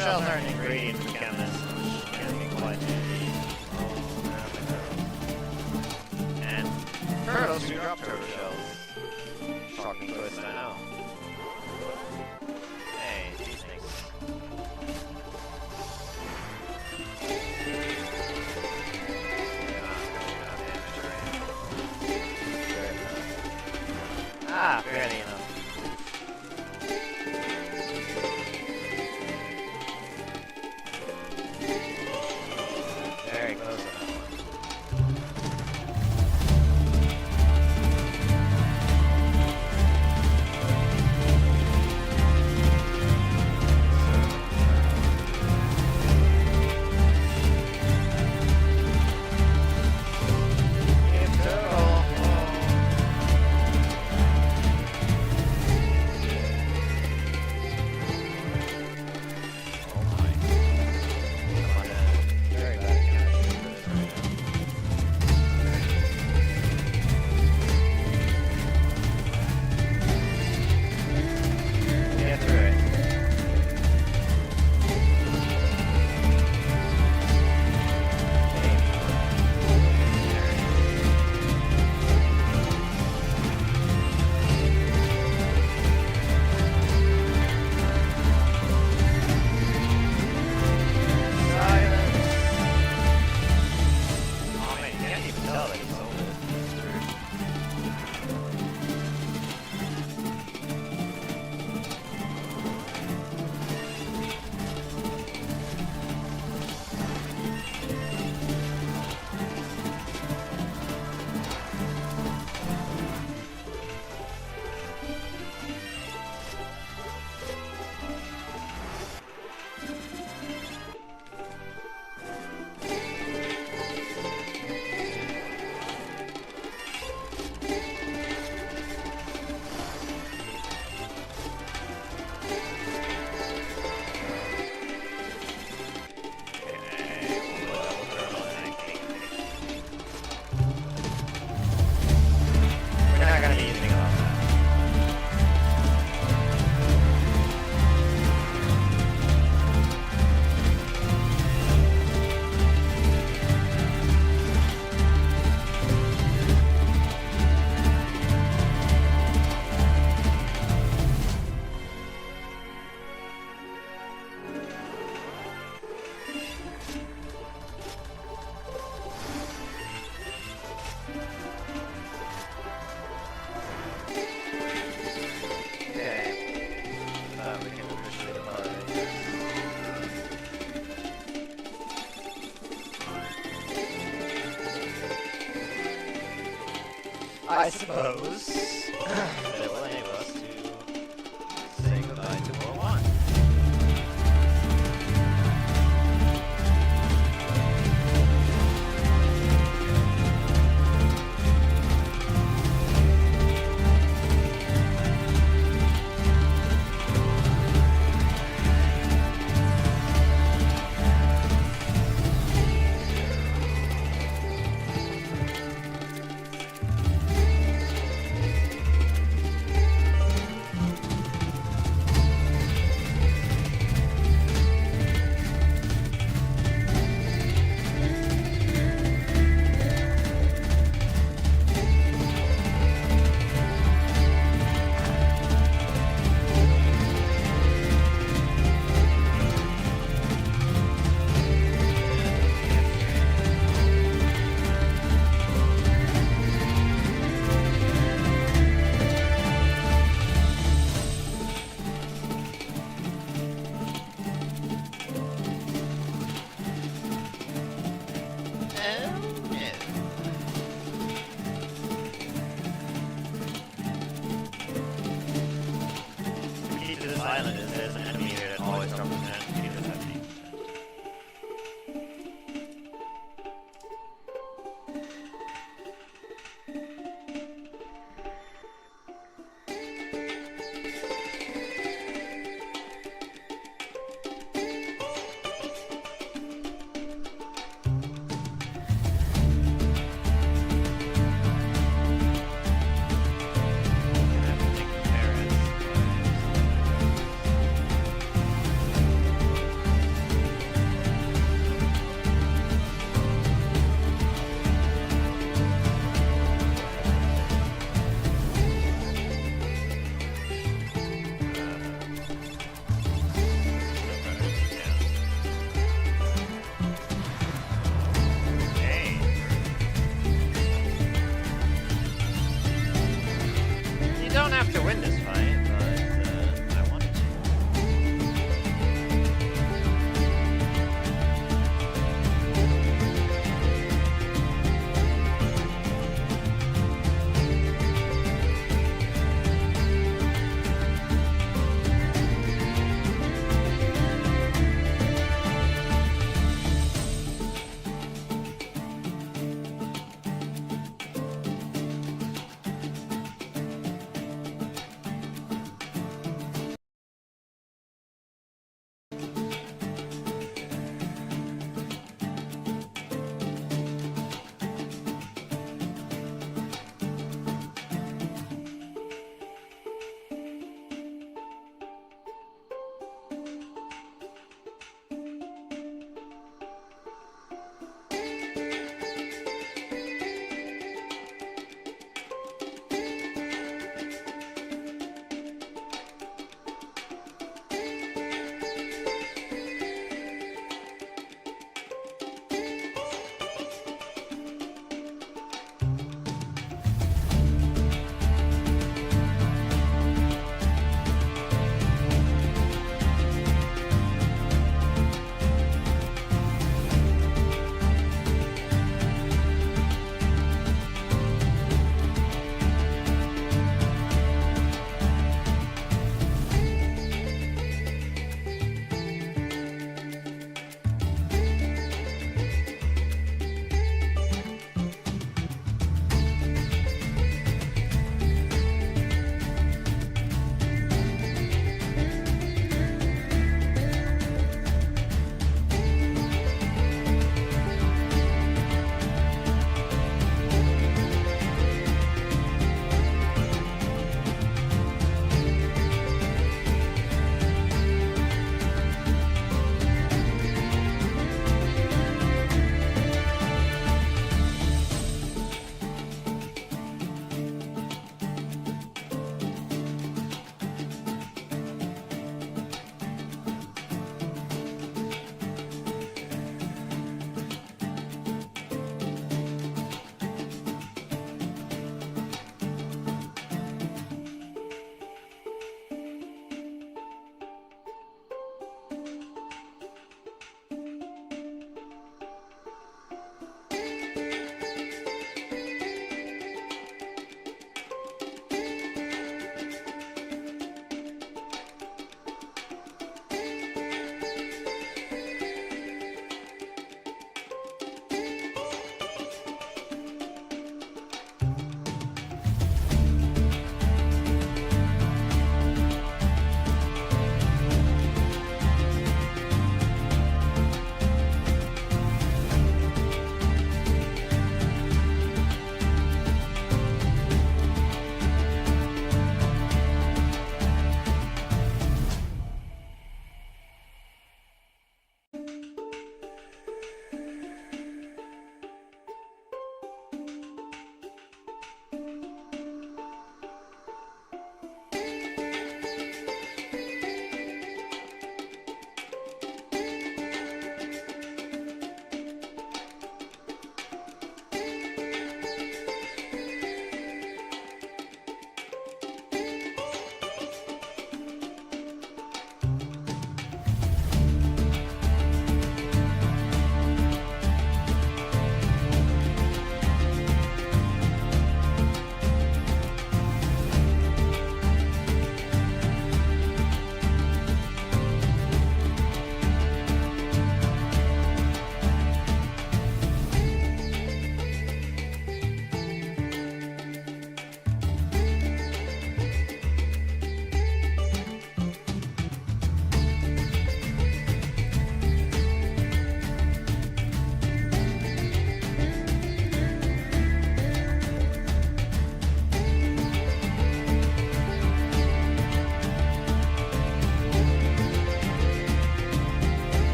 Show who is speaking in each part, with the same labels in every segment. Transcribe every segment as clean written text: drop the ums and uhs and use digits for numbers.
Speaker 1: shells are an ingredient for chemists, which can be quite handy. And turtles do drop turtle shells. Shocking choice, I know. Hey, these things. Ah, barely enough. Very close enough. I suppose that will enable us to say goodbye to World 1. Island is there's an enemy here that always drops an enemy that's heavy.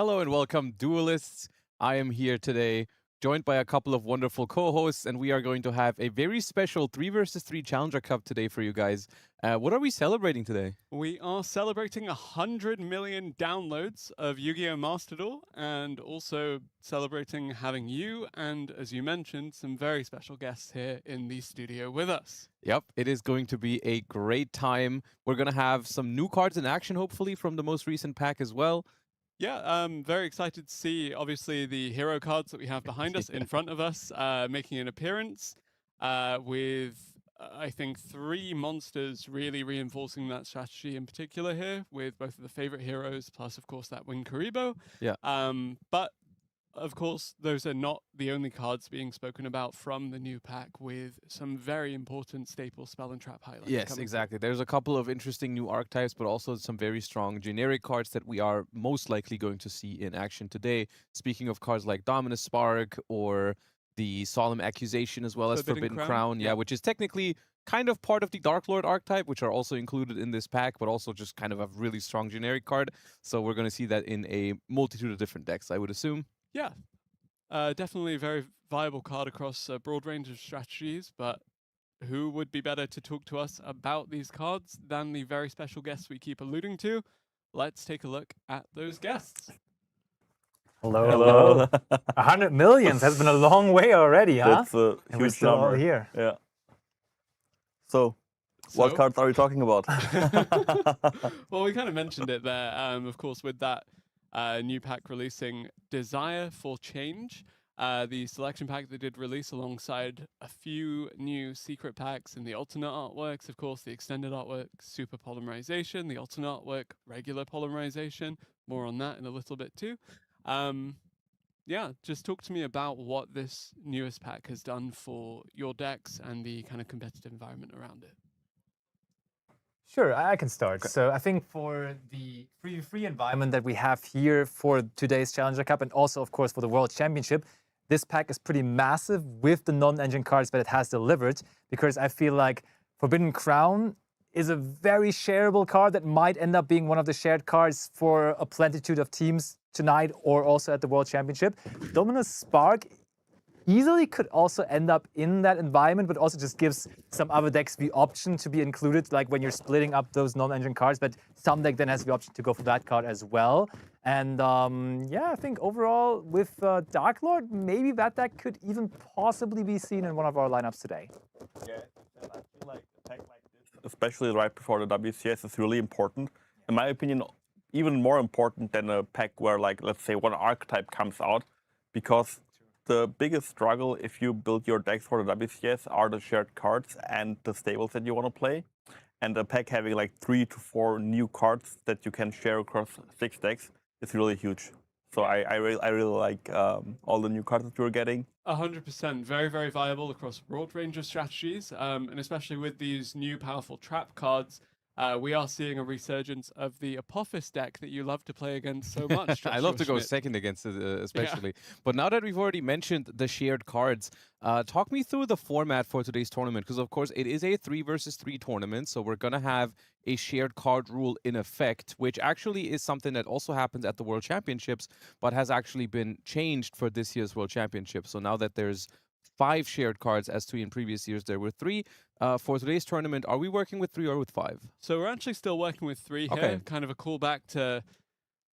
Speaker 2: Hello and welcome, duelists. I am here today, joined by a couple of wonderful co-hosts, and we are going to have a very special 3 versus 3 Challenger Cup today for you guys. What are we celebrating today?
Speaker 3: We are celebrating 100 million downloads of Yu-Gi-Oh! Master Duel, and also celebrating having you and, as you mentioned, some very special guests here in the studio with us.
Speaker 2: Yep, it is going to be a great time. We're going to have some new cards in action, hopefully, from the most recent pack as well.
Speaker 3: Yeah, very excited to see, obviously, the hero cards that we have behind us, in front of us, making an appearance with, I think, 3 monsters really reinforcing that strategy in particular here, with both of the favorite heroes, plus, of course, that Wing Karibo.
Speaker 2: Yeah.
Speaker 3: But of course, those are not the only cards being spoken about from the new pack, with some very important staple spell and trap highlights.
Speaker 2: Yes, exactly. There's a couple of interesting new archetypes, but also some very strong generic cards that we are most likely going to see in action today. Speaking of cards like Dominus Spark or the Solemn Accusation, as well as Forbidden Crown, yeah, which is technically kind of part of the Dark Lord archetype, which are also included in this pack, but also just kind of a really strong generic card. So we're going to see that in a multitude of different decks, I would assume.
Speaker 3: Yeah, definitely a very viable card across a broad range of strategies, but who would be better to talk to us about these cards than the very special guests we keep alluding to? Let's take a look at those guests.
Speaker 4: Hello. 100 millions has been a long way already, huh?
Speaker 5: That's a
Speaker 4: And we're
Speaker 5: huge
Speaker 4: still all
Speaker 5: number.
Speaker 4: here.
Speaker 5: Yeah. So, what cards are we talking about?
Speaker 3: Well, we kind of mentioned it there, of course, with that new pack releasing Desire for Change, the selection pack they did release alongside a few new secret packs in the alternate artworks, of course, the extended artwork, super polymerization, the alternate artwork, regular polymerization. More on that in a little bit too. Yeah, just talk to me about what this newest pack has done for your decks and the kind of competitive environment around it.
Speaker 4: Sure, I can start. So I think for the free environment that we have here for today's Challenger Cup, and also, of course, for the World Championship, this pack is pretty massive with the non-engine cards that it has delivered, because I feel like Forbidden Crown is a very shareable card that might end up being one of the shared cards for a plenitude of teams tonight or also at the World Championship. Dominus Spark easily could also end up in that environment, but also just gives some other decks the option to be included, like when you're splitting up those non-engine cards, but some deck then has the option to go for that card as well. And yeah, I think overall with Dark Lord, maybe that deck could even possibly be seen in one of our lineups today.
Speaker 5: Yeah, I feel like a pack like this, especially right before the WCS, is really important. In my opinion, even more important than a pack where, like, let's say one archetype comes out, because the biggest struggle if you build your decks for the WCS are the shared cards and the stables that you want to play. And a pack having like 3 to 4 new cards that you can share across 6 decks is really huge. So I really like all the new cards that you're getting.
Speaker 3: 100%, very, very viable across a broad range of strategies, and especially with these new powerful trap cards, we are seeing a resurgence of the Apophis deck that you love to play against so much.
Speaker 2: I love to go
Speaker 3: Schmidt.
Speaker 2: second against it, especially. Yeah. But now that we've already mentioned the shared cards, talk me through the format for today's tournament, because of course it is a 3 versus 3 tournament, so we're going to have a shared card rule in effect, which actually is something that also happens at the World Championships, but has actually been changed for this year's World Championship. So now that there's 5 shared cards, as to in previous years there were 3. For today's tournament, are we working with 3 or with 5?
Speaker 3: So we're actually still working with 3 here.
Speaker 2: Okay.
Speaker 3: Kind of a callback to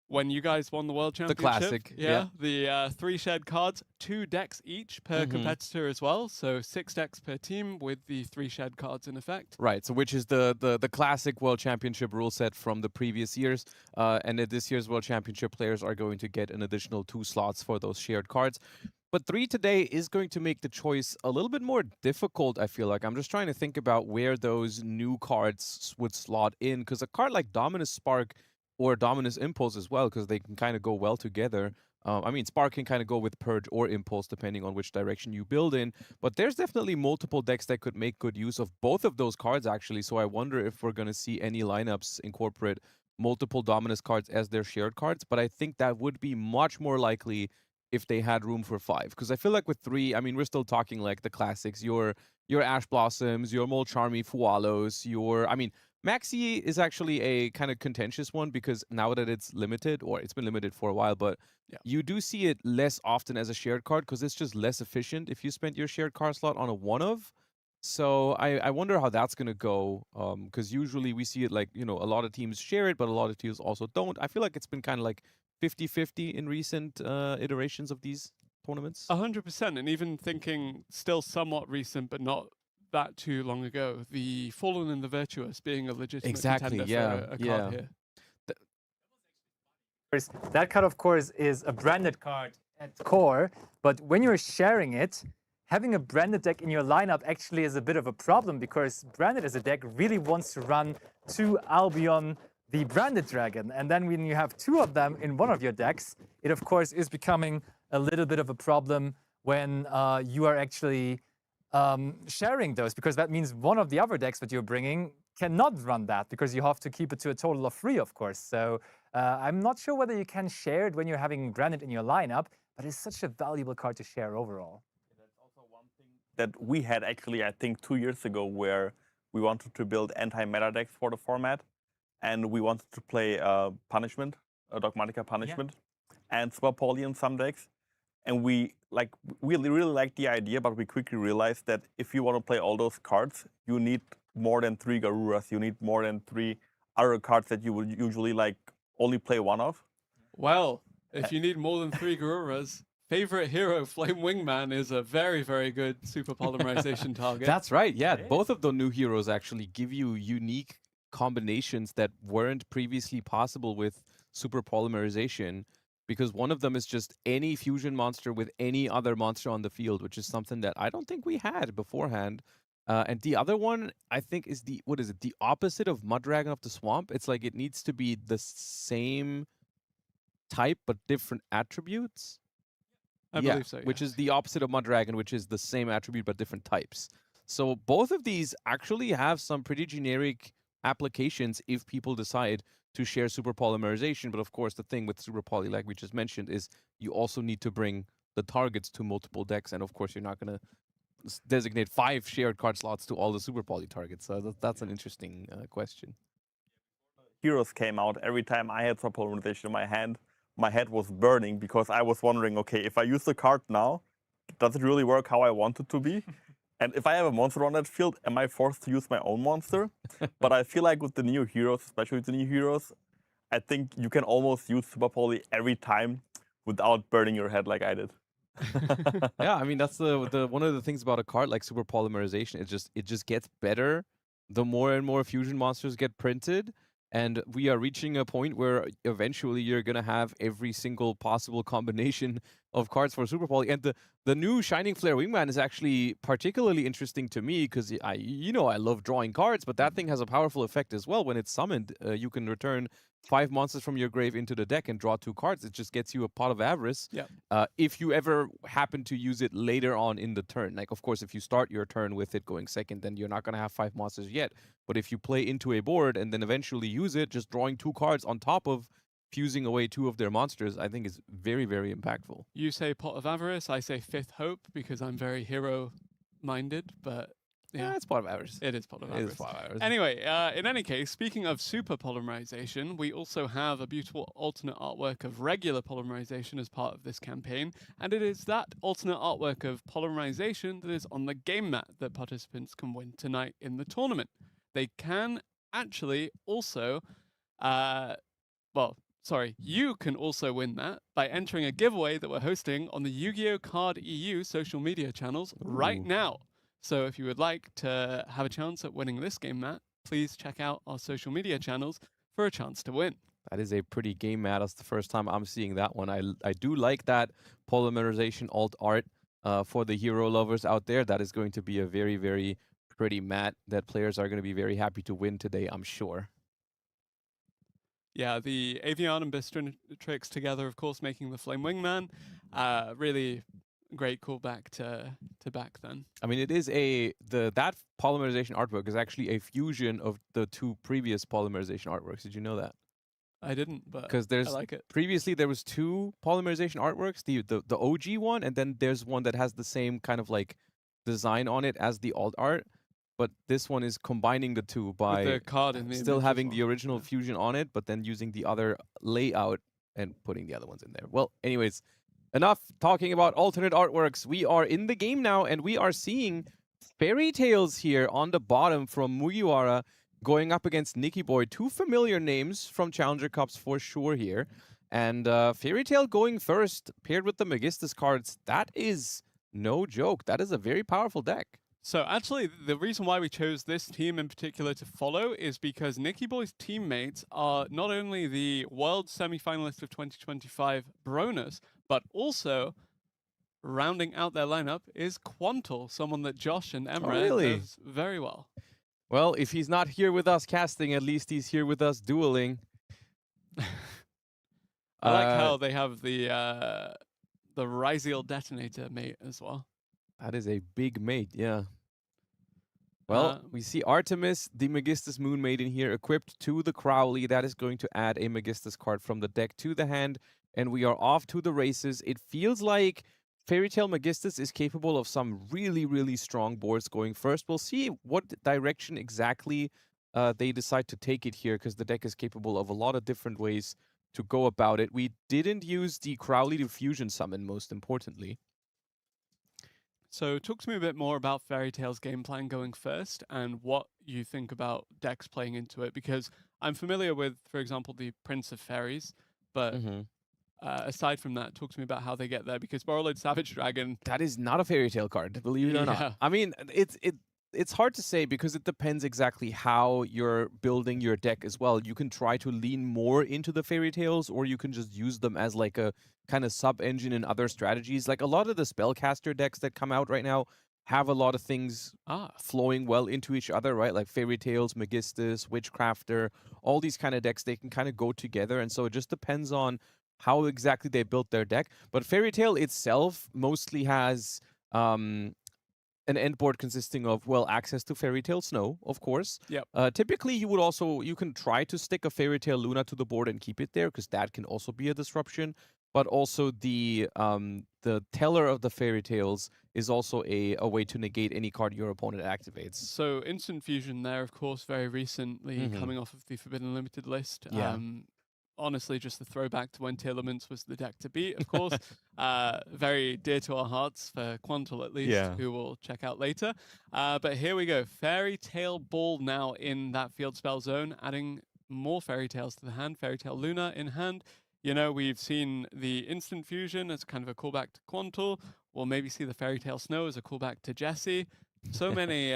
Speaker 3: when you guys won the World Championship.
Speaker 2: The classic, yeah.
Speaker 3: The 3 shared cards, 2 decks each per competitor as well. So 6 decks per team with the 3 shared cards in effect.
Speaker 2: Right, so which is the classic World Championship rule set from the previous years. And at this year's World Championship, players are going to get an additional 2 slots for those shared cards. But 3 today is going to make the choice a little bit more difficult, I feel like. I'm just trying to think about where those new cards would slot in, because a card like Dominus Spark or Dominus Impulse as well, because they can kind of go well together. I mean, Spark can kind of go with Purge or Impulse, depending on which direction you build in. But there's definitely multiple decks that could make good use of both of those cards, actually. So I wonder if we're going to see any lineups incorporate multiple Dominus cards as their shared cards. But I think that would be much more likely if they had room for 5. Because I feel like with 3, I mean, we're still talking like the classics. Your Ash Blossoms, your Molcharmi Fualos, I mean, Maxi is actually a kind of contentious one because now that it's limited, or it's been limited for a while, but
Speaker 3: Yeah.
Speaker 2: you do see it less often as a shared card because it's just less efficient if you spent your shared card slot on a one of. So I wonder how that's gonna go. Because usually we see it like, a lot of teams share it, but a lot of teams also don't. I feel like it's been kind of like 50-50 in recent iterations of these tournaments.
Speaker 3: 100%, and even thinking still somewhat recent, but not that too long ago, the Fallen and the Virtuous being a legitimate
Speaker 2: Exactly,
Speaker 3: contender
Speaker 2: yeah,
Speaker 3: for a
Speaker 2: yeah.
Speaker 3: card here.
Speaker 4: That card, of course, is a branded card at core, but when you're sharing it, having a branded deck in your lineup actually is a bit of a problem because branded as a deck really wants to run to Albion, the branded dragon. And then when you have two of them in one of your decks, it of course is becoming a little bit of a problem when you are actually sharing those, because that means one of the other decks that you're bringing cannot run that because you have to keep it to a total of 3, of course. So I'm not sure whether you can share it when you're having branded in your lineup, but it's such a valuable card to share overall.
Speaker 5: That's also one thing that we had actually, I think, 2 years ago, where we wanted to build anti-meta decks for the format, and we wanted to play Punishment, Dogmatica Punishment, and Super Poly in some decks. And we really liked the idea, but we quickly realized that if you want to play all those cards, you need more than 3 Garuras. You need more than 3 other cards that you would usually only play one of.
Speaker 3: Well, if you need more than 3 Garuras, favorite hero, Flame Wingman, is a very, very good super polymerization target.
Speaker 2: That's right. Yeah, both of the new heroes actually give you unique combinations that weren't previously possible with super polymerization, because one of them is just any fusion monster with any other monster on the field, which is something that I don't think we had beforehand. And the other one, I think, is the opposite of Mud Dragon of the Swamp. It's like it needs to be the same type but different attributes.
Speaker 3: I believe so,
Speaker 2: Which
Speaker 3: yes.
Speaker 2: is the opposite of Mud Dragon, which is the same attribute but different types. So both of these actually have some pretty generic applications if people decide to share super polymerization. But of course, the thing with super poly, like we just mentioned, is you also need to bring the targets to multiple decks, and of course, you're not going to designate 5 shared card slots to all the super poly targets. So that's an interesting question.
Speaker 5: Heroes came out, every time I had super polymerization in my hand, my head was burning because I was wondering, okay, if I use the card now, does it really work how I want it to be? And if I have a monster on that field, am I forced to use my own monster? But I feel like with the new heroes, especially with the new heroes, I think you can almost use Super Poly every time without burning your head like I did.
Speaker 2: Yeah, I mean, that's the one of the things about a card like super polymerization. It just gets better the more and more fusion monsters get printed. And we are reaching a point where eventually you're going to have every single possible combination of cards for Super Poly. And the new Shining Flare Wingman is actually particularly interesting to me because I love drawing cards, but that thing has a powerful effect as well. When it's summoned, you can return 5 monsters from your grave into the deck and draw 2 cards. It just gets you a Pot of Avarice.
Speaker 3: Yeah.
Speaker 2: If you ever happen to use it later on in the turn. Like, of course, if you start your turn with it going second, then you're not going to have 5 monsters yet. But if you play into a board and then eventually use it, just drawing 2 cards on top of fusing away 2 of their monsters, I think is very, very impactful.
Speaker 3: You say Pot of Avarice, I say Fifth Hope because I'm very hero-minded, but yeah,
Speaker 2: it's Pot of Avarice.
Speaker 3: it is Pot of
Speaker 2: It
Speaker 3: Avarice.
Speaker 2: is Pot of Avarice.
Speaker 3: Anyway, in any case, speaking of super polymerization, we also have a beautiful alternate artwork of regular polymerization as part of this campaign, and it is that alternate artwork of polymerization that is on the game mat that participants can win tonight in the tournament. They can actually also, you can also win that by entering a giveaway that we're hosting on the Yu-Gi-Oh! Card EU social media channels right now. So if you would like to have a chance at winning this game mat, please check out our social media channels for a chance to win.
Speaker 2: That is a pretty game mat. That's the first time I'm seeing that one. I do like that polymerization alt art for the hero lovers out there. That is going to be a very, very pretty mat that players are going to be very happy to win today, I'm sure.
Speaker 3: Yeah, the Avian and Bistrix together, of course, making the Flame Wingman. Really great callback to back then.
Speaker 2: I mean, it is that polymerization artwork is actually a fusion of the 2 previous polymerization artworks. Did you know that?
Speaker 3: I didn't, but
Speaker 2: Because
Speaker 3: I like it.
Speaker 2: Previously there was 2 polymerization artworks, the OG one, and then there's one that has the same kind of like design on it as the alt art. but this one is combining the two by
Speaker 3: With the card in the
Speaker 2: still
Speaker 3: image as
Speaker 2: having the
Speaker 3: well.
Speaker 2: original
Speaker 3: Yeah.
Speaker 2: fusion on it, but then using the other layout and putting the other ones in there. Well, anyways, enough talking about alternate artworks. We are in the game now, and we are seeing Fairy Tales here on the bottom from Mugiwara going up against Nicky Boy. Two familiar names from Challenger Cups for sure here. And Fairy Tale going first, paired with the Megistus cards. That is no joke. That is a very powerful deck.
Speaker 3: So actually, the reason why we chose this team in particular to follow is because Nicky Boy's teammates are not only the world semi-finalist of 2025 Bronus, but also rounding out their lineup is Quantal, someone that Josh and Emre
Speaker 2: really?
Speaker 3: knows very well.
Speaker 2: Well, if he's not here with us casting, at least he's here with us dueling.
Speaker 3: I like how they have the Ryziel detonator mate as well.
Speaker 2: That is a big mate, yeah. Well, we see Artemis, the Megistus Moon Maiden here, equipped to the Crowley. That is going to add a Megistus card from the deck to the hand, and we are off to the races. It feels like Fairy Tale Megistus is capable of some really, really strong boards going first. We'll see what direction exactly they decide to take it here, because the deck is capable of a lot of different ways to go about it. We didn't use the Crowley to fusion summon, most importantly.
Speaker 3: So talk to me a bit more about Fairy Tale's game plan going first and what you think about decks playing into it, because I'm familiar with, for example, the Prince of Fairies, but aside from that, talk to me about how they get there, because Borrowed Savage Dragon...
Speaker 2: That is not a Fairy Tale card, believe it or not. I mean, it's hard to say because it depends exactly how you're building your deck as well. You can try to lean more into the Fairy Tales, or you can just use them as like a kind of sub-engine in other strategies. Like a lot of the Spellcaster decks that come out right now have a lot of things flowing well into each other, right? Like Fairy Tales, Megistus, Witchcrafter, all these kind of decks, they can kind of go together. And so it just depends on how exactly they built their deck. But Fairy Tale itself mostly has an end board consisting of, well, access to Fairy Tale Snow, of course.
Speaker 3: Yep.
Speaker 2: Typically, you can try to stick a Fairy Tale Luna to the board and keep it there, because that can also be a disruption. But also the Teller of the Fairy Tales is also a way to negate any card your opponent activates.
Speaker 3: So Instant Fusion there, of course, very recently coming off of the Forbidden Limited list.
Speaker 2: Yeah.
Speaker 3: Honestly, just the throwback to when Telements was the deck to beat, of course. Very dear to our hearts, for Quantal at least, who we'll check out later. But here we go. Fairy Tale Ball now in that field spell zone, adding more Fairy Tales to the hand. Fairy Tale Luna in hand. You know, we've seen the Instant Fusion as kind of a callback to Quantal. We'll maybe see the Fairy Tale Snow as a callback to Jesse. So many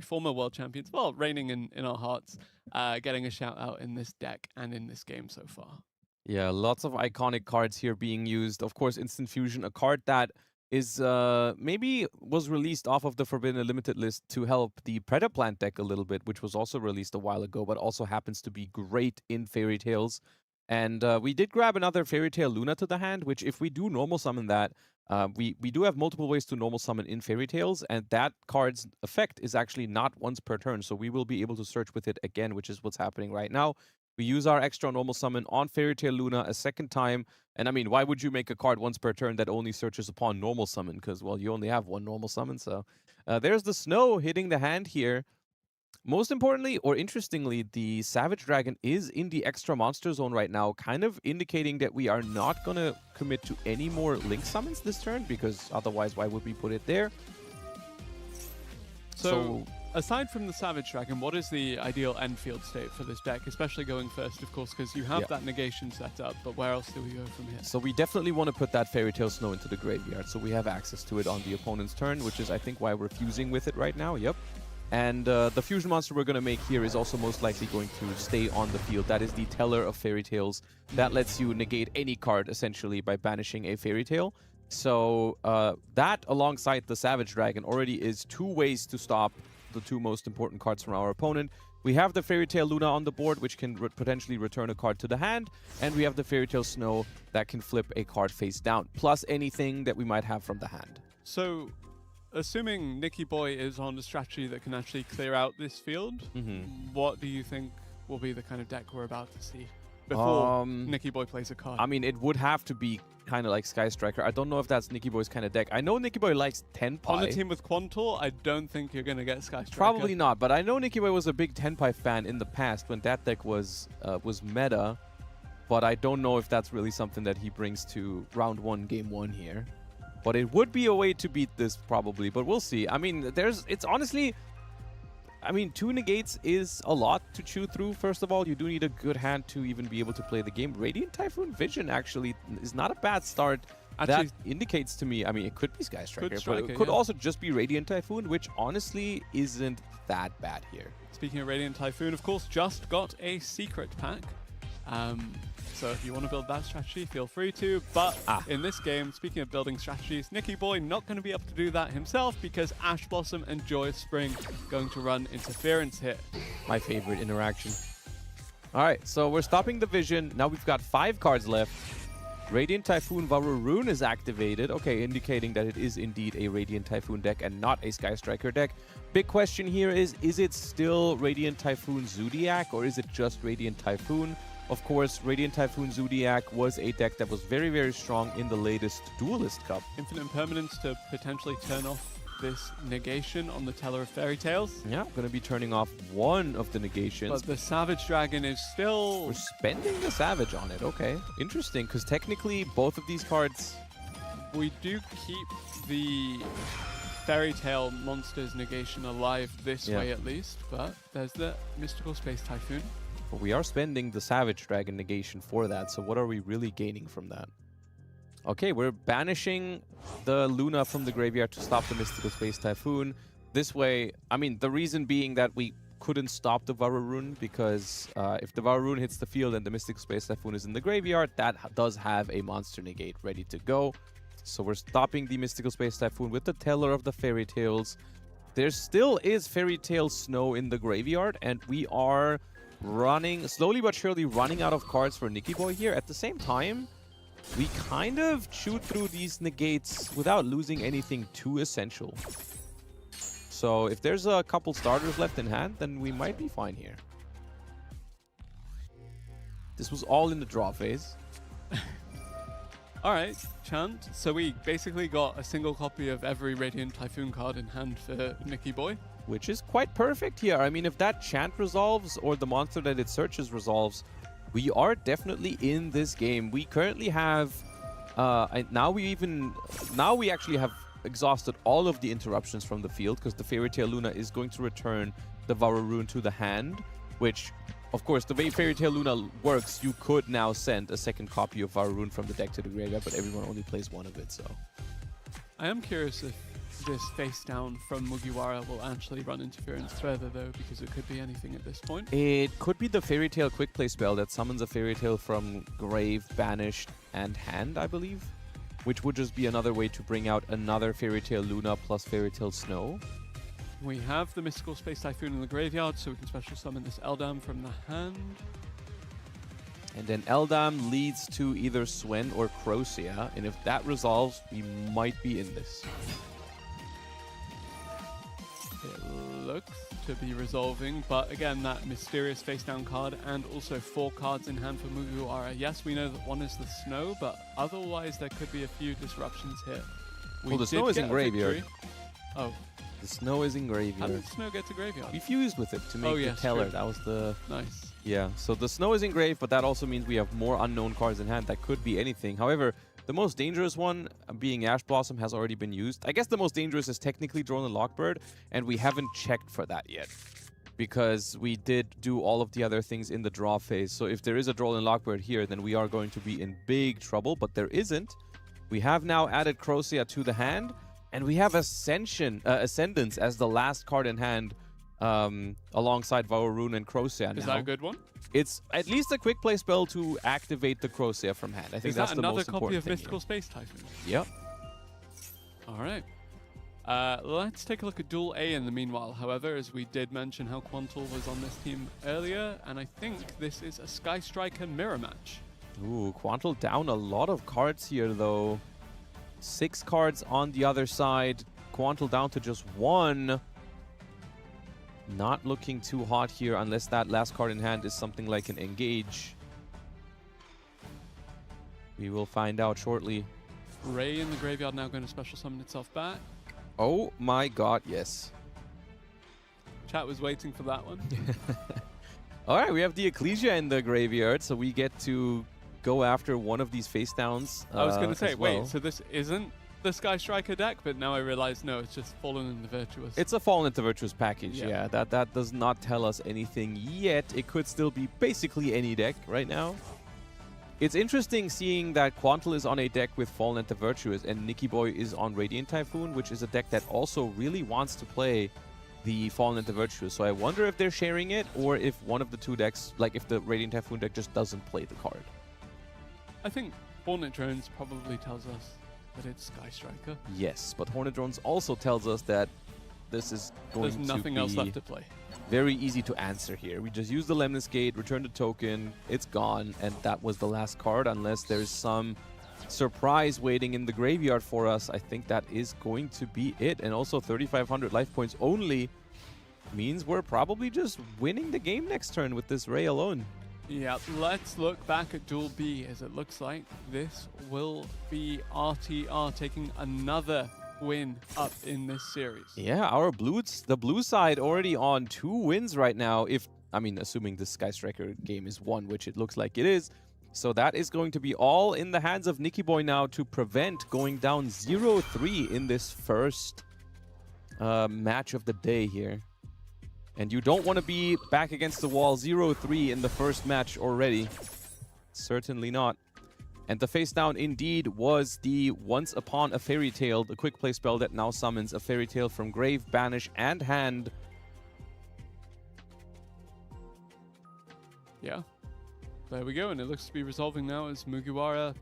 Speaker 3: former world champions, well, reigning in our hearts, getting a shout out in this deck and in this game so far.
Speaker 2: Yeah, lots of iconic cards here being used. Of course, Instant Fusion, a card that is maybe was released off of the Forbidden Limited list to help the Predaplant deck a little bit, which was also released a while ago, but also happens to be great in Fairy Tales. And we did grab another Fairy Tale Luna to the hand, which if we do normal summon that, we do have multiple ways to normal summon in Fairy Tales, and that card's effect is actually not once per turn, so we will be able to search with it again, which is what's happening right now. We use our extra normal summon on Fairy Tale Luna a second time, and I mean, why would you make a card once per turn that only searches upon normal summon? Because, well, you only have one normal summon, so... there's the Snow hitting the hand here. Most importantly, or interestingly, the Savage Dragon is in the extra monster zone right now, kind of indicating that we are not going to commit to any more Link summons this turn, because otherwise, why would we put it there?
Speaker 3: So aside from the Savage Dragon, what is the ideal end field state for this deck, especially going first, of course, because you have that negation set up, but where else do we go from here?
Speaker 2: So we definitely want to put that Fairy Tale Snow into the graveyard, so we have access to it on the opponent's turn, which is, I think, why we're fusing with it right now. Yep. And the fusion monster we're going to make here is also most likely going to stay on the field. That is the Teller of Fairy Tales. That lets you negate any card, essentially, by banishing a Fairy Tale. So that, alongside the Savage Dragon, already is two ways to stop the two most important cards from our opponent. We have the Fairy Tale Luna on the board, which can potentially return a card to the hand. And we have the Fairy Tale Snow that can flip a card face down, plus anything that we might have from the hand.
Speaker 3: So... assuming Nicky Boy is on a strategy that can actually clear out this field, what do you think will be the kind of deck we're about to see? before Nicky Boy plays a card.
Speaker 2: I mean, it would have to be kind of like Sky Striker. I don't know if that's Nicky Boy's kind of deck. I know Nicky Boy likes Tenpai.
Speaker 3: On a team with Quantor, I don't think you're going to get Sky Striker.
Speaker 2: Probably not, but I know Nicky Boy was a big Tenpai fan in the past when that deck was meta. But I don't know if that's really something that he brings to round 1, game 1 here. But it would be a way to beat this probably, but we'll see. I mean, it's honestly, I mean, 2 negates is a lot to chew through. First of all, you do need a good hand to even be able to play the game. Radiant Typhoon Vision actually is not a bad start. Actually, that indicates to me, I mean, it could be Sky Striker, but it could also just be Radiant Typhoon, which honestly isn't that bad here.
Speaker 3: Speaking of Radiant Typhoon, of course, just got a secret pack. So if you want to build that strategy, feel free to. But in this game, speaking of building strategies, Nicky Boy not going to be able to do that himself because Ash Blossom and Joyous Spring going to run interference here.
Speaker 2: My favorite interaction. All right, so we're stopping the vision. Now we've got 5 cards left. Radiant Typhoon Varurune is activated. Okay, indicating that it is indeed a Radiant Typhoon deck and not a Sky Striker deck. Big question here is it still Radiant Typhoon Zodiac or is it just Radiant Typhoon? Of course, Radiant Typhoon Zodiac was a deck that was very, very strong in the latest Duelist Cup.
Speaker 3: Infinite Impermanence to potentially turn off this negation on the Teller of Fairy Tales.
Speaker 2: Yeah, going to be turning off one of the negations.
Speaker 3: But the Savage Dragon is still...
Speaker 2: We're spending the Savage on it. Okay, interesting, because technically both of these cards...
Speaker 3: We do keep the Fairy Tale monster's negation alive this way at least, but there's the Mystical Space Typhoon.
Speaker 2: But we are spending the Savage Dragon negation for that, so what are we really gaining from that? Okay, we're banishing the Luna from the graveyard to stop the Mystical Space Typhoon. This way, I mean, the reason being that we couldn't stop the Varurune, because if the Varurune hits the field and the Mystical Space Typhoon is in the graveyard, that does have a monster negate ready to go. So we're stopping the Mystical Space Typhoon with the Teller of the Fairy Tales. There still is Fairy Tale Snow in the graveyard, and we are slowly but surely running out of cards for Nicky Boy here. At the same time, we kind of chew through these negates without losing anything too essential. So if there's a couple starters left in hand, then we might be fine here. This was all in the draw phase.
Speaker 3: All right, Chant. So we basically got a single copy of every Radiant Typhoon card in hand for Nicky Boy.
Speaker 2: Which is quite perfect here. I mean, if that Chant resolves or the monster that it searches resolves, we are definitely in this game. We currently have, now we actually have exhausted all of the interruptions from the field because the Fairy Tale Luna is going to return the Varurune to the hand, which, of course, the way Fairy Tale Luna works, you could now send a second copy of Varurune from the deck to the graveyard, but everyone only plays one of it, so.
Speaker 3: I am curious if this face down from Mugiwara will actually run interference further though, because it could be anything at this point.
Speaker 2: It could be the Fairy Tale quick play spell that summons a Fairy Tale from grave, banished, and hand, I believe. Which would just be another way to bring out another Fairy Tale Luna plus Fairy Tale Snow.
Speaker 3: We have the Mystical Space Typhoon in the graveyard, so we can special summon this Eldam from the hand.
Speaker 2: And then Eldam leads to either Swen or Crocea, and if that resolves, we might be in this.
Speaker 3: It looks to be resolving, but again, that mysterious face-down card and also 4 cards in hand for Mugiwara. Yes, we know that one is the Snow, but otherwise there could be a few disruptions here.
Speaker 2: Well, the Snow is in graveyard.
Speaker 3: Oh.
Speaker 2: The Snow is in graveyard.
Speaker 3: How did the Snow get to graveyard?
Speaker 2: We fused with it to make the Teller. That was the...
Speaker 3: Nice.
Speaker 2: Yeah, so the Snow is in grave, but that also means we have more unknown cards in hand. That could be anything. However, the most dangerous one, being Ash Blossom, has already been used. I guess the most dangerous is technically Drone and Lockbird, and we haven't checked for that yet. Because we did do all of the other things in the draw phase. So if there is a Drone and Lockbird here, then we are going to be in big trouble, but there isn't. We have now added Crocea to the hand, and we have Ascendance as the last card in hand alongside Varurune and Crocea now.
Speaker 3: Is that a good one?
Speaker 2: It's at least a quick play spell to activate the Crocea from hand. I think that's the most important thing.
Speaker 3: Is that another copy of Mystical Space Typhoon?
Speaker 2: Yep.
Speaker 3: All right. Let's take a look at Duel A in the meanwhile, however, as we did mention how Quantul was on this team earlier, and I think this is a Sky Striker mirror match.
Speaker 2: Ooh, Quantul down a lot of cards here, though. 6 cards on the other side. Quantul down to just 1. Not looking too hot here unless that last card in hand is something like an Engage. We will find out shortly.
Speaker 3: Ray in the graveyard now going to special summon itself back.
Speaker 2: Oh my god, yes.
Speaker 3: Chat was waiting for that one.
Speaker 2: All right, we have the Ecclesia in the graveyard, so we get to go after one of these face downs.
Speaker 3: I was going to say,
Speaker 2: as well.
Speaker 3: wait, so this isn't the Sky Striker deck, but now I realize, no, it's just Fallen in the Virtuous.
Speaker 2: It's a Fallen into Virtuous package,
Speaker 3: Yeah.
Speaker 2: yeah. That does not tell us anything yet. It could still be basically any deck right now. It's interesting seeing that Quantal is on a deck with Fallen into Virtuous and Nicky Boy is on Radiant Typhoon, which is a deck that also really wants to play the Fallen into Virtuous. So I wonder if they're sharing it or if one of the two decks, like if the Radiant Typhoon deck just doesn't play the card.
Speaker 3: I think Hornet Drones probably tells us that it's Sky Striker.
Speaker 2: Yes, but Hornet Drones also tells us that this is going
Speaker 3: There's
Speaker 2: to
Speaker 3: nothing
Speaker 2: be
Speaker 3: else left to play.
Speaker 2: very easy to answer here. We just use the Lemnis Gate, return the token, it's gone, and that was the last card unless there's some surprise waiting in the graveyard for us. I think that is going to be it. And also 3,500 life points only means we're probably just winning the game next turn with this Ray alone.
Speaker 3: Yeah, let's look back at Duel B, as it looks like this will be RTR taking another win up in this series.
Speaker 2: Yeah, the blue side already on 2 wins right now. Assuming the Sky Striker game is won, which it looks like it is. So that is going to be all in the hands of Nicky Boy now to prevent going down 0-3 in this first match of the day here. And you don't want to be back against the wall 0-3 in the first match already. Certainly not. And the face down indeed was the Once Upon a Fairy Tale, the quick play spell that now summons a Fairy Tale from grave, banish, and hand.
Speaker 3: Yeah, there we go, and it looks to be resolving now as Mugiwara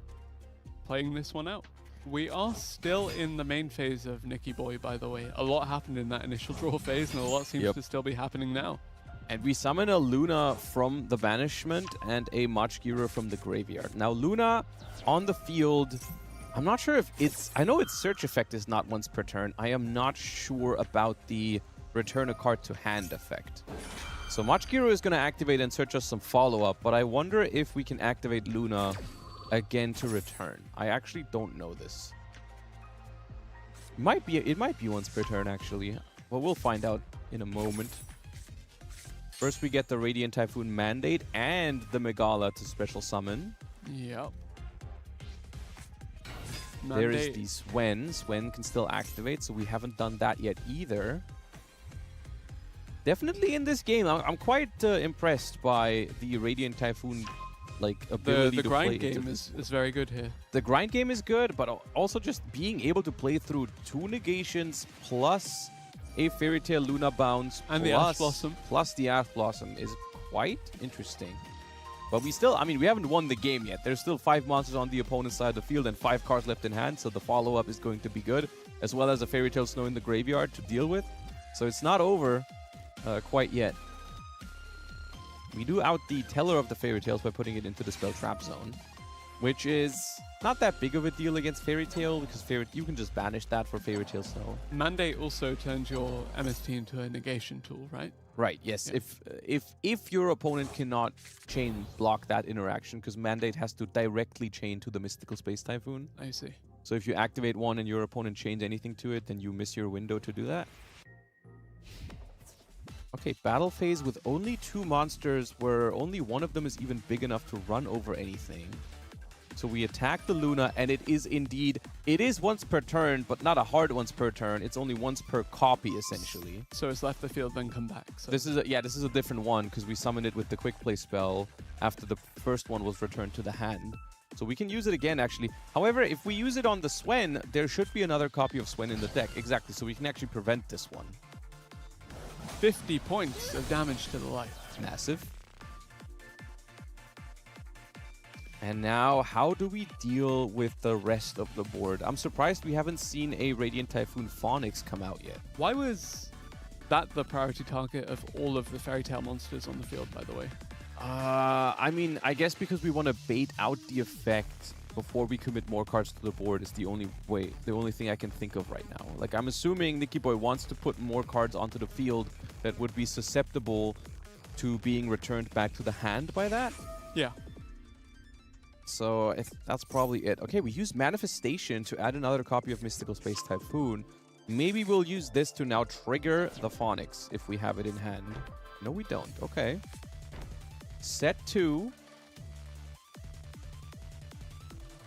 Speaker 3: playing this one out. We are still in the main phase of Nicky Boy, by the way. A lot happened in that initial draw phase, and a lot seems to still be happening now.
Speaker 2: And we summon a Luna from the banishment and a Machgira from the graveyard. Now Luna on the field, I'm not sure if it's... I know its search effect is not once per turn. I am not sure about the return a card to hand effect. So Machgira is going to activate and search us some follow-up, but I wonder if we can activate Luna again to return. I actually don't know this. It might be once per turn, actually. Well, we'll find out in a moment. First, we get the Radiant Typhoon Mandate and the Megala to special summon.
Speaker 3: Yep.
Speaker 2: There is the Swen. Swen can still activate, so we haven't done that yet either. Definitely in this game, I'm quite impressed by the Radiant Typhoon ability
Speaker 3: the
Speaker 2: to
Speaker 3: grind
Speaker 2: play
Speaker 3: game is very good here.
Speaker 2: The grind game is good, but also just being able to play through 2 negations plus a Fairy Tale Luna bounce
Speaker 3: and the Ash Blossom.
Speaker 2: Plus the Ash Blossom is quite interesting. But we still, we haven't won the game yet. There's still 5 monsters on the opponent's side of the field and 5 cards left in hand, so the follow-up is going to be good, as well as a Fairy Tale Snow in the graveyard to deal with. So it's not over quite yet. We do out the Teller of the Fairy Tales by putting it into the Spell Trap Zone, which is not that big of a deal against Fairy Tale, because you can just banish that for Fairy Tale Snow.
Speaker 3: Mandate also turns your MST into a negation tool, right?
Speaker 2: Right, yes.
Speaker 3: Yeah.
Speaker 2: If your opponent cannot chain block that interaction, because Mandate has to directly chain to the Mystical Space Typhoon.
Speaker 3: I see.
Speaker 2: So if you activate one and your opponent chains anything to it, then you miss your window to do that. Okay, battle phase with only 2 monsters where only one of them is even big enough to run over anything. So we attack the Luna, and it is once per turn, but not a hard once per turn. It's only once per copy, essentially.
Speaker 3: So it's left the field, then come back. So.
Speaker 2: This is a different one, because we summoned it with the quick play spell after the first one was returned to the hand. So we can use it again, actually. However, if we use it on the Swen, there should be another copy of Swen in the deck. Exactly, so we can actually prevent this one.
Speaker 3: 50 points of damage to the life.
Speaker 2: Massive. And now, how do we deal with the rest of the board? I'm surprised we haven't seen a Radiant Typhoon Phonix come out yet.
Speaker 3: Why was that the priority target of all of the Fairy Tale monsters on the field, by the way?
Speaker 2: I guess because we want to bait out the effect before we commit more cards to the board is the only thing I can think of right now. Like, I'm assuming Nicky Boy wants to put more cards onto the field that would be susceptible to being returned back to the hand by that.
Speaker 3: Yeah.
Speaker 2: So that's probably it. Okay, we use Manifestation to add another copy of Mystical Space Typhoon. Maybe we'll use this to now trigger the Phonics if we have it in hand. No, we don't. Okay. Set 2.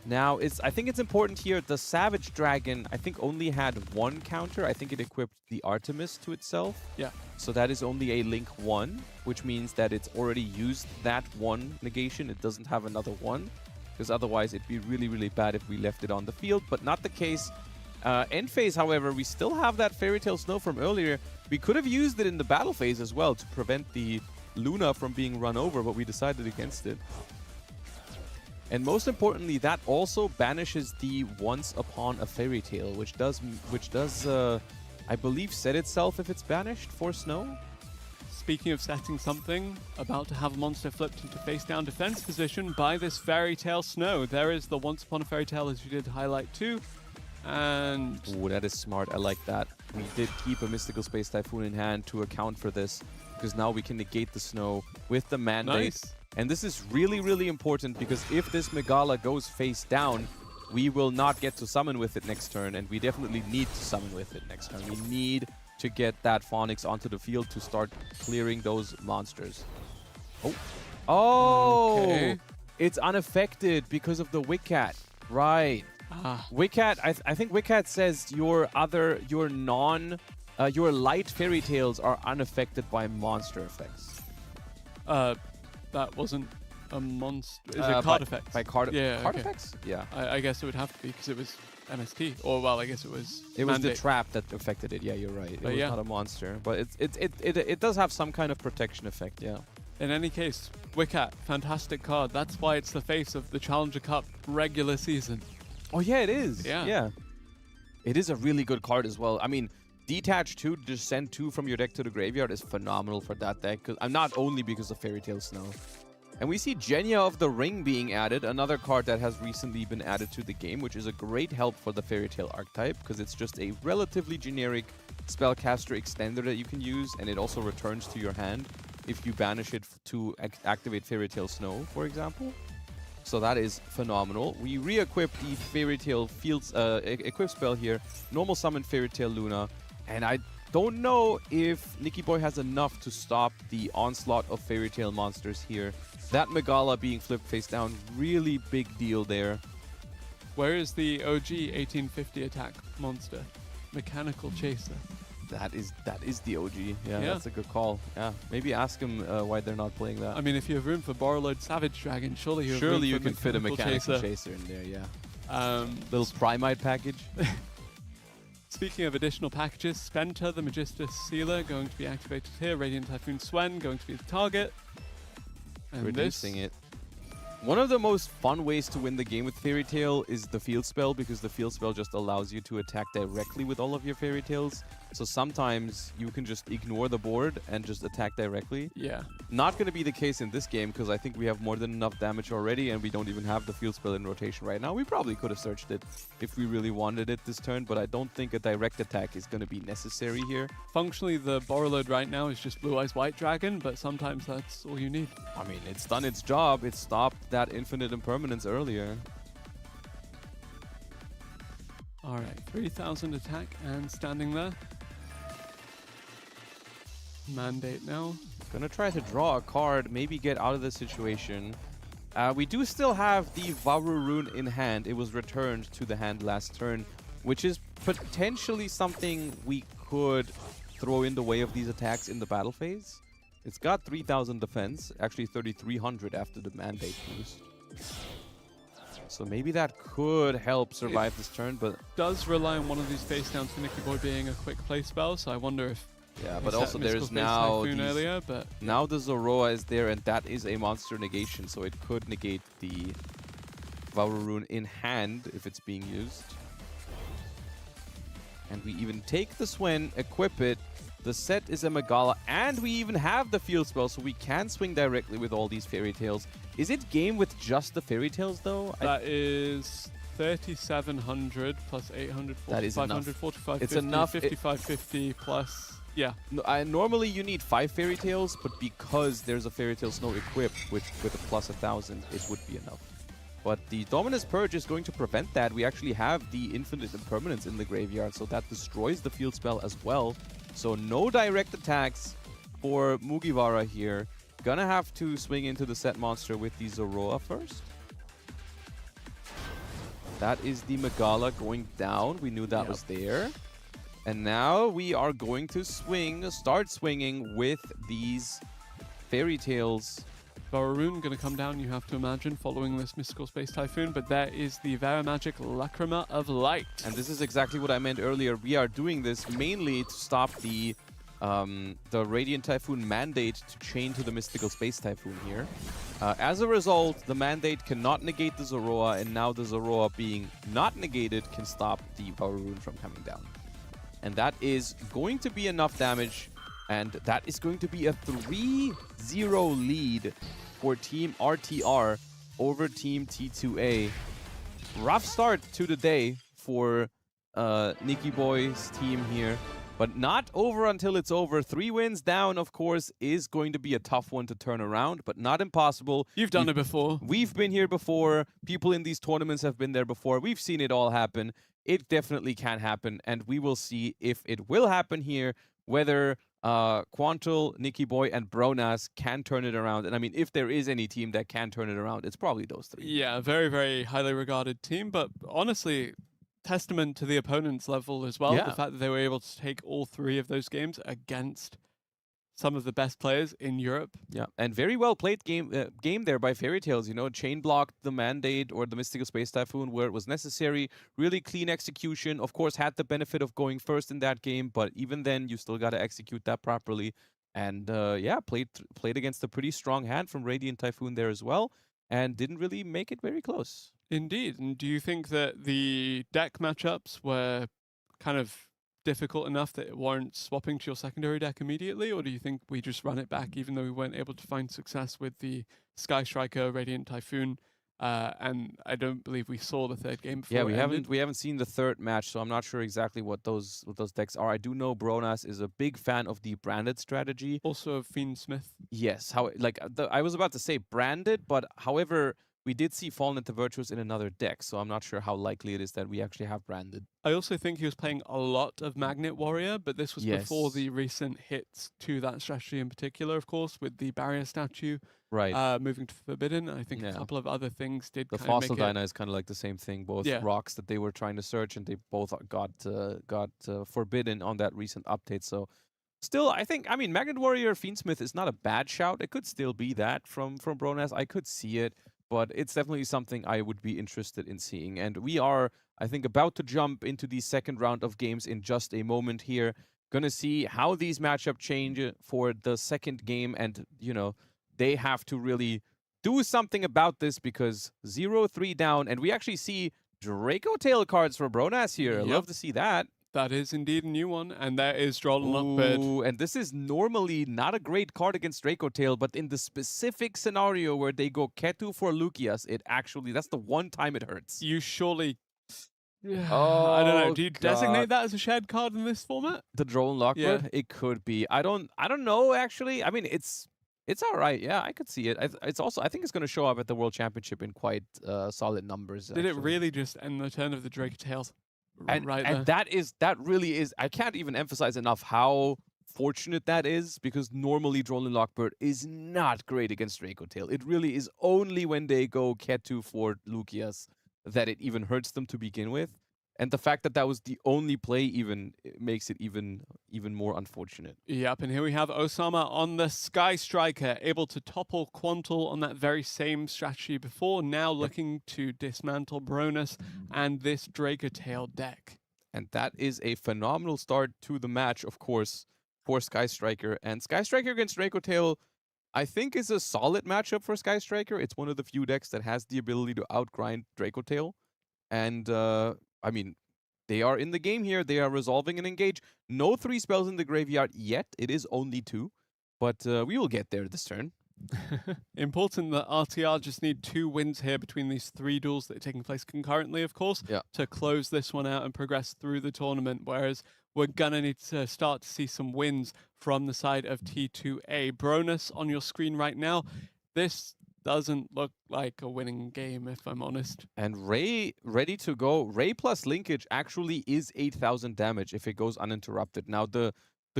Speaker 2: Now, I think it's important here, the Savage Dragon, I think only had 1 counter. I think it equipped the Artemis to itself.
Speaker 3: Yeah.
Speaker 2: So that is only a Link 1, which means that it's already used that 1 negation. It doesn't have another 1, because otherwise it'd be really, really bad if we left it on the field, but not the case. End phase, however, we still have that Fairy Tail Snow from earlier. We could have used it in the battle phase as well to prevent the Luna from being run over, but we decided against it. And most importantly, that also banishes the Once Upon a Fairy Tale, which does, I believe, set itself if it's banished for Snow.
Speaker 3: Speaking of setting something, about to have a monster flipped into face-down defense position by this Fairy Tail Snow. There is the Once Upon a Fairy Tale, as you did highlight too. And...
Speaker 2: Ooh, that is smart. I like that. We did keep a Mystical Space Typhoon in hand to account for this, because now we can negate the Snow with the Mandate.
Speaker 3: Nice.
Speaker 2: And this is really, really important, because if this Megala goes face down, we will not get to summon with it next turn, and we definitely need to summon with it next turn. We need to get that Phonics onto the field to start clearing those monsters. Oh. Oh!
Speaker 3: Okay.
Speaker 2: It's unaffected because of the Wickcat. Right. Wickcat, I think Wickcat says your light fairy tales are unaffected by monster effects.
Speaker 3: That wasn't a monster. Is it card effects?
Speaker 2: By card
Speaker 3: okay.
Speaker 2: effects? Yeah.
Speaker 3: I guess it would have to be because it was MST. Or, well, I guess it was
Speaker 2: It was
Speaker 3: Mandate.
Speaker 2: the trap that affected it. Yeah, you're right. It was
Speaker 3: yeah.
Speaker 2: not a monster. But it does have some kind of protection effect, yeah.
Speaker 3: In any case, Wickcat, fantastic card. That's why it's the face of the Challenger Cup regular season.
Speaker 2: Oh, yeah, it is.
Speaker 3: Yeah.
Speaker 2: Yeah. It is a really good card as well. I mean, Detach 2, just send 2 from your deck to the graveyard is phenomenal for that deck. Not only because of Fairy Tail Snow. And we see Genya of the Ring being added, another card that has recently been added to the game, which is a great help for the Fairy Tail archetype, because it's just a relatively generic spellcaster extender that you can use, and it also returns to your hand if you banish it to activate Fairy Tail Snow, for example. So that is phenomenal. We re-equip the Fairy Tail Fields equip spell here, normal summon Fairy Tail Luna, and I don't know if Nicky Boy has enough to stop the onslaught of Fairy Tail monsters here. That Megala being flipped face down, really big deal there.
Speaker 3: Where is the OG 1850 attack monster? Mechanical Chaser.
Speaker 2: That is the OG. Yeah, that's a good call. Yeah, maybe ask him why they're not playing that.
Speaker 3: I mean, if you have room for Borrowload Savage Dragon, surely you
Speaker 2: can fit a Mechanical Chaser in there, yeah. Little Primite package.
Speaker 3: Speaking of additional packages, Spenta, the Magistus Sealer, going to be activated here. Radiant Typhoon Swen, going to be the target. And
Speaker 2: reducing it. One of the most fun ways to win the game with Fairy Tail is the Field Spell, because the Field Spell just allows you to attack directly with all of your Fairy Tails. So sometimes you can just ignore the board and just attack directly.
Speaker 3: Yeah.
Speaker 2: Not going to be the case in this game, because I think we have more than enough damage already, and we don't even have the Field Spell in rotation right now. We probably could have searched it if we really wanted it this turn, but I don't think a direct attack is going to be necessary here.
Speaker 3: Functionally, the Borrowload right now is just Blue Eyes White Dragon, but sometimes that's all you need.
Speaker 2: I mean, it's done its job. It stopped that Infinite Impermanence earlier.
Speaker 3: All right, 3,000 attack and standing there. Mandate now.
Speaker 2: Gonna try to draw a card, maybe get out of the situation. We do still have the Varurune in hand. It was returned to the hand last turn, which is potentially something we could throw in the way of these attacks in the battle phase. It's got 3,000 defense, actually 3,300 after the Mandate boost. So maybe that could help survive this turn, but...
Speaker 3: does rely on one of these face downs for Nicky Boy being a quick play spell, so I wonder if...
Speaker 2: Yeah, but also there's now
Speaker 3: earlier, but
Speaker 2: now the Zoroa is there, and that is a monster negation, so it could negate the Varurune in hand if it's being used. And we even take the Swen, equip it. The set is a Megala, and we even have the Field Spell, so we can swing directly with all these Fairy Tails. Is it game with just the Fairy Tails, though?
Speaker 3: That is 3,700 plus 800, 4,500, 4,550,
Speaker 2: it's enough.
Speaker 3: 5,550 plus... Yeah.
Speaker 2: No, normally you need 5 Fairy Tails, but because there's a Fairy Tail Snow equipped with a plus 1,000, it would be enough. But the Dominus Purge is going to prevent that. We actually have the Infinite Impermanence in the graveyard, so that destroys the field spell as well. So no direct attacks for Mugiwara here. Gonna have to swing into the set monster with the Zoroa first. That is the Megala going down. We knew that was there. And now we are going to start swinging with these Fairy Tales.
Speaker 3: Baroon going to come down, you have to imagine, following this Mystical Space Typhoon, but there is the Vera Magic Lacrima of Light.
Speaker 2: And this is exactly what I meant earlier. We are doing this mainly to stop the Radiant Typhoon mandate to chain to the Mystical Space Typhoon here. As a result, the mandate cannot negate the Zoroa, and now the Zoroa being not negated can stop the Baroon from coming down. And that is going to be enough damage, and that is going to be a 3-0 lead for Team RTR over Team T2A. Rough start to the day for Nicky Boy's team here, but not over until it's over. 3 wins down, of course, is going to be a tough one to turn around, but not impossible.
Speaker 3: You've done it before.
Speaker 2: We've been here before. People in these tournaments have been there before. We've seen it all happen. It definitely can happen, and we will see if it will happen here, whether Quantal, Nicky Boy, and Bronas can turn it around. And I mean, if there is any team that can turn it around, it's probably those 3.
Speaker 3: Yeah, very, very highly regarded team, but honestly, testament to the opponent's level as well.
Speaker 2: Yeah.
Speaker 3: The fact that they were able to take all 3 of those games against some of the best players in Europe.
Speaker 2: Yeah, and very well played game there by Fairy Tales. You know, chain blocked the Mandate or the Mystical Space Typhoon where it was necessary. Really clean execution. Of course, had the benefit of going first in that game, but even then, you still got to execute that properly. And yeah, played against a pretty strong hand from Radiant Typhoon there as well, and didn't really make it very close.
Speaker 3: Indeed. And do you think that the deck matchups were kind of difficult enough that it warrants swapping to your secondary deck immediately, or do you think we just run it back even though we weren't able to find success with the Sky Striker, Radiant Typhoon, and I don't believe we saw the 3rd game before
Speaker 2: Yeah,
Speaker 3: it
Speaker 2: we haven't seen the 3rd match, so I'm not sure exactly what those decks are. I do know Bronas is a big fan of the branded strategy.
Speaker 3: Also of Fiend Smith.
Speaker 2: Yes, I was about to say branded, but however, we did see Fallen into Virtuous in another deck, so I'm not sure how likely it is that we actually have branded.
Speaker 3: I also think he was playing a lot of Magnet Warrior, but this was before the recent hits to that strategy in particular, of course, with the Barrier Statue moving to Forbidden. I think a couple of other things did
Speaker 2: The
Speaker 3: kind of
Speaker 2: Fossil
Speaker 3: make
Speaker 2: Dyna is kind of like the same thing. Both
Speaker 3: Yeah.
Speaker 2: rocks that they were trying to search, and they both got Forbidden on that recent update. So still, I mean, Magnet Warrior Fiendsmith is not a bad shout. It could still be that from Bronas. I could see it, but it's definitely something I would be interested in seeing. And we are, I think, about to jump into the 2nd round of games in just a moment here. Gonna see how these matchup change for the 2nd game, and you know, they have to really do something about this because 0-3 down, and we actually see Draco Tail cards for Bronas here.
Speaker 3: Yep.
Speaker 2: Love to see that.
Speaker 3: That is indeed a new one, and there is Droll and Lockbird.
Speaker 2: Ooh, and this is normally not a great card against Draco Tail, but in the specific scenario where they go Ketu for Lucius, that's the one time it hurts.
Speaker 3: You surely...
Speaker 2: Oh,
Speaker 3: I don't know. Do you
Speaker 2: God.
Speaker 3: designate that as a shared card in this format?
Speaker 2: The Droll and Lockbird?
Speaker 3: Yeah.
Speaker 2: It could be. I don't know, actually. I mean, it's all right. Yeah, I could see it. It's also, I think it's going to show up at the World Championship in quite solid numbers.
Speaker 3: Did it
Speaker 2: actually.
Speaker 3: really just end the turn of the Draco Tails?
Speaker 2: And that really is, I can't even emphasize enough how fortunate that is, because normally Droll and Lockbird is not great against Draco Tail. It really is only when they go Ketu for Lucius that it even hurts them to begin with. And the fact that that was the only play even makes it even more unfortunate.
Speaker 3: Yep, and here we have Osama on the Sky Striker, able to topple Quantal on that very same strategy before, now looking to dismantle Bronas and this Draco Tail deck.
Speaker 2: And that is a phenomenal start to the match, of course, for Sky Striker. And Sky Striker against Draco Tail, I think, is a solid matchup for Sky Striker. It's one of the few decks that has the ability to outgrind Draco Tail. And I mean, they are in the game here. They are resolving and engage. No 3 spells in the graveyard yet. It is only 2. But we will get there this turn.
Speaker 3: Important that RTR just need 2 wins here between these 3 duels that are taking place concurrently, of course, to close this one out and progress through the tournament. Whereas we're going to need to start to see some wins from the side of T2A. Bronas on your screen right now. This doesn't look like a winning game, if I'm honest.
Speaker 2: And Ray ready to go. Ray plus linkage actually is 8,000 damage if it goes uninterrupted. Now the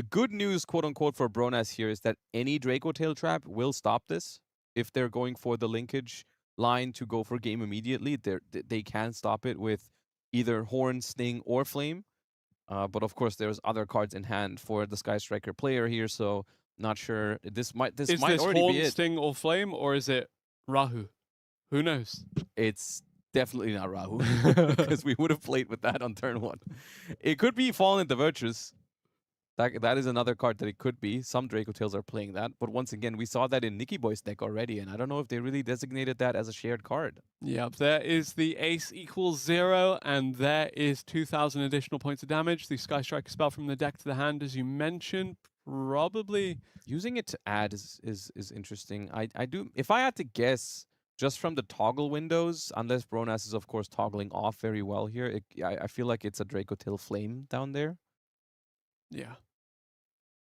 Speaker 2: good news, quote unquote, for Bronas here is that any Draco Tail trap will stop this. If they're going for the linkage line to go for game immediately, they can stop it with either Horn, Sting, or Flame. But of course, there's other cards in hand for the Sky Striker player here, so not sure. This might
Speaker 3: Is
Speaker 2: might
Speaker 3: this
Speaker 2: already
Speaker 3: Horn,
Speaker 2: be it.
Speaker 3: Sting, or Flame, or is it Rahu? Who knows?
Speaker 2: It's definitely not Rahu, because we would have played with that on turn 1. It could be Fallen into Virtues. That is another card that it could be. Some Draco Tails are playing that, but once again, we saw that in Nicky Boy's deck already, and I don't know if they really designated that as a shared card.
Speaker 3: Yep, there is the ace equals 0, and there is 2,000 additional points of damage. The Sky Striker spell from the deck to the hand, as you mentioned, probably
Speaker 2: Using it to add is interesting. I do, if I had to guess, just from the toggle windows, unless Bronas is of course toggling off very well here, I feel like it's a Draco Tail Flame down there.
Speaker 3: yeah.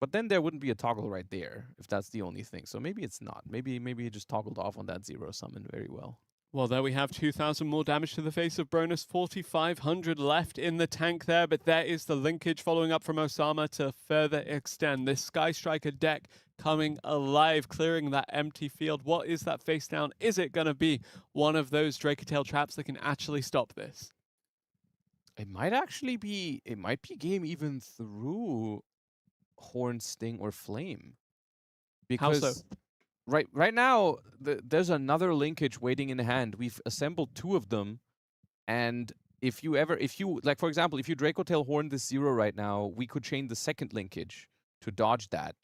Speaker 2: But then there wouldn't be a toggle right there if that's the only thing. So maybe it's not. Maybe it just toggled off on that 0 summon very well.
Speaker 3: Well, there we have 2,000 more damage to the face of Bronus. 4,500 left in the tank there, but there is the linkage following up from Osama to further extend. This Sky Striker deck coming alive, clearing that empty field. What is that face down? Is it going to be one of those Draco Tail traps that can actually stop this?
Speaker 2: It might actually be, it might be game even through Horn, Sting, or Flame.
Speaker 3: How
Speaker 2: Because
Speaker 3: so?
Speaker 2: right now, there's another linkage waiting in hand. We've assembled 2 of them. And if you, like for example, if you Draco Tail Horn this 0 right now, we could chain the second linkage to dodge that.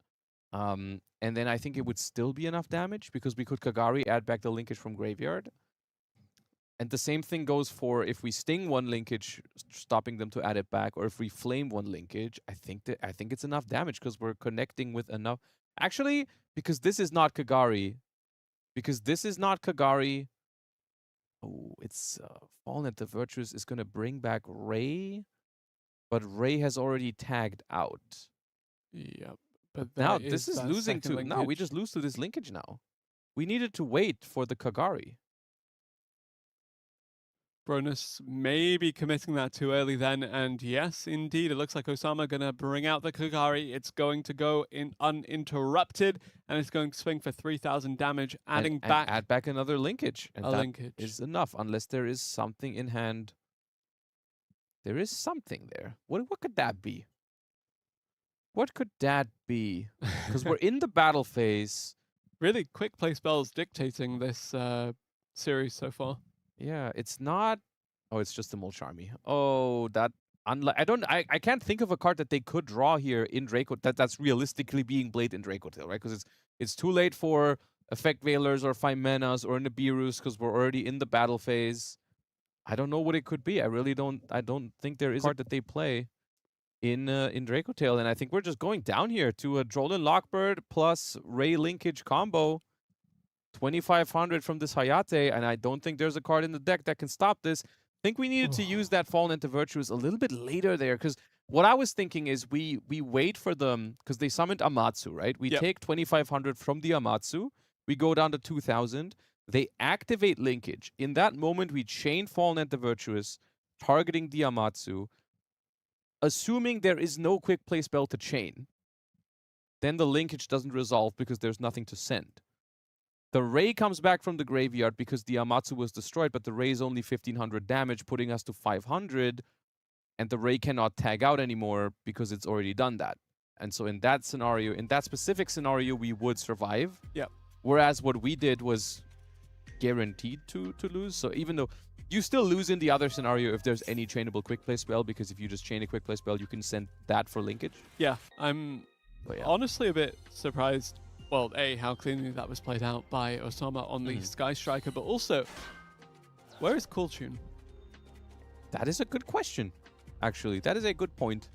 Speaker 2: And then I think it would still be enough damage because we could Kagari add back the linkage from graveyard. And the same thing goes for if we Sting 1 linkage, stopping them to add it back, or if we Flame 1 linkage. I think it's enough damage because we're connecting with enough. Actually, because this is not Kagari. Oh, it's Fallen at the Virtues is going to bring back Ray, but Ray has already tagged out.
Speaker 3: Yep. But
Speaker 2: Now
Speaker 3: there
Speaker 2: this is
Speaker 3: that
Speaker 2: losing
Speaker 3: second
Speaker 2: to. Now we
Speaker 3: linkage.
Speaker 2: just lose to this linkage now. We needed to wait for the Kagari.
Speaker 3: Bronus maybe committing that too early then, and yes, indeed, it looks like Osama gonna bring out the Kagari. It's going to go in uninterrupted, and it's going to swing for 3,000 damage, adding
Speaker 2: and
Speaker 3: back
Speaker 2: add back another linkage, and
Speaker 3: a
Speaker 2: that
Speaker 3: linkage.
Speaker 2: is enough unless there is something in hand. There is something there. What could that be? What could that be? Because we're in the battle phase.
Speaker 3: Really quick play spells dictating this series so far.
Speaker 2: Yeah, it's not. Oh, it's just the Molcharmi. Oh, that. I can't think of a card that they could draw here in Draco that's realistically being played in Draco Tail, right? Because it's too late for Effect Veilers or Phimenas or Nibiru's because we're already in the battle phase. I don't know what it could be. I really don't. I don't think there is a card that they play in Draco Tail, and I think we're just going down here to a Drollin Lockbird plus Ray linkage combo. 2,500 from this Hayate, and I don't think there's a card in the deck that can stop this. I think we needed to use that Fallen into Virtues a little bit later there, because what I was thinking is we wait for them, because they summoned Amatsu, right? We take 2,500 from the Amatsu, we go down to 2,000, they activate linkage. In that moment, we chain Fallen into Virtuous, targeting the Amatsu, assuming there is no quick play spell to chain. Then the linkage doesn't resolve because there's nothing to send. The Ray comes back from the graveyard because the Amatsu was destroyed, but the Ray is only 1,500 damage, putting us to 500, and the Ray cannot tag out anymore because it's already done that. And so in that scenario, in that specific scenario, we would survive.
Speaker 3: Yep.
Speaker 2: Whereas what we did was guaranteed to lose. So even though you still lose in the other scenario if there's any chainable quick play spell, because if you just chain a quick play spell, you can send that for linkage.
Speaker 3: Yeah, I'm honestly a bit surprised. Well, A, how cleanly that was played out by Osama on the Sky Striker, but also, where is Cool Tune?
Speaker 2: That is a good question, actually. That is a good point.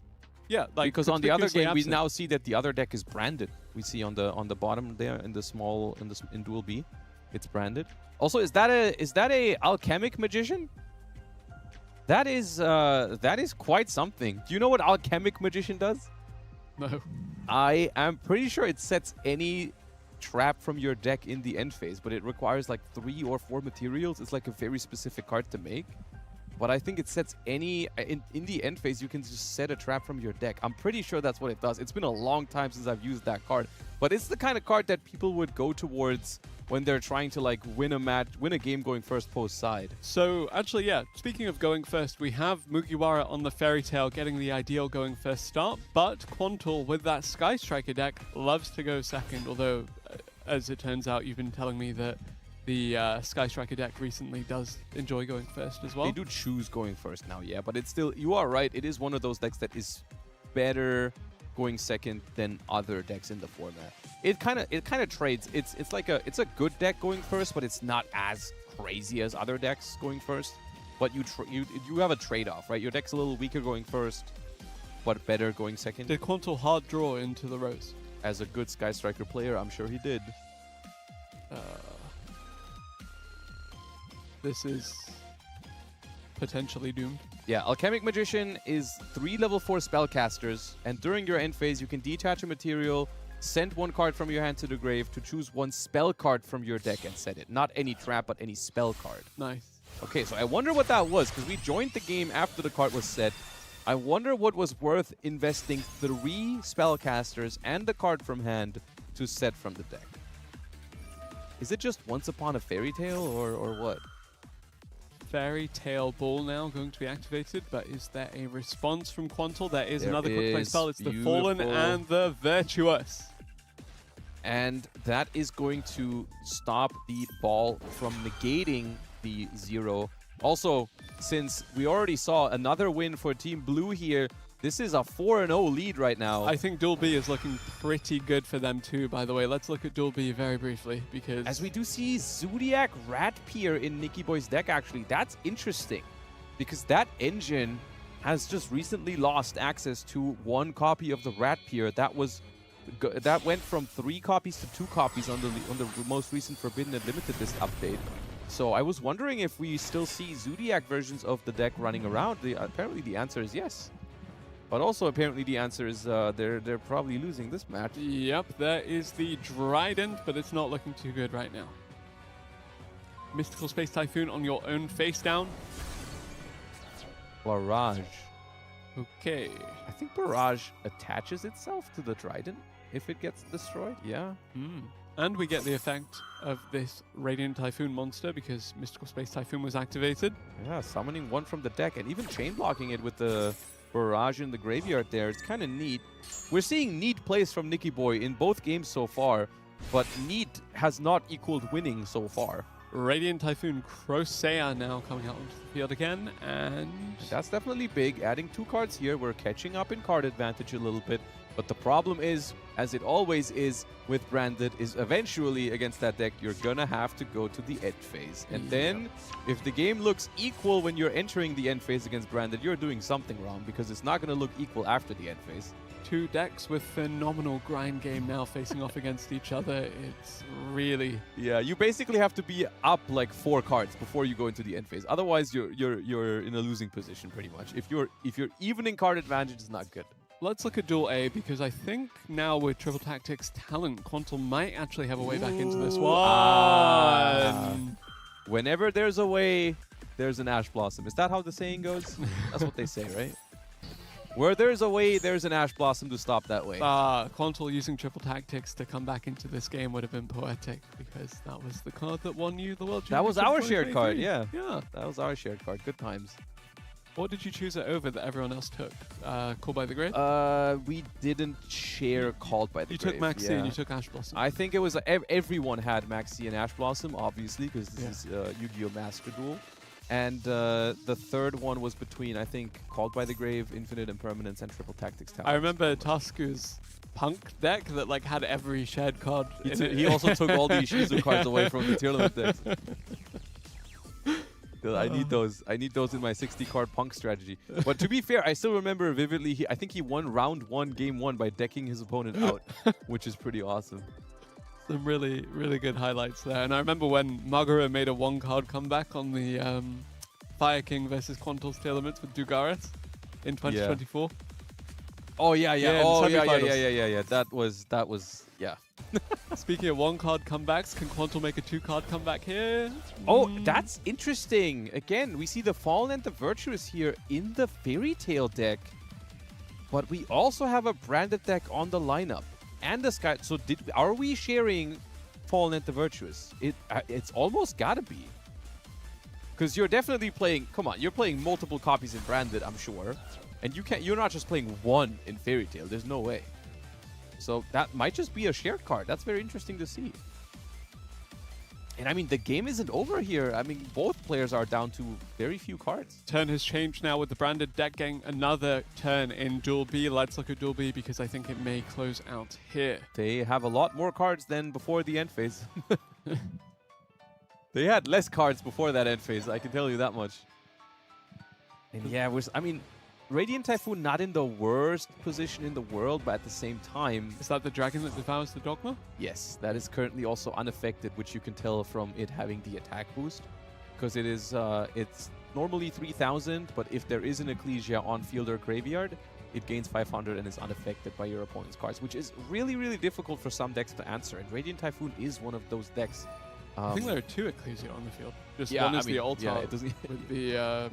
Speaker 3: Yeah, like
Speaker 2: because on the other game, we
Speaker 3: absent.
Speaker 2: now see that the other deck is branded. We see on the bottom there in the small in Duel B, it's branded. Also, is that a alchemic magician? That is quite something. Do you know what alchemic magician does?
Speaker 3: No.
Speaker 2: I am pretty sure it sets any trap from your deck in the end phase, but it requires like 3 or 4 materials. It's like a very specific card to make. But I think it sets any... In the end phase, you can just set a trap from your deck. I'm pretty sure that's what it does. It's been a long time since I've used that card. But it's the kind of card that people would go towards when they're trying to like win a game going first post side.
Speaker 3: So actually, yeah, speaking of going first, we have Mugiwara on the Fairy Tail getting the ideal going first start, but Quantal with that Sky Striker deck loves to go second, although as it turns out, you've been telling me that the Sky Striker deck recently does enjoy going first as well.
Speaker 2: They do choose going first now, yeah, but it's still, you are right, it is one of those decks that is better going second than other decks in the format. It kind of trades. It's a good deck going first, but it's not as crazy as other decks going first. But you have a trade-off, right? Your deck's a little weaker going first, but better going second.
Speaker 3: Did Quantal hard draw into the Rose?
Speaker 2: As a good Sky Striker player, I'm sure he did.
Speaker 3: This is potentially doomed.
Speaker 2: Yeah, Alchemic Magician is 3 level 4 spellcasters, and during your end phase, you can detach a material, send 1 card from your hand to the grave to choose 1 spell card from your deck and set it. Not any trap, but any spell card.
Speaker 3: Nice.
Speaker 2: Okay, so I wonder what that was, because we joined the game after the card was set. I wonder what was worth investing 3 spellcasters and the card from hand to set from the deck. Is it just Once Upon a Fairy Tale, or what?
Speaker 3: Fairy Tail Ball now going to be activated, but is there a response from Quantal? There is another quick play spell. It's the Fallen and the Virtuous.
Speaker 2: And that is going to stop the ball from negating the 0. Also, since we already saw another win for Team Blue here, this is a 4-0 lead right now.
Speaker 3: I think Duel B is looking pretty good for them too, by the way. Let's look at Duel B very briefly, because...
Speaker 2: As we do see Zodiac Ratpier in Nicky Boy's deck, actually. That's interesting, because that engine has just recently lost access to 1 copy of the Ratpier. That went from 3 copies to 2 copies on the most recent Forbidden and Limited List update. So I was wondering if we still see Zodiac versions of the deck running around. Apparently the answer is yes. But also apparently the answer is they're probably losing this match.
Speaker 3: Yep, there is the Trident, but it's not looking too good right now. Mystical Space Typhoon on your own face down.
Speaker 2: Barrage.
Speaker 3: Okay.
Speaker 2: I think Barrage attaches itself to the Trident if it gets destroyed. Yeah.
Speaker 3: And we get the effect of this Radiant Typhoon monster because Mystical Space Typhoon was activated.
Speaker 2: Yeah, summoning 1 from the deck and even chain blocking it with the Barrage in the graveyard there. It's kind of neat. We're seeing neat plays from Nicky Boy in both games so far, but neat has not equaled winning so far.
Speaker 3: Radiant Typhoon Crocea now coming out onto the field again, and...
Speaker 2: That's definitely big. Adding 2 cards here, we're catching up in card advantage a little bit. But the problem is, as it always is with Branded, is eventually against that deck, you're gonna have to go to the end phase. And then, if the game looks equal when you're entering the end phase against Branded, you're doing something wrong, because it's not gonna look equal after the end phase.
Speaker 3: 2 decks with phenomenal grind game now facing off against each other. It's really...
Speaker 2: Yeah, you basically have to be up like 4 cards before you go into the end phase. Otherwise, you're in a losing position pretty much. If you're evening card advantage, it's not good.
Speaker 3: Let's look at Duel A, because I think now with Triple Tactics talent, Quantal might actually have a way back into this one.
Speaker 2: Whenever there's a way, there's an Ash Blossom. Is that how the saying goes? That's what they say, right? Where there's a way, there's an Ash Blossom to stop that way.
Speaker 3: Quantal using Triple Tactics to come back into this game would have been poetic, because that was the card that won you the World Championship.
Speaker 2: That was our shared card, yeah.
Speaker 3: Yeah.
Speaker 2: That was our shared card. Good times.
Speaker 3: What did you choose it over that everyone else took? Called by the Grave?
Speaker 2: We didn't share Called by the Grave.
Speaker 3: You took Maxi and you took Ash Blossom.
Speaker 2: I think it was everyone had Maxi and Ash Blossom, obviously, because this is Yu-Gi-Oh! Master Duel. And the third one was between, I think, Called by the Grave, Infinite Impermanence, and Triple Tactics Talent.
Speaker 3: I remember Tasku's Punk deck that like had every shared card.
Speaker 2: He also took all the Ishizu cards away from the tier limit decks. I need those. I need those in my 60-card Punk strategy. But to be fair, I still remember vividly. I think he won round 1, game 1 by decking his opponent out, which is pretty awesome.
Speaker 3: Some really, really good highlights there. And I remember when Magura made a 1-card comeback on the Fire King versus Quantal's tier limits with Dugaris in 2024.
Speaker 2: Oh yeah,
Speaker 3: Yeah,
Speaker 2: yeah.
Speaker 3: in
Speaker 2: Oh
Speaker 3: the
Speaker 2: yeah, yeah,
Speaker 3: semifinals.
Speaker 2: yeah. That was yeah.
Speaker 3: Speaking of 1-card comebacks, can Quantal make a 2-card comeback here?
Speaker 2: Oh, that's interesting. Again, we see the Fallen and the Virtuous here in the Fairy Tail deck. But we also have a branded deck on the lineup. And the Sky... So are we sharing Fallen and the Virtuous? It's almost gotta be. Because you're definitely playing... Come on, you're playing multiple copies in branded, I'm sure. And you're not just playing one in Fairy Tail. There's no way. So that might just be a shared card. That's very interesting to see. And I mean, the game isn't over here. I mean, both players are down to very few cards.
Speaker 3: Turn has changed now with the branded deck getting another turn in Duel B. Let's look at Duel B because I think it may close out here.
Speaker 2: They have a lot more cards than before the end phase. They had less cards before that end phase, I can tell you that much. And yeah, I mean, Radiant Typhoon not in the worst position in the world, but at the same time...
Speaker 3: Is that the dragon that devours the dogma?
Speaker 2: Yes, that is currently also unaffected, which you can tell from it having the attack boost. Because it is, it's normally 3000, but if there is an Ecclesia on field or graveyard, it gains 500 and is unaffected by your opponent's cards, which is really, really difficult for some decks to answer. And Radiant Typhoon is one of those decks.
Speaker 3: I think there are 2 Ecclesia on the field. Just
Speaker 2: Yeah,
Speaker 3: one is
Speaker 2: I mean,
Speaker 3: the alt
Speaker 2: yeah,
Speaker 3: art
Speaker 2: it doesn't...
Speaker 3: with the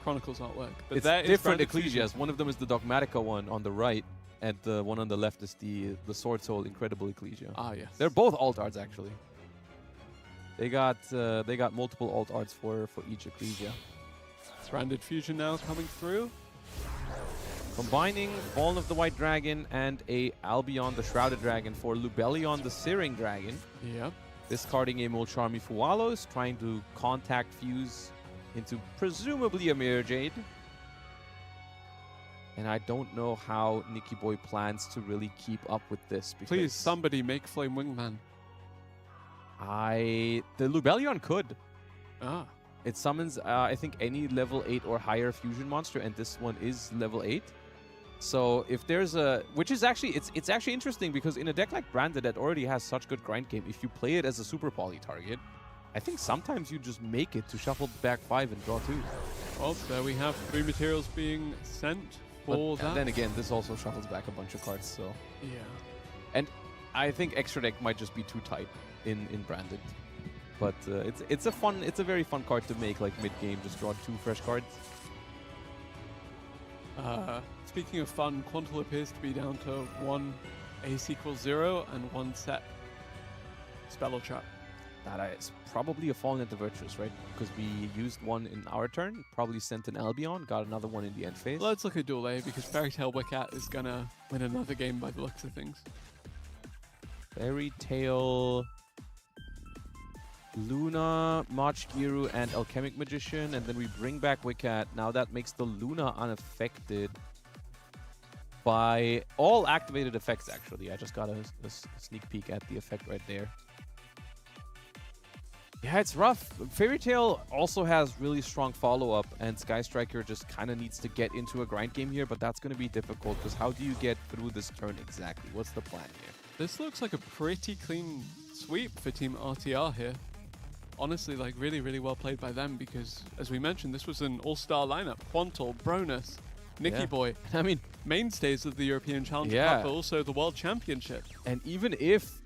Speaker 3: Chronicles artwork. But
Speaker 2: It's
Speaker 3: that is
Speaker 2: different
Speaker 3: branded fusion.
Speaker 2: Ecclesias. One of them is the Dogmatica one on the right, and the one on the left is the Sword Soul Incredible Ecclesia.
Speaker 3: Ah, yes.
Speaker 2: They're both alt arts actually. They got multiple alt arts for each Ecclesia.
Speaker 3: Branded fusion now coming through.
Speaker 2: Combining Fallen of the White Dragon and a Albion the Shrouded Dragon for Lubellion the Searing Dragon.
Speaker 3: Yep.
Speaker 2: Discarding a Molcharmi Fualos, trying to contact fuse into presumably a Mirror Jade. And I don't know how Nicky Boy plans to really keep up with this. Because
Speaker 3: Please, somebody make Flame Wingman.
Speaker 2: The Lubellion could.
Speaker 3: Ah.
Speaker 2: It summons, I think, any level 8 or higher fusion monster, and this one is level 8. So if there's a... Which is actually... It's actually interesting, because in a deck like Branded that already has such good grind game, if you play it as a super poly target, I think sometimes you just make it to shuffle back 5 and draw 2.
Speaker 3: Well, there we have 3 materials being sent for
Speaker 2: But
Speaker 3: that.
Speaker 2: then again, this also shuffles back a bunch of cards, so...
Speaker 3: Yeah.
Speaker 2: And I think extra deck might just be too tight in Branded. But it's a very fun card to make, like mid-game, just draw 2 fresh cards.
Speaker 3: Speaking of fun, Quantal appears to be down to 1 ace equals 0 and 1 set spell or trap.
Speaker 2: That is probably a Fallen at the Virtuous, right? Because we used one in our turn, probably sent an Albion, got another one in the end phase.
Speaker 3: Let's look at Duel A because Fairy Tail Wiccat is gonna win another game by the looks of things.
Speaker 2: Fairy Tail, Luna, Machgiru, and Alchemic Magician, and then we bring back Wiccat. Now that makes the Luna unaffected by all activated effects, actually. I just got a sneak peek at the effect right there. Yeah, it's rough. Fairy Tail also has really strong follow-up, and Sky Striker just kind of needs to get into a grind game here, but that's going to be difficult, because how do you get through this turn exactly? What's the plan here?
Speaker 3: This looks like a pretty clean sweep for Team RTR here. Honestly, like really, really well played by them because, as we mentioned, this was an all-star lineup. Quantal, Bronus, Nicky
Speaker 2: Yeah.
Speaker 3: Boy,
Speaker 2: I mean,
Speaker 3: mainstays of the European Challenger
Speaker 2: Yeah.
Speaker 3: Cup, but also the World Championship.
Speaker 2: and even if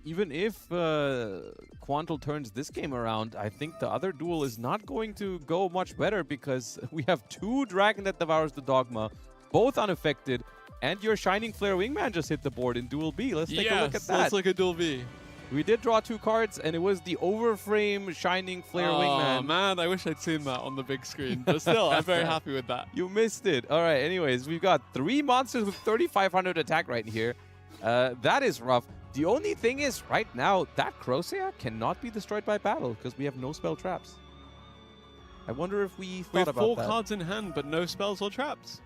Speaker 2: Quantal turns this game around, I think the other duel is not going to go much better because we have 2 Dragon that devours the Dogma, both unaffected, and your Shining Flare Wingman just hit the board in Duel B. Let's take a look at that.
Speaker 3: Let's look at Duel B.
Speaker 2: We did draw 2 cards, and it was the Overframe Shining Flare
Speaker 3: Oh
Speaker 2: Wingman.
Speaker 3: man, I wish I'd seen that on the big screen, but still, I'm very happy with that.
Speaker 2: You missed it. All right, anyways, we've got 3 monsters with 3,500 attack right here. That is rough. The only thing is, right now, that Crocea cannot be destroyed by battle because we have no spell traps. I wonder if we thought
Speaker 3: We have
Speaker 2: about
Speaker 3: 4
Speaker 2: that.
Speaker 3: cards in hand, but no spells or traps.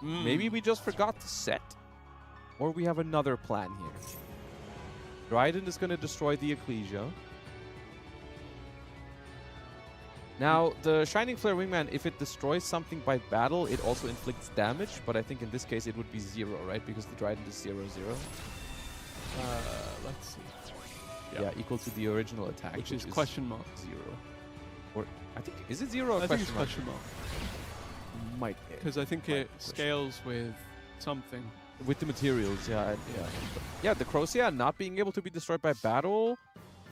Speaker 2: Maybe we just forgot to set, or we have another plan here. Dryden is going to destroy the Ecclesia. Now, the Shining Flare Wingman, if it destroys something by battle, it also inflicts damage, but I think in this case it would be 0, right? Because the Dryden is 0/0.
Speaker 3: Let's see.
Speaker 2: Yeah, equal to the original attack,
Speaker 3: Which is question mark.
Speaker 2: 0. Or, I think, is it 0 or
Speaker 3: I think it's
Speaker 2: question mark?
Speaker 3: question mark.
Speaker 2: Might.
Speaker 3: Because I think
Speaker 2: Might
Speaker 3: it
Speaker 2: question.
Speaker 3: scales with something.
Speaker 2: With the materials, yeah. Yeah, the Crocea not being able to be destroyed by battle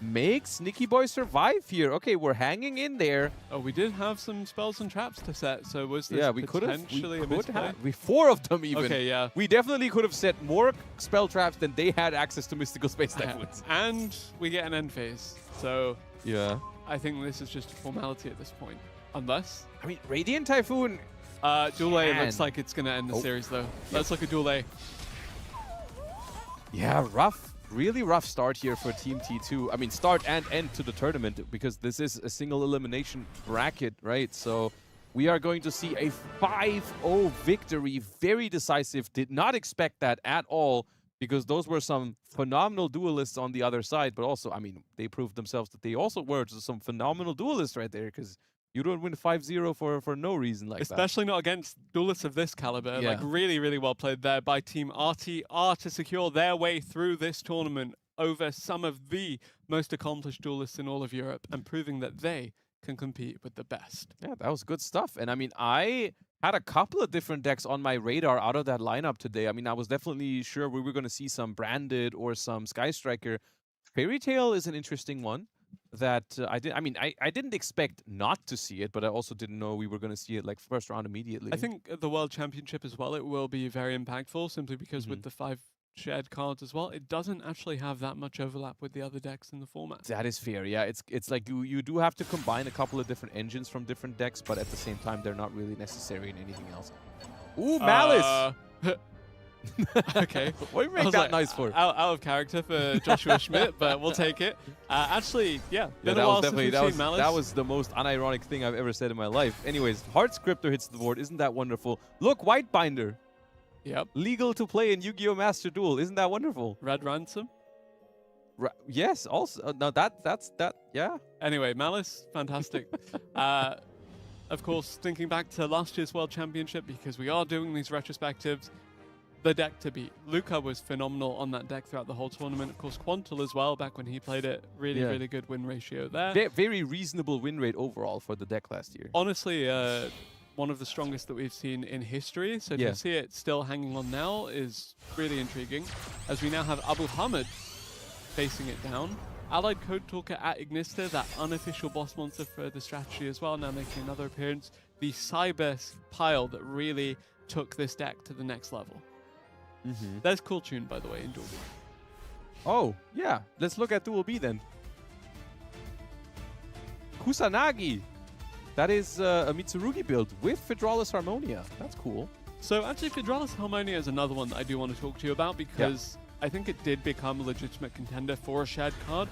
Speaker 2: makes Nicky Boy survive here. Okay, we're hanging in there.
Speaker 3: Oh, we did have some spells and traps to set, so was this
Speaker 2: Yeah, we could
Speaker 3: potentially a
Speaker 2: have.
Speaker 3: misplay?
Speaker 2: We 4 of them even.
Speaker 3: Okay, yeah.
Speaker 2: We definitely could have set more spell traps than they had access to mystical space typhoons.
Speaker 3: And we get an end phase, so
Speaker 2: Yeah.
Speaker 3: I think this is just a formality at this point. Unless...
Speaker 2: I mean, Radiant Typhoon.
Speaker 3: Duel A
Speaker 2: Man.
Speaker 3: looks like it's going to end the
Speaker 2: Oh.
Speaker 3: series, though. Let's look at Duel A.
Speaker 2: Yeah, rough. Really rough start here for Team T2. I mean, start and end to the tournament because this is a single elimination bracket, right? So we are going to see a 5-0 victory. Very decisive. Did not expect that at all because those were some phenomenal duelists on the other side. But also, I mean, they proved themselves that they also were just some phenomenal duelists right there because you don't win 5-0 for no reason like that.
Speaker 3: Especially not against duelists of this caliber.
Speaker 2: Yeah.
Speaker 3: Like, really, really well played there by Team RTR to secure their way through this tournament over some of the most accomplished duelists in all of Europe and proving that they can compete with the best.
Speaker 2: Yeah, that was good stuff. And I mean, I had a couple of different decks on my radar out of that lineup today. I mean, I was definitely sure we were going to see some Branded or some Sky Striker. Fairy Tail is an interesting one that I didn't expect not to see it, but I also didn't know we were going to see it like first round immediately.
Speaker 3: I think at the World Championship as well, it will be very impactful simply because with the 5 shared cards as well, it doesn't actually have that much overlap with the other decks in the format.
Speaker 2: That is fair. Yeah, it's like you do have to combine a couple of different engines from different decks, but at the same time, they're not really necessary in anything else. Ooh, Malice!
Speaker 3: Okay.
Speaker 2: What do you
Speaker 3: I
Speaker 2: make
Speaker 3: was
Speaker 2: that
Speaker 3: like,
Speaker 2: nice for?
Speaker 3: Out of character for Joshua Schmidt, but we'll take it. Actually, yeah,
Speaker 2: Yeah,
Speaker 3: been a while since we've seen Malice.
Speaker 2: that was the most unironic thing I've ever said in my life. Anyways, Heart Scripter hits the board. Isn't that wonderful? Look, White Binder.
Speaker 3: Yep.
Speaker 2: Legal to play in Yu-Gi-Oh! Master Duel. Isn't that wonderful?
Speaker 3: Red Ransom.
Speaker 2: Yes, also. No, that's that. Yeah.
Speaker 3: Anyway, Malice, fantastic. Of course, thinking back to last year's World Championship, because we are doing these retrospectives, the deck to beat. Luca was phenomenal on that deck throughout the whole tournament. Of course, Quantal as well, back when he played it. Really,
Speaker 2: Yeah.
Speaker 3: really good win ratio there.
Speaker 2: Very reasonable win rate overall for the deck last year.
Speaker 3: Honestly, one of the strongest that we've seen in history. So
Speaker 2: Yeah.
Speaker 3: to see it still hanging on now is really intriguing, as we now have Abu Hamid facing it down. Allied Code Talker at Ignister, that unofficial boss monster for the strategy as well, now making another appearance. The Cyber pile that really took this deck to the next level. There's Cool Tune, by the way, in Duel B.
Speaker 2: Oh, yeah. Let's look at Duel B then. Kusanagi. That is a Mitsurugi build with Phydraulis Harmonia. That's cool.
Speaker 3: So actually, Phydraulis Harmonia is another one that I do want to talk to you about because I think it did become a legitimate contender for a shared card,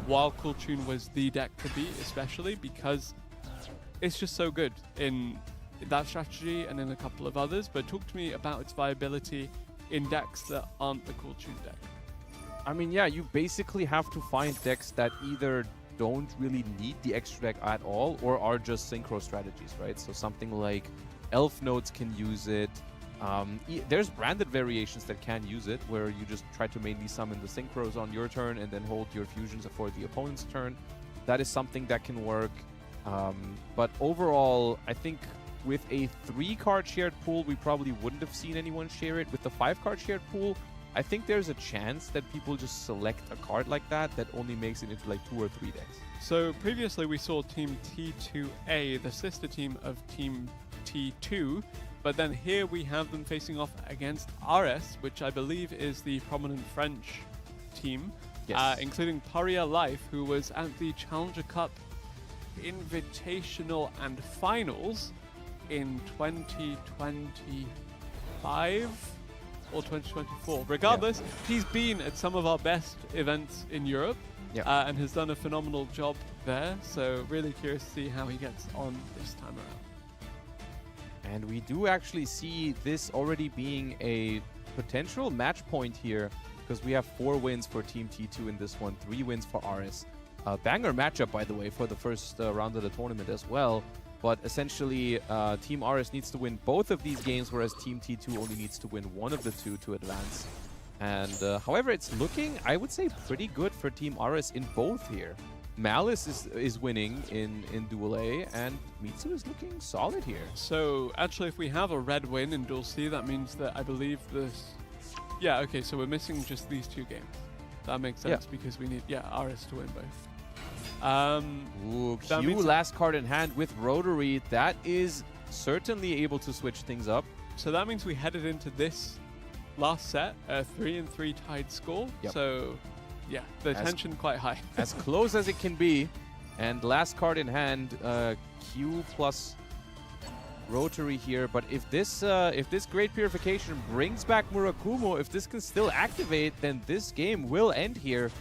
Speaker 3: while Cool Tune was the deck to beat, especially because it's just so good in that strategy and in a couple of others. But talk to me about its viability in decks that aren't the Cool Tune deck.
Speaker 2: I mean, yeah, you basically have to find decks that either don't really need the extra deck at all or are just synchro strategies, right? So something like Elf Nodes can use it. There's branded variations that can use it, where you just try to mainly summon the synchros on your turn and then hold your fusions for the opponent's turn. That is something that can work. But overall, I think with a 3-card shared pool, we probably wouldn't have seen anyone share it. With the 5-card shared pool, I think there's a chance that people just select a card like that only makes it into like 2 or 3 decks.
Speaker 3: So previously we saw Team T2A, the sister team of Team T2, but then here we have them facing off against RS, which I believe is the prominent French team,
Speaker 2: Yes.
Speaker 3: including Paria Life, who was at the Challenger Cup Invitational and Finals in 2025 or 2024. Regardless, he's been at some of our best events in Europe and has done a phenomenal job there. So really curious to see how he gets on this time around.
Speaker 2: And we do actually see this already being a potential match point here, because we have 4 wins for Team T2 in this one, 3 wins for RS. Banger matchup, by the way, for the first round of the tournament as well. But essentially, Team RS needs to win both of these games, whereas Team T2 only needs to win one of the 2 to advance. And however, it's looking, I would say, pretty good for Team RS in both here. Malice is winning in Duel A, and Mitsu is looking solid here.
Speaker 3: So actually, if we have a red win in Duel C, that means that I believe this. Yeah. Okay. So we're missing just these 2 games. That makes sense because we need RS to win both.
Speaker 2: Ooh,
Speaker 3: that
Speaker 2: Q
Speaker 3: means-
Speaker 2: last card in hand with Rotary. That is certainly able to switch things up.
Speaker 3: So that means we headed into this last set a 3-3 tied score.
Speaker 2: Yep.
Speaker 3: So yeah, the tension quite high.
Speaker 2: As close as it can be. And last card in hand, Q plus Rotary here. But if this Great Purification brings back Murakumo, if this can still activate, then this game will end here.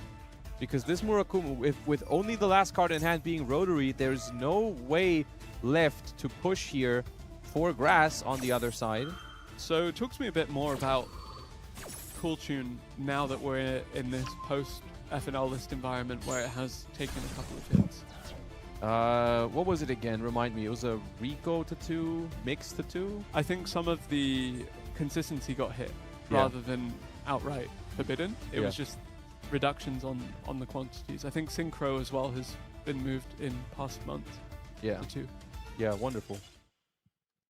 Speaker 2: Because this Murakumo, with only the last card in hand being Rotary, there's no way left to push here for Grass on the other side.
Speaker 3: So talk to me a bit more about Cool Tune now that we're in this post FNL list environment where it has taken a couple of hits.
Speaker 2: What was it again? Remind me. It was a Rico to 2, Mix to 2?
Speaker 3: I think some of the consistency got hit
Speaker 2: Yeah.
Speaker 3: rather than outright forbidden. It was
Speaker 2: Yeah.
Speaker 3: just reductions on the quantities. I think Synchro as well has been moved in past months
Speaker 2: Yeah.
Speaker 3: to 2.
Speaker 2: Yeah, wonderful.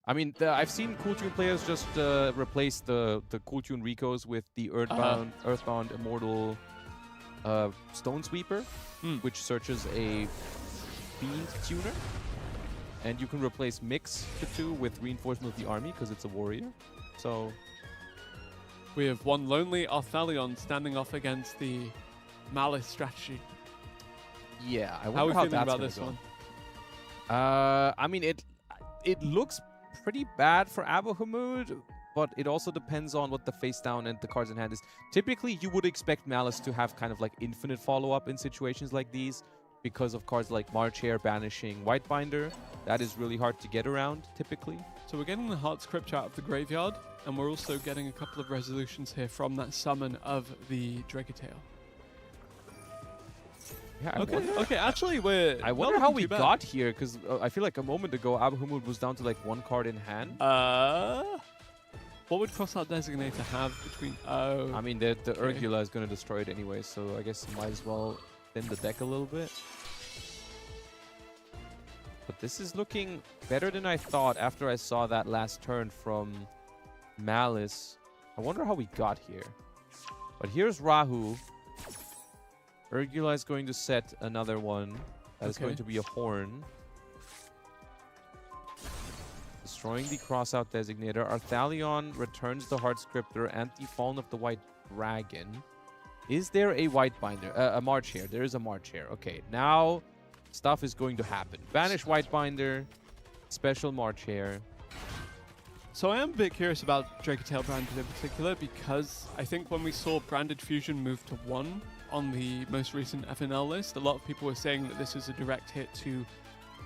Speaker 2: I mean, I've seen Cool Tune players just replace the Cool Tune Ricos with the Earthbound Immortal Stone Sweeper, which searches a Fiend Tuner. And you can replace Mix to 2 with Reinforcement of the Army because it's a warrior. So
Speaker 3: We have one lonely Arthalion standing off against the Malice strategy.
Speaker 2: yeah, I
Speaker 3: How are
Speaker 2: wonder
Speaker 3: we
Speaker 2: how
Speaker 3: feeling
Speaker 2: that's
Speaker 3: about
Speaker 2: gonna
Speaker 3: this
Speaker 2: go.
Speaker 3: one?
Speaker 2: I mean, it looks pretty bad for Abahamud, but it also depends on what the face down and the cards in hand is. Typically, you would expect Malice to have kind of like infinite follow-up in situations like these because of cards like March Hare, Banishing, Whitebinder. That is really hard to get around, typically.
Speaker 3: So we're getting the Heart Script out of the graveyard, and we're also getting a couple of resolutions here from that summon of the Dragatail.
Speaker 2: Yeah, I
Speaker 3: Okay,
Speaker 2: wonder,
Speaker 3: okay, actually we're
Speaker 2: I
Speaker 3: not
Speaker 2: wonder how
Speaker 3: looking
Speaker 2: we
Speaker 3: too bad.
Speaker 2: got here, because I feel like a moment ago, Abahamud was down to like 1 card in hand.
Speaker 3: What would Crossout Designator have between... Oh,
Speaker 2: I mean, the Urgula is going to destroy it anyway, so I guess you might as well thin the deck a little bit. But this is looking better than I thought after I saw that last turn from Malice. I wonder how we got here. But here's Rahu. Urgula is going to set another one. That is
Speaker 3: Okay.
Speaker 2: going to be a Horn. Destroying the Crossout Designator. Arthalion returns the Heart Scriptor and the Fallen of the White Dragon. Is there a Whitebinder? A March Hare. There is a March Hare. Okay, now stuff is going to happen. Banish Whitebinder. Special March Hare.
Speaker 3: So I am a bit curious about Dragatail Branded in particular, because I think when we saw Branded Fusion move to 1 on the most recent FNL list, a lot of people were saying that this is a direct hit to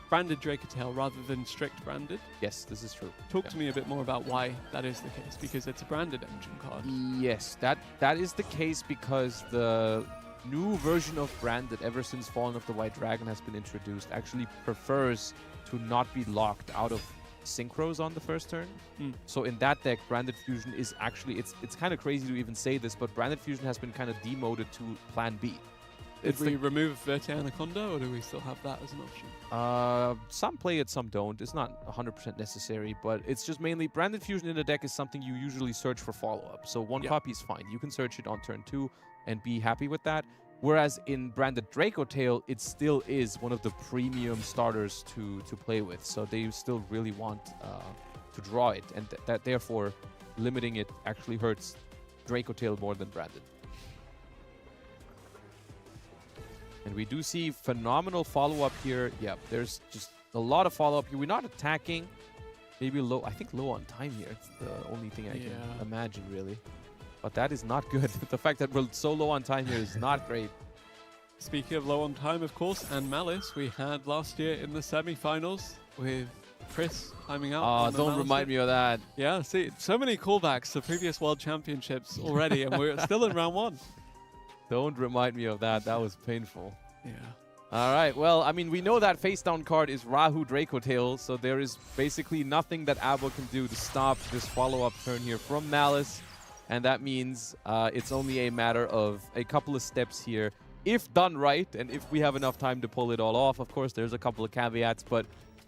Speaker 3: Branded Dragatail rather than strict Branded.
Speaker 2: Yes, this is true.
Speaker 3: Talk to me a bit more about why that is the case, because it's a Branded engine card.
Speaker 2: Yes, that is the case because the new version of Branded, ever since Fallen of the White Dragon has been introduced, actually prefers to not be locked out of synchros on the first turn. So in that deck, Branded Fusion is actually, it's kind of crazy to even say this, but Branded Fusion has been kind of demoted to Plan B.
Speaker 3: Did we remove Verte Anaconda, or do we still have that as an option?
Speaker 2: Some play it, some don't. It's not 100% necessary, but it's just mainly Branded Fusion in the deck is something you usually search for follow-up. So one copy is fine. You can search it on turn 2 and be happy with that. Whereas in Branded Dracotale, it still is one of the premium starters to play with. So they still really want to draw it, and that therefore limiting it actually hurts Dracotale more than Branded. And we do see phenomenal follow-up here. Yeah, there's just a lot of follow-up here. We're not attacking. Maybe low. I think low on time here. It's the only thing I can imagine, really. But that is not good. The fact that we're so low on time here is not great.
Speaker 3: Speaking of low on time, of course, and Malice, we had last year in the semi-finals with Chris climbing out.
Speaker 2: Oh, don't remind me of that.
Speaker 3: Yeah, see, so many callbacks to previous World Championships already, and we're still in round 1.
Speaker 2: Don't remind me of that. That was painful.
Speaker 3: Yeah.
Speaker 2: All right. Well, I mean, we know that face down card is Rahu Dracotale, so there is basically nothing that Abba can do to stop this follow-up turn here from Malice. And that means it's only a matter of a couple of steps here if done right, and if we have enough time to pull it all off, of course, there's a couple of caveats, but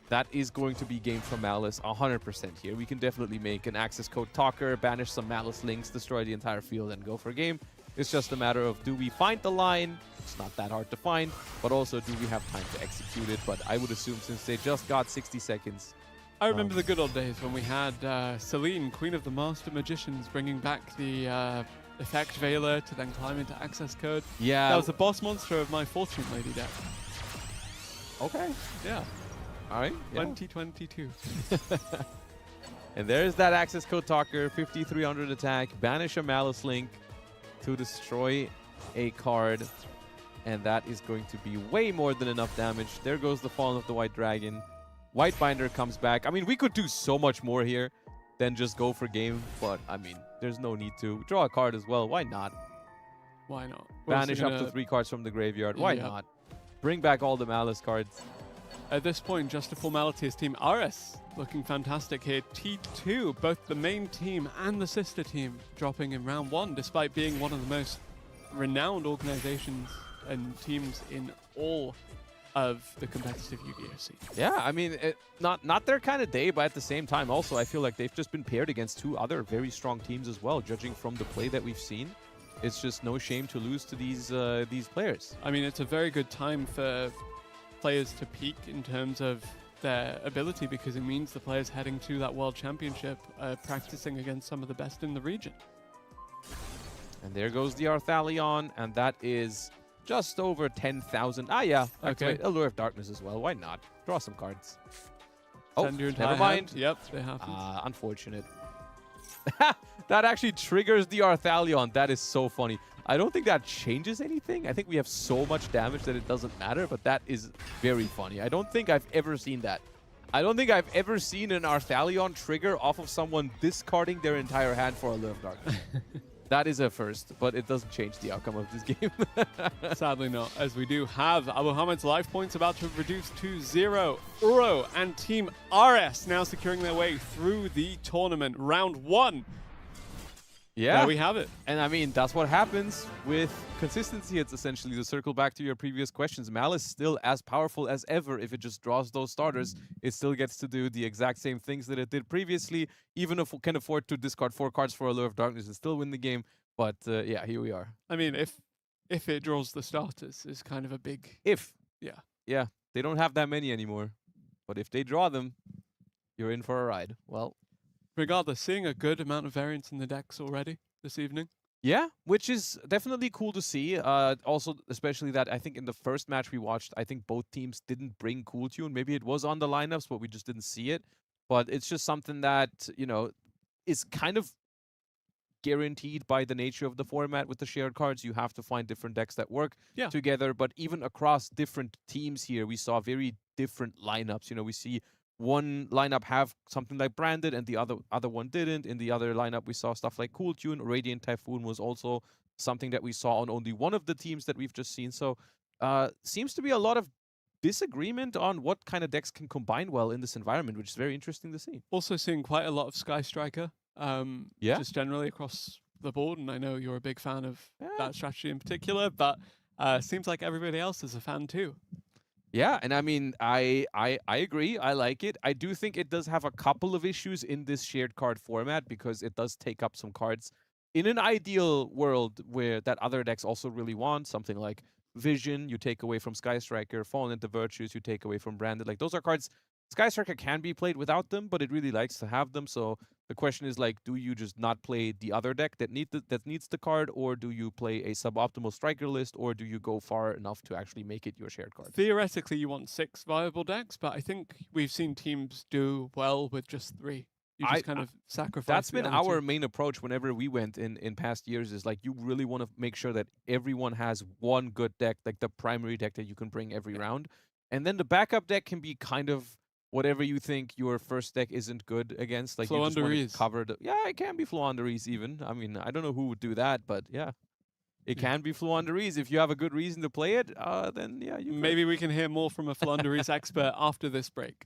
Speaker 2: that is going to be game from Malice 100% here. We can definitely make an access code talker, banish some Malice links, destroy the entire field, and go for game. It's just a matter of, do we find the line? It's not that hard to find, but also do we have time to execute it? But I would assume since they just got 60 seconds.
Speaker 3: I remember the good old days when we had Celine, Queen of the Master Magicians, bringing back the effect Veiler to then climb into access code.
Speaker 2: Yeah.
Speaker 3: That was the boss monster of my Fortune Lady deck.
Speaker 2: Okay.
Speaker 3: Yeah.
Speaker 2: All right. Yeah.
Speaker 3: 2022.
Speaker 2: And there's that access code talker, 5300 attack, banish a Malice link to destroy a card. And that is going to be way more than enough damage. There goes the Fallen of the White Dragon. White Binder comes back. I mean, we could do so much more here than just go for game. But, I mean, there's no need to. Draw a card as well. Why not?
Speaker 3: Why not? We're also
Speaker 2: Banish up to
Speaker 3: gonna-
Speaker 2: 3 cards from the graveyard. Why
Speaker 3: Yeah.
Speaker 2: not? Bring back all the Malice cards.
Speaker 3: At this point, just a formality is Team RS looking fantastic here. T2, both the main team and the sister team dropping in round 1, despite being one of the most renowned organizations and teams in all of the competitive Yu-Gi-Oh scene.
Speaker 2: Yeah, I mean, not their kind of day, but at the same time, also, I feel like they've just been paired against 2 other very strong teams as well, judging from the play that we've seen. It's just no shame to lose to these players.
Speaker 3: I mean, it's a very good time for players to peak in terms of their ability, because it means the players heading to that World Championship practicing against some of the best in the region.
Speaker 2: And there goes the Arthalion, and that is just over 10,000. Ah, yeah.
Speaker 3: Okay.
Speaker 2: Allure of Darkness as well. Why not? Draw some cards. Oh,
Speaker 3: Send your entire
Speaker 2: never mind.
Speaker 3: hand. Yep, they happen.
Speaker 2: Unfortunate. That actually triggers the Arthalion. That is so funny. I don't think that changes anything. I think we have so much damage that it doesn't matter, but that is very funny. I don't think I've ever seen that. I don't think I've ever seen an Arthalion trigger off of someone discarding their entire hand for Allure of Darkness. That is a first, but it doesn't change the outcome of this game.
Speaker 3: Sadly not, as we do have Abu Hamid's life points about to reduce to 0. Uro and Team RS now securing their way through the tournament. Round 1.
Speaker 2: Yeah.
Speaker 3: There we have it.
Speaker 2: And I mean, that's what happens with consistency. It's essentially, to circle back to your previous questions, Malice still as powerful as ever. If it just draws those starters, it still gets to do the exact same things that it did previously. Even if we can afford to discard 4 cards for Allure of Darkness and still win the game. But yeah, here we are.
Speaker 3: I mean, if it draws the starters is kind of a big...
Speaker 2: If.
Speaker 3: Yeah.
Speaker 2: Yeah, they don't have that many anymore. But if they draw them, you're in for a ride. Well...
Speaker 3: Regardless, seeing a good amount of variance in the decks already this evening.
Speaker 2: Yeah, which is definitely cool to see. Also, especially that I think in the first match we watched, I think both teams didn't bring Cool Tune. Maybe it was on the lineups, but we just didn't see it. But it's just something that, you know, is kind of guaranteed by the nature of the format with the shared cards. You have to find different decks that work together. But even across different teams here, we saw very different lineups. You know, we see one lineup have something like Branded and the other one didn't. In the other lineup, we saw stuff like Cool Tune. Radiant Typhoon was also something that we saw on only one of the teams that we've just seen. So seems to be a lot of disagreement on what kind of decks can combine well in this environment, which is very interesting to see.
Speaker 3: Also seeing quite a lot of Sky Striker, just generally across the board. And I know you're a big fan of that strategy in particular, but seems like everybody else is a fan too.
Speaker 2: Yeah, and I mean, I agree. I like it. I do think it does have a couple of issues in this shared card format because it does take up some cards in an ideal world where that other decks also really want. Something like Vision, you take away from Sky Striker. Fallen into Virtues, you take away from Branded. Like, those are cards Sky Striker can be played without them, but it really likes to have them. So the question is, like, do you just not play the other deck that needs the card, or do you play a suboptimal striker list, or do you go far enough to actually make it your shared card?
Speaker 3: Theoretically, you want 6 viable decks, but I think we've seen teams do well with just 3. You just kind of sacrifice.
Speaker 2: That's been
Speaker 3: the other
Speaker 2: our
Speaker 3: 2.
Speaker 2: main approach whenever we went in past years, is like, you really want to make sure that everyone has one good deck, like the primary deck that you can bring every round. And then the backup deck can be kind of whatever you think your first deck isn't good against. Like, you just want to cover the... Yeah, it can be Floanderies even. I mean, I don't know who would do that, but yeah. It can be Floanderies. If you have a good reason to play it, then yeah, you
Speaker 3: Maybe we can hear more from a Floanderies expert after this break.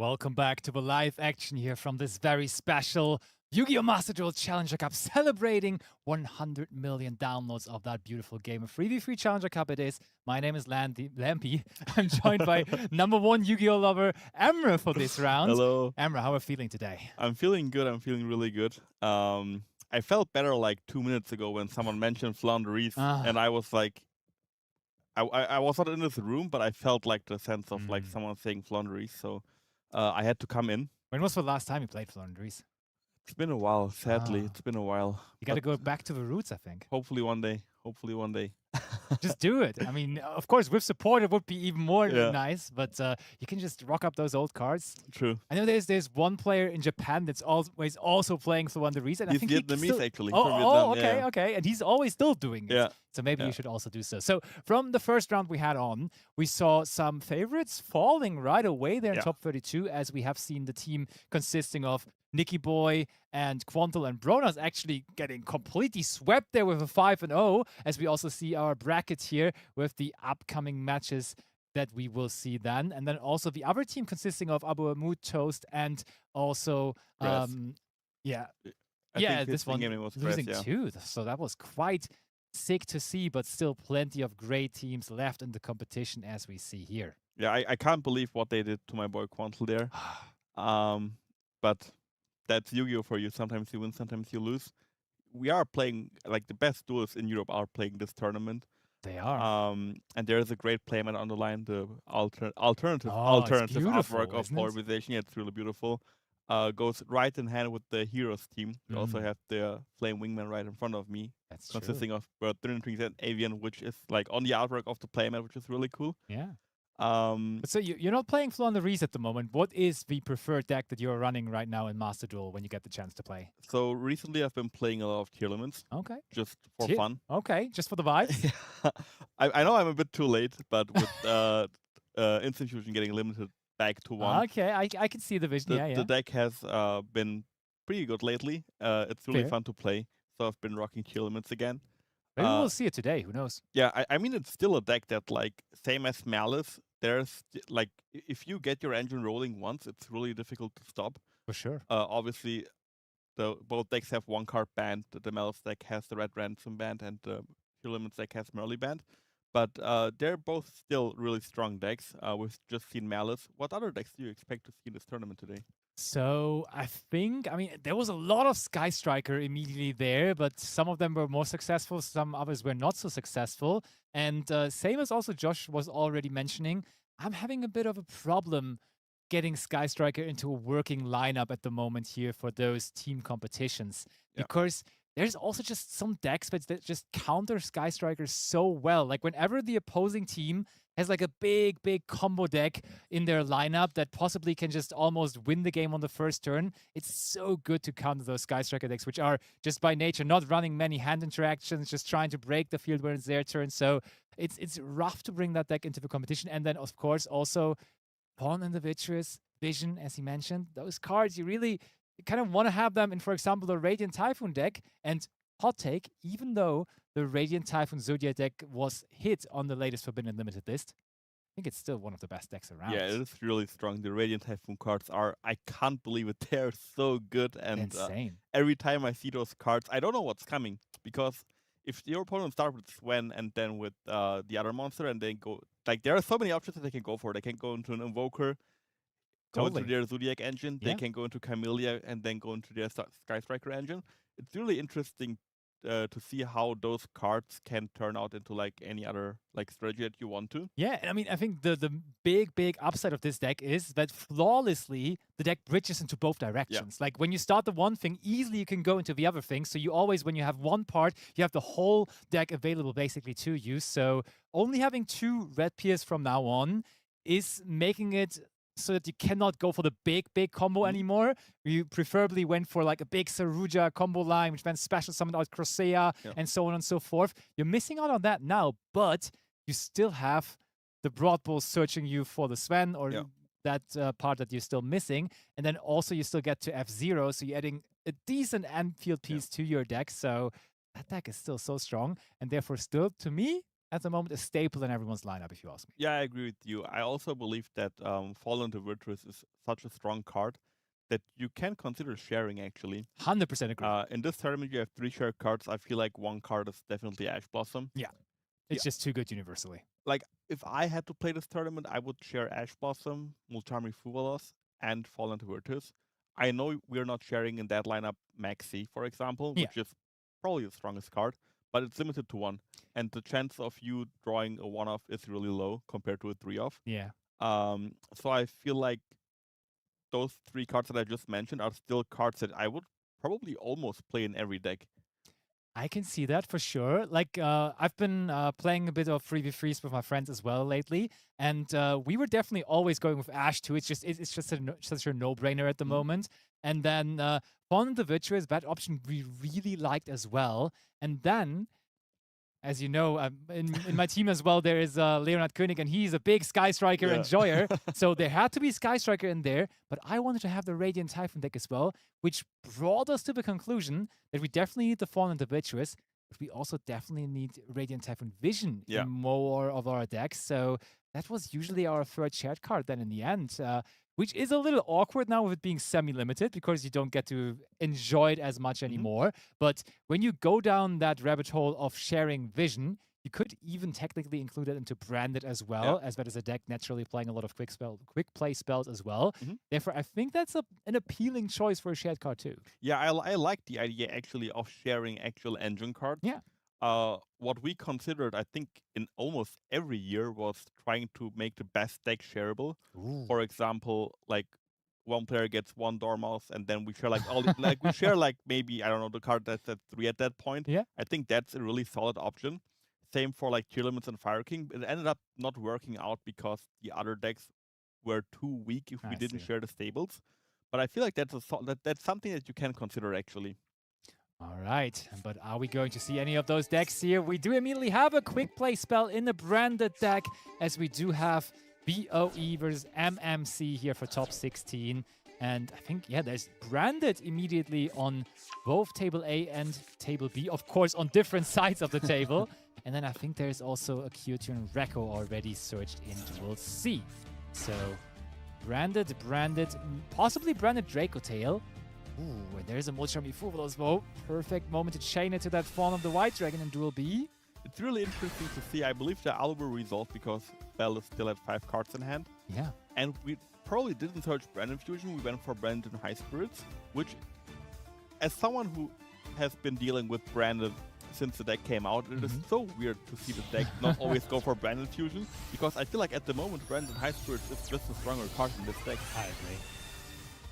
Speaker 4: Welcome back to the live action here from this very special Yu-Gi-Oh! Master Duel Challenger Cup, celebrating 100 million downloads of that beautiful game. A 3v3 Challenger Cup it is. My name is Lampi. I'm joined by #1 Yu-Gi-Oh! Lover, Emre, for this round.
Speaker 5: Hello.
Speaker 4: Emre, how are you feeling today?
Speaker 5: I'm feeling good. I'm feeling really good. I felt better like 2 minutes ago when someone mentioned Flandries, and I was like, I was not in this room, but I felt like the sense of like someone saying Flandries, so I had to come in.
Speaker 4: When was the last time you played Flandries?
Speaker 5: It's been a while, sadly. It's been a while.
Speaker 4: You got to go back to the roots, I think.
Speaker 5: Hopefully one day. Hopefully one day.
Speaker 4: Just do it. I mean, of course, with support, it would be even more nice, but you can just rock up those old cards.
Speaker 5: True.
Speaker 4: I know there's one player in Japan that's always also playing Flandries, and I
Speaker 5: He's
Speaker 4: think
Speaker 5: Vietnamese, actually.
Speaker 4: Okay. And he's always still doing it.
Speaker 5: Yeah.
Speaker 4: So maybe you should also do so. So from the first round we had on, we saw some favorites falling right away there in top 32, as we have seen the team consisting of Nicky Boy and Quantal and Bronas actually getting completely swept there with a 5-0, as we also see our bracket here with the upcoming matches that we will see then. And then also the other team consisting of Abu Amud, Toast, and also,
Speaker 5: I think
Speaker 4: this one
Speaker 5: was
Speaker 4: losing
Speaker 5: Press,
Speaker 4: two. So that was quite sick to see, but still plenty of great teams left in the competition, as we see here.
Speaker 5: Yeah, I can't believe what they did to my boy Quantal there. But that's Yu-Gi-Oh! For you. Sometimes you win, sometimes you lose. We are playing, like, the best duels in Europe are playing this tournament.
Speaker 4: They are.
Speaker 5: And there is a great playmat on the line, the alternative artwork of polarization. Yeah, it's really beautiful. Goes right in hand with the Heroes team. We also have the Flame Wingman right in front of me.
Speaker 4: That's
Speaker 5: consisting of Bird, Trinity, and Avian, which is like on the artwork of the playmat, which is really cool.
Speaker 4: Yeah. But so you're not playing Flandries at the moment. What is the preferred deck that you're running right now in Master Duel when you get the chance to play?
Speaker 5: So recently I've been playing a lot of tier limits.
Speaker 4: Okay.
Speaker 5: Just for fun.
Speaker 4: Okay, just for the vibe.
Speaker 5: I know I'm a bit too late, but with Institution getting limited back to 1.
Speaker 4: Okay, I can see the vision.
Speaker 5: The deck has been pretty good lately. It's really fun to play. So I've been rocking tier limits again.
Speaker 4: Maybe we'll see it today. Who knows?
Speaker 5: Yeah, I mean, it's still a deck that, like, same as Malice, there's, like, if you get your engine rolling once, it's really difficult to stop.
Speaker 4: For sure.
Speaker 5: Obviously, both decks have 1 card banned. The Malice deck has the Red Ransom banned, and the Tier Limits deck has Merly banned. But they're both still really strong decks. We've just seen Malice. What other decks do you expect to see in this tournament today?
Speaker 4: So I mean, there was a lot of Sky Striker immediately there, but some of them were more successful, some others were not so successful. And same as also Josh was already mentioning, I'm having a bit of a problem getting Sky Striker into a working lineup at the moment here for those team competitions. Because there's also just some decks that just counter Sky Striker so well. Like whenever the opposing team has like a big combo deck in their lineup that possibly can just almost win the game on the first turn, it's so good to counter those Sky Striker decks, which are just by nature not running many hand interactions, just trying to break the field when it's their turn. So it's rough to bring that deck into the competition. And then, of course, also Pawn and the Vitreous, Vision, as he mentioned, those cards, you kind of want to have them in, for example, the Radiant Typhoon deck. And hot take, even though the Radiant Typhoon Zodiac deck was hit on the latest Forbidden Limited list, I think it's still one of the best decks around.
Speaker 5: Yeah, it is really strong. The Radiant Typhoon cards are, I can't believe it, they're so good. And
Speaker 4: insane.
Speaker 5: Every time I see those cards, I don't know what's coming. Because if your opponent starts with Sven and then with the other monster and then go, like, there are so many options that they can go for. They can go into an Invoker, go into their Zodiac engine, they can go into Camellia and then go into their Sky Striker engine. It's really interesting to see how those cards can turn out into like any other like strategy that you want to.
Speaker 4: Yeah, and I mean, I think the big upside of this deck is that flawlessly the deck bridges into both directions. Like when you start the one thing, easily you can go into the other thing. So you always, when you have one part, you have the whole deck available basically to you. So only having 2 red peers from now on is making it so that you cannot go for the big combo anymore. You preferably went for like a big Saruja combo line, which then special summoned out Crosea and so on and so forth. You're missing out on that now, but you still have the Broad Bull searching you for the Sven or that part that you're still missing. And then also you still get to F-Zero, so you're adding a decent end field piece to your deck. So that deck is still so strong and therefore still, to me, at the moment a staple in everyone's lineup, if you ask me.
Speaker 5: Yeah, I agree with you. I also believe that Fallen to Virtuous is such a strong card that you can consider sharing, actually.
Speaker 4: 100% agree.
Speaker 5: In this tournament, you have 3 shared cards. I feel like one card is definitely Ash Blossom.
Speaker 4: It's just too good universally.
Speaker 5: Like, if I had to play this tournament, I would share Ash Blossom, Mulcharmy Fuvalos, and Fallen to Virtus. I know we're not sharing in that lineup Maxi, for example, which is probably the strongest card, but it's limited to 1. And the chance of you drawing a 1-off is really low compared to a 3-off.
Speaker 4: Yeah.
Speaker 5: So I feel like those 3 cards that I just mentioned are still cards that I would probably almost play in every deck.
Speaker 4: I can see that for sure. Like, I've been playing a bit of 3v3s with my friends as well lately, and we were definitely always going with Ash too. It's just such a no-brainer at the moment. And then Fallen the Virtuous, that option we really liked as well. And then, as you know, in my team as well, there is Leonard König, and he's a big Sky Striker enjoyer. So there had to be Sky Striker in there, but I wanted to have the Radiant Typhoon deck as well, which brought us to the conclusion that we definitely need the Fallen the Virtuous, but we also definitely need Radiant Typhoon Vision in more of our decks. So that was usually our 3rd shared card then in the end, which is a little awkward now with it being semi-limited because you don't get to enjoy it as much anymore. But when you go down that rabbit hole of sharing Vision, you could even technically include it into Branded as well, as that is a deck naturally playing a lot of quick play spells as well. Therefore, I think that's an appealing choice for a shared card too.
Speaker 5: Yeah, I like the idea actually of sharing actual engine cards.
Speaker 4: Yeah.
Speaker 5: What we considered, I think, in almost every year was trying to make the best deck shareable. For example, like one player gets 1 Dormouse, and then we share like all the, like we share like maybe, I don't know, the card that's at 3 at that point.
Speaker 4: Yeah.
Speaker 5: I think that's a really solid option. Same for like Tier Limits and Fire King. It ended up not working out because the other decks were too weak if we didn't share the stables. But I feel like that's that's something that you can consider actually.
Speaker 4: All right, but are we going to see any of those decks here? We do immediately have a quick play spell in the Branded deck, as we do have BOE versus MMC here for top 16. And I think, there's Branded immediately on both table A and table B, of course, on different sides of the table. And then I think there's also a Kyoto and Rekko already searched in Duel C. So, Branded, possibly Branded Draco Tail. Ooh, and there's a Mulcharmy Fuvalos as well. Perfect moment to chain it to that Fawn of the White Dragon in Duel B.
Speaker 5: It's really interesting to see. I believe the Owl will resolve because Bell is still at 5 cards in hand.
Speaker 4: Yeah.
Speaker 5: And we probably didn't search Branded Fusion. We went for Branded High Spirits, which, as someone who has been dealing with Branded since the deck came out, it is so weird to see the deck not always go for Branded Fusion, because I feel like at the moment Branded High Spirits is just a stronger card in this deck.
Speaker 4: I agree.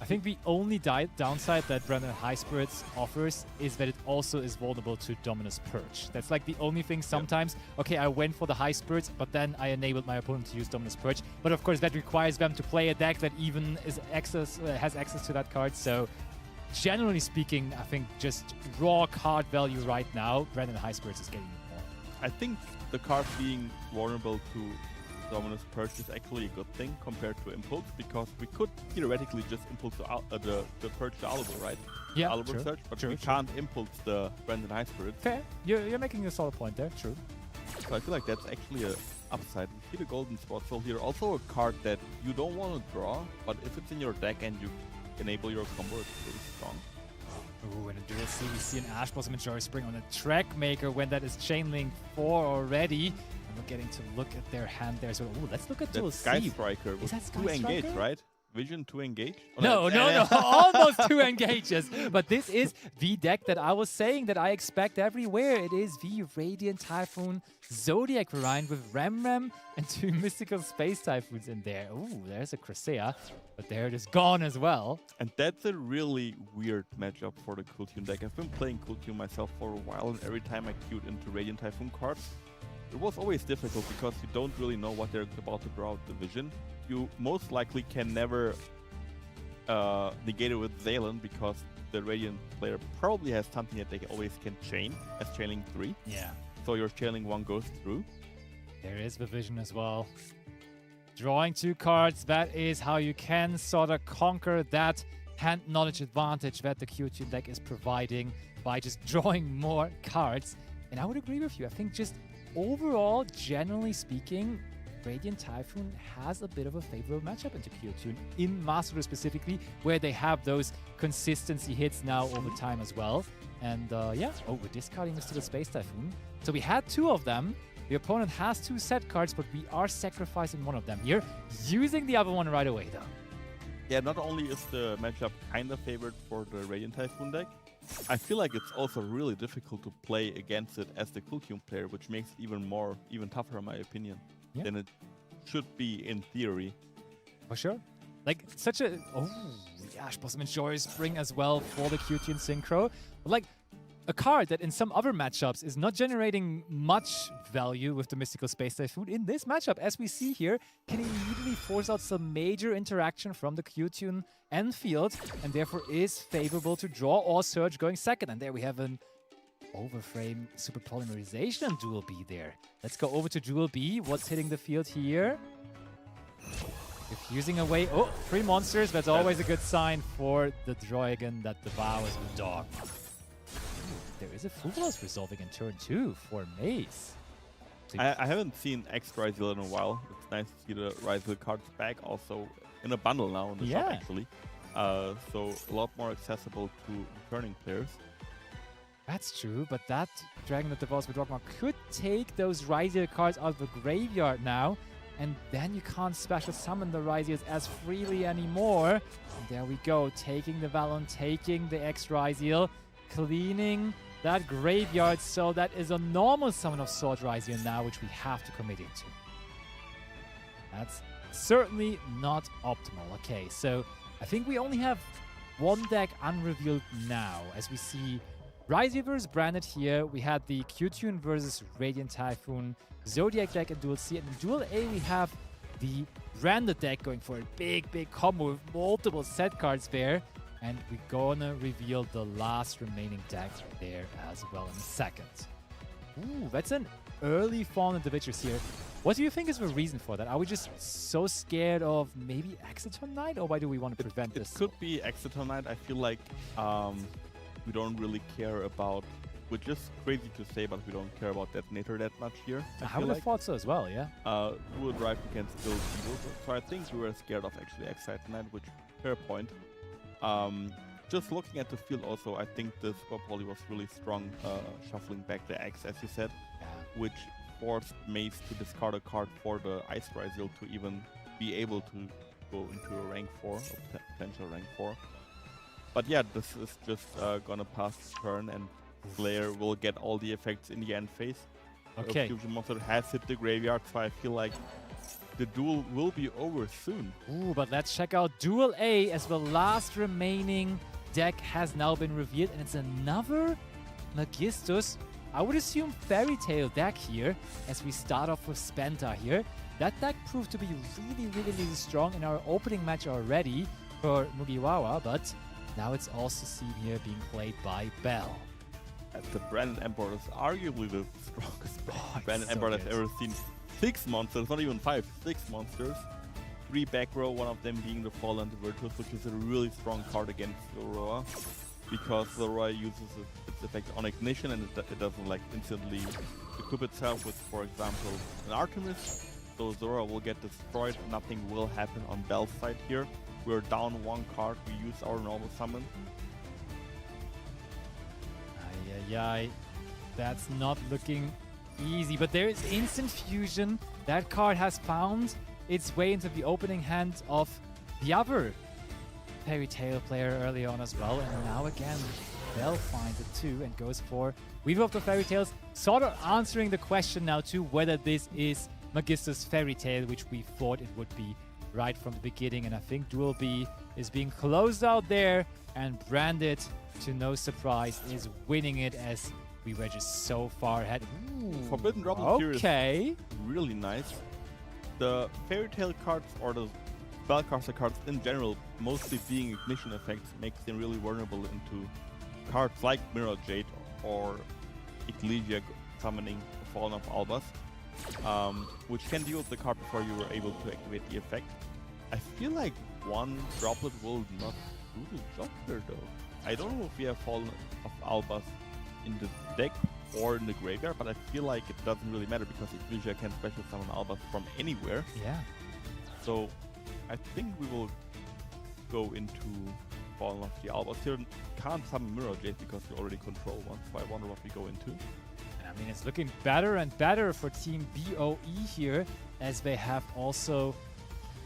Speaker 4: I think the only downside that Branded High Spirits offers is that it also is vulnerable to Dominus Purge. That's like the only thing sometimes. Okay, I went for the High Spirits, but then I enabled my opponent to use Dominus Purge. But of course, that requires them to play a deck that even has access to that card. So generally speaking, I think just raw card value right now, Branded High Spirits is getting more.
Speaker 5: I think the card being vulnerable to Dominus Purge is actually a good thing compared to Impulse, because we could theoretically just Impulse the Purge to Alubel, right?
Speaker 4: Yeah,
Speaker 5: Alubel search, but we can't Impulse the Branded High Spirit.
Speaker 4: Fair. You're making a solid point there. True.
Speaker 5: So I feel like that's actually a upside. We see the Golden Spot Soul here. Also a card that you don't want to draw, but if it's in your deck and you enable your combo, it's really strong.
Speaker 4: Ooh, in a Duel C, we see an Ash Blossom Majority Spring on a Track Maker when that is Chain Link 4 already. And we're getting to look at their hand there. So, ooh, let's look at Duel C.
Speaker 5: Sky Striker with 2 engage, right? Vision 2 engage?
Speaker 4: Oh, no. Almost 2 engages. But this is the deck that I was saying that I expect everywhere. It is the Radiant Typhoon Zodiac variant with Ram and 2 Mystical Space Typhoons in there. Ooh, there's a Cressea, but there it is gone as well.
Speaker 5: And that's a really weird matchup for the Cool Tune deck. I've been playing Cool Tune myself for a while, and every time I queued into Radiant Typhoon cards, it was always difficult because you don't really know what they're about to draw with the Vision. You most likely can never negate it with Zalen because the Radiant player probably has something that they always can chain, as chaining 3.
Speaker 4: Yeah.
Speaker 5: So your chaining 1 goes through.
Speaker 4: There is the Vision as well. Drawing 2 cards, that is how you can sort of conquer that hand knowledge advantage that the Q-Tune deck is providing by just drawing more cards. And I would agree with you. I think just overall, generally speaking, Radiant Typhoon has a bit of a favorable matchup into Kyotune, in Master Duel specifically, where they have those consistency hits now over time as well. And yeah, oh, we're discarding Mystical Space Typhoon. So we had 2 of them. The opponent has 2 set cards, but we are sacrificing one of them here, using the other one right away though.
Speaker 5: Yeah, not only is the matchup kind of favored for the Radiant Typhoon deck, I feel like it's also really difficult to play against it as the Kyotune player, which makes it even tougher in my opinion, than it should be in theory.
Speaker 4: For sure. Like, such a... Oh, the Ash Blossom and Joy Spring as well for the Kyotune Synchro. But like, a card that in some other matchups is not generating much value with the Mystical Space Typhoon, in this matchup, as we see here, can immediately force out some major interaction from the Kyotune end field, and therefore is favorable to draw or Surge going second. And there we have an Overframe Super Polymerization on Duel B there. Let's go over to Duel B. What's hitting the field here? Diffusing away. Oh, 3 monsters. That's always a good sign for the Droigan that devours the dog. There is a Fugalos resolving in turn 2 for Mace.
Speaker 5: I haven't seen X Ryzel in a while. It's nice to see the Ryzel cards back, also in a bundle now in the shop actually. So a lot more accessible to returning players.
Speaker 4: That's true, but that Dragon that devours the Dogma could take those Ryzel cards out of the graveyard now, and then you can't special summon the Ryzels as freely anymore. And there we go, taking the Valon, taking the X Ryzel, cleaning that graveyard, so that is a normal summon of Sword Ryzel now, which we have to commit into. That's certainly not optimal. Okay, so I think we only have 1 deck unrevealed now, as we see Ryzel versus Branded here. We had the Kyotune versus Radiant Typhoon Zodiac deck in Duel C, and in Duel A we have the Branded deck going for a big combo with multiple set cards there. And we're gonna reveal the last remaining deck there as well in a second. Ooh, that's an early Fallen Individuals here. What do you think is the reason for that? Are we just so scared of maybe Exciton Knight, or why do we want to prevent this?
Speaker 5: It could be Exciton Knight. I feel like we don't really care about, which is crazy to say, but we don't care about Detonator that much here.
Speaker 4: I would have thought so as well, yeah.
Speaker 5: Dual Drive can still deal. So I think we were scared of actually Exciton Knight, which, fair point. Just looking at the field also, I think the Super Poly was really strong, shuffling back the X, as you said, which forced Mace to discard a card for the Ice Ryzel to even be able to go into a rank 4, or potential rank 4. But yeah, this is just gonna pass the turn, and Slayer will get all the effects in the end phase.
Speaker 4: Okay.
Speaker 5: Fusion Monster has hit the graveyard, so I feel like the duel will be over soon.
Speaker 4: Ooh, but let's check out Duel A, as the last remaining deck has now been revealed, and it's another Magistus, I would assume Fairy Tail deck here, as we start off with Spenta here. That deck proved to be really strong in our opening match already for Mugiwara, but now it's also seen here being played by Bell.
Speaker 5: The Branded Emperor is arguably the strongest Branded Emperor
Speaker 4: so
Speaker 5: I've ever seen. 6 monsters, not even 5, 6 monsters. 3 back row, one of them being the Fallen Virtuous, which is a really strong card against Aurora, because Aurora uses its effect on ignition, and it doesn't like instantly equip itself with, for example, an Artemis. So Zora will get destroyed, nothing will happen on Bell's side here. We're down 1 card, we use our normal summon.
Speaker 4: Ay, that's not looking easy, but there is instant fusion. That card has found its way into the opening hand of the other Fairy Tail player early on as well, and now again Bell finds it too and goes for Weaver of the Fairy Tales, sort of answering the question now too whether this is Magistus Fairy Tail, which we thought it would be right from the beginning. And I think Duel B is being closed out there, and Branded, to no surprise, is winning it, as we were just so far ahead. Ooh,
Speaker 5: Forbidden Drop is
Speaker 4: okay,
Speaker 5: really nice. The Fairy Tail cards, or the Spellcaster cards in general, mostly being ignition effects, makes them really vulnerable into cards like Mirror Jade or Ecclesia summoning the Fallen of Albas, which can deal with the card before you were able to activate the effect. I feel like 1 droplet will not do the job here though. I don't know if we have Fallen of Albas in the deck, or in the graveyard, but I feel like it doesn't really matter because SHUEISHA can special summon Albas from anywhere.
Speaker 4: Yeah.
Speaker 5: So I think we will go into Fallen of the Albas here. Can't summon Mirror Jade because we already control one, so I wonder what we go into.
Speaker 4: I mean, it's looking better and better for Team BOE here, as they have also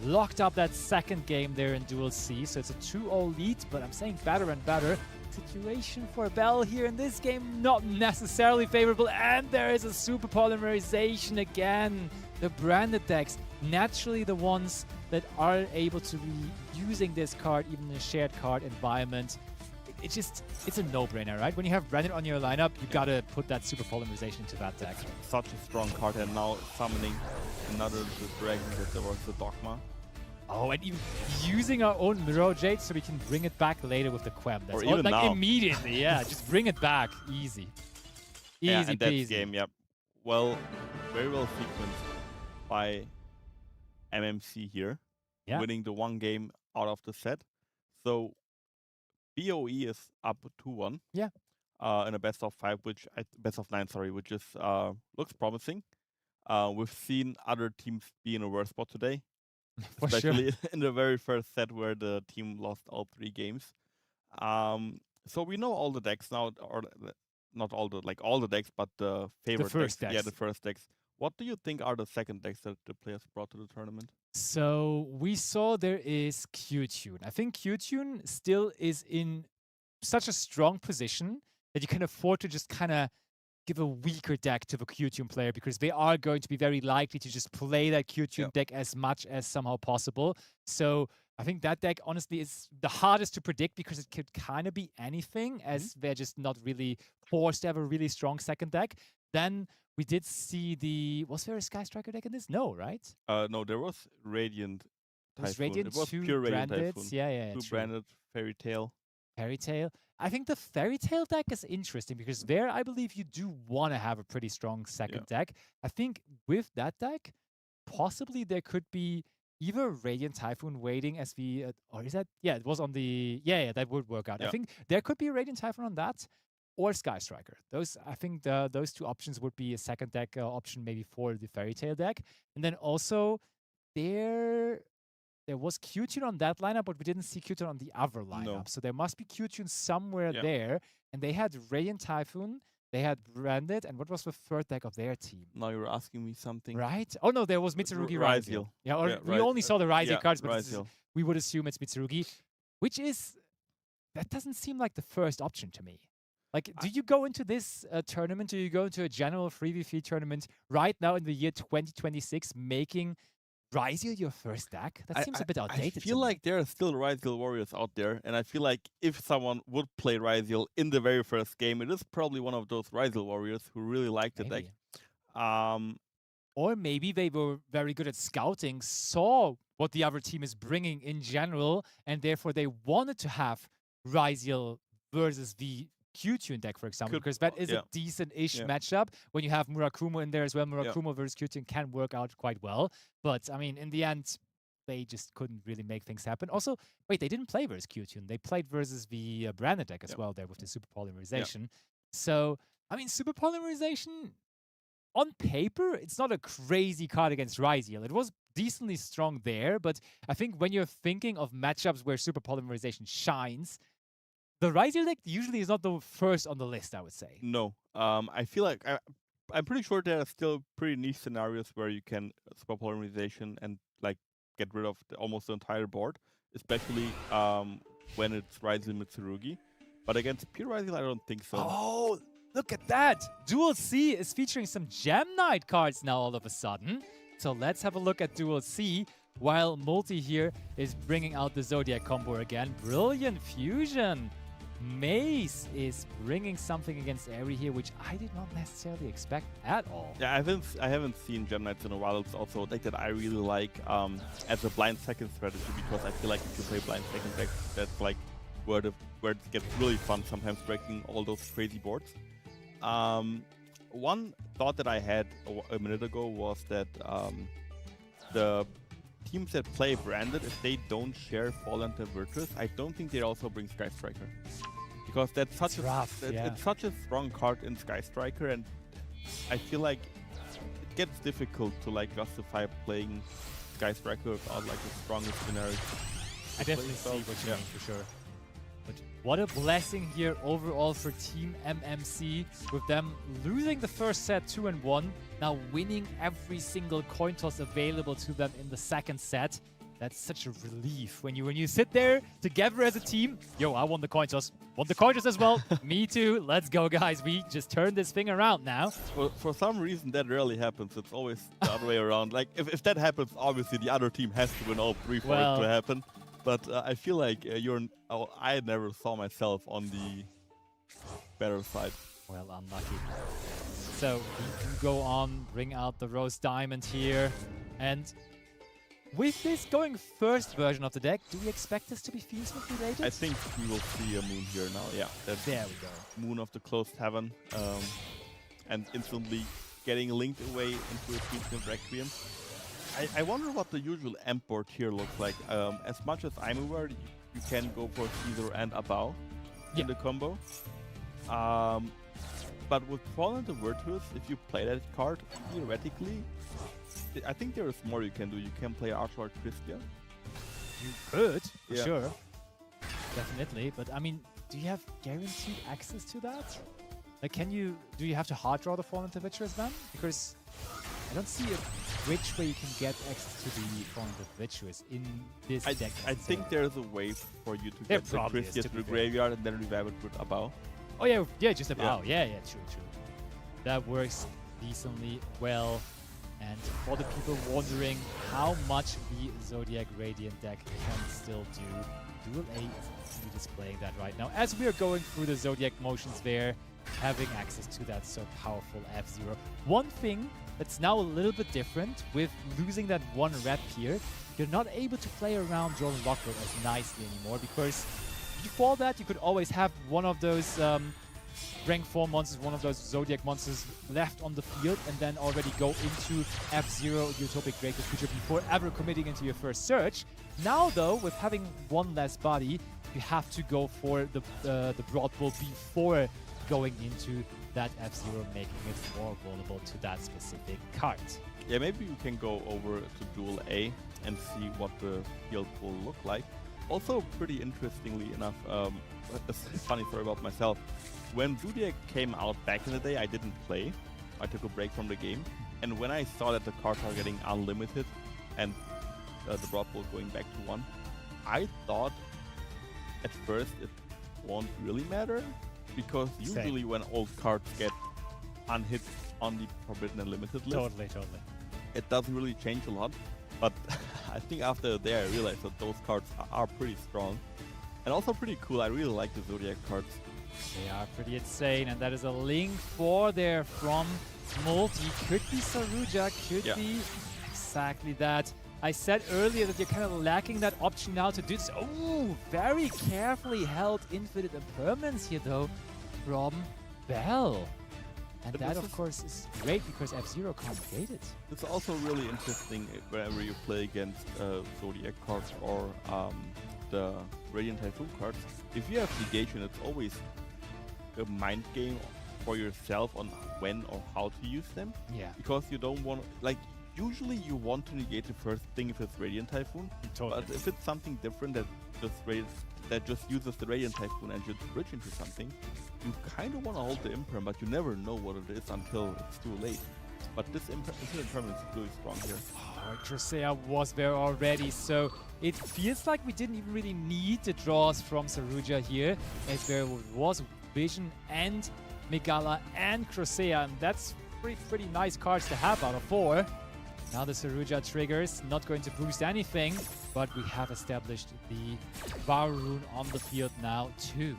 Speaker 4: locked up that second game there in Duel C. So it's a 2-0 lead, but I'm saying better and better. Situation for Bell here in this game, not necessarily favorable. And there is a super polymerization again. The branded decks, naturally the ones that are able to be using this card, even in a shared card environment. It's a no-brainer, right? When you have branded on your lineup, you gotta put that super polymerization into that deck.
Speaker 5: Such a strong card, and now summoning another dragon that there was the Dogma.
Speaker 4: Oh, and even using our own Mirror Jade so we can bring it back later with the Quem. That's
Speaker 5: Or even
Speaker 4: like
Speaker 5: now.
Speaker 4: immediately, yeah. Just bring it back. Easy.
Speaker 5: Yeah,
Speaker 4: Easy
Speaker 5: and that's
Speaker 4: peasy.
Speaker 5: game, yep. Well, very well sequenced by MMC here,
Speaker 4: Yeah.
Speaker 5: winning the one game out of the set. So BOE is up 2-1.
Speaker 4: Yeah.
Speaker 5: In a best of 5, best of 9, sorry, which is looks promising. We've seen other teams be in a worse spot today,
Speaker 4: For sure.
Speaker 5: especially in the very first set where the team lost all 3 games. So we know all the decks now, or not all the decks, but the favorite
Speaker 4: first
Speaker 5: decks.
Speaker 4: decks.
Speaker 5: Yeah, the first decks. What do you think are the second decks that the players brought to the tournament?
Speaker 4: So we saw there is Q-Tune. I think Q-Tune still is in such a strong position that you can afford to just kind of give a weaker deck to the Q-Tune player, because they are going to be very likely to just play that Q-Tune deck as much as somehow possible. So I think that deck, honestly, is the hardest to predict because it could kind of be anything, as they're just not really forced to have a really strong second deck. Then we did see was there a Sky Striker deck in this? No, right?
Speaker 5: No, there was Radiant
Speaker 4: It was
Speaker 5: Typhoon.
Speaker 4: Radiant,
Speaker 5: It was
Speaker 4: 2
Speaker 5: pure Radiant
Speaker 4: branded.
Speaker 5: Typhoon.
Speaker 4: Yeah,
Speaker 5: 2
Speaker 4: true.
Speaker 5: branded Fairy Tail.
Speaker 4: Fairy Tail. I think the Fairy Tail deck is interesting because there, I believe you do want to have a pretty strong second deck. I think with that deck, possibly there could be either Radiant Typhoon waiting as the, or is that, yeah, it was on the, yeah, that would work out. I
Speaker 5: Yeah.
Speaker 4: think there could be a Radiant Typhoon on that, or Sky Striker. I think those two options would be a second deck option maybe for the Fairy Tail deck. And then also there was Q-Tune on that lineup, but we didn't see Q-Tune on the other lineup.
Speaker 5: No.
Speaker 4: So there must be Q-Tune somewhere
Speaker 5: Yeah.
Speaker 4: there. And they had Radiant Typhoon, they had Branded, and what was the third deck of their team?
Speaker 5: Now you're asking me something.
Speaker 4: Right? Oh no, there was Mitsurugi Ryzeal.
Speaker 5: Ryzeal.
Speaker 4: Yeah, or
Speaker 5: Yeah,
Speaker 4: we only saw the Ryzeal
Speaker 5: yeah,
Speaker 4: cards, but
Speaker 5: Ryzeal.
Speaker 4: we would assume it's Mitsurugi, which is, that doesn't seem like the first option to me. Like, do you go into this tournament, do you go into a general 3v3 tournament right now in the year 2026 making Ryzeal your first deck? That seems a bit outdated.
Speaker 5: I feel like there are still Ryzeal warriors out there, and I feel like if someone would play Ryzeal in the very first game, it is probably one of those Ryzeal warriors who really like the deck.
Speaker 4: Or maybe they were very good at scouting, saw what the other team is bringing in general, and therefore they wanted to have Ryzeal versus the Q-Tune deck, for example, because that is a decent-ish matchup. When you have Murakumo in there as well, Murakumo versus Q-Tune can work out quite well. But, I mean, in the end, they just couldn't really make things happen. Also, wait, they didn't play versus Q-Tune. They played versus the branded deck as well there with the Super Polymerization. So, I mean, Super Polymerization, on paper, it's not a crazy card against Ryzeal. It was decently strong there, but I think when you're thinking of matchups where Super Polymerization shines, the Ryzeal deck usually is not the first on the list, I would say.
Speaker 5: No. I feel like I'm pretty sure there are still pretty niche scenarios where you can Super Polymerization and like get rid of almost the entire board, especially when it's Ryzeal Mitsurugi. But against pure Ryzeal, I don't think so.
Speaker 4: Oh, look at that! Duel C is featuring some Gem Knight cards now all of a sudden. So let's have a look at Duel C, while Multi here is bringing out the Zodiac combo again. Brilliant fusion! Mace is bringing something against Airy here, which I did not necessarily expect at all.
Speaker 5: Yeah, I haven't seen Gem Knights in a while. It's also a deck that I really like as a blind second strategy, because I feel like if you play blind second deck, that's like where it gets really fun, sometimes breaking all those crazy boards. One thought that I had a minute ago was that the teams that play branded, if they don't share Fallen to Virtus, I don't think they also bring Sky Striker. because that's such
Speaker 4: rough, yeah.
Speaker 5: it's such a strong card in Sky Striker, and I feel like it gets difficult to like justify playing Sky Striker without like the strongest generic.
Speaker 4: I definitely see what you mean for sure. But what a blessing here overall for Team MMC, with them losing the first set 2-1, now winning every single coin toss available to them in the second set. That's such a relief when you sit there together as a team. Yo, I won the coin toss. Won the coin toss as well. Me too. Let's go, guys. We just turned this thing around now.
Speaker 5: For some reason, that rarely happens. It's always the other way around. Like, if that happens, obviously the other team has to win all three for it to happen. But I feel like I never saw myself on the better side.
Speaker 4: Well, unlucky. So we can go on, bring out the Rose Diamond here. And with this going first version of the deck, do we expect this to be Fiendsmith related?
Speaker 5: I think we will see a Moon here now, yeah. That's
Speaker 4: there we go.
Speaker 5: Moon of the Closed Heaven. And instantly getting linked away into a Fiendsmith Requiem. I wonder what the usual import here looks like. As much as I'm aware, you can go for Caesar and Abao in the combo. But with Fallen the Virtuous, if you play that card, theoretically, I think there is more you can do. You can play Archlord Christia.
Speaker 4: You could, for sure. Definitely. But I mean, do you have guaranteed access to that? Like, do you have to hard draw the Fallen the Virtuous then? Because I don't see which way you can get access to the Fallen the Virtuous in this deck.
Speaker 5: I think there's a way for you to get the Christia to the graveyard and then revive it with Abao.
Speaker 4: Oh yeah, just Abao. Yeah, true. That works decently well. And for the people wondering how much the Zodiac Radiant deck can still do, Duel 8 is displaying that right now. As we are going through the Zodiac motions there, having access to that so powerful F-Zero. One thing that's now a little bit different with losing that one rep here, you're not able to play around Jordan Lockwood as nicely anymore, because before that you could always have one of those rank 4 monsters, one of those Zodiac monsters left on the field and then already go into F-Zero Utopic Breaker creature before ever committing into your first search. Now though, with having one less body, you have to go for the Broad Bull before going into that F-Zero, making it more vulnerable to that specific card.
Speaker 5: Yeah, maybe you can go over to Duel A and see what the field will look like. Also, pretty interestingly enough, a funny story about myself. When Zodiac came out back in the day, I didn't play. I took a break from the game. And when I saw that the cards are getting unlimited and the Broad Bull going back to 1, I thought at first it won't really matter, because usually when old cards get unhit on the Forbidden and Limited list,
Speaker 4: Totally.
Speaker 5: it doesn't really change a lot. But I think after a day I realized that those cards are pretty strong and also pretty cool. I really like the Zodiac cards.
Speaker 4: They are pretty insane, and that is a link for there from Multi. Could be Saruja, could be exactly that. I said earlier that you're kind of lacking that option now to do this. Oh, very carefully held Infinite Impermanence here though from Bell. And
Speaker 5: but
Speaker 4: that of course is great because F-Zero can't gate it.
Speaker 5: It's also really interesting whenever you play against Zodiac cards or the Radiant Typhoon cards. If you have negation, it's always a mind game for yourself on when or how to use them.
Speaker 4: Yeah.
Speaker 5: Because you don't want, like, usually you want to negate the first thing if it's Radiant Typhoon.
Speaker 4: Totally.
Speaker 5: But if it's something different that just uses the Radiant Typhoon and should bridge into something, you kind of want to hold the Imperm, but you never know what it is until it's too late. But this Infinite Impermanence is really strong here.
Speaker 4: Oh, Crusea was there already, so it feels like we didn't even really need the draws from Saruja here, as there was Vision and Megala and Crusea, and that's pretty nice cards to have out of 4. Now the Saruja triggers, not going to boost anything, but we have established the Varun on the field now too.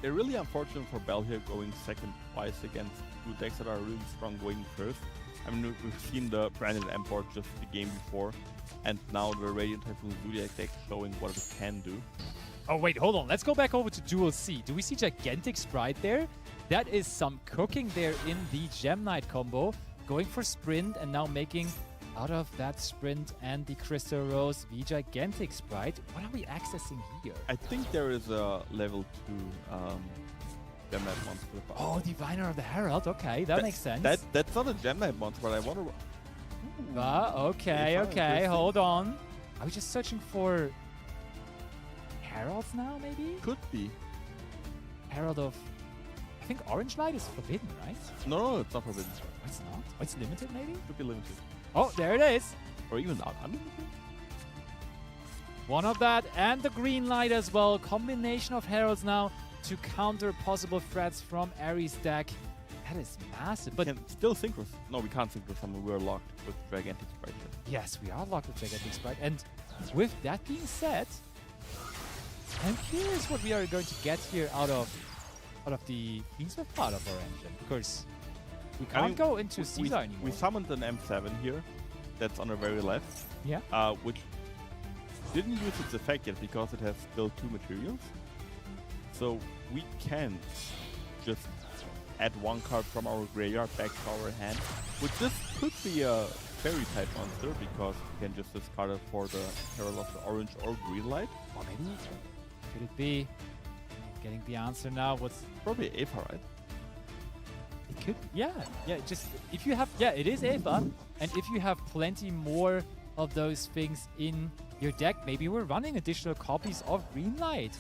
Speaker 5: They're really unfortunate for Bell here going second twice against 2 decks that are really strong going first. I mean, we've seen the Branded Import just the game before, and now the Radiant Typhoon Zodiac deck showing what it can do.
Speaker 4: Oh wait, hold on. Let's go back over to Duel C. Do we see Gigantic Sprite there? That is some cooking there in the Gem Knight combo. Going for Sprint and now making
Speaker 6: out of that sprint and the Crystal Rose, the Gigantic Sprite. What are we accessing here?
Speaker 5: I think there is a level 2 gem knight monster.
Speaker 6: Oh, Diviner of the Herald. Okay, that makes sense.
Speaker 5: That's not a gem knight monster, but I wonder.
Speaker 6: Okay,
Speaker 5: If I'm
Speaker 6: okay,
Speaker 5: interested.
Speaker 6: hold on. Are we just searching for Heralds now, maybe?
Speaker 5: Could be.
Speaker 6: Herald of... I think Orange Light is forbidden, right?
Speaker 5: No, it's not forbidden.
Speaker 6: Oh, it's not? Oh, it's limited, maybe?
Speaker 5: Could be limited.
Speaker 6: Oh, there it is.
Speaker 5: Or even not unlimited.
Speaker 6: One of that and the green light as well. Combination of Heralds now to counter possible threats from Ares' deck. That is massive.
Speaker 5: But
Speaker 6: But
Speaker 5: can still synchro. No, we can't synchro summon. We're locked with Gigantic Sprite.
Speaker 6: yes, we are locked with Gigantic Sprite. And with that being said, I'm curious what we are going to get here out of the Fiendsmith part of our engine. Because we
Speaker 5: I
Speaker 6: can't
Speaker 5: mean,
Speaker 6: go into
Speaker 5: we
Speaker 6: Caesar anymore.
Speaker 5: We summoned an M7 here. That's on the very left.
Speaker 6: Yeah.
Speaker 5: Which didn't use its effect yet because it has still 2 materials. So we can just add 1 card from our graveyard back to our hand, which this could be a fairy type monster because you can just discard it for the Herald of the Orange or Green Light.
Speaker 6: Or maybe, could it be? Getting the answer now. What's
Speaker 5: Probably Ava, right?
Speaker 6: it could? Yeah. Just if you have, it is Ava, and if you have plenty more of those things in your deck, maybe we're running additional copies of Green Light.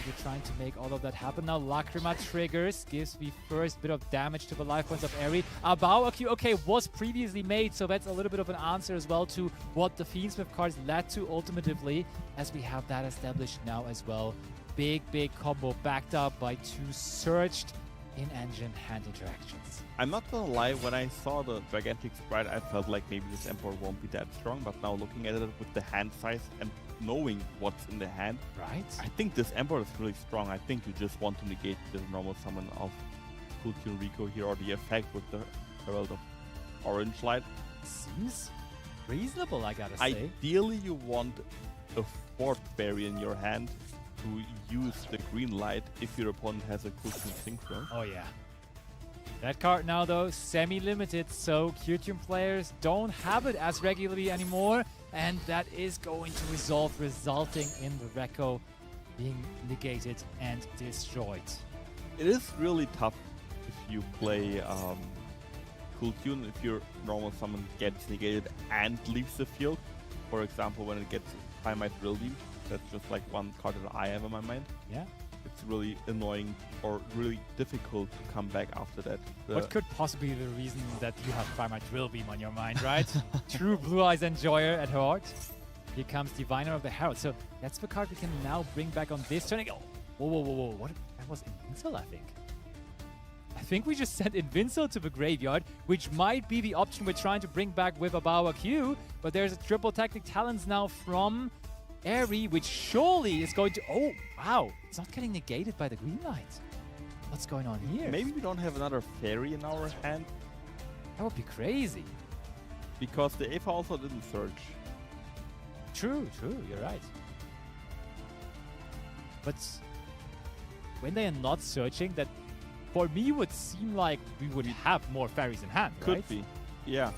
Speaker 6: We're trying to make all of that happen. Now Lacrima triggers, gives the first bit of damage to the life points of Eri. Abao, okay, was previously made, so that's a little bit of an answer as well to what the Fiendsmith cards led to ultimately, as we have that established now as well. Big combo backed up by 2 searched in-engine hand interactions.
Speaker 5: I'm not gonna lie, when I saw the Gigantic Sprite, I felt like maybe this Emperor won't be that strong, but now looking at it with the hand size and knowing what's in the hand,
Speaker 6: Right?
Speaker 5: I think this Emperor is really strong. I think you just want to negate the normal summon of Cool Tune Rico here, or the effect with the Herald of Orange Light.
Speaker 6: Seems reasonable, I gotta say.
Speaker 5: Ideally, you want a 4th berry in your hand to use the Green Light if your opponent has a Cool Tune Synchro.
Speaker 6: Oh yeah. That card now though, semi-limited, so Q-Tune players don't have it as regularly anymore, and that is going to resolve, resulting in the Reco being negated and destroyed.
Speaker 5: It is really tough if you play Cool Tune, if your normal summon gets negated and leaves the field. For example, when it gets Primite Drill Beam, that's just like one card that I have in my mind.
Speaker 6: Yeah.
Speaker 5: It's really annoying or really difficult to come back after that.
Speaker 6: What could possibly be the reason that you have Primite Drill Beam on your mind, right? True Blue Eyes Enjoyer at heart. Here comes Diviner of the Herald. So that's the card we can now bring back on this turn. Oh, whoa. What? That was Invincible, I think. I think we just sent Invincible to the graveyard, which might be the option we're trying to bring back with Abawa Q. But there's a triple Tactic Talons now from Eri, which surely is going to... Oh, wow. It's not getting negated by the green light. What's going on here?
Speaker 5: Maybe we don't have another fairy in our hand
Speaker 6: That would be crazy.
Speaker 5: because the Eva also didn't search.
Speaker 6: True. You're right. But when they are not searching, that for me would seem like we would have more fairies in hand,
Speaker 5: Could
Speaker 6: right?
Speaker 5: be. Yeah.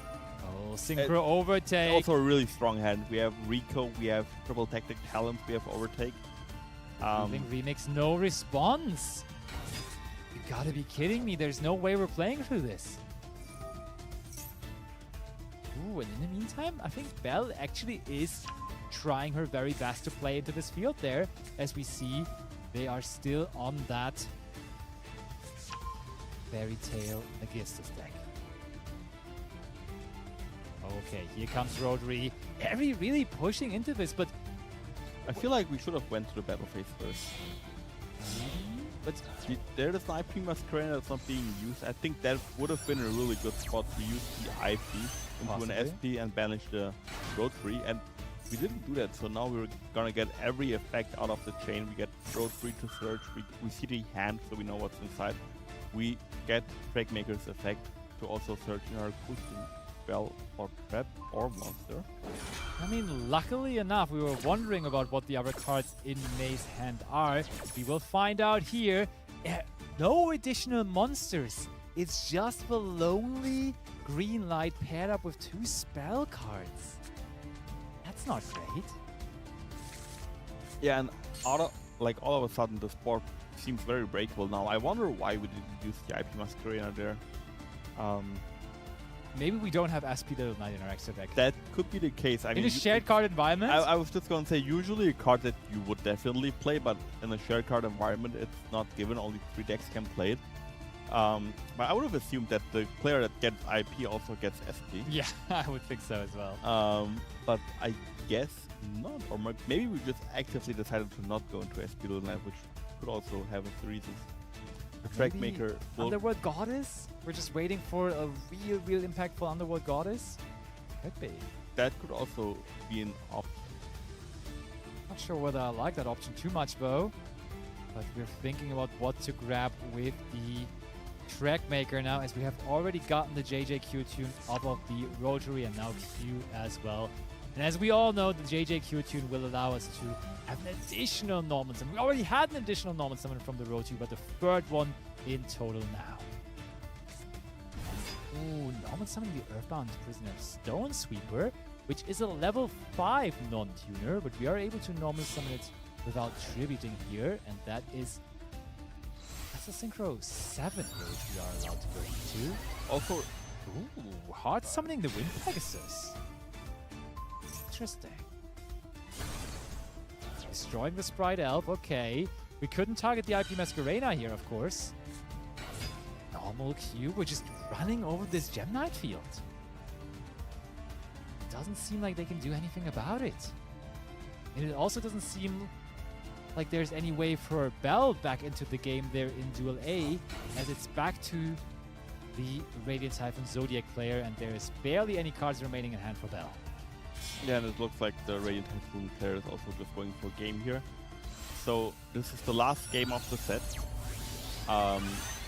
Speaker 6: Oh, Synchro Overtake.
Speaker 5: Also a really strong hand. We have Rico, we have Triple Tactic Talent, we have Overtake.
Speaker 6: Moving Remix, no response. You gotta be kidding me. There's no way we're playing through this. Ooh, and in the meantime, I think Belle actually is trying her very best to play into this field there. As we see, they are still on that Fairy Tail Aegisthus deck. Okay, here comes Rotary. Eri really pushing into this, but
Speaker 5: I feel like we should have went to the battle phase first. But there the Sniping Masquerade that's not being used. I think that would have been a really good spot to use the IP into
Speaker 6: Possibly.
Speaker 5: an SP and banish the Rotary. And we didn't do that, so now we're gonna get every effect out of the chain. We get Rotary to search, we see the hand so we know what's inside. We get Dragmaker's effect to also search in our custom spell or trap or monster.
Speaker 6: I mean, luckily enough, we were wondering about what the other cards in May's hand are. We will find out here. No additional monsters it's just the lonely green light paired up with 2 spell cards. That's not great.
Speaker 5: Yeah, and all of a sudden the sport seems very breakable now. I wonder why we didn't use the IP Masquerena there.
Speaker 6: Maybe we don't have SP Little Knight in our extra deck.
Speaker 5: That could be the case. I
Speaker 6: In
Speaker 5: mean,
Speaker 6: a shared card environment?
Speaker 5: I was just going to say, usually a card that you would definitely play, but in a shared card environment, it's not given. Only 3 decks can play it. But I would have assumed that the player that gets IP also gets SP.
Speaker 6: Yeah, I would think so as well.
Speaker 5: But I guess not. Or maybe we just actively decided to not go into SP Little Knight, which could also have its reasons. The track
Speaker 6: Maybe
Speaker 5: maker will...
Speaker 6: Underworld Goddess? We're just waiting for a real impactful Underworld Goddess? Could be.
Speaker 5: That could also be an option.
Speaker 6: Not sure whether I like that option too much though. But we're thinking about what to grab with the track maker now, as we have already gotten the JJQ tune off of the Rotary and now Q as well. And as we all know, the JJQ tune will allow us to have an additional normal summon. We already had an additional normal summon from the Rotary, but the 3rd one in total now. Ooh, normal summon the Earthbound Prisoner Stone Sweeper, which is a level 5 non-tuner, but we are able to normal summon it without tributing here, and that's a Synchro 7 which we are allowed to go into.
Speaker 5: Also,
Speaker 6: Ooh, hard summoning the Wind Pegasus. Interesting. Destroying the Sprite Elf, okay. We couldn't target the IP Masquerena here, of course. Normal Q, we're just running over this Gem Knight field. Doesn't seem like they can do anything about it. And it also doesn't seem like there's any way for Bell back into the game there in Duel A, as it's back to the Radiant Typhon Zodiac player, and there is barely any cards remaining in hand for Bell.
Speaker 5: yeah, and it looks like the Radiant Typhoon player is also just going for game here. So this is the last game of the set.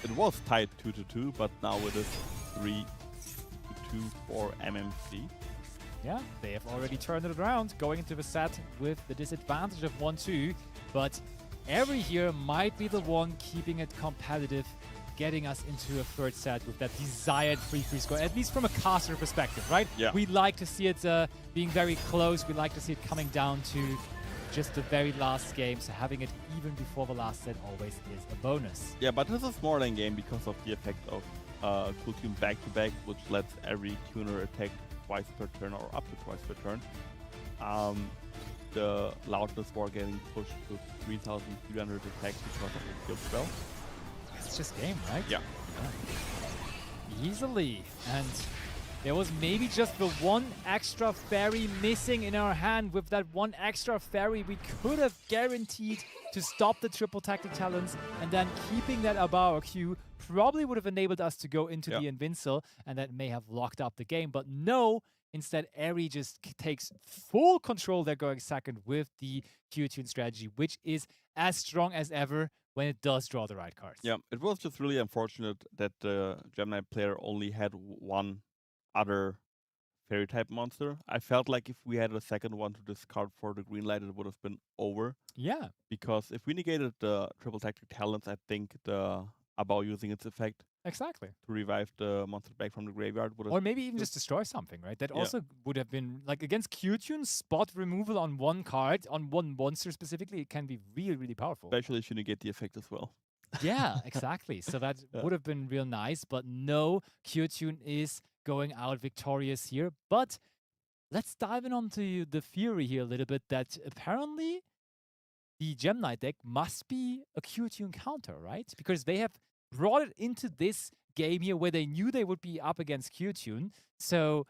Speaker 5: It was tied 2-2, but now it is 3-2 for MMC.
Speaker 6: Yeah, they have already turned it around, going into the set with the disadvantage of 1-2, but Emre here might be the one keeping it competitive, getting us into a 3rd set with that desired 3-3 score, at least from a caster perspective, right?
Speaker 5: Yeah.
Speaker 6: We like to see it being very close. We like to see it coming down to just the very last game, so having it even before the last set always is a bonus.
Speaker 5: Yeah, but this is more than game because of the effect of Cool Tune back-to-back, which lets every tuner attack twice per turn or up to twice per turn. The loudness war getting pushed to 3,300 attacks because of the field spell.
Speaker 6: It's just game, right?
Speaker 5: Yeah.
Speaker 6: Easily. And there was maybe just the one extra fairy missing in our hand. With that one extra fairy, we could have guaranteed to stop the triple tactic talents, and then keeping that above our queue probably would have enabled us to go into the Invincible, and that may have locked up the game. But no, instead Emre just takes full control there, going second with the Q-Tune strategy, which is as strong as ever when it does draw the right cards.
Speaker 5: Yeah, it was just really unfortunate that the Gemini player only had one other fairy type monster. I felt like if we had a second one to discard for the green light, it would have been over.
Speaker 6: Yeah.
Speaker 5: Because if we negated the triple tactic talents, I think the Abao using its effect
Speaker 6: Exactly.
Speaker 5: to revive the monster back from the graveyard would have...
Speaker 6: Or maybe even just destroy something, right? That also would have been, like, against Q-Tune, spot removal on one card, on one monster specifically, it can be really, really powerful.
Speaker 5: Especially if you negate the effect as well.
Speaker 6: Yeah, exactly. So that would have been real nice, but no, Q-Tune is going out victorious here. But let's dive in onto the theory here a little bit, that apparently the Gem Knight deck must be a Q-Tune counter, right? Because they have brought it into this game here where they knew they would be up against Q-Tune. So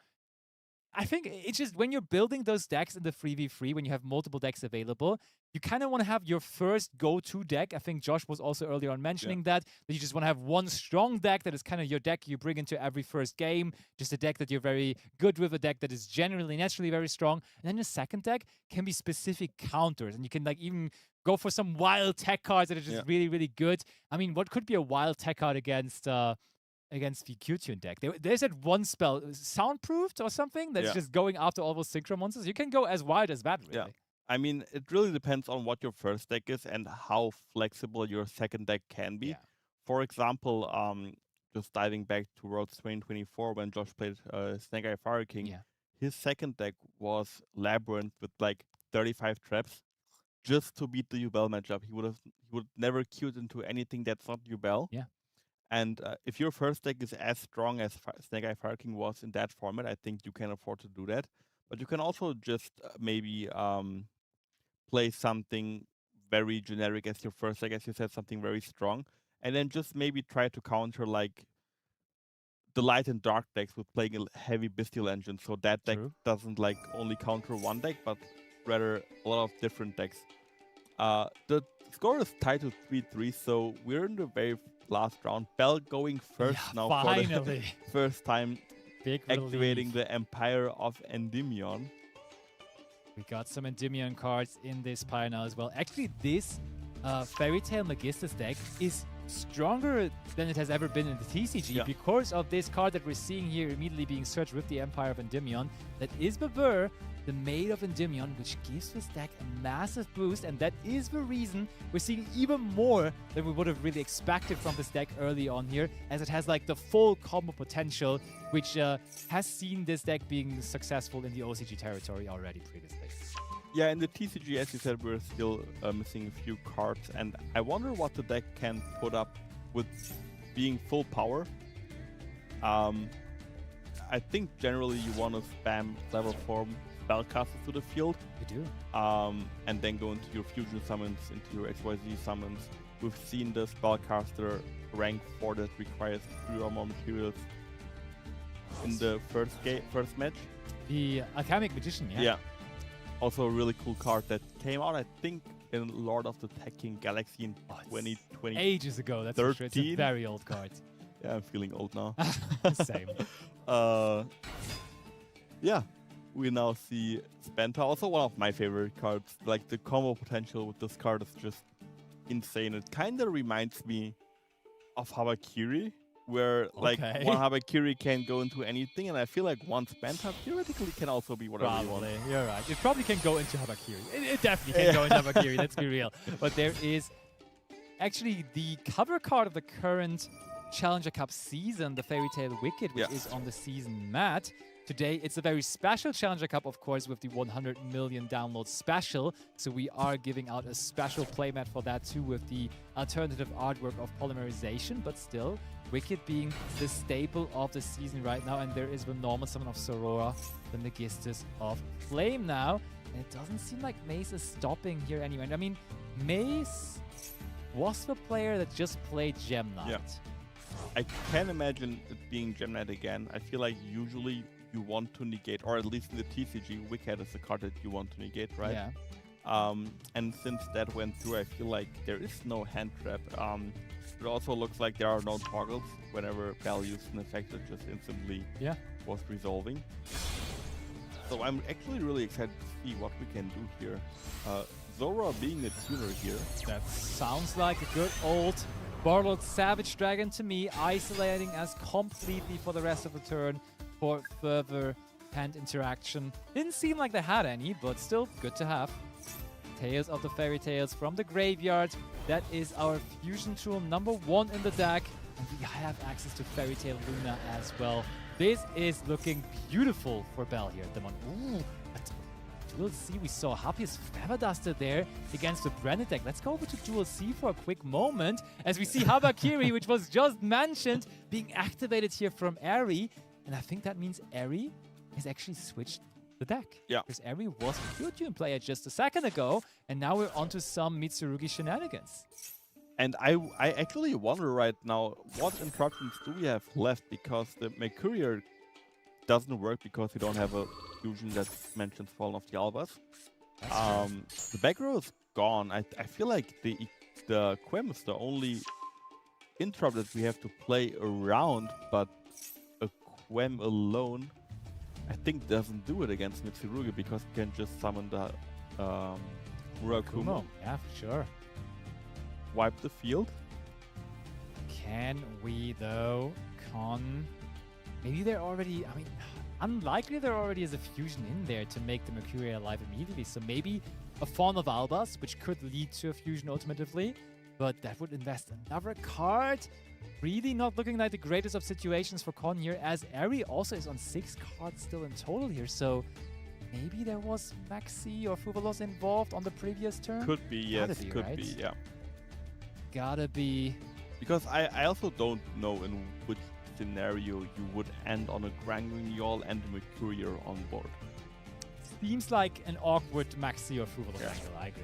Speaker 6: I think it's just when you're building those decks in the 3v3, when you have multiple decks available, you kind of want to have your first go-to deck. I think Josh was also earlier on mentioning that you just want to have one strong deck that is kind of your deck you bring into every first game, just a deck that you're very good with, a deck that is generally naturally very strong. And then the second deck can be specific counters, and you can like even go for some wild tech cards that are just really, really good. I mean, what could be a wild tech card against the Q-Tune deck? There's that one spell, Soundproofed or something, that's just going after all those synchro monsters. You can go as wild as that, really.
Speaker 5: Yeah. I mean, it really depends on what your first deck is and how flexible your second deck can be.
Speaker 6: Yeah.
Speaker 5: For example, just diving back to Worlds 2024 when Josh played Snake Eye Fire King.
Speaker 6: Yeah.
Speaker 5: His second deck was Labyrinth with like 35 traps just to beat the Duel matchup. He would never queued into anything that's not Duel.
Speaker 6: Yeah.
Speaker 5: And if your first deck is as strong as Snake Eye Fire King was in that format, I think you can afford to do that. But you can also just maybe play something very generic as your first deck, as you said, something very strong, and then just maybe try to counter like the light and dark decks with playing a heavy Bestial Engine, so that deck
Speaker 6: True.
Speaker 5: doesn't like only counter one deck, but rather a lot of different decks. The score is tied to 3-3, so we're in the very last round. Bell going first now for the
Speaker 6: Finally.
Speaker 5: first time,
Speaker 6: Big
Speaker 5: activating
Speaker 6: relief.
Speaker 5: the Empire of Endymion.
Speaker 6: We got some Endymion cards in this pile now as well. Actually, this Fairy Tail Magistus deck is stronger than it has ever been in the TCG because of this card that we're seeing here immediately being searched with the Empire of Endymion. That is Babur, the Maid of Endymion, which gives this deck a massive boost, and that is the reason we're seeing even more than we would have really expected from this deck early on here, as it has like the full combo potential, which has seen this deck being successful in the OCG territory already previously.
Speaker 5: Yeah, in the TCG, as you said, we're still missing a few cards, and I wonder what the deck can put up with being full power. I think generally you want to spam level 4 spellcasters to the field.
Speaker 6: You do.
Speaker 5: And then go into your fusion summons, into your XYZ summons. We've seen the spellcaster rank 4 that requires 3 or more materials in the first match.
Speaker 6: The Alchemic Magician, yeah?
Speaker 5: Yeah. Also a really cool card that came out, I think, in Lord of the Tekken Galaxy in 2020.
Speaker 6: Ages ago, that's for sure. It's a very old card.
Speaker 5: Yeah, I'm feeling old now.
Speaker 6: Same.
Speaker 5: Yeah, we now see Spenta, also one of my favorite cards. Like, the combo potential with this card is just insane. It kind of reminds me of Habakiri, where like one Habakiri can go into anything, and I feel like one Spenta theoretically can also be whatever you want.
Speaker 6: You're right. It probably can go into Habakiri. It definitely can go into Habakiri, let's be real. But there is actually the cover card of the current Challenger Cup season, the Fairy Tail Wicked, which is on the season mat. Today, it's a very special Challenger Cup, of course, with the 100 million download special. So we are giving out a special playmat for that too, with the alternative artwork of polymerization, but still, Wicked being the staple of the season right now. And there is the normal summon of Sorora, the Magistus of Flame now. And it doesn't seem like Mace is stopping here anyway. I mean, Mace was the player that just played Gem Knight.
Speaker 5: Yeah. I can imagine it being Gem Knight again. I feel like usually you want to negate, or at least in the TCG, Wicked is a card that you want to negate, right?
Speaker 6: Yeah.
Speaker 5: And since that went through, I feel like there is no hand trap. It also looks like there are no toggles. Whenever Bell used an effect, it just instantly was resolving. So I'm actually really excited to see what we can do here. Zora being a tuner here.
Speaker 6: That sounds like a good old Warlord Savage Dragon to me, isolating us completely for the rest of the turn for further hand interaction. Didn't seem like they had any, but still good to have. Tales of the Fairy Tales from the graveyard. That is our fusion tool number 1 in the deck. And we have access to Fairy Tail Luna as well. This is looking beautiful for Bell here at the moment. Ooh, Duel C, we saw Happiest Feather Duster there against the Branded deck. Let's go over to Duel C for a quick moment as we see Habakiri, which was just mentioned, being activated here from Eri. And I think that means Eri has actually switched the deck.
Speaker 5: Yeah.
Speaker 6: Because Eri was a pure tune player just a second ago, and now we're onto some Mitsurugi shenanigans.
Speaker 5: And I actually wonder right now, what interruptions do we have left? Because the Mercurier doesn't work because we don't have a fusion that mentions Fallen of the Albas. The back row is gone. I feel like the Quem is the only interrupt that we have to play around, but a Quem alone, I think, doesn't do it against Mitsurugi because it can just summon the Murakumo.
Speaker 6: Yeah, for sure.
Speaker 5: Wipe the field.
Speaker 6: Can we, though, maybe they're already, I mean, unlikely there already is a fusion in there to make the Mercury alive immediately. So maybe a Fawn of Albas, which could lead to a fusion ultimately, but that would invest another card. really not looking like the greatest of situations for Con here, as Eri also is on 6 cards still in total here. So maybe there was Maxi or Fuvalos involved on the previous turn?
Speaker 5: Could be, yes,
Speaker 6: Gotta be,
Speaker 5: could
Speaker 6: right?
Speaker 5: be, yeah.
Speaker 6: Gotta be.
Speaker 5: Because I also don't know in which scenario you would end on a Granguignol and a Mercurier on board.
Speaker 6: Seems like an awkward Maxi or Fuvalos
Speaker 5: Yeah.
Speaker 6: angle, I agree.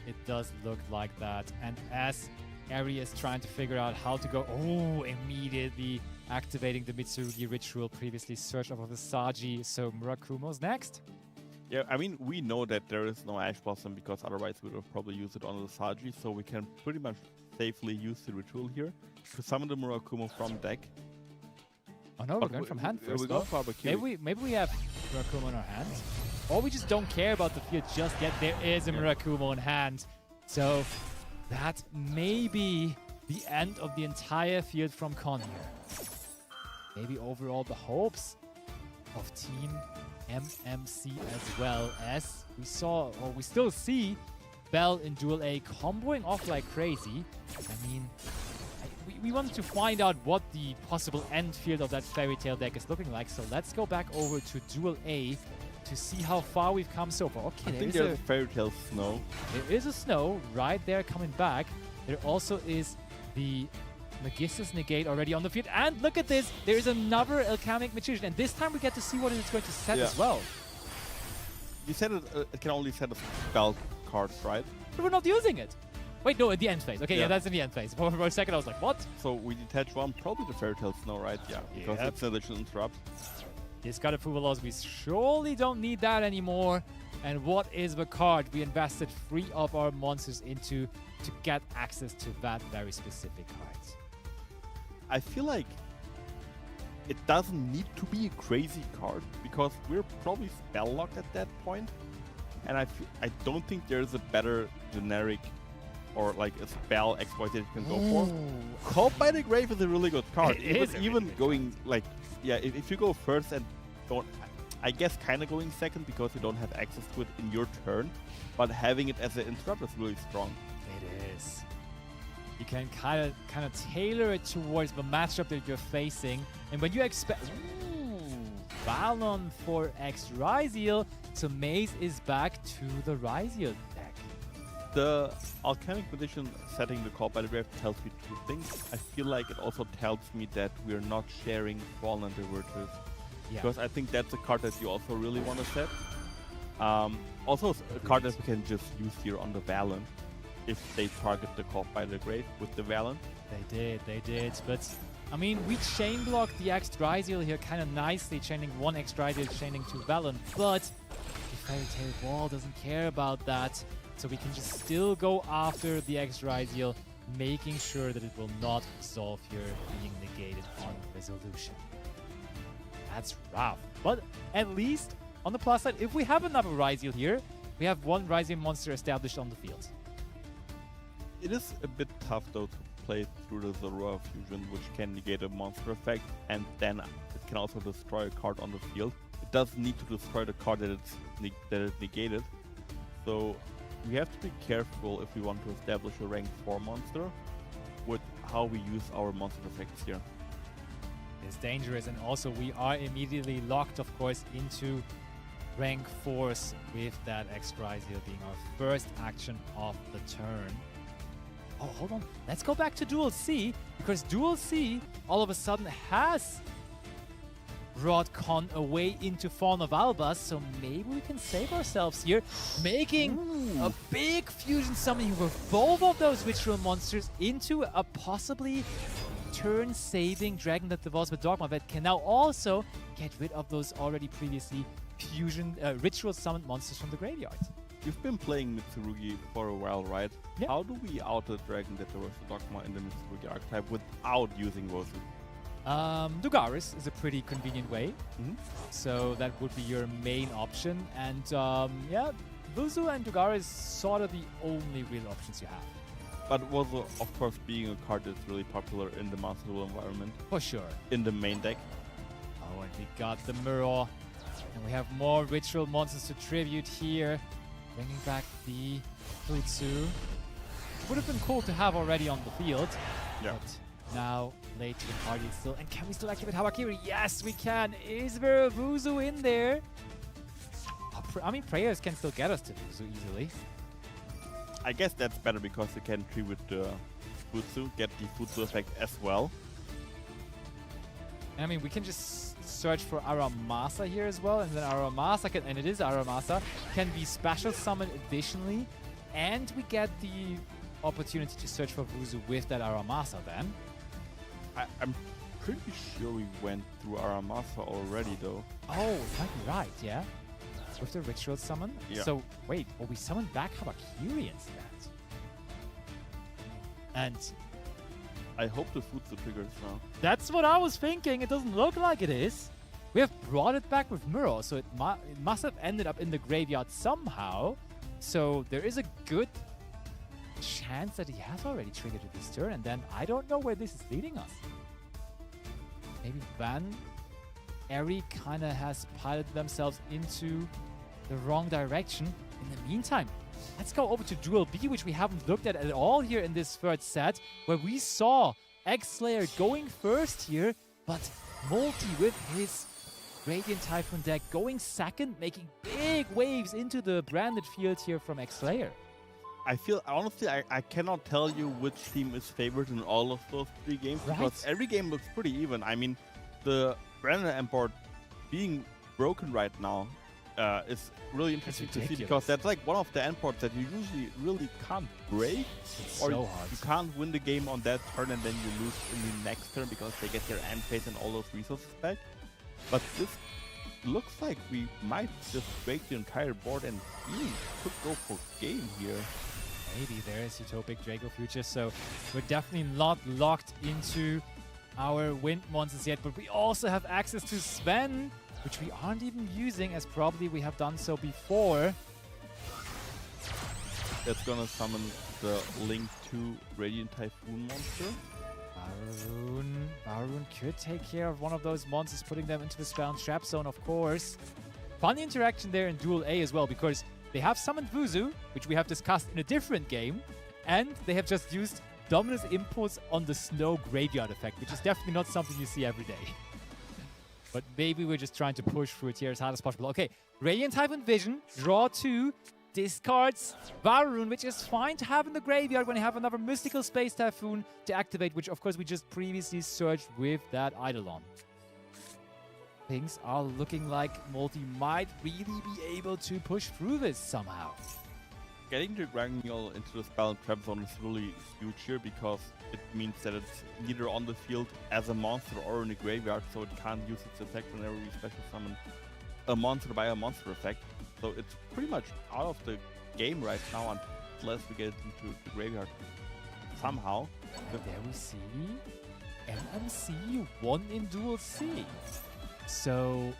Speaker 6: It does look like that. And as Eri is trying to figure out how to go, immediately activating the Mitsurugi ritual, previously searched off of the Saji, so Murakumo's next.
Speaker 5: Yeah, I mean, we know that there is no Ash Blossom because otherwise we would have probably used it on the Saji, so we can pretty much safely use the ritual here to summon the Murakumo from deck.
Speaker 6: Oh no, we're
Speaker 5: But
Speaker 6: going from hand first.
Speaker 5: We're
Speaker 6: though.
Speaker 5: going for barbecue.
Speaker 6: Maybe we have Murakumo in our hands. Or we just don't care about the field just yet. There is a Murakumo in hand. So that may be the end of the entire field from Con here. Maybe overall the hopes of Team MMC as well, as we saw, or we still see, Bell in Duel A comboing off like crazy. I mean, we wanted to find out what the possible end field of that Fairy Tail deck is looking like, so let's go back over to Duel A to see how far we've come so far. Okay,
Speaker 5: I think
Speaker 6: there
Speaker 5: there's a Fairy Tail Snow.
Speaker 6: is a Snow right there coming back. There also is the Magistus Negate already on the field. And look at this, there is another Alchemic Magician, and this time we get to see what it's going to set as well.
Speaker 5: You said it can only set a spell cards, right?
Speaker 6: But we're not using it. Wait, no, at the end phase. Okay, yeah,
Speaker 5: Yeah.
Speaker 6: that's in the end phase. For a second, I was like, what?
Speaker 5: So we detach one, probably the Fairy Tail Snow, right? Yeah, because
Speaker 6: Yep.
Speaker 5: it's an additional interrupt.
Speaker 6: He's got a Fuvalos. We surely don't need that anymore. And what is the card we invested 3 of our monsters into to get access to that very specific card?
Speaker 5: I feel like it doesn't need to be a crazy card because we're probably spell locked at that point, and I don't think there's a better generic or like a spell exploit that you can go for. Caught by the Grave is a really good card.
Speaker 6: It is a really
Speaker 5: even
Speaker 6: good
Speaker 5: going like if you go first and don't, I guess kind of going second because you don't have access to it in your turn, but having it as an interrupt is really strong.
Speaker 6: It is. You can kind of tailor it towards the matchup that you're facing, and when you expect, Balon for X Ryziel, so Maze is back to the Ryziel deck.
Speaker 5: The Alchemic Magician setting the Call by the Grave tells me 2 things. I feel like it also tells me that we're not sharing Fallen and the Virtues.
Speaker 6: Yeah.
Speaker 5: Because I think that's a card that you also really want to set. Also a card that we can just use here on the Valen if they target the Call by the Grave with the Valen.
Speaker 6: They did. But, I mean, we chain block the X Ryziel here kind of nicely, chaining 1 X Ryziel, chaining 2 Valen, but the Fairy Tail Wall doesn't care about that, so we can just still go after the X Ryziel, making sure that it will not resolve here, being negated on resolution. That's rough. But at least, on the plus side, if we have another Ryziel here, we have 1 Ryziel monster established on the field.
Speaker 5: It is a bit tough though to play through the Zorua Fusion, which can negate a monster effect, and then it can also destroy a card on the field. It does need to destroy the card that it negated. So we have to be careful if we want to establish a rank 4 monster with how we use our monster effects here.
Speaker 6: It's dangerous, and also we are immediately locked, of course, into rank 4s with that X Ryziel being our first action of the turn. Oh, hold on. Let's go back to Duel C, because Duel C all of a sudden has brought Con away into Fawn of Albas, so maybe we can save ourselves here, making a big fusion summoning with both of those ritual monsters into a possibly turn-saving Dragon that devours the Dogma that can now also get rid of those already previously fusion ritual summoned monsters from the graveyard.
Speaker 5: You've been playing Mitsurugi for a while, right?
Speaker 6: Yeah.
Speaker 5: How do we out the Dragon that there was the Dogma in the Mitsurugi archetype without using Wozu?
Speaker 6: Dugaris is a pretty convenient way, so that would be your main option. And yeah, Vuzu and Dugaris sort of the only real options you have.
Speaker 5: But Wozu, of course, being a card that's really popular in the Master Duel environment,
Speaker 6: For sure.
Speaker 5: in the main deck.
Speaker 6: Oh, and we got the mirror. And we have more ritual monsters to tribute here. Bringing back the Futsu. Would have been cool to have already on the field.
Speaker 5: Yeah.
Speaker 6: But now late to the party still. And can we still activate Hawakiri? Yes, we can. Is there a Vuzu in there? Oh, I mean, prayers can still get us to Vuzu easily.
Speaker 5: I guess that's better because you can tree with the Futsu, get the Futsu effect as well.
Speaker 6: And I mean, we can just search for Aramasa here as well, and then Aramasa can, and it is Aramasa, can be special summoned additionally, and we get the opportunity to search for Vuzu with that Aramasa then.
Speaker 5: I'm pretty sure we went through Aramasa already though.
Speaker 6: Oh, might be right, yeah. With the ritual summon?
Speaker 5: Yeah.
Speaker 6: So, wait, well, we summoned back Hawakiri instead. And
Speaker 5: I hope the Futsu triggers now.
Speaker 6: that's what I was thinking. It doesn't look like it is. We have brought it back with Muro, so it must have ended up in the graveyard somehow. So there is a good chance that he has already triggered it this turn, and then I don't know where this is leading us. Maybe Van Eri kind of has piloted themselves into the wrong direction. In the meantime, let's go over to Duel B, which we haven't looked at all here in this third set, where we saw X-Slayer going first here, but Multi with his Radiant Typhoon deck going second, making big waves into the branded field here from X-Slayer.
Speaker 5: I feel, honestly, I cannot tell you which team is favored in all of those 3 games,
Speaker 6: Right.
Speaker 5: because every game looks pretty even. I mean, the Brandon import being broken right now is really interesting to see,
Speaker 6: ridiculous.
Speaker 5: because that's like one of the imports that you usually really can't break,
Speaker 6: It's
Speaker 5: or
Speaker 6: so hard.
Speaker 5: you can't win the game on that turn and then you lose in the next turn because they get their end phase and all those resources back. But this looks like we might just break the entire board and really could go for game here.
Speaker 6: Maybe there is Utopic Draco Future, so we're definitely not locked into our wind monsters yet, but we also have access to Sven, which we aren't even using, as probably we have done so before.
Speaker 5: That's gonna summon the Link 2 Radiant Typhoon monster.
Speaker 6: Varun could take care of one of those monsters, putting them into the spell and trap zone, of course. Funny interaction there in Duel A as well, because they have summoned Vuzu, which we have discussed in a different game, and they have just used Dominus Impulse on the Snow Graveyard effect, which is definitely not something you see every day. But maybe we're just trying to push through it here as hard as possible. Okay, Radiant Typhoon Vision, draw 2, discards Varun, which is fine to have in the graveyard when you have another Mystical Space Typhoon to activate, which of course we just previously searched with that Eidolon. Things are looking like Multi might really be able to push through this somehow.
Speaker 5: Getting the Dragoneel into the spell and trap zone is really huge here, because it means that it's neither on the field as a monster or in the graveyard, so it can't use its effect whenever we special summon a monster by a monster effect. So it's pretty much out of the game right now unless we get it into the graveyard somehow.
Speaker 6: There we see MMC won in Duel C. So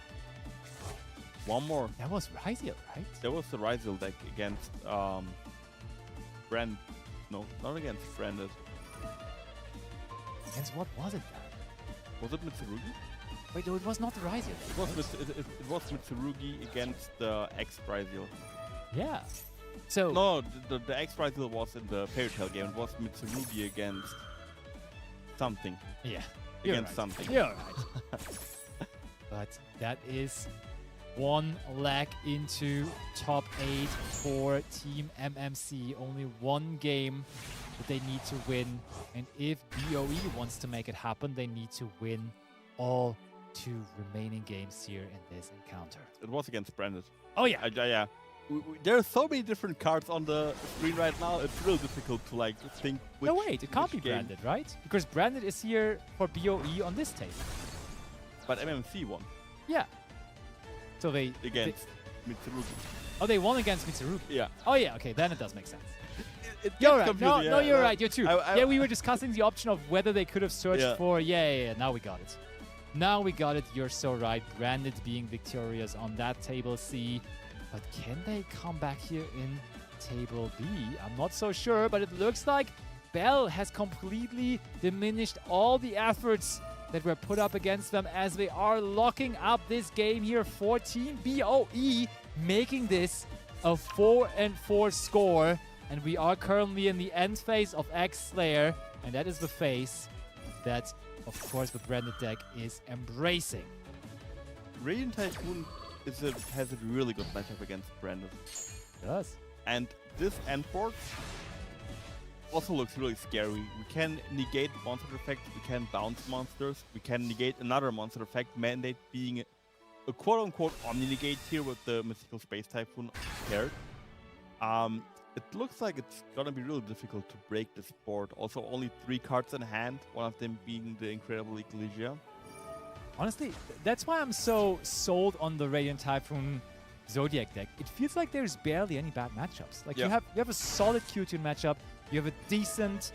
Speaker 5: One more.
Speaker 6: that was Ryziel, right?
Speaker 5: There was the Ryziel deck against No, not against Branded.
Speaker 6: Against what was it then?
Speaker 5: Was it Mitsurugi?
Speaker 6: Wait, no, it was not the Ryziel.
Speaker 5: It was Mitsurugi against the X Ryziel.
Speaker 6: Yeah. So
Speaker 5: No, the X Ryziel was in the Fairy Tail game. It was Mitsurugi against something.
Speaker 6: yeah, you're
Speaker 5: Against
Speaker 6: right.
Speaker 5: something.
Speaker 6: You're right. But that is one leg into top 8 for Team MMC. Only one game that they need to win. And if BOE wants to make it happen, they need to win all 2 remaining games here in this encounter.
Speaker 5: It was against Branded.
Speaker 6: Oh yeah.
Speaker 5: Yeah. There are so many different cards on the screen right now. It's real difficult to like think which.
Speaker 6: No wait, it can't be
Speaker 5: which game.
Speaker 6: Branded, right? Because Branded is here for BOE on this table.
Speaker 5: But MMC won
Speaker 6: Yeah. So they
Speaker 5: against Mitsurugi.
Speaker 6: oh, they won against Mitsurugi.
Speaker 5: Yeah.
Speaker 6: Oh yeah, okay, then it does make sense.
Speaker 5: It
Speaker 6: You're
Speaker 5: gets
Speaker 6: right. No,
Speaker 5: confusing,
Speaker 6: no,
Speaker 5: yeah.
Speaker 6: you're right. You're true.
Speaker 5: I-
Speaker 6: Yeah, we were discussing the option of whether they could have searched
Speaker 5: Yeah.
Speaker 6: for. Yeah. Now we got it. Now we got it. You're so right. Branded being victorious on that table C. But can they come back here in table B? I'm not so sure, but it looks like Bell has completely diminished all the efforts that were put up against them, as they are locking up this game here for Team BOE, making this a 4-4 score. And we are currently in the end phase of X-Slayer, and that is the phase that, of course, the branded deck is embracing.
Speaker 5: Radiant Typhoon has a really good matchup against Brandon.
Speaker 6: It does.
Speaker 5: And this end board also looks really scary. We can negate monster effects, we can bounce monsters, we can negate another monster effect, mandate being a quote-unquote omni-negate here with the Mystical Space Typhoon paired. It looks like it's gonna be really difficult to break this board. Also, only 3 cards in hand, one of them being the Incredible Ecclesia.
Speaker 6: Honestly, that's why I'm so sold on the Radiant Typhoon Zodiac deck. It feels like there's barely any bad matchups. Like you have a solid Q-Tune matchup, you have a decent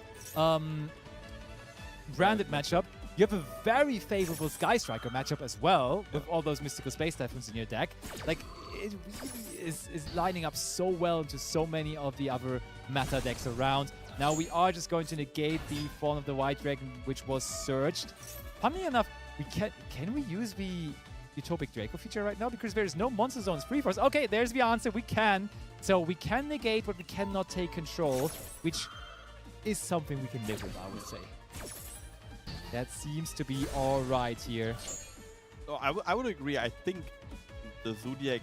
Speaker 6: branded matchup, you have a very favorable Sky Striker matchup as well, with all those Mystical Space Typhoons in your deck. Like, it really is lining up so well into so many of the other meta decks around. Now we are just going to negate the Fallen of the White Dragon, which was surged. Funnily enough, can we use the Utopic Draco feature right now? Because there's no Monster Zones free for us. Okay, there's the answer. We can. So we can negate, but we cannot take control, which is something we can live with, I would say. That seems to be all right here.
Speaker 5: Oh, I would agree. I think the Zodiac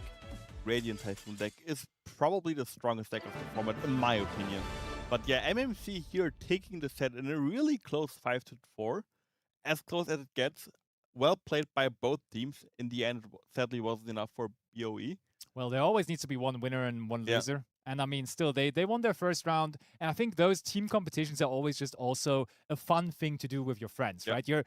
Speaker 5: Radiant Typhoon deck is probably the strongest deck of the format, in my opinion. But yeah, MMC here taking the set in a really close 5-4. As close as it gets. Well played by both teams. In the end, it sadly wasn't enough for BOE.
Speaker 6: Well, there always needs to be one winner and one loser. And I mean, still, they won their first round. And I think those team competitions are always just also a fun thing to do with your friends, right? You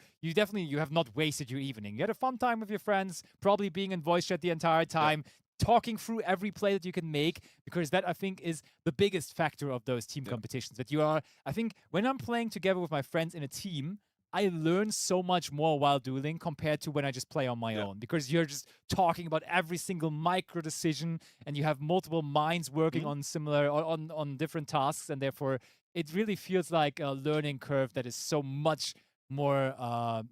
Speaker 6: have not wasted your evening. You had a fun time with your friends, probably being in voice chat the entire time, talking through every play that you can make, because that, I think, is the biggest factor of those team competitions. That you are, I think, when I'm playing together with my friends in a team, I learn so much more while dueling compared to when I just play on my own, because you're just talking about every single micro decision and you have multiple minds working on similar on different tasks, and therefore it really feels like a learning curve that is so much more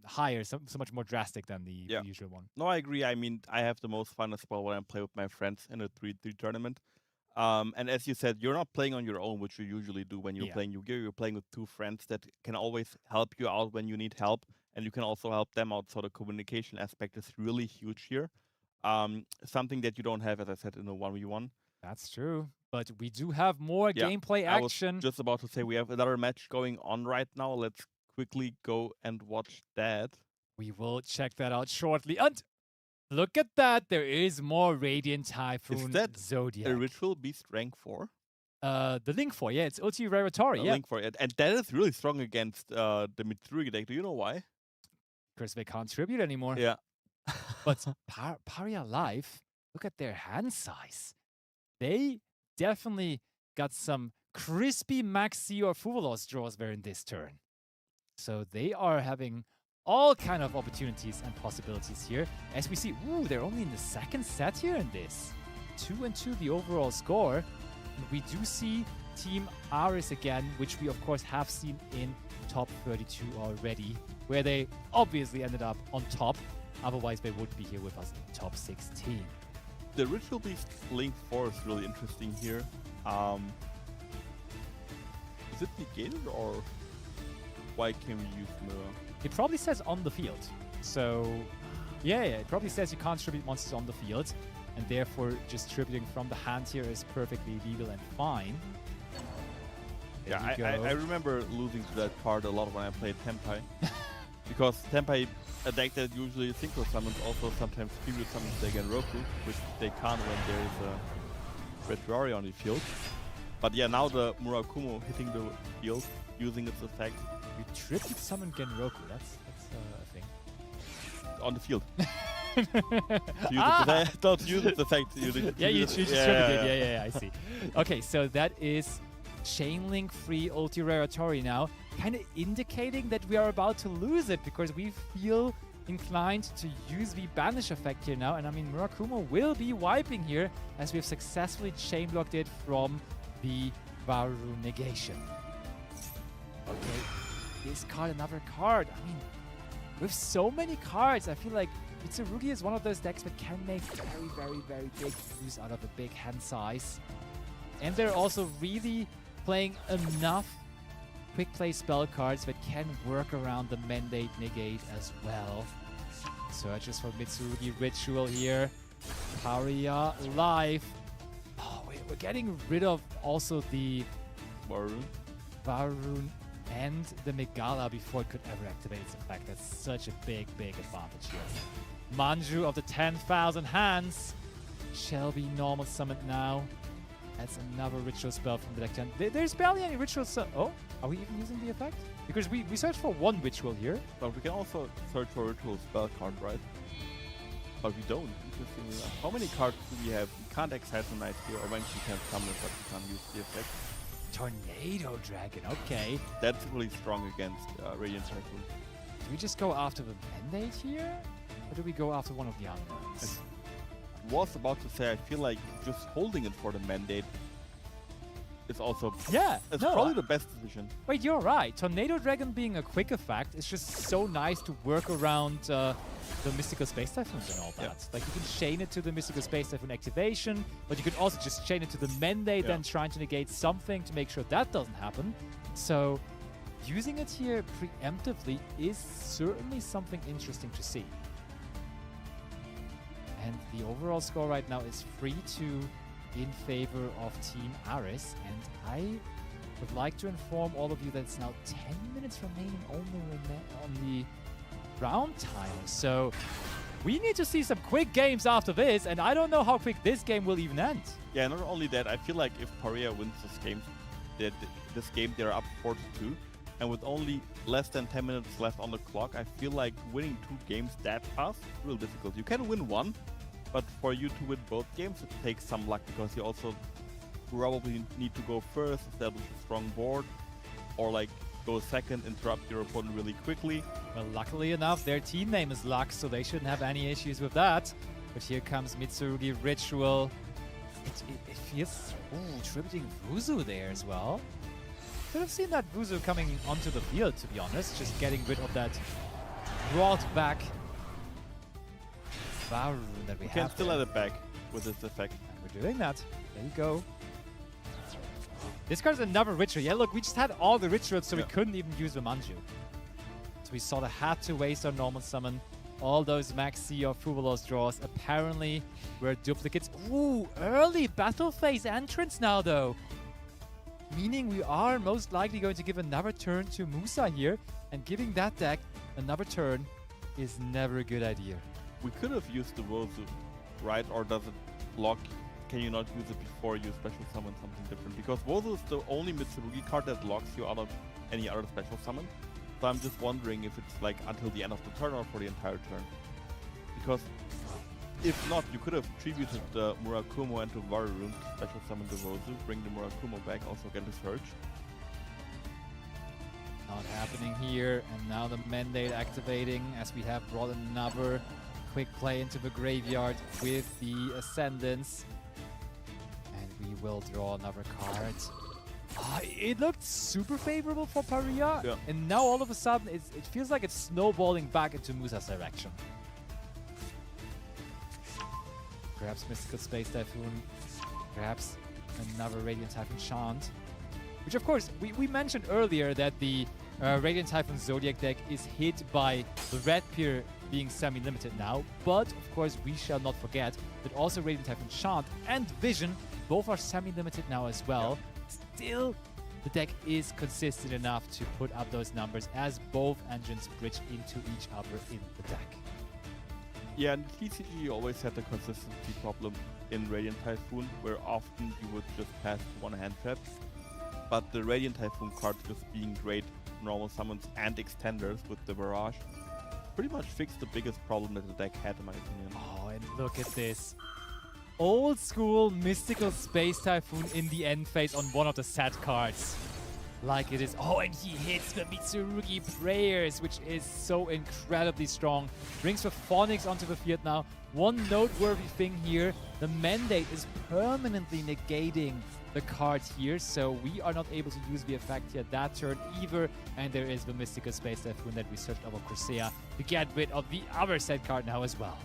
Speaker 6: higher, so much more drastic than the usual one.
Speaker 5: No, I agree. I mean, I have the most fun as well when I play with my friends in a 3-3 tournament. And as you said, you're not playing on your own, which you usually do when you're playing Yu-Gi-Oh! You're playing with 2 friends that can always help you out when you need help, and you can also help them out. So the communication aspect is really huge here. Something that you don't have, as I said, in a 1v1.
Speaker 6: That's true. But we do have more gameplay action.
Speaker 5: I was just about to say we have another match going on right now. Let's quickly go and watch that.
Speaker 6: We will check that out shortly. And look at that. There is more Radiant Typhoon
Speaker 5: Is that
Speaker 6: Zodiac.
Speaker 5: a Ritual Beast rank 4?
Speaker 6: The Link 4, yeah. It's Ulti Raratori,
Speaker 5: Link 4, and that is really strong against the Mitsurugi deck. Do you know why?
Speaker 6: Because they can't tribute anymore.
Speaker 5: Yeah.
Speaker 6: But Paria Life, look at their hand size. They definitely got some crispy Maxi or Fuvalos draws there in this turn. So they are having all kind of opportunities and possibilities here. As we see, ooh, they're only in the second set here in this. 2-2 the overall score. And we do see Team Aris again, which we of course have seen in top 32 already, where they obviously ended up on top. Otherwise, they would be here with us in top 16.
Speaker 5: The Ritual Beast Link 4 is really interesting here. Is it negated, or why can we use Mirror?
Speaker 6: It probably says on the field. So, yeah, it probably says you can't tribute monsters on the field, and therefore just tributing from the hand here is perfectly legal and fine. There
Speaker 5: I remember losing to that card a lot when I played Tenpai. Because Tenpai, a deck that usually synchro summons, also sometimes tribute summons the Genroku, which they can't when there is a Retroari on the field. But yeah, now the Murakumo hitting the field, using its effect.
Speaker 6: You tribute summon Genroku, that's a thing.
Speaker 5: On the field. Don't use its effect.
Speaker 6: You just tribute it. Yeah, I see. Okay, so that is Chainlink free Ulti Raratori now, kind of indicating that we are about to lose it, because we feel inclined to use the banish effect here now. And I mean, Murakumo will be wiping here, as we have successfully chain blocked it from the Varu negation. Okay, discard another card. I mean, with so many cards, I feel like Mitsurugi is one of those decks that can make very, very, very big use out of a big hand size. And they're also really playing enough quick play spell cards that can work around the Mandate negate as well. Searches for Mitsurugi Ritual here. Paria live. Oh, we're getting rid of also the Varun and the Megala before it could ever activate its effect. That's such a big advantage here. Manju of the 10,000 hands shall be normal summoned now. That's another ritual spell from the deck. There's barely any ritual. Oh, are we even using the effect? Because we searched for one ritual here.
Speaker 5: But we can also search for ritual spell card, right? But we don't. Interestingly enough. How many cards do we have? We can't assassinate here, or when you can summon it, but we can't use the effect.
Speaker 6: Tornado Dragon, okay.
Speaker 5: That's really strong against Radiant Typhoon.
Speaker 6: Do we just go after the Mandate here? Or do we go after one of the other ones?
Speaker 5: I was about to say, I feel like just holding it for the Mandate is also probably the best decision.
Speaker 6: Wait, you're right. Tornado Dragon being a quick effect is just so nice to work around the Mystical Space Typhoons and all that.
Speaker 5: Yeah.
Speaker 6: Like you can chain it to the Mystical Space Typhoon activation, but you can also just chain it to the Mandate, then trying to negate something to make sure that doesn't happen. So using it here preemptively is certainly something interesting to see. And the overall score right now is 3-2 in favor of Team Aris. And I would like to inform all of you that it's now 10 minutes remaining on the round timer. So we need to see some quick games after this, and I don't know how quick this game will even end.
Speaker 5: Yeah, not only that, I feel like if Paria wins this game, they're up 4-2. And with only less than 10 minutes left on the clock, I feel like winning 2 games that fast is real difficult. You can win one, but for you to win both games, it takes some luck, because you also probably need to go first, establish a strong board, or like go second, interrupt your opponent really quickly.
Speaker 6: Well, luckily enough, their team name is Lux, so they shouldn't have any issues with that. But here comes Mitsurugi Ritual. It feels... Ooh, tributing Vuzu there as well. Could have seen that Vuzu coming onto the field, to be honest. Just getting rid of that brought back Varun that we have.
Speaker 5: Can still let it back with this effect.
Speaker 6: And we're doing that. There you go. This card's another ritual. Yeah, look, we just had all the rituals, so we couldn't even use the Manju. So we sort of had to waste our normal summon. All those Maxi or Fubulos draws apparently were duplicates. Ooh, early battle phase entrance now, though. Meaning we are most likely going to give another turn to Musa here. And giving that deck another turn is never a good idea.
Speaker 5: We could have used the Wozu, right? Or does it lock? Can you not use it before you special summon something different? Because Wozu is the only Mitsurugi card that locks you out of any other special summon. So I'm just wondering if it's like until the end of the turn or for the entire turn. Because if not, you could have tributed the Murakumo into Varun to special summon the Wozu, bring the Murakumo back, also get the Surge.
Speaker 6: Not happening here, and now the Mandate activating as we have brought another quick play into the graveyard with the Ascendance. And we will draw another card. It looked super favorable for Paria, and now all of a sudden it feels like it's snowballing back into Musa's direction. Perhaps Mystical Space Typhoon, perhaps another Radiant Typhoon Chant. Which of course, we mentioned earlier that the Radiant Typhoon Zodiac deck is hit by the Red Pier being semi-limited now, but of course we shall not forget that also Radiant Typhoon Chant and Vision both are semi-limited now as well. Still, the deck is consistent enough to put up those numbers as both engines bridge into each other in the deck.
Speaker 5: Yeah, and TCG always had the consistency problem in Radiant Typhoon, where often you would just pass one hand trap. But the Radiant Typhoon cards just being great normal summons and extenders with the Barrage pretty much fixed the biggest problem that the deck had, in my opinion.
Speaker 6: Oh, and look at this. Old school Mystical Space Typhoon in the end phase on one of the set cards. Like it is. Oh, and he hits the Mitsurugi Prayers, which is so incredibly strong. Brings the Phonics onto the field now. One noteworthy thing here, the Mandate is permanently negating the card here, so we are not able to use the effect here that turn either. And there is the Mystical Space Typhoon that we searched over Crusea to get rid of the other set card now as well.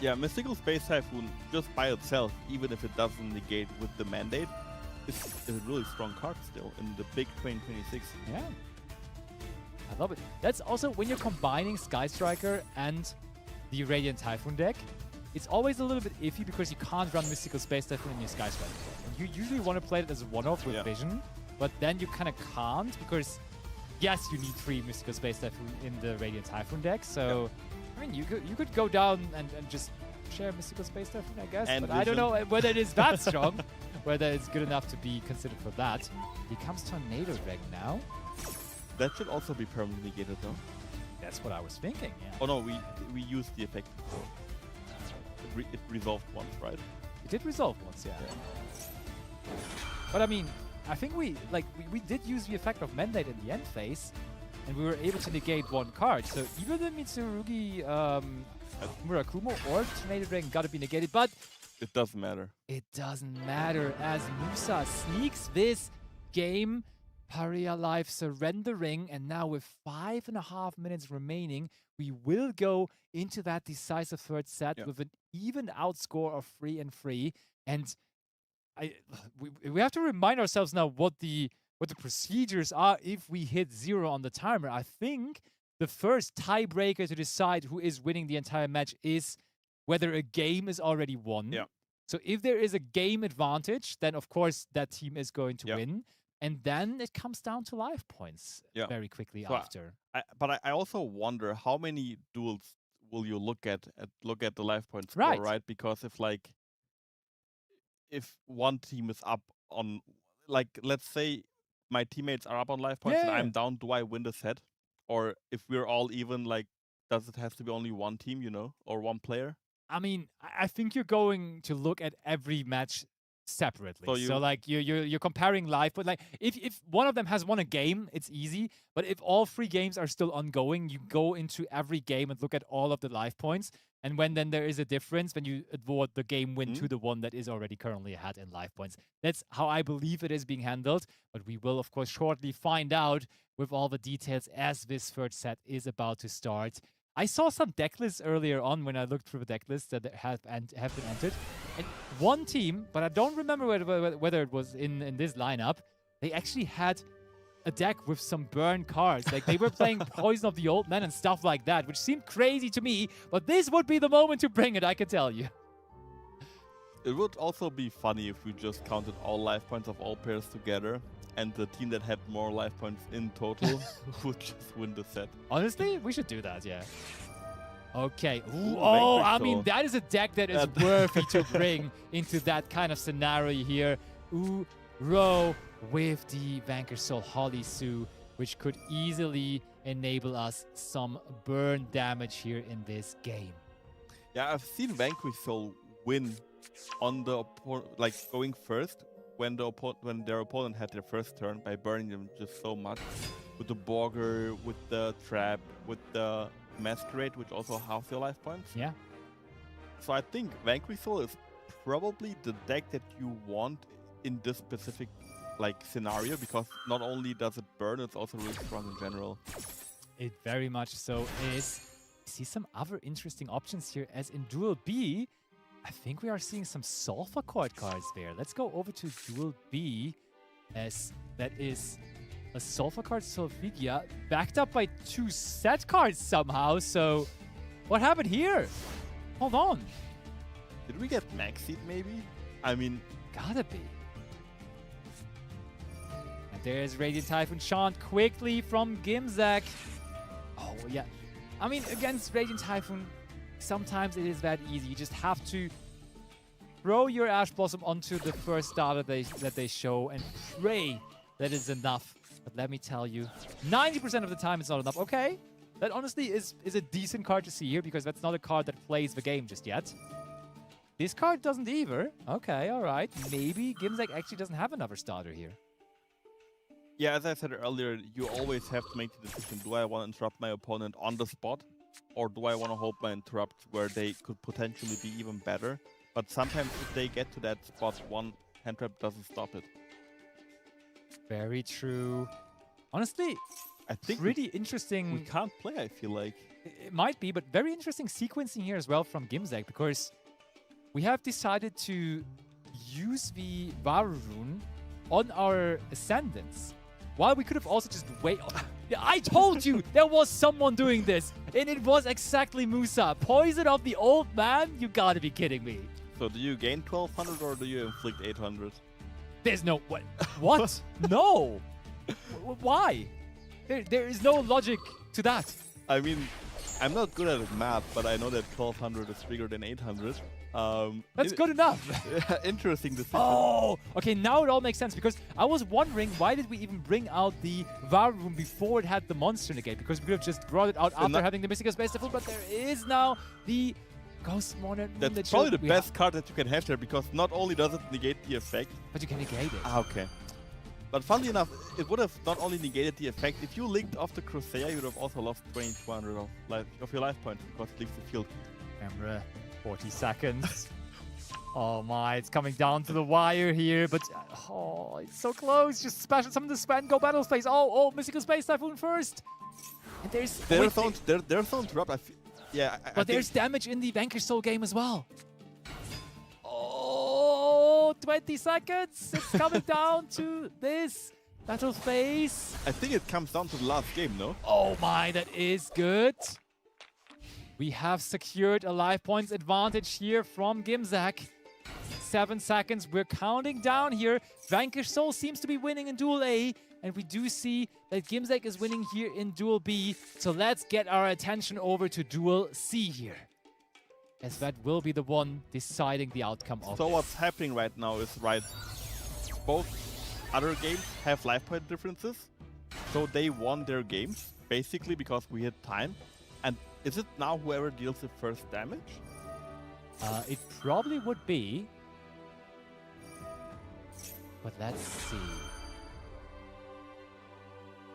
Speaker 5: Yeah, Mystical Space Typhoon, just by itself, even if it doesn't negate with the Mandate, is a really strong card still in the big 2026.
Speaker 6: Yeah. I love it. That's also when you're combining Sky Striker and the Radiant Typhoon deck, it's always a little bit iffy because you can't run Mystical Space Typhoon in your Sky Striker deck. And you usually want to play it as a one-off with Vision, but then you kind of can't because, yes, you need 3 Mystical Space Typhoon in the Radiant Typhoon deck. So, I mean, you could go down and just share Mystical Space Typhoon, I guess.
Speaker 5: And
Speaker 6: but I don't know whether it is that strong, whether it's good enough to be considered for that. Here comes Tornado Dragon now.
Speaker 5: That should also be permanently negated, though.
Speaker 6: That's what I was thinking, yeah.
Speaker 5: Oh no, we used the effect before. It resolved once, right?
Speaker 6: It did resolve once, yeah. But I mean, I think we did use the effect of Mandate in the end phase, and we were able to negate 1 card. So either the Mitsurugi Murakumo or Tornado Dragon gotta be negated, but
Speaker 5: it doesn't matter.
Speaker 6: It doesn't matter as Musa sneaks this game. Paria Life surrendering, and now with 5.5 minutes remaining, we will go into that decisive third set with an even outscore of 3-3. And we have to remind ourselves now what the procedures are if we hit 0 on the timer. I think the first tiebreaker to decide who is winning the entire match is whether a game is already won.
Speaker 5: Yeah.
Speaker 6: So if there is a game advantage, then of course that team is going to win. And then it comes down to life points very quickly after.
Speaker 5: But I also wonder how many duels will you look at the life point score, right? Because if one team is up on, like, let's say my teammates are up on life points and I'm down, do I win the set? Or if we're all even, like, does it have to be only one team, you know, or one player?
Speaker 6: I mean, I think you're going to look at every match separately. So like you're comparing life, but like if one of them has won a game, it's easy. But if all 3 games are still ongoing, you go into every game and look at all of the life points. And when then there is a difference, when you award the game win to the one that is already currently ahead in life points. That's how I believe it is being handled. But we will, of course, shortly find out with all the details as this third set is about to start. I saw some deck lists earlier on when I looked through the deck lists that have been entered. And one team, but I don't remember whether it was in this lineup, they actually had a deck with some burn cards. Like they were playing Poison of the Old Man and stuff like that, which seemed crazy to me. But this would be the moment to bring it, I can tell you.
Speaker 5: It would also be funny if we just counted all life points of all pairs together, and the team that had more life points in total would just win the set.
Speaker 6: Honestly, we should do that, yeah. Okay. Ooh, oh, I mean, that is a deck that is worthy to bring into that kind of scenario here. Uro with the Vanquish Soul Holisu, which could easily enable us some burn damage here in this game.
Speaker 5: Yeah, I've seen Vanquish Soul win on the like going first when their opponent had their first turn by burning them just so much with the Borger, with the Trap, with the Masquerade, which also halves your life points.
Speaker 6: Yeah.
Speaker 5: So I think Vanquish Soul is probably the deck that you want in this specific like scenario, because not only does it burn, it's also really strong in general.
Speaker 6: It very much so is. I see some other interesting options here, as in Duel B, I think we are seeing some Sulfur Court cards there. Let's go over to Duel B, as that is a Sulfur Card Solfigia backed up by 2 set cards somehow. So what happened here? Hold on.
Speaker 5: Did we get Maxied maybe? I mean,
Speaker 6: gotta be. And there's Radiant Typhoon Chant quickly from Gimzak. Oh, yeah. I mean, against Radiant Typhoon, sometimes it is that easy. You just have to throw your Ash Blossom onto the first starter that they show and pray that is enough. But let me tell you, 90% of the time it's not enough. Okay, that honestly is a decent card to see here, because that's not a card that plays the game just yet. This card doesn't either. Okay, all right. Maybe Gimzak actually doesn't have another starter here.
Speaker 5: Yeah, as I said earlier, you always have to make the decision. Do I want to interrupt my opponent on the spot? Or do I want to hold my interrupt where they could potentially be even better? But sometimes if they get to that spot, one hand trap doesn't stop it.
Speaker 6: Very true. Honestly,
Speaker 5: I think
Speaker 6: pretty interesting.
Speaker 5: We can't play, I feel like.
Speaker 6: It might be, but very interesting sequencing here as well from Gimzak, because we have decided to use the Varu rune on our Ascendants. While we could have also just wait. I told you there was someone doing this, and it was exactly Musa. Poison of the old man? You gotta be kidding me.
Speaker 5: So do you gain 1200 or do you inflict 800?
Speaker 6: There's no what? What? No. Why? There is no logic to that.
Speaker 5: I mean, I'm not good at math, but I know that 1200 is bigger than 800.
Speaker 6: That's good enough.
Speaker 5: Interesting decision.
Speaker 6: Oh, okay, now it all makes sense because I was wondering why did we even bring out the VAR room before it had the monster negate, because we could have just brought it out after having the Mystical Space Devil, but there is now the Ghost Monarch.
Speaker 5: That's probably the best card that you can have there, because not only does it negate the effect,
Speaker 6: but you can negate it.
Speaker 5: Ah, okay. But funnily enough, it would have not only negated the effect, if you linked off the Crusader, you would have also lost 2200 of your life points because it leaves the field.
Speaker 6: Emre, 40 seconds. Oh my, it's coming down to the wire here, but oh, it's so close. Just special summon the Span, go battle space. Oh, Mystical Space Typhoon first. And there's
Speaker 5: Their zone drop. Yeah,
Speaker 6: but there's damage in the Vanquish Soul game as well. Oh, 20 seconds. It's coming down to this battle phase.
Speaker 5: I think it comes down to the last game, no?
Speaker 6: Oh my, that is good. We have secured a life points advantage here from Gimzak. 7 seconds. We're counting down here. Vanquish Soul seems to be winning in Duel A. And we do see that Gimzak is winning here in Duel B. So let's get our attention over to Duel C here, as that will be the one deciding the outcome of
Speaker 5: So
Speaker 6: this.
Speaker 5: what's happening right now is, both other games have life point differences. So they won their games, basically, because we had time. And is it now whoever deals the first damage?
Speaker 6: It probably would be. But let's see.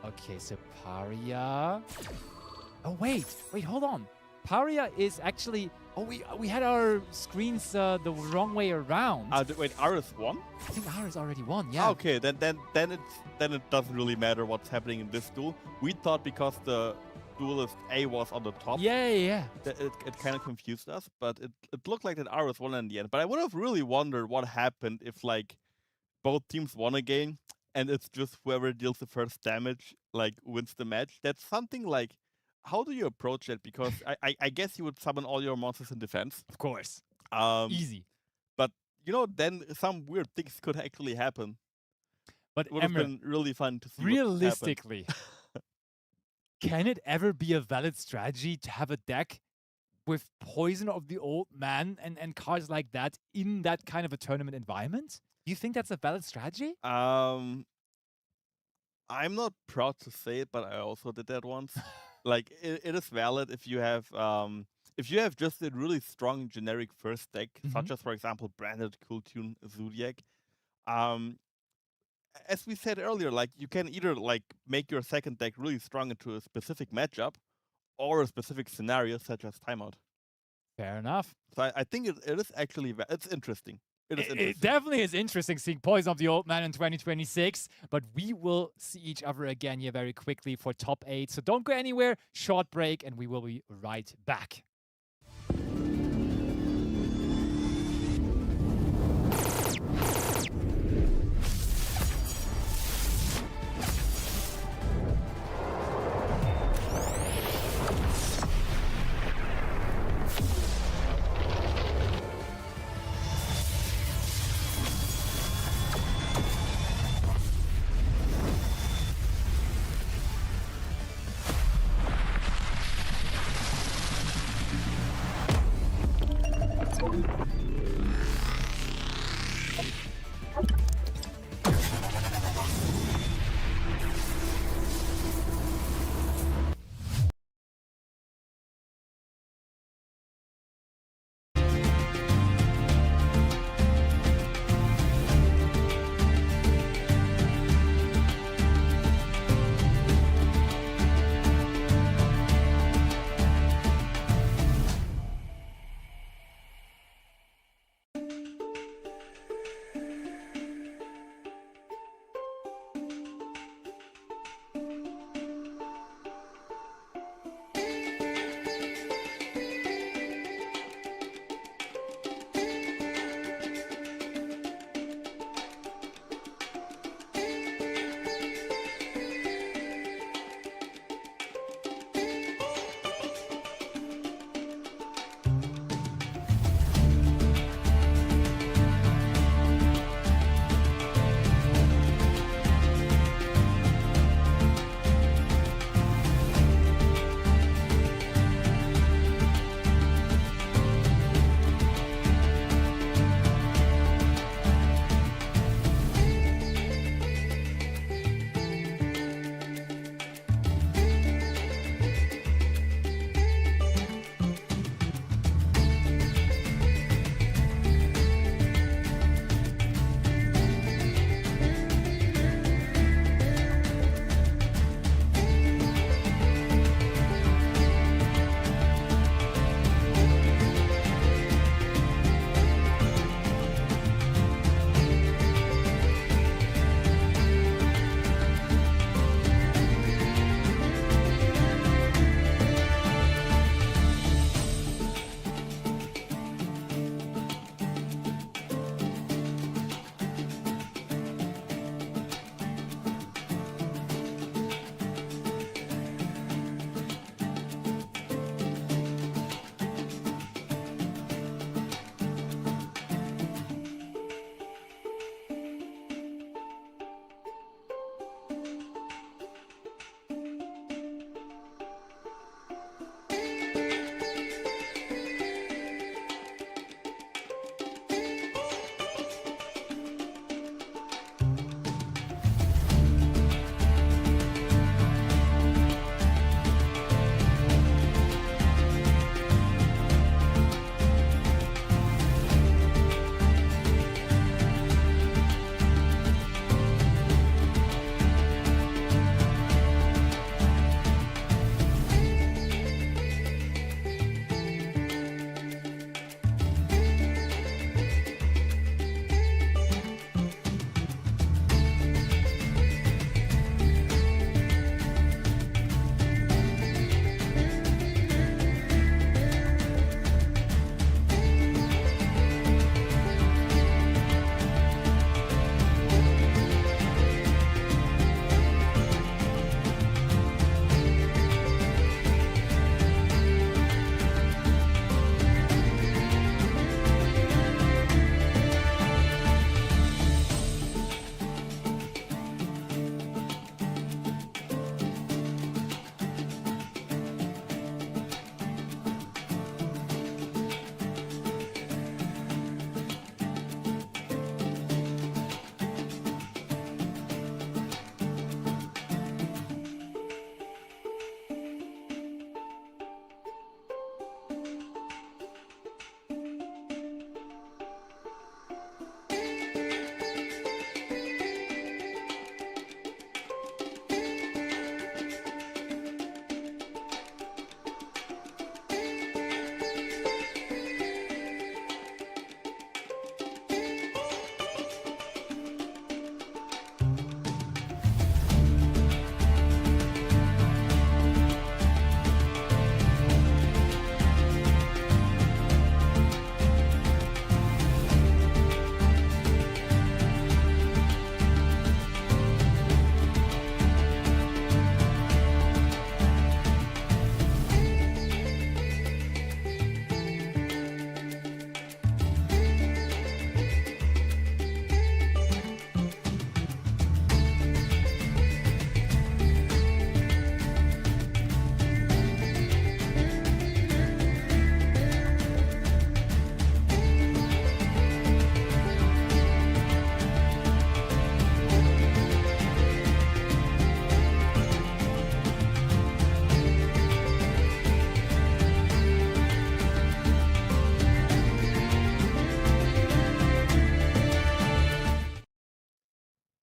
Speaker 6: Okay, so Paria. Oh wait, hold on. Paria is actually. Oh, we had our screens the wrong way around.
Speaker 5: Wait, Aris won?
Speaker 6: I think Aris already won. Yeah.
Speaker 5: Okay, then it doesn't really matter what's happening in this duel. We thought because the duelist A was on the top.
Speaker 6: Yeah.
Speaker 5: That it kind of confused us, but it looked like that Aris won in the end. But I would have really wondered what happened if both teams won again and it's just whoever deals the first damage wins the match. That's something how do you approach that? Because I guess you would summon all your monsters in defense.
Speaker 6: Of course. Easy.
Speaker 5: But then some weird things could actually happen.
Speaker 6: But
Speaker 5: it would have been really fun to see.
Speaker 6: Realistically, can it ever be a valid strategy to have a deck with Poison of the Old Man and cards like that in that kind of a tournament environment? Do you think that's a valid strategy?
Speaker 5: I'm not proud to say it, but I also did that once. It is valid if you have just a really strong generic first deck, such as, for example, Branded, Cool Tune, Zodiac. As we said earlier, you can either make your second deck really strong into a specific matchup or a specific scenario, such as Timeout.
Speaker 6: Fair enough.
Speaker 5: So I think it is actually it's interesting.
Speaker 6: It definitely is interesting seeing Poison of the Old Man in 2026, but we will see each other again here very quickly for top 8. So don't go anywhere, short break, and we will be right back.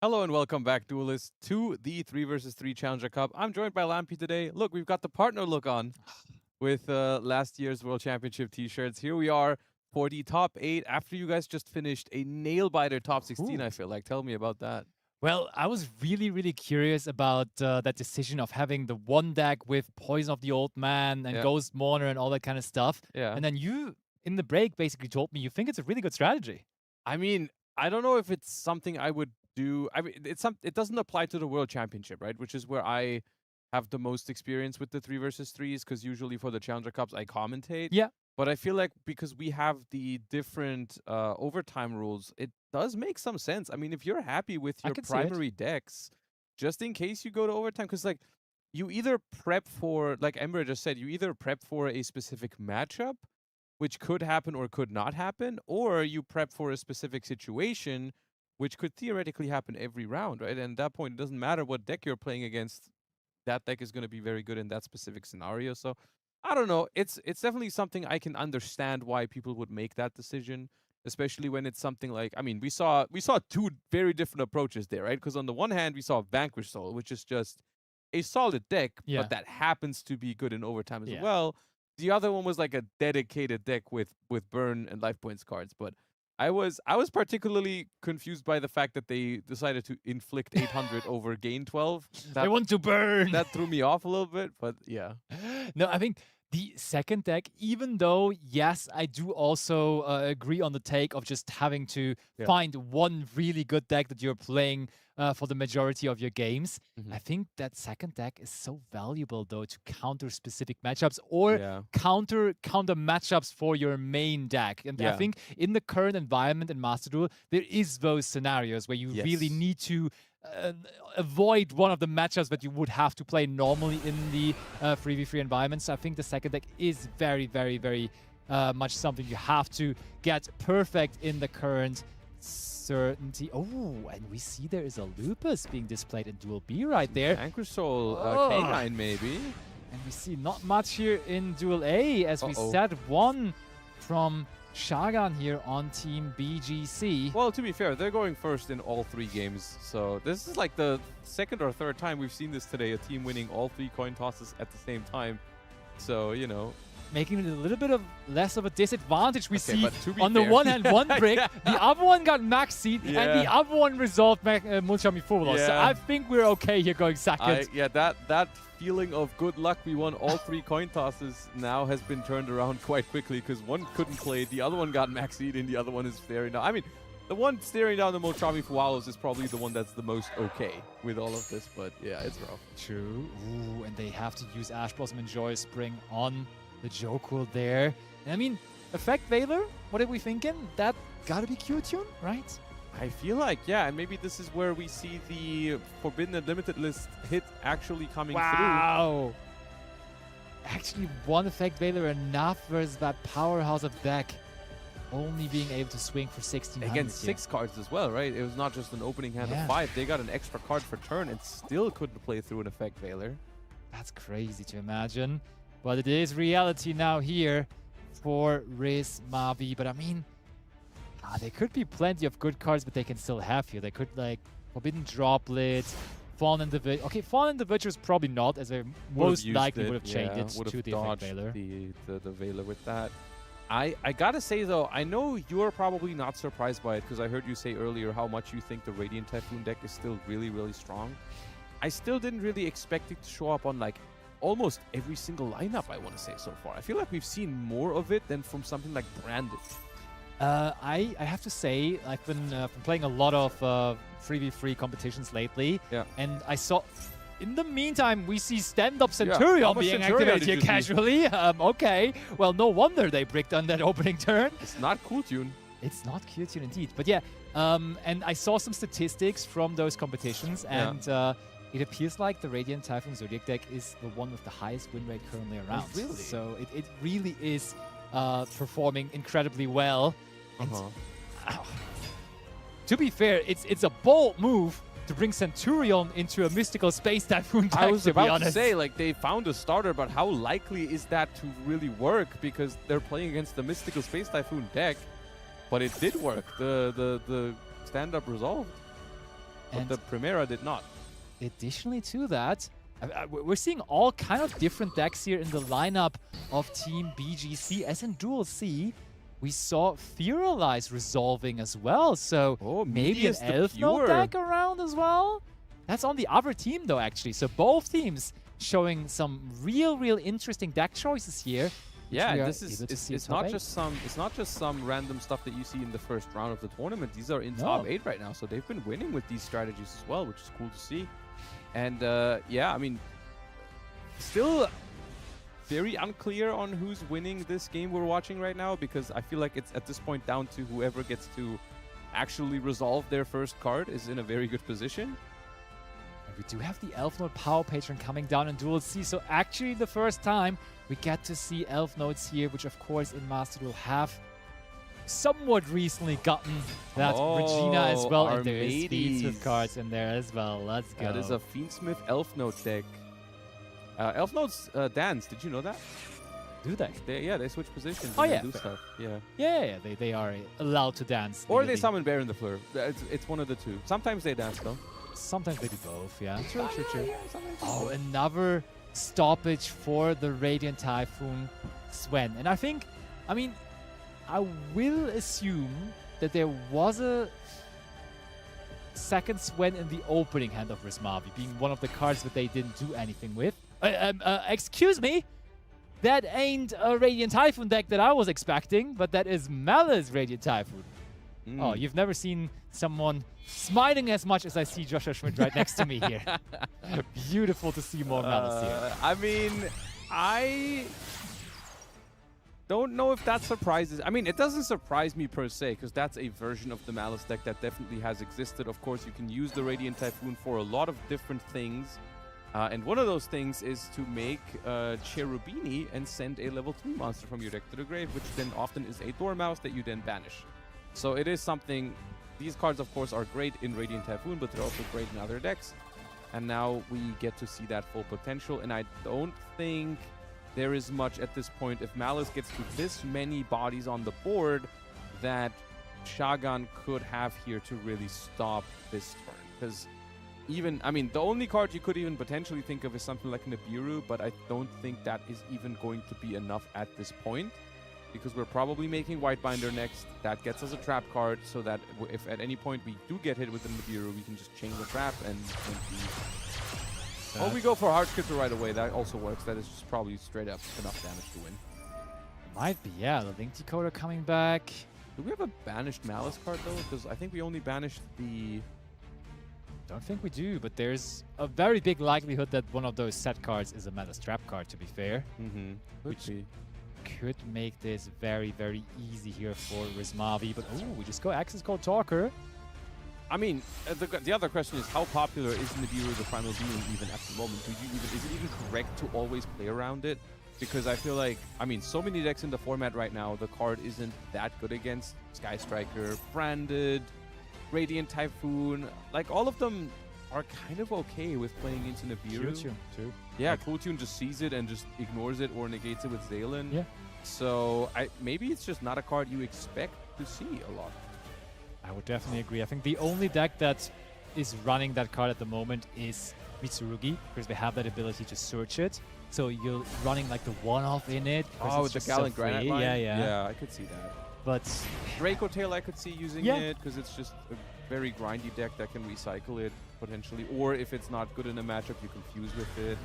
Speaker 2: Hello and welcome back, duelists, to the 3 vs 3 Challenger Cup. I'm joined by Lampi today. Look, we've got the partner look on with last year's World Championship t-shirts. Here we are for the top 8 after you guys just finished a nail-biter top 16,
Speaker 6: Ooh.
Speaker 2: I feel like. Tell me about that.
Speaker 6: Well, I was really curious about that decision of having the one deck with Poison of the Old Man and
Speaker 2: Yeah.
Speaker 6: Ghost Mourner and all that kind of stuff.
Speaker 2: Yeah.
Speaker 6: And then you, in the break, basically told me you think it's a really good strategy.
Speaker 2: I mean, I don't know if it's something I would do. I mean, it doesn't apply to the World Championship, right? Which is where I have the most experience with the 3 vs 3s, because usually for the Challenger Cups I commentate.
Speaker 6: Yeah.
Speaker 2: But I feel like because we have the different overtime rules, it does make some sense. I mean, if you're happy with
Speaker 6: I
Speaker 2: your
Speaker 6: can see it.
Speaker 2: primary decks, just in case you go to overtime, because like you either prep for, like Emre just said, you either prep for a specific matchup, which could happen or could not happen, or you prep for a specific situation, which could theoretically happen every round, right? And at that point, it doesn't matter what deck you're playing against. That deck is going to be very good in that specific scenario. So I don't know. It's definitely something I can understand why people would make that decision, especially when it's something like, I mean, we saw 2 very different approaches there, right? Because on the one hand, we saw Vanquish Soul, which is just a solid deck,
Speaker 6: Yeah.
Speaker 2: but that happens to be good in overtime as
Speaker 6: Yeah.
Speaker 2: well. The other one was like a dedicated deck with burn and life points cards, but I was particularly confused by the fact that they decided to inflict 800 over gain 12.
Speaker 6: They want to burn.
Speaker 2: That threw me off a little bit, but yeah.
Speaker 6: No, I think the second deck, even though, yes, I do also agree on the take of just having to find one really good deck that you're playing for the majority of your games. I think that second deck is so valuable, though, to counter specific matchups or counter matchups for your main deck. And I think in the current environment in Master Duel, there is those scenarios where you really need to avoid one of the matchups that you would have to play normally in the 3v3 environment. So I think the second deck is very much something you have to get perfect in the current certainty. Oh, and we see there is a Lupus being displayed in Duel B right there.
Speaker 2: Vanquish Soul,
Speaker 6: Oh.
Speaker 2: K9 maybe.
Speaker 6: And we see not much here in Duel A, as we said, one from Shagan here on Team BGC.
Speaker 2: Well, to be fair, they're going first in all 3 games. So this is like the second or third time we've seen this today, a team winning all 3 coin tosses at the same time. So, you know.
Speaker 6: Making it a little bit of less of a disadvantage. We see
Speaker 2: but to be
Speaker 6: on the
Speaker 2: fair-
Speaker 6: one hand one brick, the other one got max seed, and the other one resolved Mulchami full loss. So
Speaker 2: Yeah.
Speaker 6: I think we're okay here going second.
Speaker 2: That feeling of good luck, we won all 3 coin tosses, now has been turned around quite quickly, because one couldn't play, the other one got max seed, and the other one is staring down. I mean, the one staring down the Mulchami Fualos is probably the one that's the most okay with all of this, but yeah, it's rough.
Speaker 6: True. Ooh, and they have to use Ash Blossom and Joy Spring on the Jokel there. And I mean, Effect Veiler, what are we thinking? That gotta be Q-Tune, right?
Speaker 2: I feel like, yeah, and maybe this is where we see the Forbidden Unlimited list hit actually coming through.
Speaker 6: Wow. Actually, one Effect Veiler enough versus that powerhouse of deck. Only being able to swing for 1600
Speaker 2: Against
Speaker 6: here.
Speaker 2: 6 cards as well, right? It was not just an opening hand of 5. They got an extra card for turn and still couldn't play through an Effect Veiler.
Speaker 6: That's crazy to imagine. But it is reality now here for Riz Mavi. But I mean, there could be plenty of good cards, but they can still have here. They could, like, Forbidden Droplet, Fallen Individual. Okay, Fallen Individual is probably not, as they most likely would have changed it
Speaker 2: would
Speaker 6: to
Speaker 2: have
Speaker 6: the Effect
Speaker 2: dodged
Speaker 6: Veiler.
Speaker 2: the Veiler with that. I gotta say, though, I know you're probably not surprised by it, because I heard you say earlier how much you think the Radiant Typhoon deck is still really strong. I still didn't really expect it to show up on, like, almost every single lineup, I want to say, so far. I feel like we've seen more of it than from something like Branded.
Speaker 6: I have to say, I've been playing a lot of 3v3 competitions lately, and I saw... In the meantime, we see stand-up Centurion being activated here casually. Okay, well, no wonder they bricked on that opening turn.
Speaker 2: It's not cool tune.
Speaker 6: It's not Q-Tune indeed. But yeah, and I saw some statistics from those competitions, and it appears like the Radiant Typhoon Zodiac deck is the one with the highest win rate currently around.
Speaker 2: Oh, really?
Speaker 6: So it really is performing incredibly well. And, to be fair, it's a bold move to bring Centurion into a mystical space typhoon deck,
Speaker 2: I was
Speaker 6: to be
Speaker 2: about
Speaker 6: honest.
Speaker 2: to say, like, they found a starter, but how likely is that to really work? Because they're playing against the mystical space typhoon deck, but it did work. The stand-up resolved. but
Speaker 6: And
Speaker 2: the Primera did not.
Speaker 6: additionally to that, we're seeing all kind of different decks here in the lineup of Team BGC. As in Duel C, we saw Fearalize resolving as well. So maybe an
Speaker 2: Medius the
Speaker 6: Elf Node
Speaker 2: Pure.
Speaker 6: deck around as well. That's on the other team though, actually. So both teams showing some real interesting deck choices here. which we
Speaker 2: Yeah,
Speaker 6: are
Speaker 2: this is
Speaker 6: able to see in
Speaker 2: it's
Speaker 6: top
Speaker 2: not
Speaker 6: 8.
Speaker 2: just some random stuff that you see in the first round of the tournament. These are in
Speaker 6: No.
Speaker 2: top 8 right now, so they've been winning with these strategies as well, which is cool to see. And yeah, I mean, still very unclear on who's winning this game we're watching right now, because I feel like it's at this point down to whoever gets to actually resolve their first card is in a very good position.
Speaker 6: And we do have the Elf Node Power Patron coming down in Duel C, so actually the first time we get to see Elf Nodes here, which of course in Master Duel have somewhat recently gotten that Regina as well, and there is Fiends with cards in there as well. Let's go.
Speaker 2: That is a Fiendsmith Elf Note deck. Elf Nodes dance, did you know that?
Speaker 6: Do they?
Speaker 2: They switch positions
Speaker 6: Oh,
Speaker 2: and they
Speaker 6: yeah,
Speaker 2: do
Speaker 6: fair.
Speaker 2: stuff. Yeah.
Speaker 6: Yeah, they are allowed to dance.
Speaker 2: Or they
Speaker 6: legally.
Speaker 2: summon Bear in the Fleur. It's one of the two. Sometimes they dance though.
Speaker 6: Sometimes they do both, yeah.
Speaker 2: True.
Speaker 6: Oh, another stoppage for the Radiant Typhoon Sven. And I mean, I will assume that there was a second Sven in the opening hand of Rismavi, being one of the cards that they didn't do anything with. Excuse me? That ain't a Radiant Typhoon deck that I was expecting, but that is Malice Radiant Typhoon. Oh, you've never seen someone smiling as much as I see Joshua Schmidt right next to me here. Beautiful to see more Malice here.
Speaker 2: I mean, I don't know if that surprises. I mean, it doesn't surprise me per se, because that's a version of the Malice deck that definitely has existed. Of course, you can use the Radiant Typhoon for a lot of different things. And one of those things is to make Cherubini and send a level 3 monster from your deck to the grave, which then often is a Dormouse that you then banish. So it is something. These cards, of course, are great in Radiant Typhoon, but they're also great in other decks. And now we get to see that full potential. And I don't think there is much at this point. If Malice gets to this many bodies on the board, that Shagan could have here to really stop this turn. Because even, I mean, the only card you could even potentially think of is something like Nibiru, but I don't think that is even going to be enough at this point, because we're probably making Whitebinder next. That gets us a trap card, so that if at any point we do get hit with the Nibiru, we can just chain the trap and or we go for Hard Scripter right away. That also works. That is just probably straight up enough damage to win.
Speaker 6: Might be, yeah. The Link Decoder coming back.
Speaker 2: Do we have a banished Malice card though? Because I think we only banished the...
Speaker 6: Don't think we do, but there's a very big likelihood that one of those set cards is a Malice Trap card, to be fair.
Speaker 2: Which
Speaker 6: Could make this very easy here for Rismavi, but ooh, we just go Access Code Talker.
Speaker 2: I mean, the other question is, how popular is Nibiru the Primal Being even at the moment? Is it even correct to always play around it? Because I feel like, I mean, so many decks in the format right now, the card isn't that good against Sky Striker, Branded, Radiant Typhoon. Like, all of them are kind of okay with playing into Nibiru.
Speaker 6: Q-Tune too.
Speaker 2: Yeah, Cooltune just sees it and just ignores it or negates it with Zalen.
Speaker 6: Yeah.
Speaker 2: So maybe it's just not a card you expect to see a lot.
Speaker 6: I would definitely agree. I think the only deck that is running that card at the moment is Mitsurugi, because they have that ability to search it. So you're running like the one-off in it.
Speaker 2: Oh, with the Gallant
Speaker 6: free.
Speaker 2: Granite line?
Speaker 6: Yeah.
Speaker 2: Yeah, I could see that.
Speaker 6: But
Speaker 2: Draco Tail I could see using
Speaker 6: Yeah.
Speaker 2: it, because it's just a very grindy deck that can recycle it, potentially. Or if it's not good in a matchup, you confuse with it.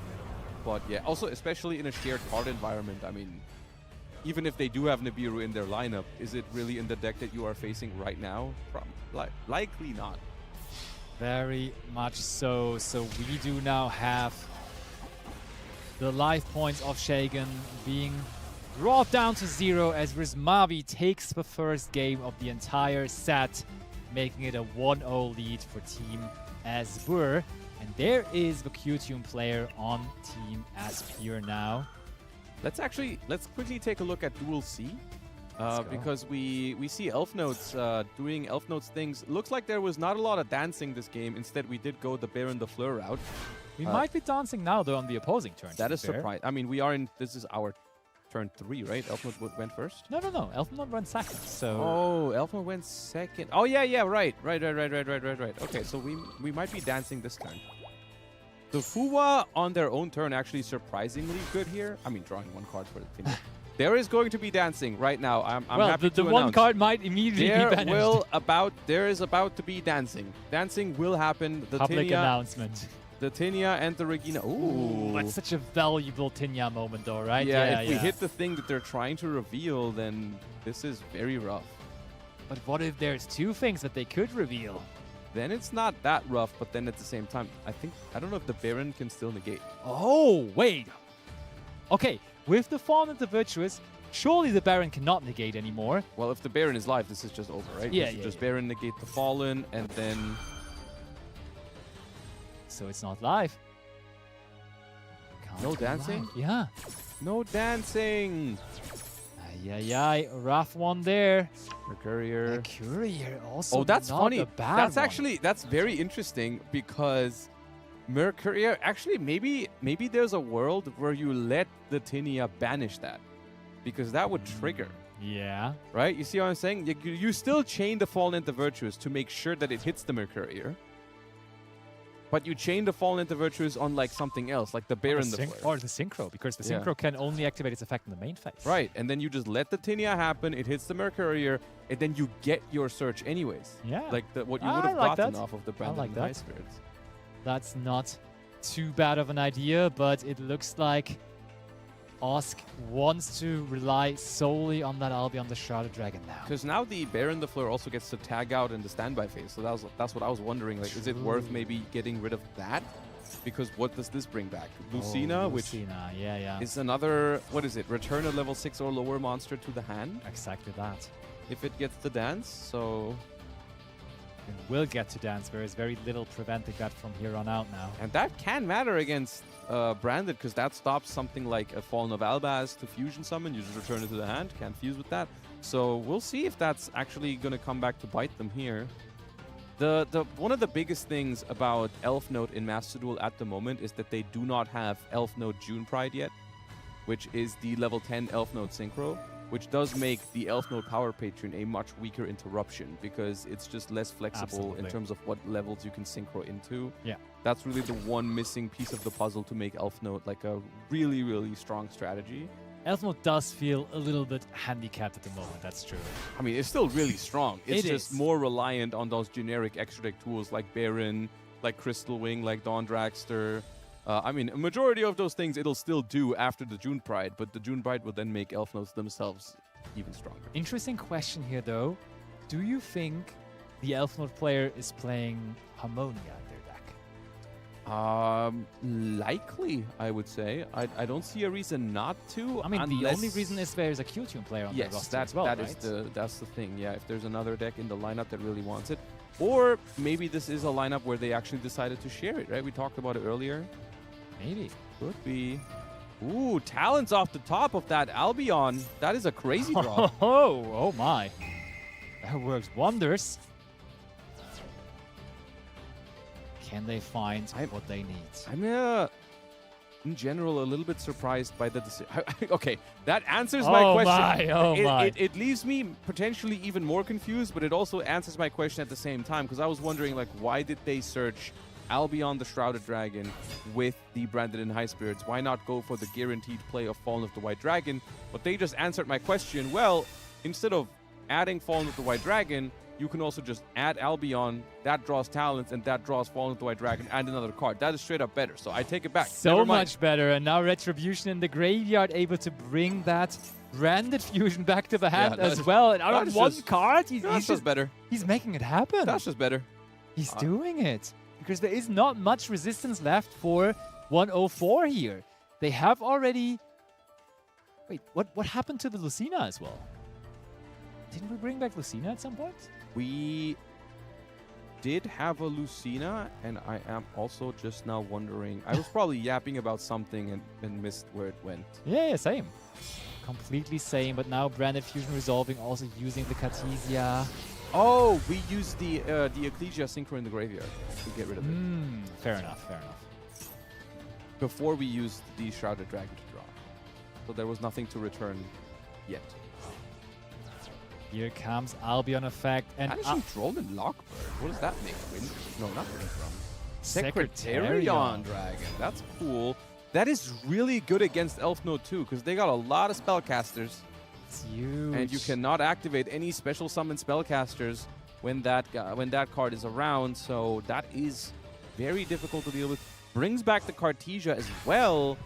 Speaker 2: But yeah, also especially in a shared card environment, I mean, even if they do have Nibiru in their lineup, is it really in the deck that you are facing right now? Likely not.
Speaker 6: very much so. So we do now have the life points of Shagan being brought down to 0 as Rismavi takes the first game of the entire set, making it a 1-0 lead for Team Asbur. And there is the Q-Tune player on Team Aspire now.
Speaker 2: Let's quickly take a look at Duel C. Because we see Elf Notes doing Elf Notes things. Looks like there was not a lot of dancing this game. Instead, we did go the Bear and the Fleur route.
Speaker 6: We might be dancing now, though, on the opposing turn.
Speaker 2: That is surprising. I mean, this is our turn 3, right? Elfmode went first?
Speaker 6: No. Elfmode went second. So
Speaker 2: Oh, Elfmode went second. Oh, yeah, right. Okay, so we might be dancing this turn. The Fuwa on their own turn actually surprisingly good here. I mean, drawing 1 card for the team. There is going to be dancing right now. I'm
Speaker 6: well,
Speaker 2: happy
Speaker 6: the
Speaker 2: to
Speaker 6: one
Speaker 2: announce.
Speaker 6: card might immediately be banished.
Speaker 2: There is about to be dancing. Dancing will happen. The
Speaker 6: Public
Speaker 2: Tinya,
Speaker 6: announcement.
Speaker 2: the Tinya and the Regina. Ooh.
Speaker 6: That's such a valuable Tinya moment, though, right?
Speaker 2: Yeah, if we hit the thing that they're trying to reveal, then this is very rough.
Speaker 6: But what if there's 2 things that they could reveal?
Speaker 2: Then it's not that rough, but then at the same time, I don't know if the Baron can still negate.
Speaker 6: Oh, wait. Okay, with the Fallen and the Virtuous, surely the Baron cannot negate anymore.
Speaker 2: Well, if the Baron is live, this is just over, right?
Speaker 6: Yeah,
Speaker 2: You should
Speaker 6: yeah,
Speaker 2: just
Speaker 6: yeah.
Speaker 2: Baron negate the Fallen, and then...
Speaker 6: So it's not live.
Speaker 2: No
Speaker 6: Can't be
Speaker 2: dancing?
Speaker 6: live. Yeah.
Speaker 2: No dancing!
Speaker 6: Ay, rough one there.
Speaker 2: Mercurier.
Speaker 6: Courier also.
Speaker 2: Oh, that's
Speaker 6: not
Speaker 2: funny.
Speaker 6: A bad
Speaker 2: That's
Speaker 6: one.
Speaker 2: actually, that's very interesting because Mercurier, actually, maybe there's a world where you let the Tinia banish that because that would trigger,
Speaker 6: Yeah.
Speaker 2: right? You see what I'm saying? You still chain the Fallen and the Virtuous to make sure that it hits the Mercurier, but you chain the Fallen and the Virtuous on like something else, like the Baron the Flare.
Speaker 6: Or the Synchro, because the
Speaker 2: Yeah.
Speaker 6: Synchro can only activate its effect in the main phase.
Speaker 2: Right, and then you just let the Tinia happen, it hits the Mercurier, and then you get your search anyways.
Speaker 6: Yeah.
Speaker 2: Like what you
Speaker 6: I
Speaker 2: would have
Speaker 6: like
Speaker 2: gotten
Speaker 6: that.
Speaker 2: off of the
Speaker 6: I
Speaker 2: Brandon
Speaker 6: like
Speaker 2: High
Speaker 6: that.
Speaker 2: Spirits.
Speaker 6: That's not too bad of an idea, but it looks like Osk wants to rely solely on that Albion the Shrouded Dragon now.
Speaker 2: Because now the Baron the Fleur also gets to tag out in the standby phase, so that's what I was wondering. Like, is it worth
Speaker 6: True.
Speaker 2: maybe getting rid of that? Because what does this bring back? Lucina, which
Speaker 6: Lucina, yeah.
Speaker 2: is another, what is it? Return a level 6 or lower monster to the hand
Speaker 6: Exactly that.
Speaker 2: if it gets the dance. So,
Speaker 6: And will get to dance. There is very little preventing that from here on out now.
Speaker 2: and that can matter against Branded because that stops something like a Fallen of Albaz to fusion summon. You just return it to the hand, can't fuse with that. So we'll see if that's actually going to come back to bite them here. One of the biggest things about Elf Note in Master Duel at the moment is that they do not have Elf Note June Pride yet, which is the level 10 Elf Note Synchro, which does make the Elf Note Power Patron a much weaker interruption because it's just less flexible in
Speaker 6: Absolutely.
Speaker 2: terms of what levels you can synchro into.
Speaker 6: Yeah.
Speaker 2: That's really the one missing piece of the puzzle to make Elf Note like a really, really strong strategy.
Speaker 6: Elf Mode does feel a little bit handicapped at the moment, that's true.
Speaker 2: I mean, it's still really strong. It's
Speaker 6: It
Speaker 2: just
Speaker 6: is.
Speaker 2: more reliant on those generic extra deck tools like Baron, like Crystal Wing, like Dawn Dragster. I mean, a majority of those things it'll still do after the June Pride, but the June Pride will then make Elf Notes themselves even stronger.
Speaker 6: Interesting question here, though. Do you think the Elf Mode player is playing Harmonia in their deck?
Speaker 2: Likely, I would say. I don't see a reason not to.
Speaker 6: I mean, the
Speaker 2: unless-
Speaker 6: only reason is there's a Q-Tune player on the
Speaker 2: Yes,
Speaker 6: roster as well,
Speaker 2: that
Speaker 6: right?
Speaker 2: is that's the thing. Yeah, if there's another deck in the lineup that really wants it, or maybe this is a lineup where they actually decided to share it. Right? We talked about it earlier.
Speaker 6: Maybe.
Speaker 2: Could be. Ooh, talents off the top of that Albion. That is a crazy draw.
Speaker 6: Oh my. That works wonders. Can they find what they need?
Speaker 2: I'm in general a little bit surprised by the decision. Okay, that answers my question. It leaves me potentially even more confused, but it also answers my question at the same time because I was wondering, like, why did they search Albion the Shrouded Dragon with the Branded in High Spirits? Why not go for the guaranteed play of Fallen of the White Dragon? But they just answered my question. Well, instead of adding Fallen of the White Dragon, you can also just add Albion, that draws talents, and that draws Fallen of the White Dragon, and another card. That is straight up better, so I take it back.
Speaker 6: So
Speaker 2: Never mind.
Speaker 6: much better, and now Retribution in the graveyard able to bring that Branded Fusion back to the hand as well. And out
Speaker 2: that
Speaker 6: of
Speaker 2: is
Speaker 6: one
Speaker 2: just-
Speaker 6: card, he's
Speaker 2: That's
Speaker 6: just
Speaker 2: just better.
Speaker 6: he's making it happen.
Speaker 2: That's just better.
Speaker 6: He's doing it. Because there is not much resistance left for 104 here. They have already... Wait, what happened to the Lucina as well? Didn't we bring back Lucina at some point?
Speaker 2: We did have a Lucina, and I am also just now wondering. I was probably yapping about something and missed where it went.
Speaker 6: Yeah, same. Completely same, but now Branded Fusion resolving, also using the Cartesia.
Speaker 2: Oh, we used the Ecclesia Synchro in the graveyard to get rid of it.
Speaker 6: Fair enough, fair enough.
Speaker 2: Before we used the Shrouded Dragon to draw. So there was nothing to return yet.
Speaker 6: Here comes Albion effect and
Speaker 2: Banishing Troll and Lockbird. What does that make? Wind? No, not Windrum.
Speaker 6: Secretarion.
Speaker 2: Dragon. That's cool. That is really good against Elf Node too, because they got a lot of spellcasters.
Speaker 6: It's huge.
Speaker 2: And you cannot activate any special summon spellcasters when that card is around. So that is very difficult to deal with. Brings back the Cartesia as well.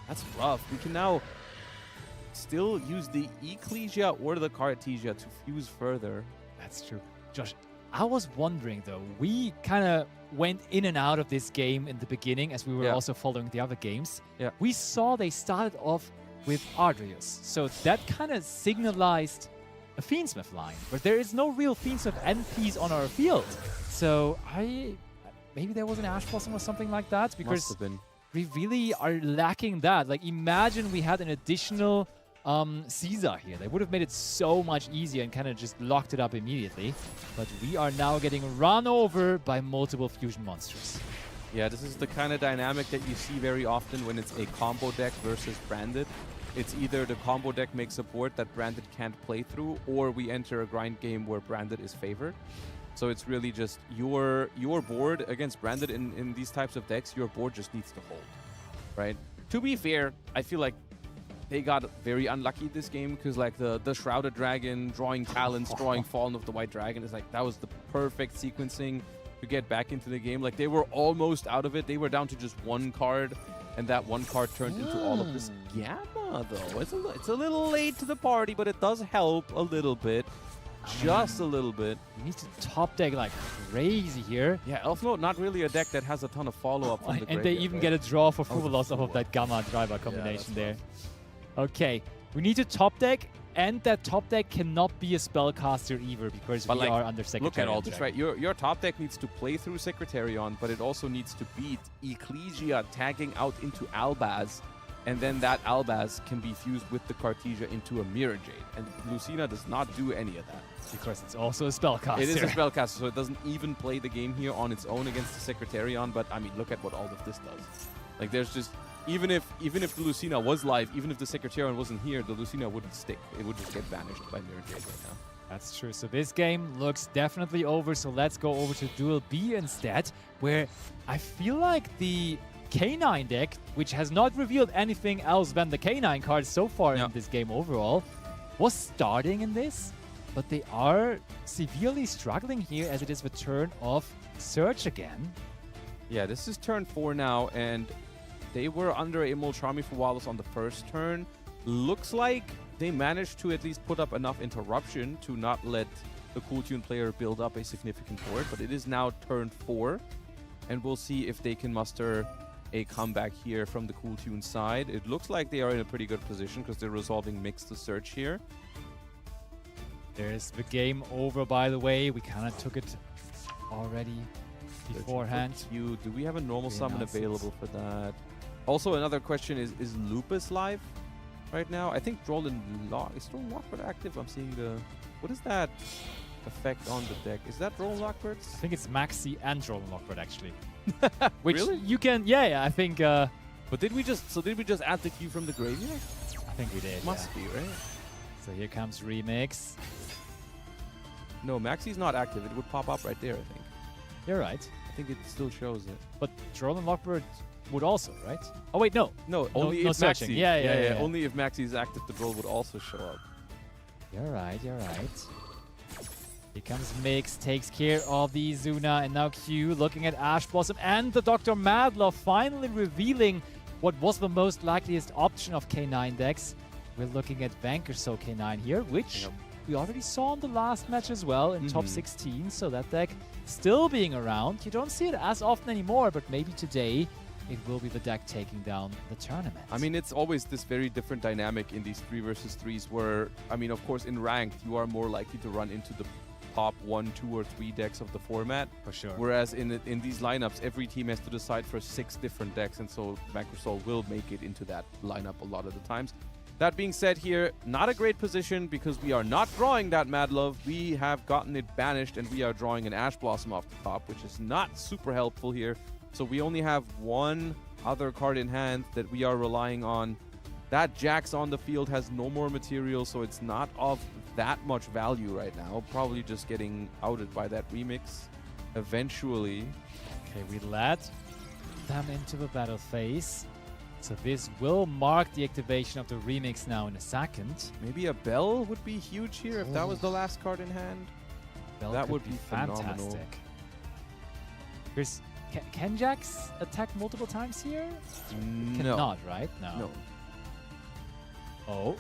Speaker 2: That's rough. We can now still use the Ecclesia or the Cartesia to fuse further.
Speaker 6: That's true. Josh, I was wondering though, we kind of went in and out of this game in the beginning as we were also following the other games.
Speaker 2: Yeah.
Speaker 6: We saw they started off with Ardrius. So that kind of signalized a Fiendsmith line, but there is no real Fiendsmith NPs on our field. So maybe there was an Ash Blossom or something like that, because
Speaker 2: Must have been.
Speaker 6: we really are lacking that. Like, imagine we had an additional Caesar here. They would have made it so much easier and kind of just locked it up immediately. But we are now getting run over by multiple fusion monsters.
Speaker 2: Yeah, this is the kind of dynamic that you see very often when it's a combo deck versus branded. It's either the combo deck makes a board that branded can't play through, or we enter a grind game where branded is favored. So it's really just your board against branded in these types of decks, your board just needs to hold, right? To be fair, I feel like they got very unlucky this game, because like the Shrouded Dragon, drawing Talons, drawing Fallen of the White Dragon is like, that was the perfect sequencing to get back into the game. Like, they were almost out of it. They were down to just one card, and that one card turned into all of this Gamma, though. It's a little late to the party, but it does help a little bit. Just a little bit.
Speaker 6: We need to top deck like crazy here.
Speaker 2: Yeah, Elf Mode, not really a deck that has a ton of follow-up from the
Speaker 6: And they
Speaker 2: graveyard,
Speaker 6: even
Speaker 2: right?
Speaker 6: get a draw for Fuvalos off of that Gamma driver combination there. Okay, we need to top deck, and that top deck cannot be a spellcaster either, because we are under Secretarion.
Speaker 2: Look at all this, right? Your top deck needs to play through Secretarion, but it also needs to beat Ecclesia tagging out into Albaz, and then that Albaz can be fused with the Cartesia into a Mirror Jade. And Lucina does not do any of that.
Speaker 6: Because it's also a spellcaster.
Speaker 2: It is a spellcaster, so it doesn't even play the game here on its own against the Secretarion, but I mean, look at what all of this does. Like, there's just, even if the Lucina was live, even if the Secretarion wasn't here, the Lucina wouldn't stick. It would just get banished by Mirror Jade right now.
Speaker 6: That's true. So this game looks definitely over. So let's go over to Duel B instead, where I feel like the K9 deck, which has not revealed anything else than the K9 cards so far in this game overall, was starting in this, but they are severely struggling here as it is the turn of Search again.
Speaker 2: Yeah, this is turn 4 now, and they were under a Moltrami for Wallace on the first turn. Looks like they managed to at least put up enough interruption to not let the Cool Tune player build up a significant board, but it is now turn 4, and we'll see if they can muster a comeback here from the Cool Tune side. It looks like they are in a pretty good position because they're resolving Mix to Search here.
Speaker 6: There's the game over, by the way. We kind of took it already beforehand.
Speaker 2: Do we have a normal summon
Speaker 6: announced it.
Speaker 2: available for that? Also, another question is Lupus live right now? I think Droll and Lock is Droll and Lockbird active. I'm seeing the, what is that effect on the deck? Is that Droll and Lockbird?
Speaker 6: I think it's Maxi and Droll and Lockbird actually. Which
Speaker 2: Really?
Speaker 6: you can, yeah, I think.
Speaker 2: But did we just add the Q from the graveyard?
Speaker 6: I think we did.
Speaker 2: Must be, right?
Speaker 6: So here comes Remix.
Speaker 2: No, Maxi's not active. It would pop up right there, I think.
Speaker 6: You're right.
Speaker 2: I think it still shows it.
Speaker 6: But Droll and Lockbird would also, right? Oh wait, no.
Speaker 2: No, only
Speaker 6: no
Speaker 2: if
Speaker 6: searching.
Speaker 2: Maxi.
Speaker 6: Yeah.
Speaker 2: Only if Maxi is active, the Droll would also show up.
Speaker 6: You're right. Here comes Mix, takes care of the Zuna, and now Q looking at Ash Blossom and the Dr. Madlove finally revealing what was the most likeliest option of K9 decks. We're looking at Vanquish Soul K9 here, which we already saw in the last match as well in top 16, so that deck still being around. You don't see it as often anymore, but maybe today it will be the deck taking down the tournament.
Speaker 2: I mean, it's always this very different dynamic in these 3 versus 3s where, I mean, of course, in ranked, you are more likely to run into the top 1, 2, or 3 decks of the format.
Speaker 6: For sure.
Speaker 2: Whereas in these lineups, every team has to decide for 6 different decks, and so Vanquish Soul will make it into that lineup a lot of the times. That being said here, not a great position because we are not drawing that Madlove. We have gotten it banished, and we are drawing an Ash Blossom off the top, which is not super helpful here. So we only have one other card in hand that we are relying on That Jax on the field has no more material, so it's not of that much value right now. Probably just getting outed by that remix eventually.
Speaker 6: Okay, we let them into the battle phase. So this will mark the activation of the remix now in a second.
Speaker 2: Maybe a bell would be huge here if that was the last card in hand.
Speaker 6: Bell
Speaker 2: That
Speaker 6: could
Speaker 2: would be phenomenal.
Speaker 6: fantastic. Here's, can Jax attack multiple times here?
Speaker 2: No.
Speaker 6: Cannot, right?
Speaker 2: No.
Speaker 6: Oh,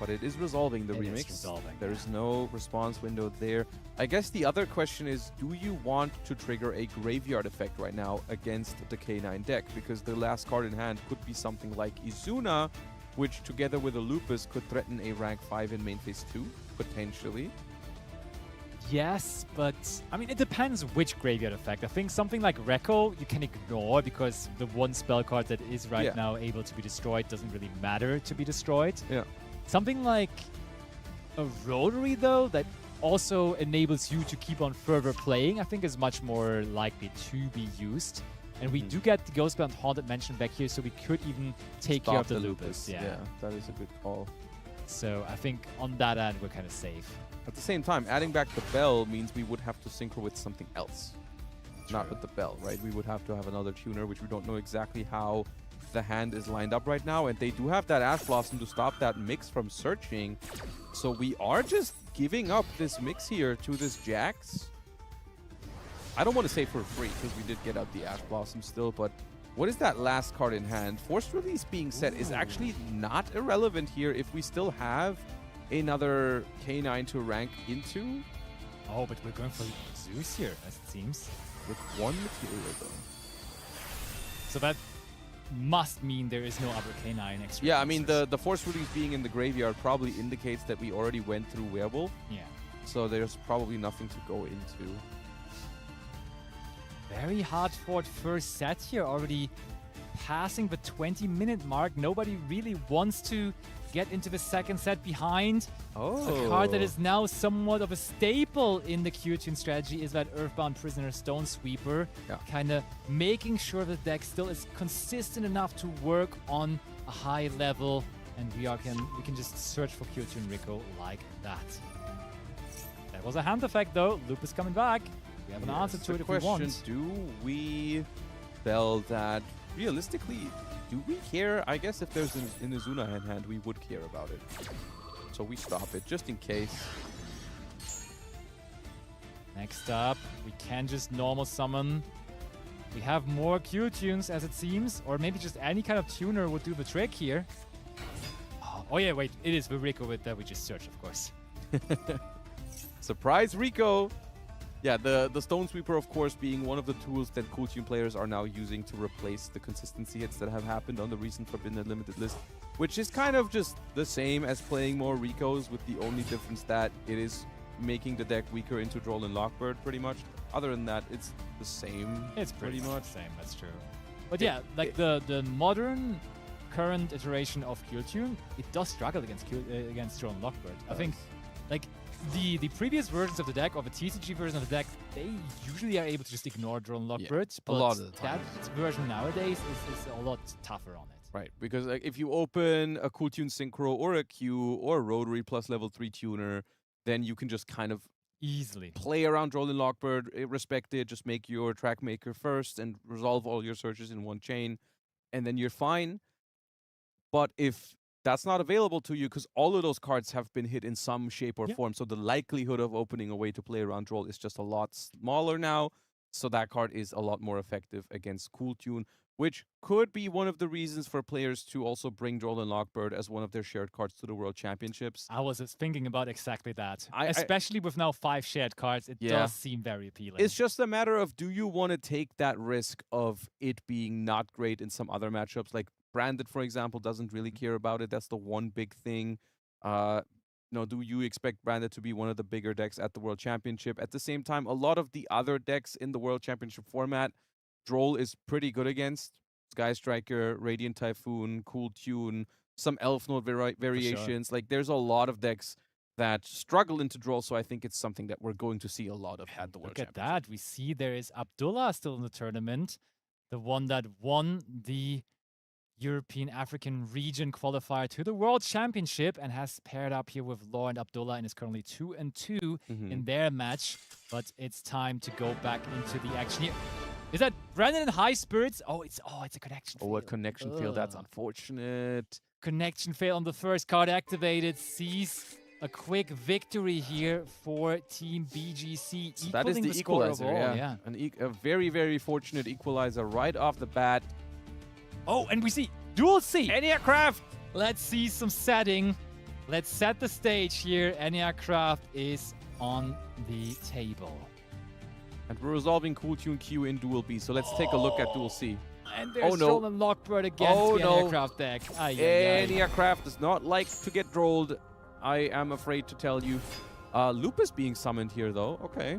Speaker 2: But it is resolving the
Speaker 6: It is
Speaker 2: remix.
Speaker 6: resolving,
Speaker 2: There is no response window there. I guess the other question is, do you want to trigger a graveyard effect right now against the K9 deck? Because the last card in hand could be something like Izuna, which together with a Lupus could threaten a rank 5 in main phase 2, potentially.
Speaker 6: yes, but I mean, it depends which graveyard effect. I think something like Rekko you can ignore because the one spell card that is right
Speaker 2: Yeah.
Speaker 6: now able to be destroyed doesn't really matter to be destroyed.
Speaker 2: Yeah.
Speaker 6: Something like a Rotary, though, that also enables you to keep on further playing, I think is much more likely to be used. And we do get the Ghostbound Haunted Mansion back here, so we could even take care of
Speaker 2: Stop
Speaker 6: the Lupus. Yeah.
Speaker 2: that is a good call.
Speaker 6: So I think on that end, we're kind of safe.
Speaker 2: At the same time, adding back the bell means we would have to synchro with something else. Not with the bell, right? We would have to have another tuner, which we don't know exactly how the hand is lined up right now. And they do have that Ash Blossom to stop that mix from searching. So we are just giving up this mix here to this Jax. I don't want to say for free, because we did get out the Ash Blossom still, but what is that last card in hand? Forced Release being set is actually not irrelevant here if we still have another K9 to rank into
Speaker 6: Oh, but we're going for Zeus here, as it seems.
Speaker 2: with one material though.
Speaker 6: So that must mean there is no other K9 extra.
Speaker 2: Yeah, I mean,
Speaker 6: users.
Speaker 2: the Force Release being in the graveyard probably indicates that we already went through Werewolf,
Speaker 6: Yeah.
Speaker 2: so there's probably nothing to go into.
Speaker 6: Very hard fought first set here, already passing the 20-minute mark. Nobody really wants to get into the second set behind.
Speaker 2: Oh.
Speaker 6: A card that is now somewhat of a staple in the Q-Tune strategy is that Earthbound Prisoner Stone Sweeper.
Speaker 2: Yeah.
Speaker 6: Kind of making sure the deck still is consistent enough to work on a high level, and we can just search for Q-Tune Rico like that. That was a hand effect though. Loop is coming back. We have an answer to it if we want.
Speaker 2: Do we bell that? Realistically, do we care? I guess if there's an Inazuna in hand, we would care about it. So we stop it, just in case.
Speaker 6: Next up, we can just normal summon. We have more Q-Tunes, as it seems, or maybe just any kind of tuner would do the trick here. Oh yeah, wait, it is the Rico that we just searched, of course.
Speaker 2: Surprise Rico! Yeah, the Stone Sweeper, of course, being one of the tools that Cool Tune players are now using to replace the consistency hits that have happened on the recent Forbidden Unlimited list, which is kind of just the same as playing more Ricos, with the only difference that it is making the deck weaker into Droll and Lockbird, pretty much. Other than that, it's the same.
Speaker 6: It's pretty
Speaker 2: much.
Speaker 6: much the same, that's true. But yeah, like the modern current iteration of Q-Tune, it does struggle against Droll and Lockbird. I think, like, the previous versions of the deck, or the TCG version of the deck, they usually are able to just ignore Drone Lockbird.
Speaker 2: a lot of the
Speaker 6: that
Speaker 2: time.
Speaker 6: version nowadays is a lot tougher on it.
Speaker 2: Right, because like, if you open a Cool Tune Synchro or a Q or a Rotary plus level 3 tuner, then you can just kind of
Speaker 6: Easily.
Speaker 2: play around Droll and Lockbird, respect it, just make your track maker first and resolve all your searches in one chain, and then you're fine. But if that's not available to you, because all of those cards have been hit in some shape or
Speaker 6: Yeah.
Speaker 2: form, so the likelihood of opening a way to play around Droll is just a lot smaller now. So that card is a lot more effective against Cool Tune, which could be one of the reasons for players to also bring Droll and Lockbird as one of their shared cards to the World Championships.
Speaker 6: I was just thinking about exactly that.
Speaker 2: I-
Speaker 6: Especially with now 5 shared cards, it
Speaker 2: Yeah.
Speaker 6: does seem very appealing.
Speaker 2: It's just a matter of, do you want to take that risk of it being not great in some other matchups? Like Branded, for example, doesn't really care about it. That's the one big thing. Do you expect Branded to be one of the bigger decks at the World Championship? At the same time, a lot of the other decks in the World Championship format, Droll is pretty good against. Sky Striker, Radiant Typhoon, Cool Tune, some Elf Note variations. Like, there's a lot of decks that struggle into Droll, so I think it's something that we're going to see a lot of at the World
Speaker 6: Look at
Speaker 2: Championship.
Speaker 6: that. We see there is Abdullah still in the tournament, the one that won the European African region qualifier to the World Championship and has paired up here with Laurent Abdullah and is currently 2-2 in their match. But it's time to go back into the action here. Is that Brandon in high spirits? Oh, it's a connection fail.
Speaker 2: Oh, a connection fail. That's
Speaker 6: Ugh.
Speaker 2: unfortunate.
Speaker 6: Connection fail on the first card activated. Sees a quick victory here for Team BGC.
Speaker 2: So that is the
Speaker 6: score
Speaker 2: equalizer,
Speaker 6: overall,
Speaker 2: yeah. A very, very fortunate equalizer right off the bat.
Speaker 6: Oh, and we see Duel C.
Speaker 2: Eniacraft!
Speaker 6: Let's see some setting. Let's set the stage here. Eniacraft is on the table.
Speaker 2: And we're resolving Cool Tune Q in Duel B, so let's take a look at Duel C.
Speaker 6: And there's
Speaker 2: Oh, no.
Speaker 6: Stolen Lockbird against
Speaker 2: Oh,
Speaker 6: the
Speaker 2: no.
Speaker 6: Eniacraft deck. Ay, ay, ay.
Speaker 2: Eniacraft does not like to get drolled, I am afraid to tell you. Lupus being summoned here, though. Okay.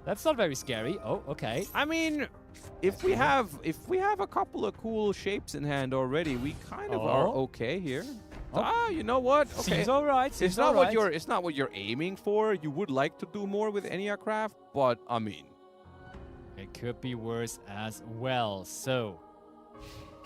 Speaker 6: That's not very scary. Oh, okay.
Speaker 2: I mean, if we have a couple of cool shapes in hand already, we kind of are okay here.
Speaker 6: Oh.
Speaker 2: You know what? Okay.
Speaker 6: Seems alright.
Speaker 2: It's not what you're aiming for. You would like to do more with Eniacraft, but I mean,
Speaker 6: it could be worse as well. So,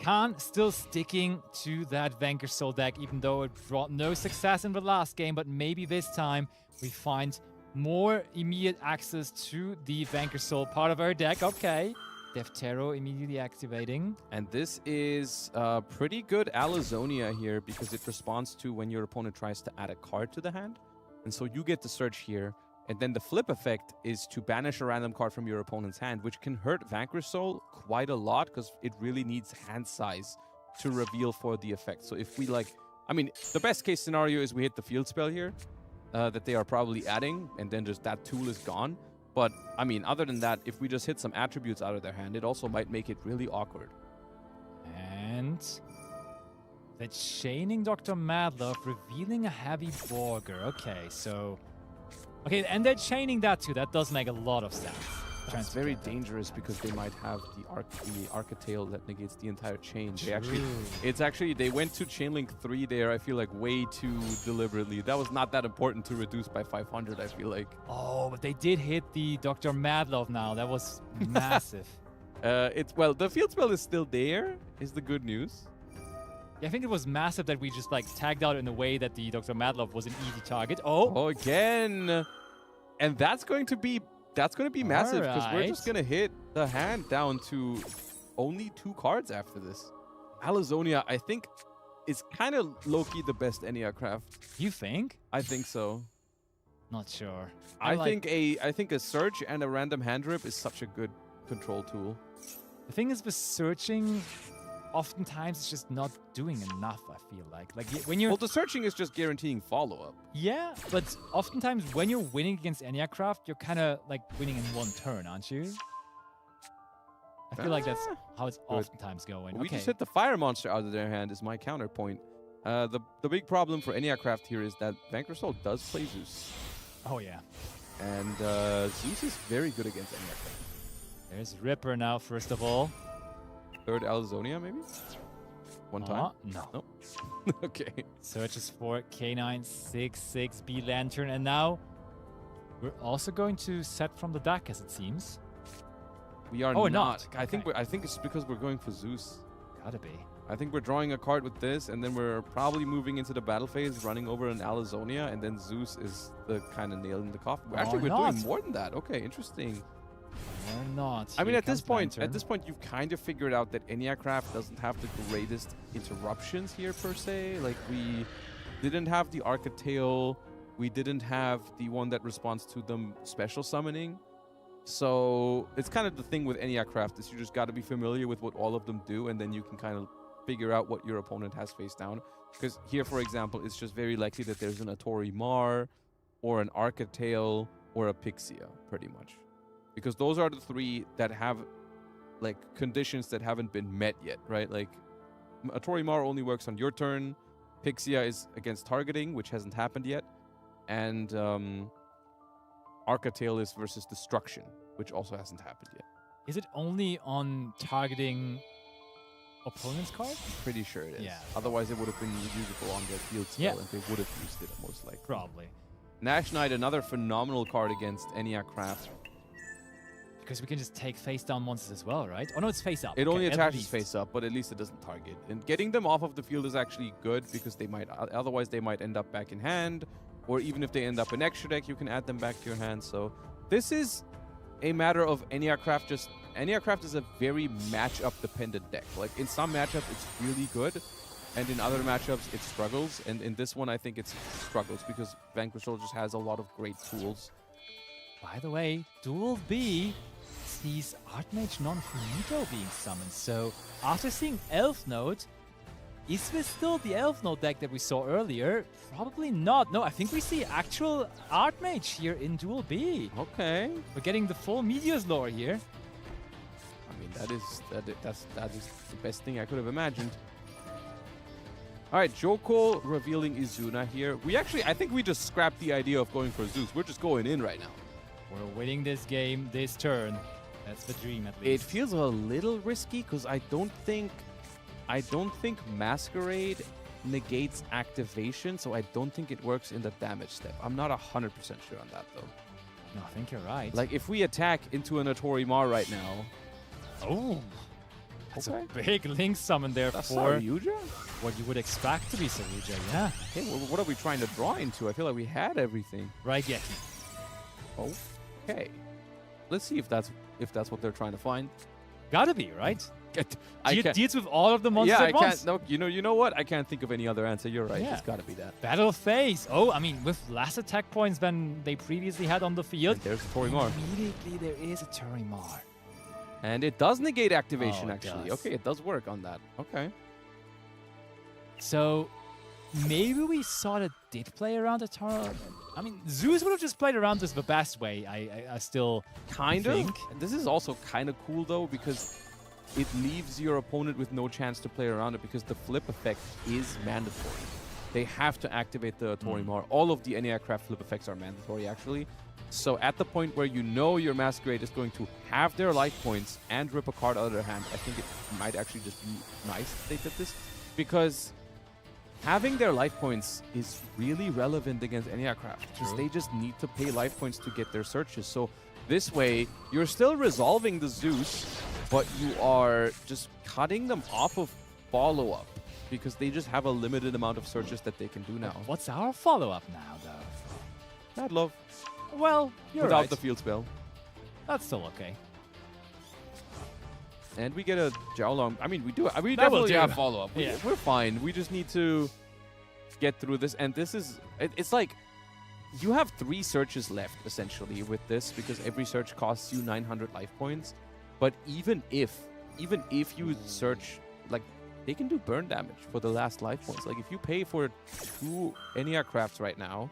Speaker 6: Khan still sticking to that Vanquish Soul deck, even though it brought no success in the last game. But maybe this time we find more immediate access to the Vanquish Soul part of our deck. Okay. Deftero immediately activating.
Speaker 2: and this is pretty good Alizonia here because it responds to when your opponent tries to add a card to the hand. And so you get to search here. And then the flip effect is to banish a random card from your opponent's hand, which can hurt Vanquish Soul quite a lot because it really needs hand size to reveal for the effect. So if we the best case scenario is we hit the field spell here that they are probably adding, and then just that tool is gone. But, I mean, other than that, if we just hit some attributes out of their hand, it also might make it really awkward.
Speaker 6: And the Chaining Dr. Madlove revealing a heavy Borger. Okay, so... Okay, and they're chaining that too. That does make a lot of sense.
Speaker 2: That's very dangerous because they might have the Arcatail that negates the entire chain. They went to Chainlink 3 there, I feel like, way too deliberately. That was not that important to reduce by 500, I feel like.
Speaker 6: Oh, but they did hit the Dr. Madlove now. That was massive.
Speaker 2: The field spell is still there, is the good news.
Speaker 6: Yeah, I think it was massive that we just tagged out in a way that the Dr. Madlove was an easy target. Oh,
Speaker 2: again. And that's going to be massive because we're just going to hit the hand down to only 2 cards after this. Alizonia, I think, is kind of low-key the best Eniacraft.
Speaker 6: You think?
Speaker 2: I think so.
Speaker 6: Not sure.
Speaker 2: I think a search and a random hand rip is such a good control tool.
Speaker 6: The thing is with searching, oftentimes it's just not doing enough, I feel like. When you're...
Speaker 2: Well, the searching is just guaranteeing follow-up.
Speaker 6: Yeah, but oftentimes when you're winning against Eniacraft, you're kind of winning in one turn, aren't you? I feel like that's how it's oftentimes going.
Speaker 2: We just hit the fire monster out of their hand is my counterpoint. The big problem for Eniacraft here is that Vanquish Soul does play Zeus.
Speaker 6: Oh, yeah.
Speaker 2: And Zeus is very good against Eniacraft.
Speaker 6: There's Ripper now, first of all.
Speaker 2: Third Alizonia, maybe? One time?
Speaker 6: No.
Speaker 2: Nope. Okay.
Speaker 6: Searches for K966B Lantern, and now we're also going to set from the deck, as it seems.
Speaker 2: We are
Speaker 6: not.
Speaker 2: I think it's because we're going for Zeus.
Speaker 6: Gotta be.
Speaker 2: I think we're drawing a card with this, and then we're probably moving into the battle phase, running over an Alizonia, and then Zeus is the kind of nail in the coffin. Actually, we're doing more than that. Okay, interesting.
Speaker 6: Or not.
Speaker 2: I mean, at this point, you've kind of figured out that Eniacraft doesn't have the greatest interruptions here per se. Like, we didn't have the Arcatail, we didn't have the one that responds to them special summoning. So it's kind of the thing with Eniacraft is you just got to be familiar with what all of them do, and then you can kind of figure out what your opponent has face down. Because here, for example, it's just very likely that there's an Atori Mar, or an Arcatail, or a Pixia, pretty much. Because those are the 3 that have, conditions that haven't been met yet, right? Like, Atori Mar only works on your turn. Pixia is against targeting, which hasn't happened yet. And Arcatail is versus destruction, which also hasn't happened yet.
Speaker 6: Is it only on targeting opponent's card?
Speaker 2: I'm pretty sure it is.
Speaker 6: Yeah.
Speaker 2: Otherwise, it would have been usable on their field spell, and they would have used it most likely.
Speaker 6: Probably.
Speaker 2: Nash Knight, another phenomenal card against Eniacraft.
Speaker 6: because we can just take face down monsters as well, right? Oh no, it's face up.
Speaker 2: It only
Speaker 6: Okay, at
Speaker 2: attaches
Speaker 6: least.
Speaker 2: face up, but at least it doesn't target. And getting them off of the field is actually good because they might otherwise they might end up back in hand, or even if they end up in extra deck, you can add them back to your hand. So this is a matter of Eniacraft. Just Eniacraft is a very matchup dependent deck. Like in some matchups it's really good, and in other matchups it struggles. And in this one I think it struggles because Vanquish just has a lot of great tools.
Speaker 6: By the way, Duel B sees Archmage Non-Finito being summoned. So after seeing Elf Node, is this still the Elf Node deck that we saw earlier? Probably not. No, I think we see actual Archmage here in Duel B.
Speaker 2: Okay.
Speaker 6: We're getting the full Meteor's lore here.
Speaker 2: I mean, that is the best thing I could have imagined. All right, Joko revealing Izuna here. I think we just scrapped the idea of going for Zeus. We're just going in right now.
Speaker 6: We're winning this game, this turn. That's the dream, at
Speaker 2: It
Speaker 6: least.
Speaker 2: feels a little risky because I don't think Masquerade negates activation, so I don't think it works in the damage step. I'm not 100% sure on that though.
Speaker 6: No, I think you're right.
Speaker 2: Like if we attack into an Atori Mar right now,
Speaker 6: oh, that's
Speaker 2: okay.
Speaker 6: a big Link summon there
Speaker 2: That's
Speaker 6: for
Speaker 2: Saryuja?
Speaker 6: what you would expect to be Saryuja, yeah.
Speaker 2: Okay, what are we trying to draw into? I feel like we had everything.
Speaker 6: Right, Yeti.
Speaker 2: Okay. Let's see if that's what they're trying to find.
Speaker 6: Gotta be, right?
Speaker 2: I
Speaker 6: Deal-
Speaker 2: can't-
Speaker 6: deals with all of the monsters
Speaker 2: Yeah,
Speaker 6: at
Speaker 2: I
Speaker 6: once.
Speaker 2: can't. No, you know what? I can't think of any other answer. You're right.
Speaker 6: Yeah.
Speaker 2: It's got to be that.
Speaker 6: Battle phase. Oh, I mean, with less attack points than they previously had on the field.
Speaker 2: And there's Atori Mar.
Speaker 6: Immediately there is a Torimar.
Speaker 2: And it does negate activation,
Speaker 6: Oh, it
Speaker 2: actually.
Speaker 6: does.
Speaker 2: Okay, it does work on that. Okay.
Speaker 6: So maybe we sort of did play around the Tara. I mean, Zeus would have just played around this the best way. I still
Speaker 2: Kind
Speaker 6: think.
Speaker 2: of. This is also kind of cool, though, because it leaves your opponent with no chance to play around it because the flip effect is mandatory. They have to activate the Torimar. All of the Eniacraft flip effects are mandatory, actually. So at the point where you know your Masquerade is going to have their life points and rip a card out of their hand, I think it might actually just be nice that they did this, because having their life points is really relevant against Eniacraft, because they just need to pay life points to get their searches. So this way, you're still resolving the Zeus, but you are just cutting them off of follow-up, because they just have a limited amount of searches that they can do now.
Speaker 6: What's our follow-up now, though?
Speaker 2: Mad Love.
Speaker 6: Well, you're
Speaker 2: Without
Speaker 6: right.
Speaker 2: the field spell.
Speaker 6: That's still okay.
Speaker 2: And we get a Jiaolong. I mean, we
Speaker 6: That will
Speaker 2: definitely
Speaker 6: do.
Speaker 2: have follow-up.
Speaker 6: Yeah.
Speaker 2: We're fine. We just need to get through this. And this is... It's like... You have 3 searches left, essentially, with this, because every search costs you 900 life points. But even if you search... Like, they can do burn damage for the last life points. Like, if you pay for 2 Eniacrafts right now,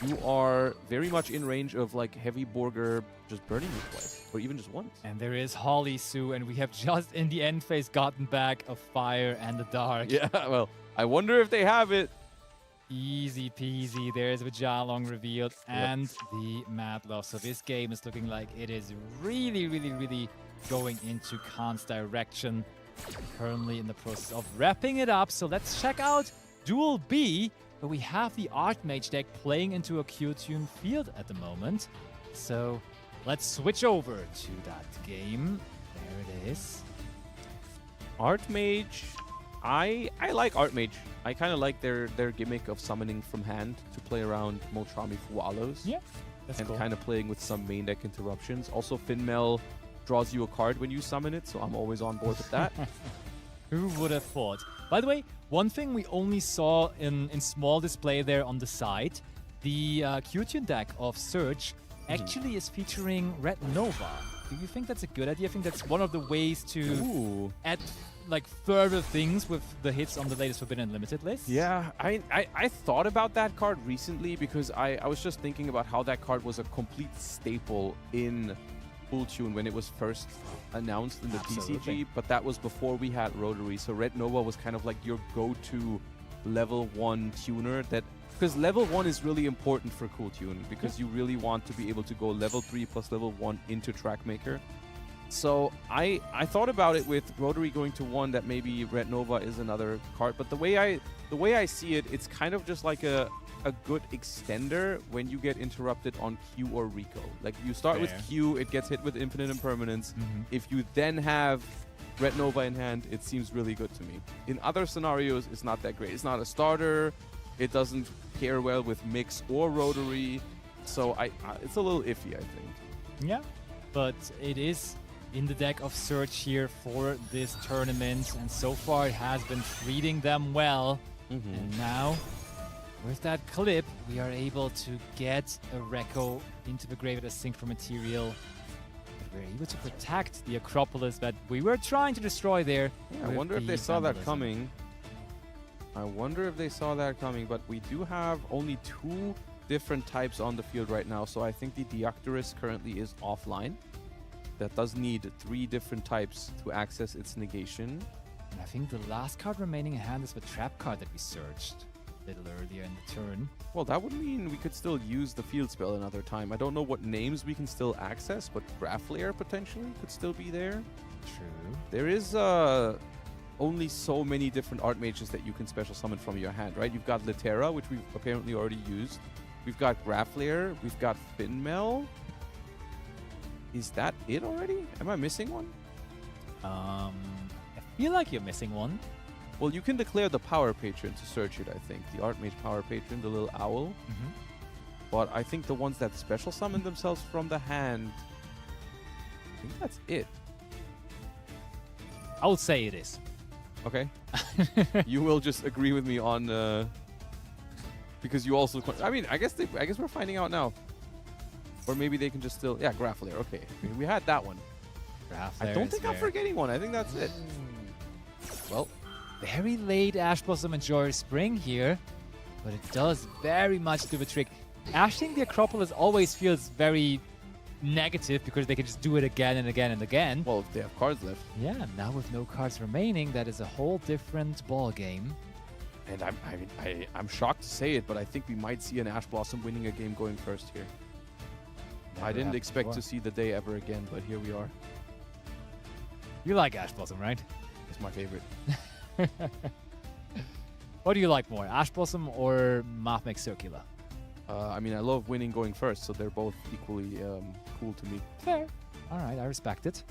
Speaker 2: you are very much in range of, like, Heavy Borger just burning you twice, or even just once.
Speaker 6: And there is Holly Sue, and we have just in the end phase gotten back a fire and the dark.
Speaker 2: Yeah, well, I wonder if they have it.
Speaker 6: Easy peasy. There's the Jiaolong revealed and the Mad Love. So this game is looking like it is really, really, really going into Khan's direction. Currently in the process of wrapping it up. So let's check out Duel B, where we have the Archmage deck playing into a Q-Tune field at the moment. So let's switch over to that game. There it is.
Speaker 2: Archmage, I like Archmage. I kind of like their gimmick of summoning from hand to play around Moltrami Fualos.
Speaker 6: Yeah, that's
Speaker 2: and
Speaker 6: cool.
Speaker 2: kind of playing with some main deck interruptions. Also, Finmel draws you a card when you summon it, so I'm always on board with that.
Speaker 6: Who would have thought? By the way, one thing we only saw in small display there on the side, the Q-Tune deck of Surge actually is featuring Red Nova. Do you think that's a good idea? I think that's one of the ways to
Speaker 2: Ooh.
Speaker 6: add like further things with the hits on the latest Forbidden Limited list.
Speaker 2: Yeah, I thought about that card recently because I was just thinking about how that card was a complete staple in Full Tune when it was first announced in the
Speaker 6: Absolutely.
Speaker 2: TCG, but that was before we had Rotary. So Red Nova was kind of like your go-to level 1 tuner, that because level 1 is really important for Cool Tune because you really want to be able to go level 3 plus level 1 into Trackmaker. So I thought about it with Rotary going to 1 that maybe Red Nova is another card, but the way I see it, it's kind of just like a good extender when you get interrupted on Q or Rico. Like you start with Q, it gets hit with infinite impermanence. If you then have Red Nova in hand, it seems really good to me. In other scenarios, it's not that great. It's not a starter. It doesn't pair well with Mix or Rotary. So it's a little iffy, I think.
Speaker 6: Yeah, but it is in the deck of Search here for this tournament, and so far it has been treating them well. And now, with that clip, we are able to get a Rekko into the graveyard as sync for material. We're able to protect the Acropolis that we were trying to destroy there.
Speaker 2: Yeah, I wonder if they saw that coming. But we do have only 2 different types on the field right now, so I think the Deoctorus currently is offline. That does need 3 different types to access its negation.
Speaker 6: And I think the last card remaining in hand is the trap card that we searched a little earlier in the turn.
Speaker 2: Well, that would mean we could still use the field spell another time. I don't know what names we can still access, but Graph Layer potentially could still be there.
Speaker 6: True.
Speaker 2: There is only so many different Archmages that you can special summon from your hand, right? You've got Litera, which we've apparently already used. We've got Graph Layer. We've got Finmel. Is that it already? Am I missing one?
Speaker 6: I feel like you're missing one.
Speaker 2: Well, you can declare the Power Patron to search it, I think. The Archmage Power Patron, the little owl. But I think the ones that special summon themselves from the hand, I think that's it.
Speaker 6: I would say it is.
Speaker 2: Okay. You will just agree with me on because you also I mean, I guess we're finding out now. Or maybe they can just still Graph Layer. Okay. We had that one.
Speaker 6: Graph
Speaker 2: I don't think I'm forgetting one. I think that's it. Well,
Speaker 6: very late Ash Blossom and Joy Spring here, but it does very much do the trick. Ashing the Acropolis always feels very negative because they can just do it again and again and again.
Speaker 2: Well, if they have cards left.
Speaker 6: Yeah, now with no cards remaining, that is a whole different ball game.
Speaker 2: And I'm shocked to say it, but I think we might see an Ash Blossom winning a game going first here. I didn't expect to see the day ever again, but here we are.
Speaker 6: You like Ash Blossom, right?
Speaker 2: It's my favorite.
Speaker 6: What do you like more, Ash Blossom or Mathmech Circular?
Speaker 2: I mean, I love winning going first, so they're both equally cool to me.
Speaker 6: Fair. All right, I respect it.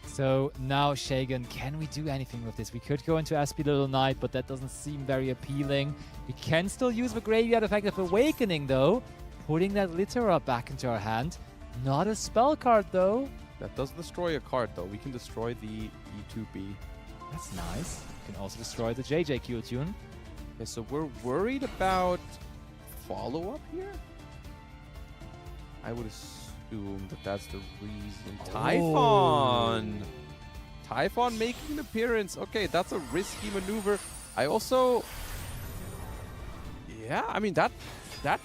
Speaker 6: So now, Shagan, can we do anything with this? We could go into SP Little Knight, but that doesn't seem very appealing. We can still use the Graveyard Effect of Awakening, though, putting that Litera back into our hand. Not a spell card, though.
Speaker 2: That does destroy a card, though. We can destroy the E2B.
Speaker 6: That's nice. We can also destroy the JJ Tune.
Speaker 2: Okay, so we're worried about follow-up here? I would assume that that's the reason. Typhon! Typhon making an appearance. Okay, that's a risky maneuver. I also... Yeah, I mean, that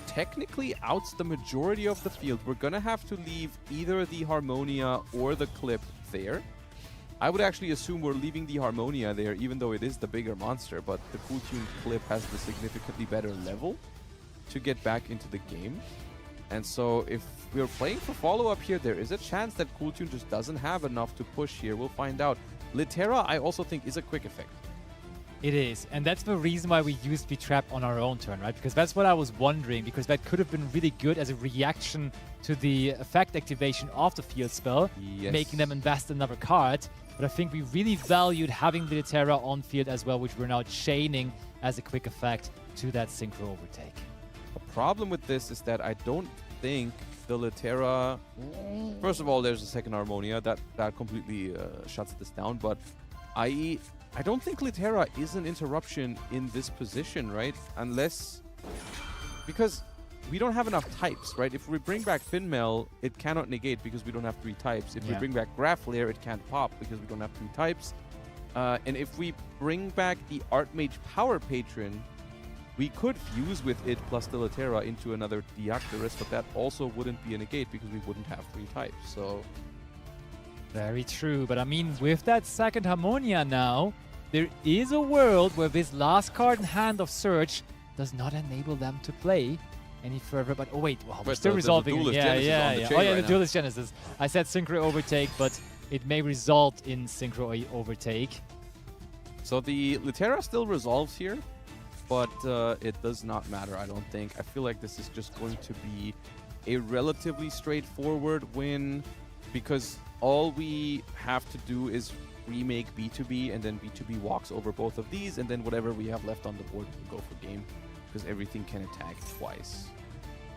Speaker 2: technically outs the majority of the field. We're going to have to leave either the Harmonia or the Clip there. I would actually assume we're leaving the Harmonia there, even though it is the bigger monster, but the Cool Tune Clip has the significantly better level to get back into the game. And so if we're playing for follow-up here, there is a chance that Cool Tune just doesn't have enough to push here. We'll find out. Litera, I also think, is a quick effect.
Speaker 6: It is, and that's the reason why we used the trap on our own turn, right? Because that's what I was wondering, because that could have been really good as a reaction to the effect activation of the field spell, making them invest another card. But I think we really valued having the Litera on field as well, which we're now chaining as a quick effect to that Synchro Overtake.
Speaker 2: The problem with this is that I don't think the Litera... First of all, there's a second Harmonia. That completely shuts this down, but I don't think Litera is an interruption in this position, right? Unless... Because we don't have enough types, right? If we bring back Finmel, it cannot negate because we don't have 3 types. If we bring back Graph Layer, it can't pop because we don't have 3 types. And if we bring back the Archmage Power Patron, we could fuse with it plus the Litera into another Deoctorus, but that also wouldn't be a negate because we wouldn't have 3 types, so...
Speaker 6: Very true, but I mean, with that second Harmonia now, there is a world where this last card in hand of Search does not enable them to play any further, but oh wait, well, we're still resolving.
Speaker 2: The
Speaker 6: The Duelist Genesis. I said Synchro Overtake, but it may result in synchro overtake.
Speaker 2: So the Litera still resolves here, but it does not matter, I don't think. I feel like this is just going to be a relatively straightforward win because all we have to do is remake B2B, and then B2B walks over both of these, and then whatever we have left on the board will go for game because everything can attack twice.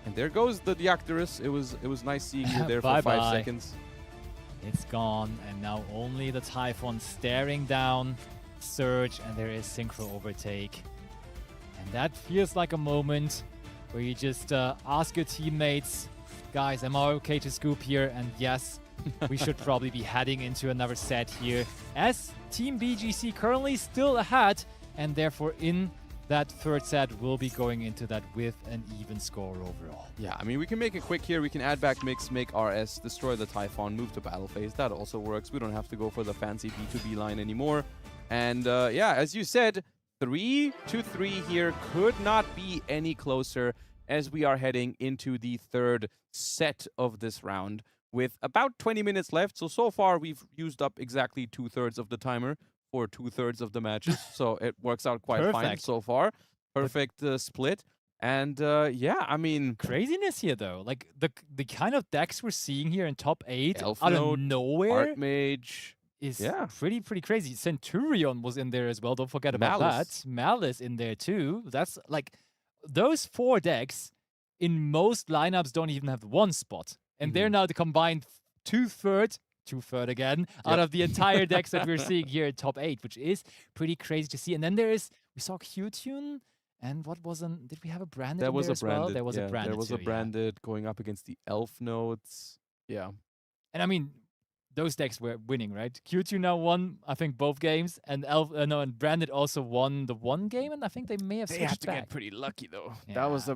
Speaker 2: And there goes the Diactorus. It was nice seeing you there for 5 seconds.
Speaker 6: It's gone, and now only the Typhon staring down Surge, and there is synchro overtake. And that feels like a moment where you just ask your teammates, guys, am I okay to scoop here? And yes, we should probably be heading into another set here, as Team BGC currently still ahead, and therefore in that third set will be going into that with an even score overall.
Speaker 2: Yeah, I mean, we can make it quick here. We can add back Mix, make RS, destroy the Typhon, move to battle phase. That also works. We don't have to go for the fancy B2B line anymore. And yeah, as you said, 3-3 here could not be any closer as we are heading into the third set of this round with about 20 minutes left. So far, we've used up exactly 2/3 of the timer for 2/3 of the matches. So it works out quite fine so far. Perfect split. And yeah, I mean...
Speaker 6: Craziness here, though. Like, the kind of decks we're seeing here in top 8
Speaker 2: Elf
Speaker 6: out
Speaker 2: Node,
Speaker 6: of nowhere
Speaker 2: Archmage
Speaker 6: is
Speaker 2: yeah.
Speaker 6: pretty crazy. Centurion was in there as well. Don't forget about
Speaker 2: Malice.
Speaker 6: that. Malice in there too. That's like those 4 decks in most lineups don't even have one spot, and they're now the combined 2/3 again out of the entire decks that we're seeing here in top 8, which is pretty crazy to see. And then we saw Q-Tune. And what wasn't? Did we have a branded?
Speaker 2: There was a
Speaker 6: branded.
Speaker 2: branded.
Speaker 6: There was a branded.
Speaker 2: There was
Speaker 6: too,
Speaker 2: a branded going up against the Elf Nodes. Yeah.
Speaker 6: And I mean, those decks were winning, right? Q2 now won, I think, both games, and and Branded also won the one game, and I think they may have switched
Speaker 2: They had to
Speaker 6: back.
Speaker 2: get pretty lucky though.
Speaker 6: Yeah.
Speaker 2: That was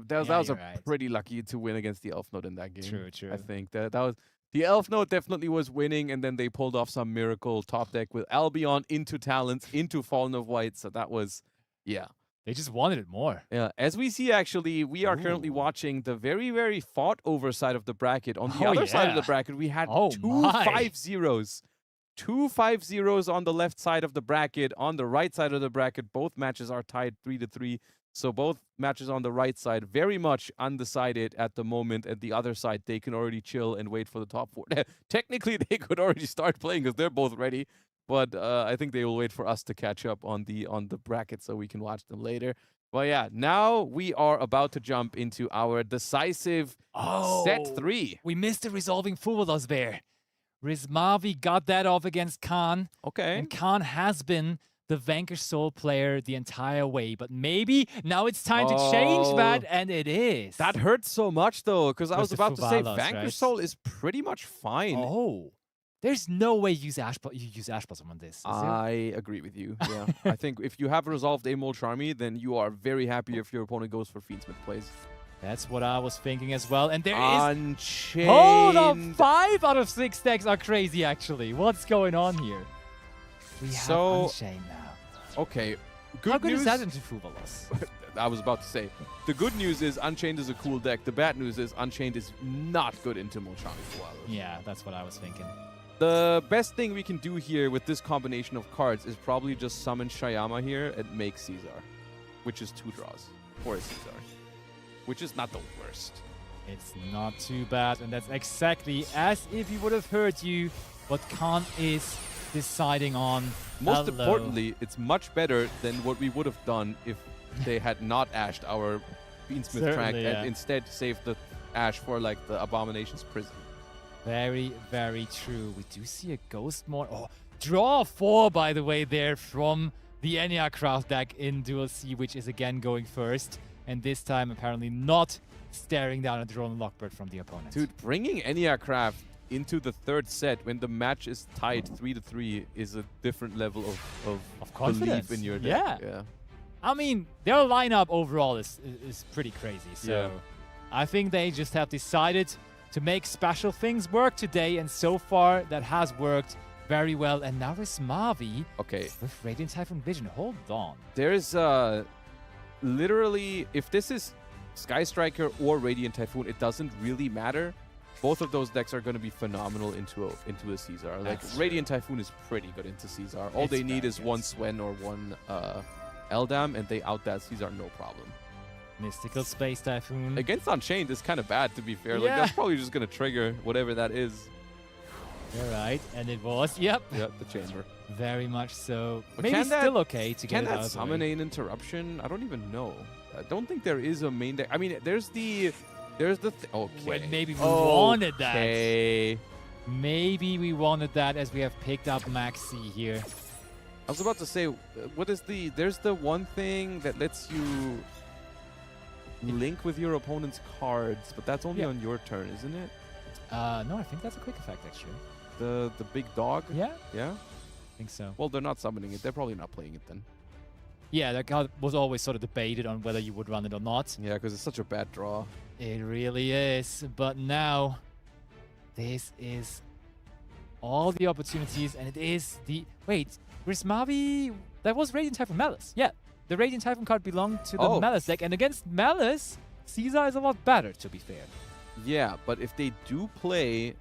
Speaker 6: You're right.
Speaker 2: pretty lucky to win against the Elf Node in that game.
Speaker 6: True.
Speaker 2: I think that was the Elf Node definitely was winning, and then they pulled off some miracle top deck with Albion into Talents into Fallen of White. So that was, yeah.
Speaker 6: They just wanted it more.
Speaker 2: Yeah, as we see, actually, we are currently watching the very fought over side of the bracket. On the other side of the bracket, we had two 5-0s. 2 5-0s on the left side of the bracket. On the right side of the bracket, both matches are tied 3-3. So both matches on the right side very much undecided at the moment. At the other side, they can already chill and wait for the top 4. Technically, they could already start playing because they're both ready. But I think they will wait for us to catch up on the bracket so we can watch them later. Well, yeah, now we are about to jump into our decisive set 3.
Speaker 6: We missed the resolving Fuvalos there. Rizmavi got that off against Khan.
Speaker 2: Okay.
Speaker 6: And Khan has been the Vanquish Soul player the entire way. But maybe now it's time to change that, and it is.
Speaker 2: That hurts so much, though, because I was about to say
Speaker 6: Fuvalos,
Speaker 2: Vanquish
Speaker 6: right?
Speaker 2: Soul is pretty much fine.
Speaker 6: Oh. There's no way you use Ash Blossom on this. Is there?
Speaker 2: I agree with you. Yeah. I think if you have resolved Amol Charmy, then you are very happy if your opponent goes for Fiendsmith plays.
Speaker 6: That's what I was thinking as well. And there
Speaker 2: Unchained.
Speaker 6: is... Hold on! 5 out of 6 decks are crazy, actually. What's going on here? We have Unchained now.
Speaker 2: Okay. Good
Speaker 6: How good
Speaker 2: news.
Speaker 6: is that into Fuvalos?
Speaker 2: I was about to say. The good news is Unchained is a cool deck. The bad news is Unchained is not good into Molchami Fuvalos.
Speaker 6: Yeah, that's what I was thinking.
Speaker 2: The best thing we can do here with this combination of cards is probably just summon Shayama here and make Caesar, which is 2 draws for a Caesar, which is not the worst.
Speaker 6: It's not too bad, and that's exactly as if he would have heard you what Khan is deciding on.
Speaker 2: Most importantly, it's much better than what we would have done if they had not ashed our Beansmith track and instead saved the ash for like the Abomination's Prison.
Speaker 6: Very, very true. We do see a Ghost Morn. Oh, draw 4, by the way, there from the Enya deck in Duel C, which is again going first. And this time, apparently not staring down a drone Lockbird from the opponent.
Speaker 2: Dude, bringing Enya into the third set when the match is tied 3-3 is a different level of
Speaker 6: confidence
Speaker 2: belief in your deck.
Speaker 6: Yeah. I mean, their lineup overall is pretty crazy. So I think they just have decided to make special things work today, and so far that has worked very well. And now is Mavi with Radiant Typhoon Vision. Hold on.
Speaker 2: There is literally, if this is Sky Striker or Radiant Typhoon, it doesn't really matter both of those decks are going to be phenomenal into a Caesar. Like
Speaker 6: That's
Speaker 2: Radiant Typhoon is pretty good into Caesar. All
Speaker 6: It's
Speaker 2: they need
Speaker 6: very
Speaker 2: is
Speaker 6: good.
Speaker 2: one Swen or one Eldam, and they out that Caesar no problem.
Speaker 6: Mystical Space Typhoon.
Speaker 2: Against Unchained is kind of bad, to be fair. Like
Speaker 6: Yeah.
Speaker 2: that's probably just going to trigger whatever that is.
Speaker 6: You're right, and it was. Yep.
Speaker 2: Yeah, the chamber.
Speaker 6: Very much so.
Speaker 2: But
Speaker 6: Maybe
Speaker 2: can that-
Speaker 6: still okay to
Speaker 2: Can
Speaker 6: get it out
Speaker 2: that
Speaker 6: of the way.
Speaker 2: summon an interruption? I don't even know. I don't think there is a main deck. I mean, there's the okay.
Speaker 6: When maybe we wanted that.
Speaker 2: Okay.
Speaker 6: Maybe we wanted that as we have picked up Maxi here.
Speaker 2: I was about to say, what is there's the one thing that lets you link with your opponent's cards, but that's only
Speaker 6: Yeah.
Speaker 2: on your turn, isn't it?
Speaker 6: No, I think that's a quick effect actually.
Speaker 2: The big dog?
Speaker 6: Yeah,
Speaker 2: Yeah?
Speaker 6: I think so.
Speaker 2: Well, they're not summoning it. They're probably not playing it then.
Speaker 6: Yeah, that card was always sort of debated on whether you would run it or not.
Speaker 2: Yeah, because it's such a bad draw.
Speaker 6: It really is. But now, this is all the opportunities, and it is the... Wait, Grismavi... That was Radiant Typhoon Malice. Yeah, the Radiant Typhoon card belonged to the
Speaker 2: Oh.
Speaker 6: Malice deck, and against Malice, Caesar is a lot better, to be fair.
Speaker 2: Yeah, but if they do play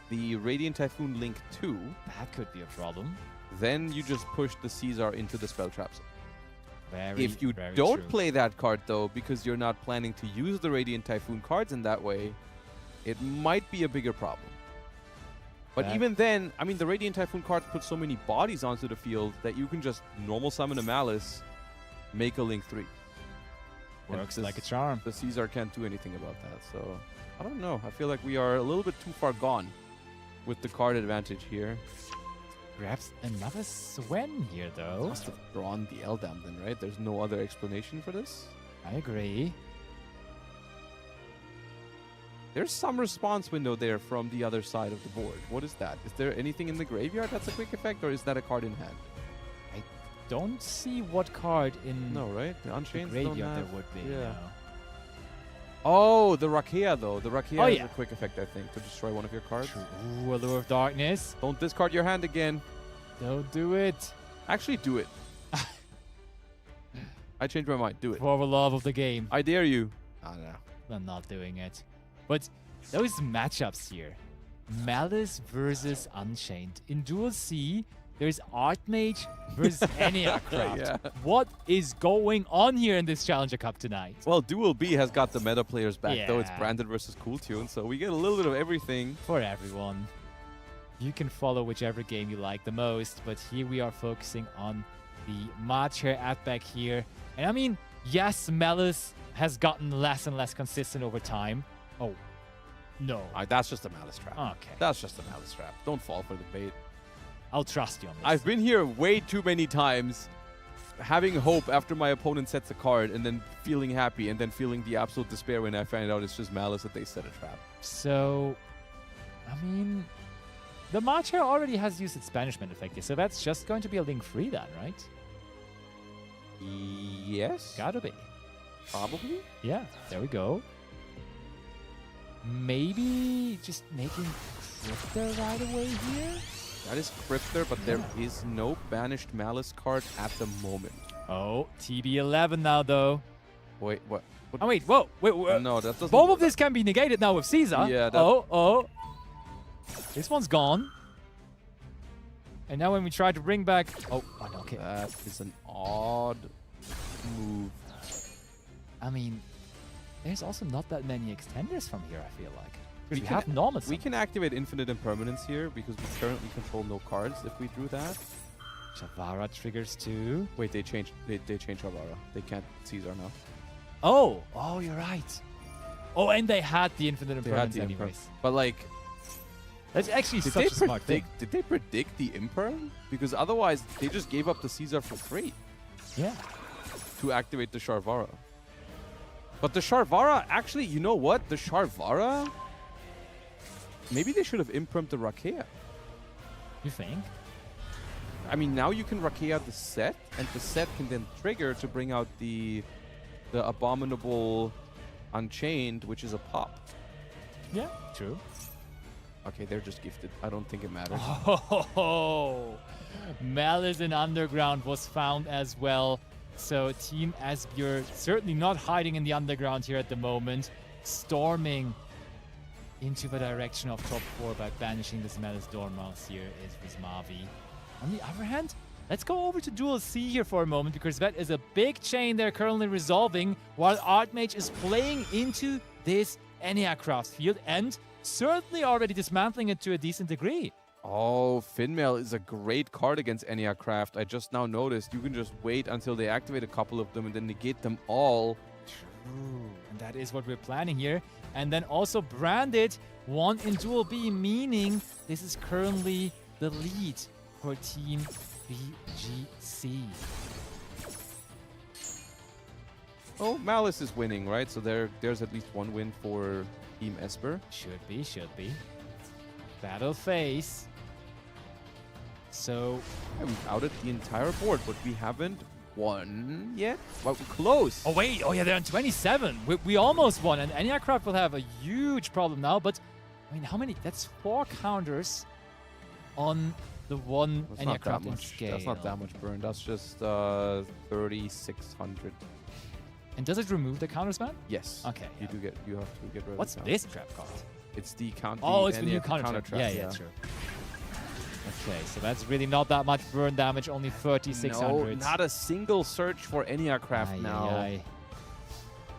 Speaker 2: the Radiant Typhoon Link 2,
Speaker 6: That could be a problem.
Speaker 2: then you just push the Caesar into the spell traps.
Speaker 6: Very,
Speaker 2: If you
Speaker 6: very
Speaker 2: don't
Speaker 6: true.
Speaker 2: play that card, though, because you're not planning to use the Radiant Typhoon cards in that way, it might be a bigger problem. But
Speaker 6: That-
Speaker 2: even then, I mean, the Radiant Typhoon cards put so many bodies onto the field that you can just normal summon a Malice, make a Link 3. And
Speaker 6: Works
Speaker 2: this-
Speaker 6: like a charm.
Speaker 2: The Caesar can't do anything about that, so I don't know. I feel like we are a little bit too far gone with the card advantage here.
Speaker 6: Perhaps another Swen here, though.
Speaker 2: Must have drawn the Eldam then, right? There's no other explanation for this.
Speaker 6: I agree.
Speaker 2: There's some response window there from the other side of the board. What is that? Is there anything in the graveyard that's a quick effect, or is that a card in hand?
Speaker 6: Don't see what card in
Speaker 2: No, right? The
Speaker 6: the
Speaker 2: Unchained
Speaker 6: graveyard
Speaker 2: don't
Speaker 6: there
Speaker 2: have...
Speaker 6: would be.
Speaker 2: yeah.
Speaker 6: no.
Speaker 2: Oh, the Rakea, though. The Rakea
Speaker 6: Oh,
Speaker 2: is
Speaker 6: yeah.
Speaker 2: a quick effect, I think, to destroy one of your cards.
Speaker 6: Ooh, Allure of Darkness.
Speaker 2: Don't discard your hand again.
Speaker 6: Don't do it.
Speaker 2: Actually, do it. I changed my mind. Do it.
Speaker 6: For the love of the game.
Speaker 2: I dare you. I don't know.
Speaker 6: I'm not doing it. But those matchups here. Malice versus Unchained. In Duel C, there's Archmage versus Enneacraft.
Speaker 2: Yeah.
Speaker 6: What is going on here in this Challenger Cup tonight?
Speaker 2: Well, Duel B has got the meta players back, though it's
Speaker 6: Yeah.
Speaker 2: branded versus Cool Tune, so we get a little bit of everything.
Speaker 6: For everyone. You can follow whichever game you like the most, but here we are focusing on the Macher at back here. And I mean, yes, Malice has gotten less and less consistent over time. Oh, no.
Speaker 2: That's just a Malice trap.
Speaker 6: Okay,
Speaker 2: That's just a Malice trap. Don't fall for the bait.
Speaker 6: I'll trust you on this.
Speaker 2: I've been here way too many times, having hope after my opponent sets a card, and then feeling happy, and then feeling the absolute despair when I find out it's just Malice that they set a trap.
Speaker 6: So, I mean, the Macher already has used its banishment effect here, so that's just going to be a link free then, right?
Speaker 2: Yes?
Speaker 6: Gotta be.
Speaker 2: Probably?
Speaker 6: Yeah, there we go. Maybe just making Crypto right away here?
Speaker 2: That is Cryptor, but there is no banished Malice card at the moment.
Speaker 6: Oh, TB11 now, though.
Speaker 2: Wait, what?
Speaker 6: Oh, wait, whoa, wait,
Speaker 2: No, that doesn't...
Speaker 6: both of this can be negated now with Caesar.
Speaker 2: Yeah, that-
Speaker 6: Oh. This one's gone. And now when we try to bring back... Oh, no, okay.
Speaker 2: That is an odd move.
Speaker 6: I mean, there's also not that many extenders from here, I feel like.
Speaker 2: We
Speaker 6: We
Speaker 2: can-
Speaker 6: have normal.
Speaker 2: We can activate Infinite Impermanence here because we currently control no cards if we drew that.
Speaker 6: Chavara triggers too.
Speaker 2: Wait, they changed Avara. They can't Caesar now.
Speaker 6: Oh, you're right. Oh, and they had the infinite
Speaker 2: They had
Speaker 6: impermanence
Speaker 2: the
Speaker 6: anyways.
Speaker 2: Imperm. But like,
Speaker 6: That's actually
Speaker 2: did
Speaker 6: such a smart thing.
Speaker 2: did they predict the Imperm? Because otherwise, they just gave up the Caesar for free
Speaker 6: Yeah.
Speaker 2: to activate the Sharvara. But the Sharvara, actually, you know what? The Sharvara, maybe they should have Impermed the Rakea.
Speaker 6: You think?
Speaker 2: I mean, now you can Rakea the set, and the set can then trigger to bring out the Abominable Unchained, which is a pop.
Speaker 6: Yeah, true.
Speaker 2: Okay, they're just gifted. I don't think it matters.
Speaker 6: Oh, Malice in Underground was found as well. So Team Asbjörn certainly not hiding in the underground here at the moment. Storming into the direction of top 4 by banishing the Smellis Dormouse here is Vismavi. On the other hand, let's go over to Duel C here for a moment, because that is a big chain they're currently resolving, while Archmage is playing into this Eniacraft field and certainly already dismantling it to a decent degree.
Speaker 2: Oh, Finmail is a great card against Eniacraft. I just now noticed you can just wait until they activate a couple of them and then negate them all.
Speaker 6: True, and that is what we're planning here. And then also branded 1 in Duel B, meaning this is currently the lead for Team BGC.
Speaker 2: Oh, Malice is winning, right? So there's at least 1 win for Team Esper.
Speaker 6: Should be. Battle phase. So
Speaker 2: We've outed the entire board, but we haven't won yet. Well, we're close.
Speaker 6: oh wait, oh yeah, they're on 27. We almost won, and Eniacraft will have a huge problem now. But I mean, how many? That's 4 counters on the one
Speaker 2: That's not that
Speaker 6: Eniacraft in
Speaker 2: much.
Speaker 6: scale.
Speaker 2: That's not that much burn. That's just 3,600.
Speaker 6: And does it remove the counters, man?
Speaker 2: Yes.
Speaker 6: Okay.
Speaker 2: You
Speaker 6: yeah.
Speaker 2: you have to get rid of
Speaker 6: What's
Speaker 2: the
Speaker 6: this trap card?
Speaker 2: It's the count.
Speaker 6: Oh, it's the new
Speaker 2: counter
Speaker 6: counter
Speaker 2: trap.
Speaker 6: trap. Yeah, sure. Okay, so that's really not that much burn damage, only 3,600.
Speaker 2: No, not a single search for Eniacraft
Speaker 6: Aye,
Speaker 2: now
Speaker 6: aye,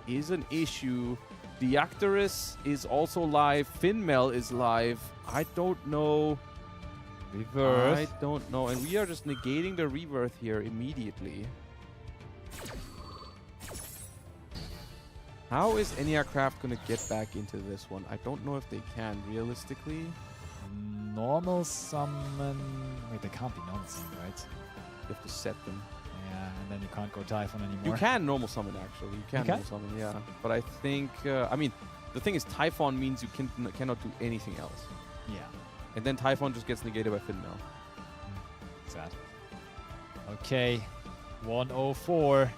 Speaker 2: is an issue. The Actorus is also live. Finmail is live. I don't know.
Speaker 6: Reverse.
Speaker 2: I don't know. And we are just negating the rebirth here immediately. How is Eniacraft going to get back into this one? I don't know if they can, realistically.
Speaker 6: Normal summon. Wait, they can't be normal summon, right?
Speaker 2: You have to set them.
Speaker 6: Yeah, and then you can't go Typhon anymore.
Speaker 2: You can normal summon, actually. You can normal summon, yeah. But I think, I mean, the thing is, Typhon means you cannot do anything else.
Speaker 6: Yeah.
Speaker 2: And then Typhon just gets negated by Finmail.
Speaker 6: Sad. Okay, 104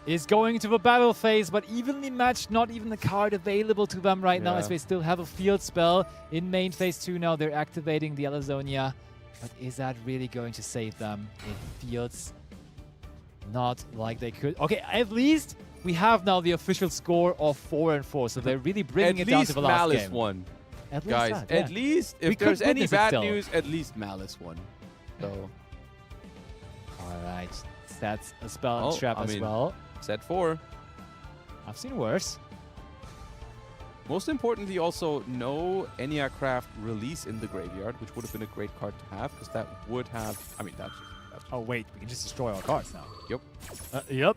Speaker 6: is going to the battle phase, but evenly matched, not even a card available to them right now, as they still have a field spell in main phase 2 now. They're activating the Alazonia, but is that really going to save them? It feels not like they could. Okay, at least we have now the official score of 4-4, so they're really bringing it down to the last
Speaker 2: Malice
Speaker 6: game.
Speaker 2: won.
Speaker 6: At least
Speaker 2: Guys,
Speaker 6: that, yeah.
Speaker 2: at least
Speaker 6: We
Speaker 2: if
Speaker 6: could
Speaker 2: there's any
Speaker 6: witness it
Speaker 2: bad
Speaker 6: still.
Speaker 2: news, at least Malice won. So,
Speaker 6: All right, that's a spell and
Speaker 2: Oh,
Speaker 6: trap
Speaker 2: I
Speaker 6: as
Speaker 2: mean-
Speaker 6: well.
Speaker 2: set 4.
Speaker 6: I've seen worse.
Speaker 2: Most importantly, also, no Eniacraft release in the graveyard, which would have been a great card to have, because that would have... I mean, that's just...
Speaker 6: Oh wait, we can just destroy our cards now.
Speaker 2: Yep.
Speaker 6: Yep.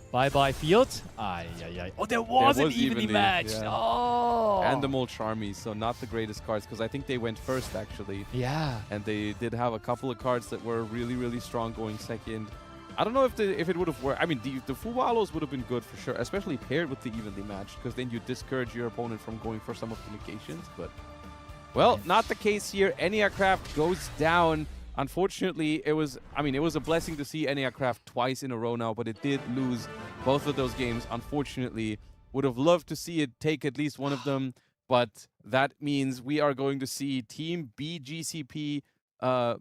Speaker 6: Bye-bye field. Aye, aye, aye. Oh, there was an evenly matched.
Speaker 2: yeah.
Speaker 6: Oh.
Speaker 2: And the Mole Charmy, so not the greatest cards, because I think they went first, actually.
Speaker 6: Yeah.
Speaker 2: And they did have a couple of cards that were really, really strong going second. I don't know if it would have worked. I mean, the Fuwalos would have been good for sure, especially paired with the evenly matched, because then you discourage your opponent from going for some of the negations. But, well, not the case here. Eniacraft goes down. Unfortunately, it was a blessing to see Eniacraft twice in a row now, but it did lose both of those games. Unfortunately, would have loved to see it take at least one of them, but that means we are going to see Team BGCP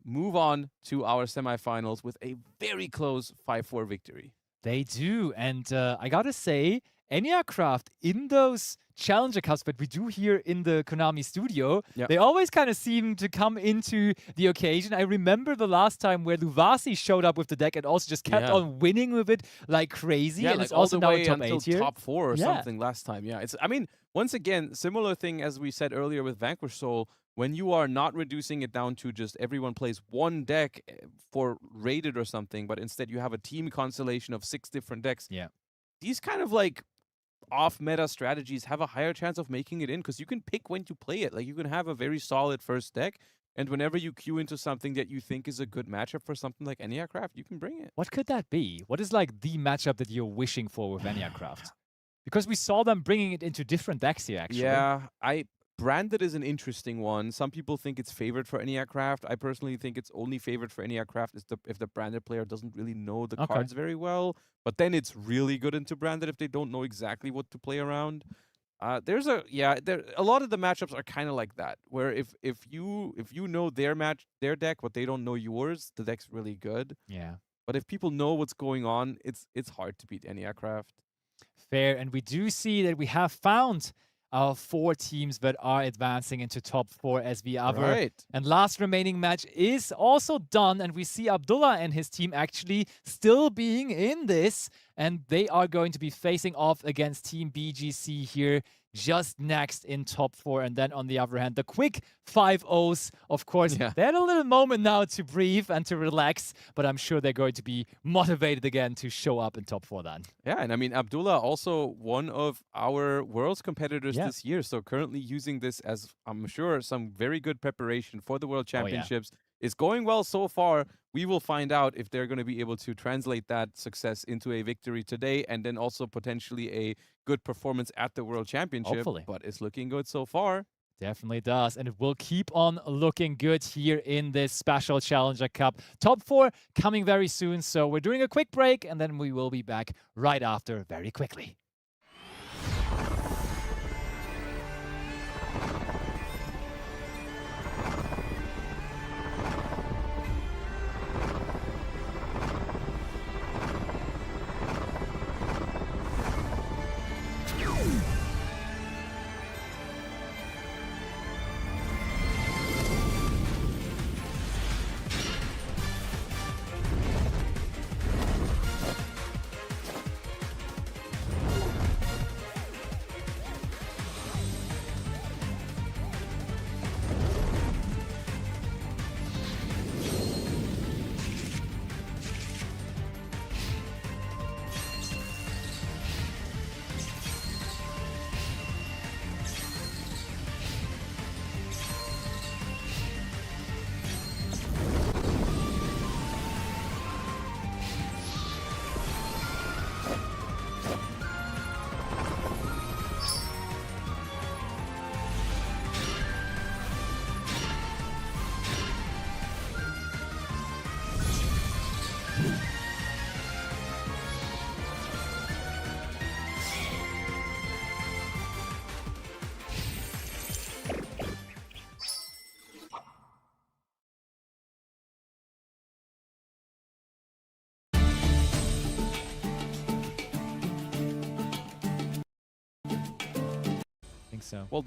Speaker 2: move on to our semifinals with a very close 5-4 victory.
Speaker 6: They do, and I gotta say, Eniacraft in those Challenger Cups that we do here in the Konami studio, they always kind of seem to come into the occasion. I remember the last time where Luvasi showed up with the deck and also just kept on winning with it like crazy.
Speaker 2: Yeah,
Speaker 6: and
Speaker 2: like
Speaker 6: it's also
Speaker 2: all
Speaker 6: now
Speaker 2: the
Speaker 6: in
Speaker 2: way
Speaker 6: top
Speaker 2: until
Speaker 6: 8 here.
Speaker 2: top 4 or something last time. Yeah, it's. I mean, once again, similar thing as we said earlier with Vanquish Soul. When you are not reducing it down to just everyone plays one deck for rated or something, but instead you have a team constellation of 6 different decks.
Speaker 6: Yeah,
Speaker 2: these kind of like off-meta strategies have a higher chance of making it in because you can pick when to play it. Like you can have a very solid first deck, and whenever you queue into something that you think is a good matchup for something like Eniacraft, you can bring it.
Speaker 6: What could that be? What is like the matchup that you're wishing for with Eniacraft? Because we saw them bringing it into different decks here, actually.
Speaker 2: Yeah, Branded is an interesting one. Some people think it's favored for Eniacraft. I personally think it's only favored for Eniacraft if the Branded player doesn't really know the cards very well. But then it's really good into Branded if they don't know exactly what to play around. A lot of the matchups are kind of like that, where if you know their deck, but they don't know yours, the deck's really good.
Speaker 6: Yeah.
Speaker 2: But if people know what's going on, it's hard to beat Eniacraft.
Speaker 6: Fair, and we do see that we have found our 4 teams that are advancing into top 4 as the other.
Speaker 2: Right.
Speaker 6: And last remaining match is also done, and we see Abdullah and his team actually still being in this, and they are going to be facing off against Team BGC here just next in top 4. And then on the other hand, the quick 5-0s, of course,
Speaker 2: Yeah.
Speaker 6: they had a little moment now to breathe and to relax, but I'm sure they're going to be motivated again to show up in top 4 then.
Speaker 2: Yeah, and I mean, Abdullah also one of our Worlds competitors
Speaker 6: Yeah.
Speaker 2: this year, so currently using this as, I'm sure, some very good preparation for the World
Speaker 6: Oh, yeah.
Speaker 2: Championships. It's going well so far. We will find out if they're going to be able to translate that success into a victory today and then also potentially a good performance at the World Championship.
Speaker 6: Hopefully.
Speaker 2: But it's looking good so far.
Speaker 6: Definitely does, and it will keep on looking good here in this special Challenger Cup. Top 4 coming very soon, so we're doing a quick break, and then we will be back right after very quickly. I think so.
Speaker 2: Well,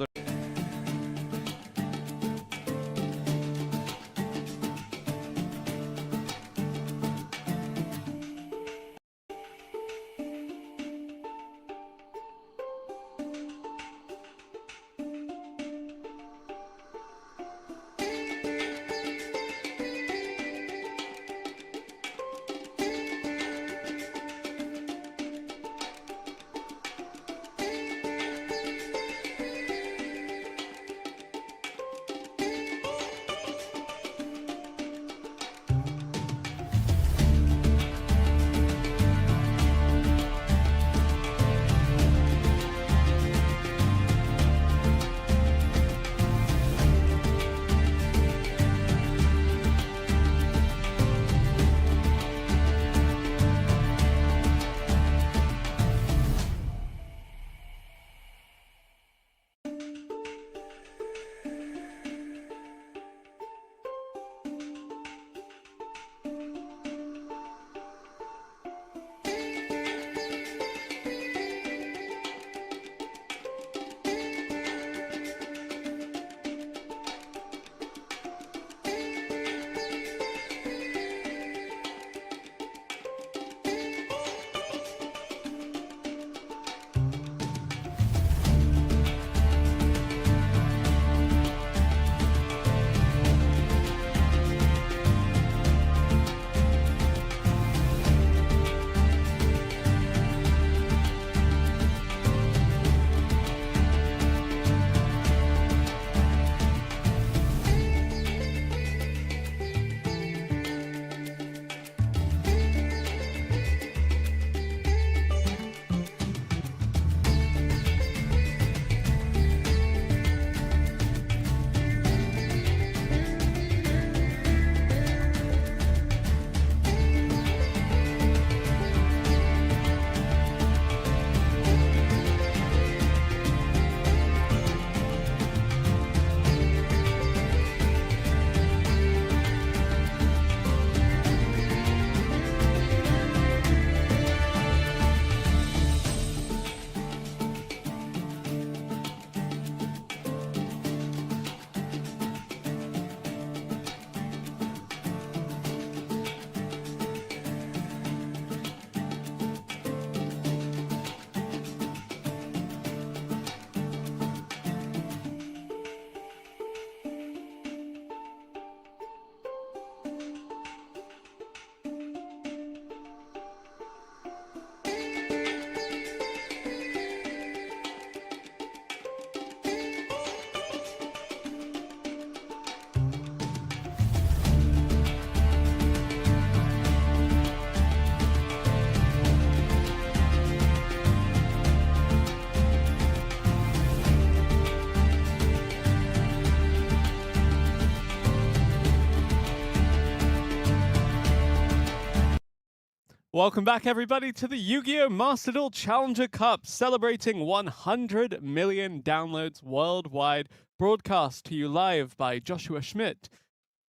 Speaker 3: Welcome back, everybody, to the Yu-Gi-Oh! Master Duel Challenger Cup, celebrating 100 million downloads worldwide, broadcast to you live by Joshua Schmidt,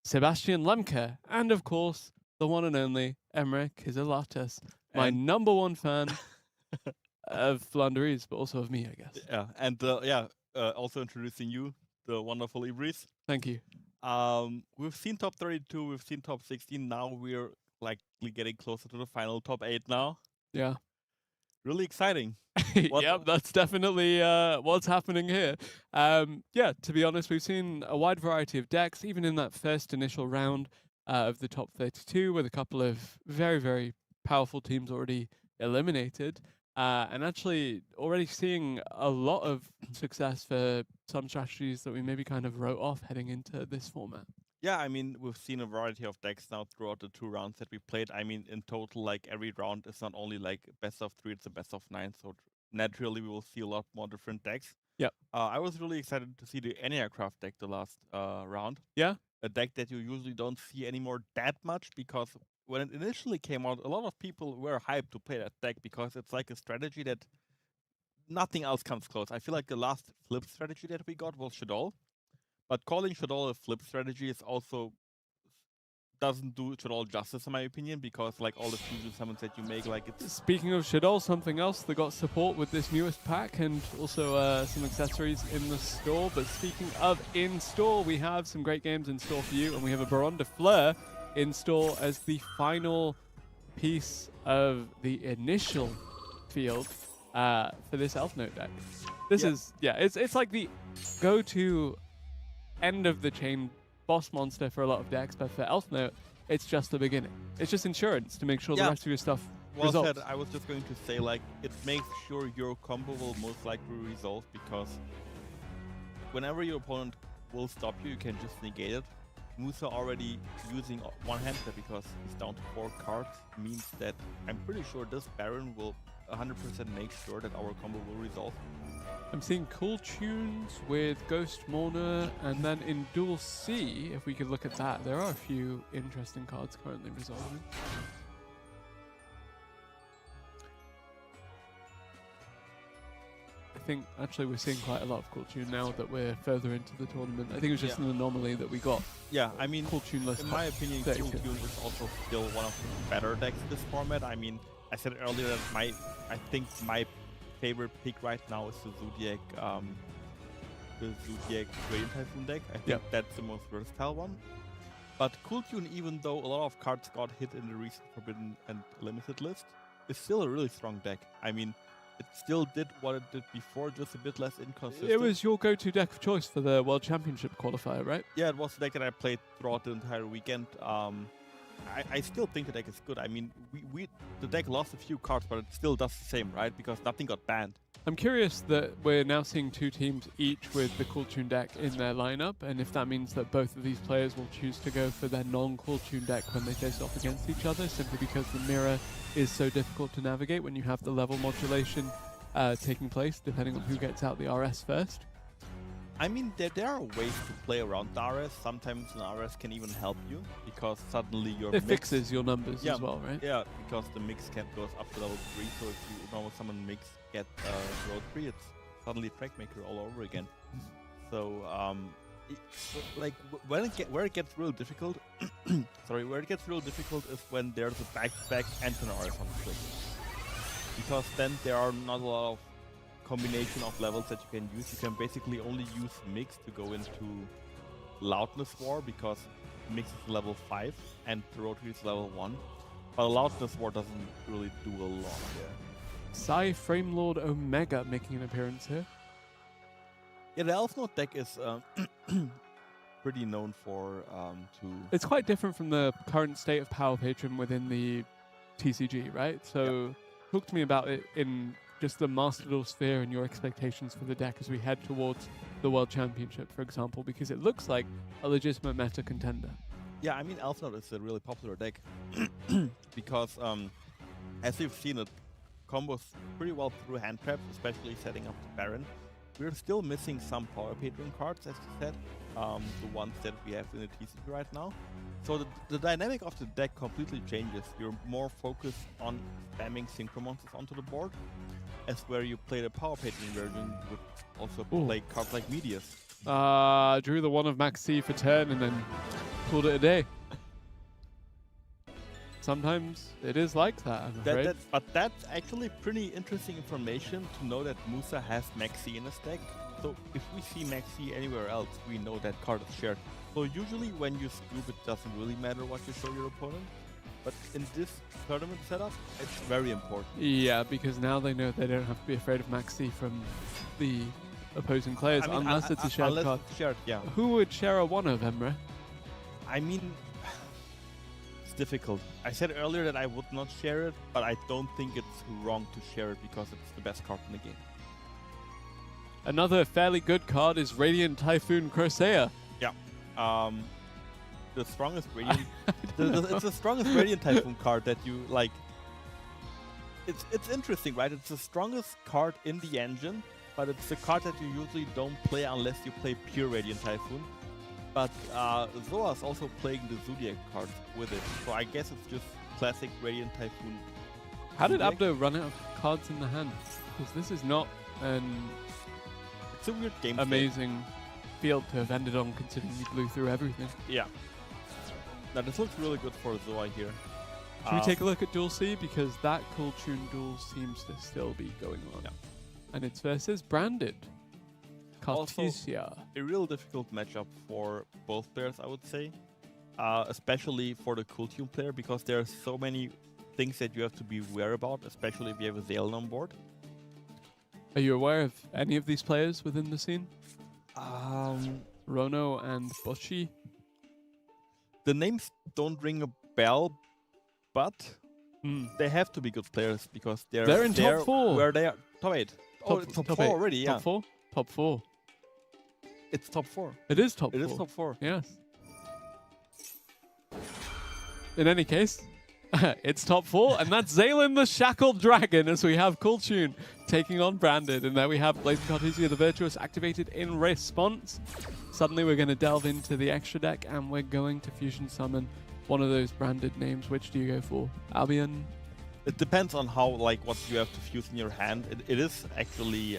Speaker 3: Sebastian Lamke, and of course, the one and only Emre Kizelatas, my number one fan of Flanders, but also of me, I guess.
Speaker 5: Yeah, and also introducing you, the wonderful Ibris.
Speaker 3: Thank you.
Speaker 5: We've seen top 32, we've seen top 16. Now we're likely getting closer to the final top 8 now.
Speaker 3: Yeah.
Speaker 5: Really exciting.
Speaker 3: Yep, that's definitely what's happening here. Yeah, to be honest, we've seen a wide variety of decks, even in that first initial round of the top 32, with a couple of very, very powerful teams already eliminated. And actually already seeing a lot of success for some strategies that we maybe kind of wrote off heading into this format.
Speaker 5: Yeah, I mean, we've seen a variety of decks now throughout the 2 rounds that we played. I mean, in total, like, every round is not only like best of 3, it's a best of 9. So naturally, we will see a lot more different decks.
Speaker 3: Yeah.
Speaker 5: I was really excited to see the Enneacraft deck the last round.
Speaker 3: Yeah.
Speaker 5: A deck that you usually don't see anymore that much, because when it initially came out, a lot of people were hyped to play that deck because it's like a strategy that nothing else comes close. I feel like the last flip strategy that we got was Shadol. But calling Shadol a flip strategy is also doesn't do Shadol justice, in my opinion, because like all the fusion summons that you make, like it's...
Speaker 3: Speaking of Shadol, something else that got support with this newest pack, and also some accessories in the store. But speaking of in-store, we have some great games in store for you, and we have a Baron de Fleur in store as the final piece of the initial field for this Elf Note deck. This is, it's like the go-to end of the chain boss monster for a lot of decks, but for Elf Note, it's just the beginning. It's just insurance to make sure the rest of your stuff resolves.
Speaker 5: Said, I was just going to say, like, it makes sure your combo will most likely resolve, because whenever your opponent will stop you, you can just negate it. Musa already using one-hander because he's down to 4 cards means that I'm pretty sure this Baron will 100% make sure that our combo will resolve.
Speaker 3: I'm seeing cool tunes with Ghost Mourner, and then in Duel C, if we could look at that, there are a few interesting cards currently resolving. I think actually we're seeing quite a lot of cool tune now that we're further into the tournament. I think it was just an anomaly that we got.
Speaker 5: Yeah, I mean,
Speaker 3: cool tune list.
Speaker 5: In my opinion, cool tune is also still one of the better decks in this format. I mean, I said earlier that I think my favorite pick right now is the Zodiac Gradient Typhoon deck. I think that's the most versatile one. But Cool Tune, even though a lot of cards got hit in the recent Forbidden and Limited list, is still a really strong deck. I mean, it still did what it did before, just a bit less inconsistent.
Speaker 3: It was your go-to deck of choice for the World Championship qualifier, right?
Speaker 5: Yeah, it was the deck that I played throughout the entire weekend. I still think the deck is good. I mean, the deck lost a few cards, but it still does the same, right? Because nothing got banned.
Speaker 3: I'm curious that we're now seeing 2 teams each with the Cool Tune deck in their lineup, and if that means that both of these players will choose to go for their non-Cool Tune deck when they face off against each other, simply because the mirror is so difficult to navigate when you have the level modulation taking place, depending on who gets out the RS first.
Speaker 5: I mean, there are ways to play around the RS. Sometimes an RS can even help you, because suddenly your
Speaker 3: It fixes your numbers as well, right?
Speaker 5: Yeah, because the mix cap goes up to level 3, so if you normal summon mix get road 3, it's suddenly Fragmaker all over again. So, like, where it gets real difficult, where it gets real difficult is when there's a back-to-back and an RS on the field. Because then there are not a lot of combination of levels that you can use. You can basically only use Mix to go into Loudness War, because Mix is level 5 and the Rotary is level 1. But Loudness War doesn't really do a lot there.
Speaker 3: Psy Framelord Omega making an appearance here.
Speaker 5: Yeah, the Elf Note deck is pretty known for
Speaker 3: It's quite different from the current state of Power Patron within the TCG, right? So talk to me about it in just the Master Duel sphere and your expectations for the deck as we head towards the World Championship, for example, because it looks like a legitimate meta contender.
Speaker 5: Yeah, I mean, Elf Note is a really popular deck because, as you've seen, it combos pretty well through hand traps, especially setting up the Baron. we're still missing some power patron cards, as you said, the ones that we have in the TCG right now. So the dynamic of the deck completely changes. You're more focused on spamming synchro monsters onto the board, as where you play the power patron version would also play cards like Medias.
Speaker 3: Drew the one of Maxi for turn and then called it a day. Sometimes it is like that, I'm afraid.
Speaker 5: But that's actually pretty interesting information to know that Musa has Maxi in his deck. So if we see Maxi anywhere else, we know that card is shared. So usually when you scoop, it doesn't really matter what you show your opponent. But in this tournament setup, it's very important.
Speaker 3: Yeah, because now they know they don't have to be afraid of Maxi from the opposing players, unless it's a shared card.
Speaker 5: Shared, yeah.
Speaker 3: Who would share a one of, Emre?
Speaker 5: I mean, it's difficult. I said earlier that I would not share it, but I don't think it's wrong to share it because it's the best card in the game.
Speaker 3: Another fairly good card is Radiant Typhoon Crusade.
Speaker 5: Yeah. The strongest Radiant... it's the strongest Radiant Typhoon card that you, like... It's interesting, right? It's the strongest card in the engine, but it's the card that you usually don't play unless you play pure Radiant Typhoon. But Zoa's also playing the Zodiac card with it, so I guess it's just classic Radiant Typhoon.
Speaker 3: How did Abdo run out of cards in the hand? Because this is not an
Speaker 5: it's a weird game
Speaker 3: amazing field to have ended on, considering he blew through everything.
Speaker 5: Yeah. Now this looks really good for Zoa here.
Speaker 3: Should we take a look at Duel C? Because that Cool Tune duel seems to still be going on.
Speaker 5: Yeah.
Speaker 3: And it's versus Branded. Cartesia.
Speaker 5: A real difficult matchup for both players, I would say. Especially for the Cool Tune player, because there are so many things that you have to be aware about, especially if you have a Zalen on board.
Speaker 3: Are you aware of any of these players within the scene? Rono and Boshi?
Speaker 5: The names don't ring a bell, but they have to be good players because they're
Speaker 3: in top 4.
Speaker 5: Where they are. Top 8. Oh, it's top 4 already, yeah.
Speaker 3: Top 4? Top 4.
Speaker 5: It's top 4.
Speaker 3: It is top 4.
Speaker 5: It is top 4.
Speaker 3: Yes. In any case, it's top 4, and that's Zalen the Shackled Dragon as we have Cool Tune taking on Branded. And there we have Blazing Cartesia the Virtuous activated in response. Suddenly we're going to delve into the extra deck, and we're going to Fusion Summon one of those Branded names. Which do you go for? Albion?
Speaker 5: It depends on how, like, what you have to fuse in your hand. It is actually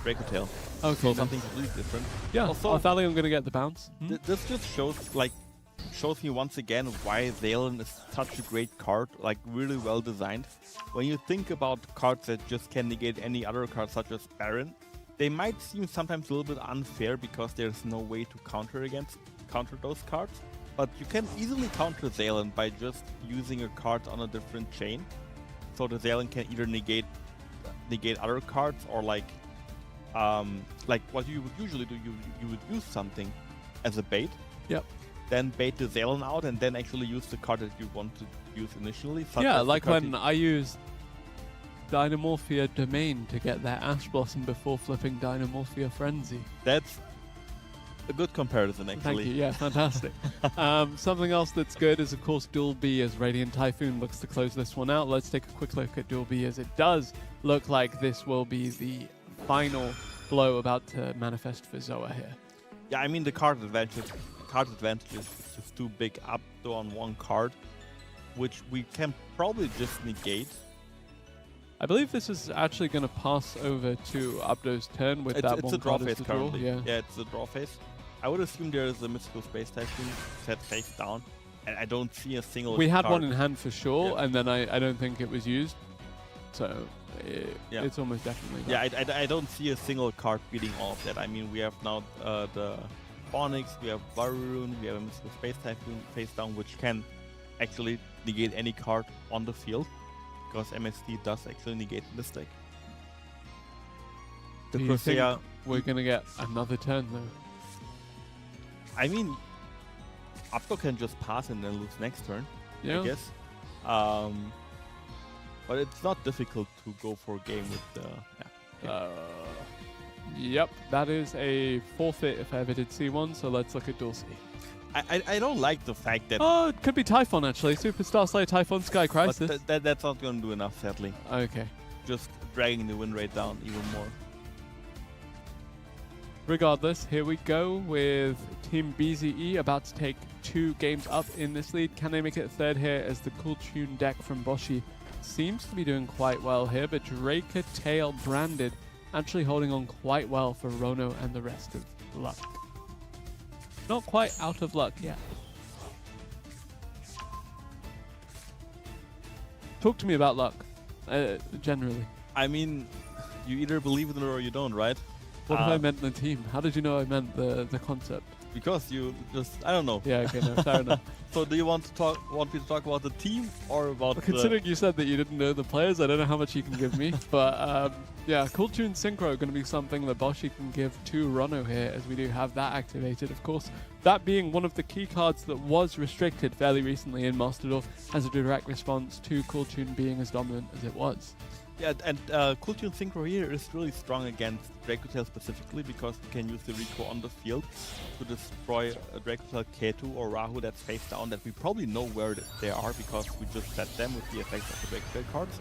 Speaker 5: Draco Tail.
Speaker 3: Okay.
Speaker 5: So something completely different.
Speaker 3: Yeah,
Speaker 5: Also,
Speaker 3: I thought I'm going to get the bounce.
Speaker 5: This just shows me once again why Zalen is such a great card, like really well designed. When you think about cards that just can negate any other card, such as Baron, they might seem sometimes a little bit unfair because there's no way to counter those cards. But you can easily counter Zalen by just using a card on a different chain. So the Zalen can either negate other cards, or like what you would usually do, you would use something as a bait.
Speaker 3: Yep.
Speaker 5: Then bait the Zalen out, and then actually use the card that you want to use initially.
Speaker 3: Yeah, like when I used Dynamorphia Domain to get their Ash Blossom before flipping Dynamorphia Frenzy.
Speaker 5: That's a good comparison, actually.
Speaker 3: Thank you, yeah, fantastic. Something else that's good is, of course, Duel B as Radiant Typhoon looks to close this one out. Let's take a quick look at Duel B, as it does look like this will be the final blow about to manifest for Zoa here.
Speaker 5: Yeah, I mean, the card advantage is just too big up on one card, which we can probably just negate.
Speaker 3: I believe this is actually going to pass over to Abdo's turn with that one card as the draw.
Speaker 5: Yeah, it's a draw phase. I would assume there is a Mystical Space Typhoon set face down, and I don't see a single
Speaker 3: We had
Speaker 5: card.
Speaker 3: one in hand for sure, and then I don't think it was used. So it's almost definitely that.
Speaker 5: Yeah, I don't see a single card beating all of that. I mean, we have now the Onyx, we have Varun, we have a Mystical Space Typhoon face down, which can actually negate any card on the field, because MST does actually negate this deck.
Speaker 3: Do you think we're going to get another turn, though?
Speaker 5: I mean, Abdo can just pass and then lose next turn,
Speaker 3: yeah.
Speaker 5: I guess. But it's not difficult to go for a game with the...
Speaker 3: Yep, that is a forfeit if I ever did see one, so let's look at Duel C.
Speaker 5: I don't like the fact that...
Speaker 3: Oh, it could be Typhon, actually. Superstar Slayer, Typhon, Sky Crisis.
Speaker 5: But that's not going to do enough, sadly.
Speaker 3: Okay.
Speaker 5: Just dragging the win rate down even more.
Speaker 3: regardless, here we go with Team BZE about to take 2 games up in this lead. Can they make it third here as the Cool Tune deck from Boshi seems to be doing quite well here, but Draker Tail branded actually holding on quite well for Rono and the rest of Luck. Not quite out of luck yet. Talk to me about Luck, generally.
Speaker 5: I mean, you either believe in it or you don't, right?
Speaker 3: What if I meant the team? How did you know I meant the concept?
Speaker 5: Because you just, I don't know.
Speaker 3: Yeah, okay, no, fair enough.
Speaker 5: So do you want me to talk about the team or about
Speaker 3: Considering you said that you didn't know the players, I don't know how much you can give me. But yeah, Cool Tune Synchro going to be something that Boshi can give to Rono here, as we do have that activated, of course. That being one of the key cards that was restricted fairly recently in Master Duel as a direct response to Cool Tune being as dominant as it was.
Speaker 5: Yeah, and Cool Tune Synchro here is really strong against Dracotail specifically because you can use the Rico on the field to destroy a Dracotail K2 or Rahu that's face down that we probably know where they are because we just set them with the effects of the Dracotail cards.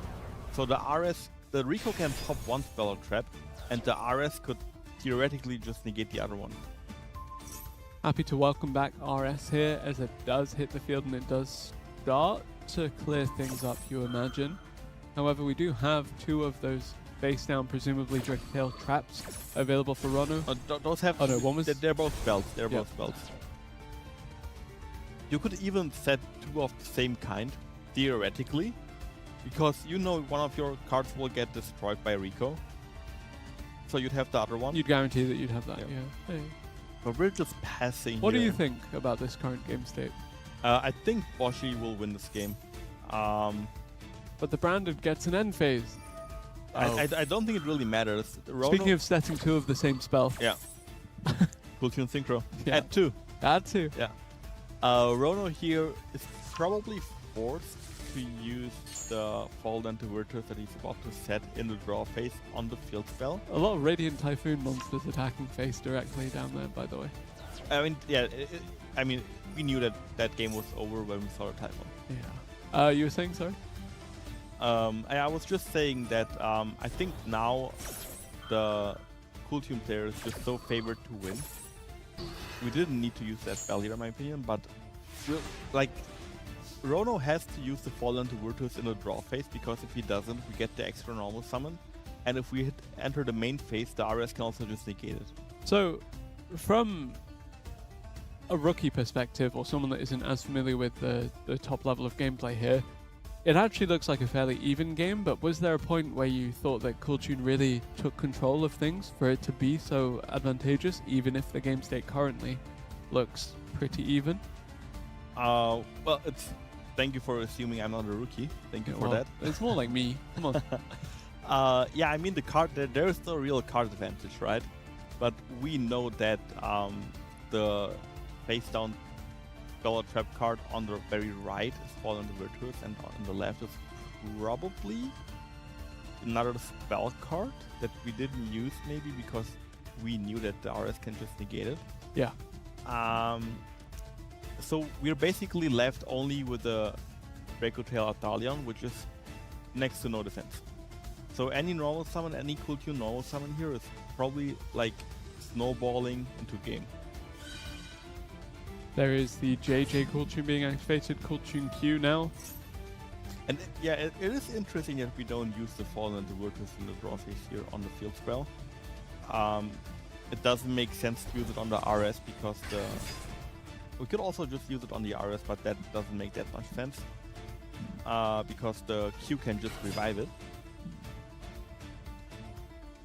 Speaker 5: So the Rico can pop one spell or trap, and the RS could theoretically just negate the other one.
Speaker 3: Happy to welcome back RS here as it does hit the field and it does start to clear things up, you imagine. However, we do have 2 of those face down, presumably Dracotail traps available for Rono.
Speaker 5: Those have.
Speaker 3: Oh no, one was.
Speaker 5: They're both spells. They're both spells. You could even set 2 of the same kind, theoretically, because you know one of your cards will get destroyed by Rico. So you'd have the other one.
Speaker 3: You'd guarantee that you'd have that,
Speaker 5: Yeah.
Speaker 3: yeah. Hey.
Speaker 5: But we're just passing.
Speaker 3: What do
Speaker 5: here.
Speaker 3: you think about this current game state?
Speaker 5: I think Boshi will win this game.
Speaker 3: But the branded gets an end phase.
Speaker 5: I don't think it really matters. Rono,
Speaker 3: Speaking of setting 2 of the same spell.
Speaker 5: yeah, Cool Tune Synchro.
Speaker 3: Yeah.
Speaker 5: Add 2.
Speaker 3: That too.
Speaker 5: Yeah. Rono here is probably forced to use the Fall Down to Virtus that he's about to set in the draw phase on the field spell.
Speaker 3: A lot of Radiant Typhoon monsters attacking face directly down there, by the way.
Speaker 5: I mean, yeah. I mean, we knew that that game was over when we saw the Typhon.
Speaker 3: Yeah. You were saying, sorry?
Speaker 5: I was just saying that I think now the Cool Tune player is just so favored to win. We didn't need to use that spell here, in my opinion, but like Rono has to use the Fall into Virtus in the draw phase because if he doesn't, we get the extra normal summon, and if we enter the main phase, the RS can also just negate it.
Speaker 3: So, from a rookie perspective, or someone that isn't as familiar with the top level of gameplay here, it actually looks like a fairly even game, but was there a point where you thought that Cool Tune really took control of things for it to be so advantageous, even if the game state currently looks pretty even?
Speaker 5: Well, thank you for assuming I'm not a rookie. Thank you for that.
Speaker 3: It's more like me. Come on.
Speaker 5: Yeah, I mean the card. There is no real card advantage, right? But we know that the face down spell or trap card on the very right is Fall into Virtus, and on the left is probably another spell card that we didn't use, maybe because we knew that the RS can just negate it.
Speaker 3: Yeah.
Speaker 5: So we're basically left only with the Dracotail Atalion, which is next to no defense. So any normal summon, any Cool Tune normal summon here is probably like snowballing into game.
Speaker 3: There is the JJ Cool Tune being activated, Cool Tune Q now.
Speaker 5: And yeah, it is interesting that we don't use the Fall into Virtus in the draw phase here on the field spell. It doesn't make sense to use it on the RS because we could also just use it on the RS, but that doesn't make that much sense because the Q can just revive it.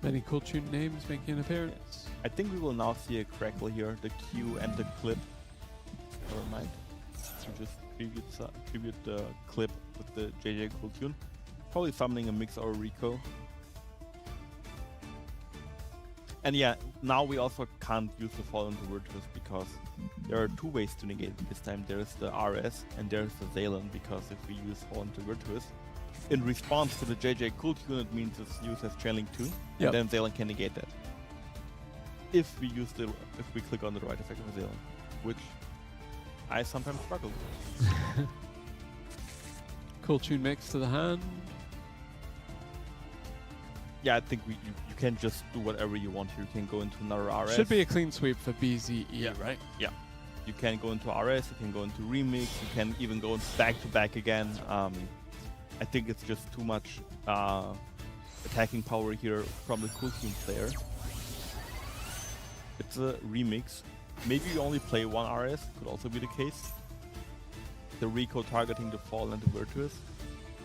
Speaker 3: Many Cool Tune names making an appearance.
Speaker 5: I think we will now see a crackle here, the Q and the clip. Never mind. To just tribute the clip with the JJ Cool Tune. Probably summoning a Mix or a Rico. And yeah, now we also can't use the Fall into Virtus because there are 2 ways to negate it this time. There's the RS and there's the Zalen, because if we use Fall into Virtus, in response to the JJ Cool Tune, it means it's used as trailing 2, and then Zalen can negate that. If we click on the right effect of Zalen, which I sometimes struggle with.
Speaker 3: Cool Tune mix to the hand.
Speaker 5: Yeah, I think you can just do whatever you want here. You can go into another RS.
Speaker 3: Should be a clean sweep for BZE,
Speaker 5: Yeah.
Speaker 3: right?
Speaker 5: You can go into RS, you can go into Remix, you can even go into back-to-back again. I think it's just too much attacking power here from the Cool Team player. It's a Remix. Maybe you only play one RS, could also be the case. The Rico targeting the Fall and the Virtuous,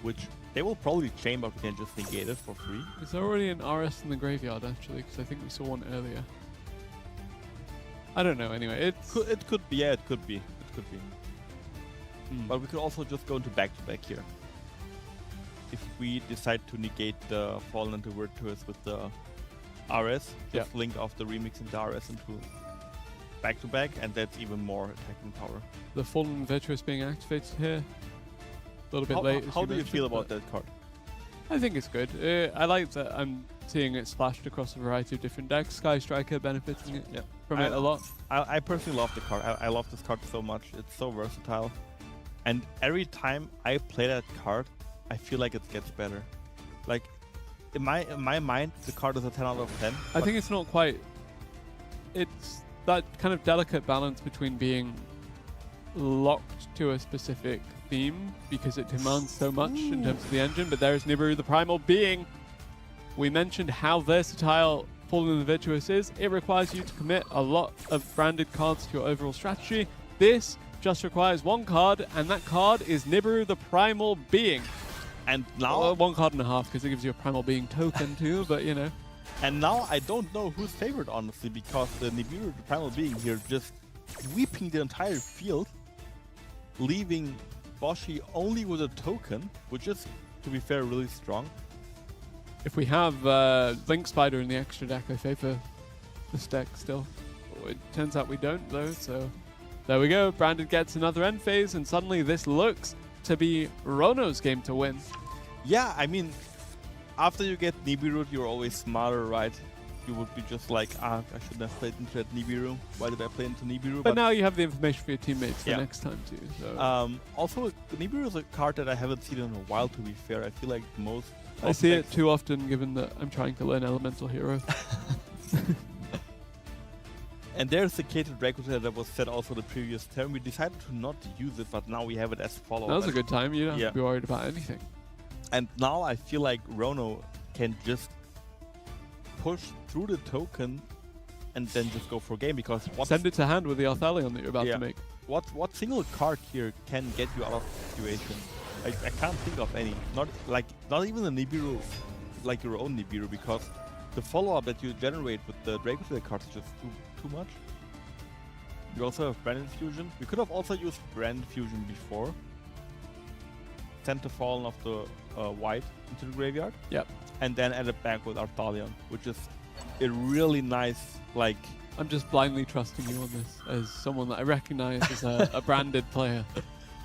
Speaker 5: which they will probably chain, but we can just negate it for free.
Speaker 3: Is there already an RS in the graveyard, actually? Because I think we saw one earlier. I don't know, anyway.
Speaker 5: It could be, yeah, it could be. It could be. But we could also just go into back-to-back here. If we decide to negate the Fallen and the Virtuous with the RS, just link off the Remix and the RS into back-to-back, and that's even more attacking power.
Speaker 3: The Fallen Virtuous being activated here. A little bit late.
Speaker 5: How do you feel about that card?
Speaker 3: I think it's good. I like that I'm seeing it splashed across a variety of different decks. Sky Striker benefiting it from it a lot.
Speaker 5: I personally love the card. I love this card so much. It's so versatile. And every time I play that card, I feel like it gets better. Like, in my mind, the card is a 10 out of 10.
Speaker 3: I think it's not quite... It's that kind of delicate balance between being locked to a specific theme because it demands so much in terms of the engine, but there is Nibiru the Primal Being. We mentioned how versatile Fallen and the Virtuous is. It requires you to commit a lot of branded cards to your overall strategy. This just requires one card, and that card is Nibiru the Primal Being.
Speaker 5: And now...
Speaker 3: one card and a half, because it gives you a Primal Being token too, but you know.
Speaker 5: And now I don't know who's favored, honestly, because the Nibiru the Primal Being here just sweeping the entire field, leaving Boshi only with a token, which is, to be fair, really strong.
Speaker 3: If we have Link Spider in the extra deck, I favor this deck still. It turns out we don't, though, so there we go. Branded gets another end phase, and suddenly this looks to be Rono's game to win.
Speaker 5: Yeah, I mean, after you get Nibiru, you're always smarter, right? You would be just like, I shouldn't have played into that Nibiru. Why did I play into Nibiru?
Speaker 3: But now you have the information for your teammates for
Speaker 5: Yeah.
Speaker 3: next time, too. So.
Speaker 5: Also, Nibiru is a card that I haven't seen in a while, to be fair. I feel like most...
Speaker 3: I see it too often, given that I'm trying to learn Elemental Hero.
Speaker 5: And there's the Cated Dracula that was set also the previous term. We decided to not use it, but now we have it as follow-up.
Speaker 3: That was a good time. You don't have
Speaker 5: Yeah.
Speaker 3: to be worried about anything.
Speaker 5: And now I feel like Rono can just push through the token and then just go for game, because
Speaker 3: Send it to hand with the Arthalion that you're about
Speaker 5: Yeah.
Speaker 3: to make.
Speaker 5: what single card here can get you out of the situation? I can't think of any. Not even a Nibiru, like your own Nibiru, because the follow-up that you generate with the Dracula cards is just too much. You also have Branded Fusion. We could have also used Branded Fusion before. Sent the Fallen of the White into the graveyard.
Speaker 3: Yep.
Speaker 5: And then add it back with Arthalion, which is a really nice, like...
Speaker 3: I'm just blindly trusting you on this as someone that I recognize as a branded player.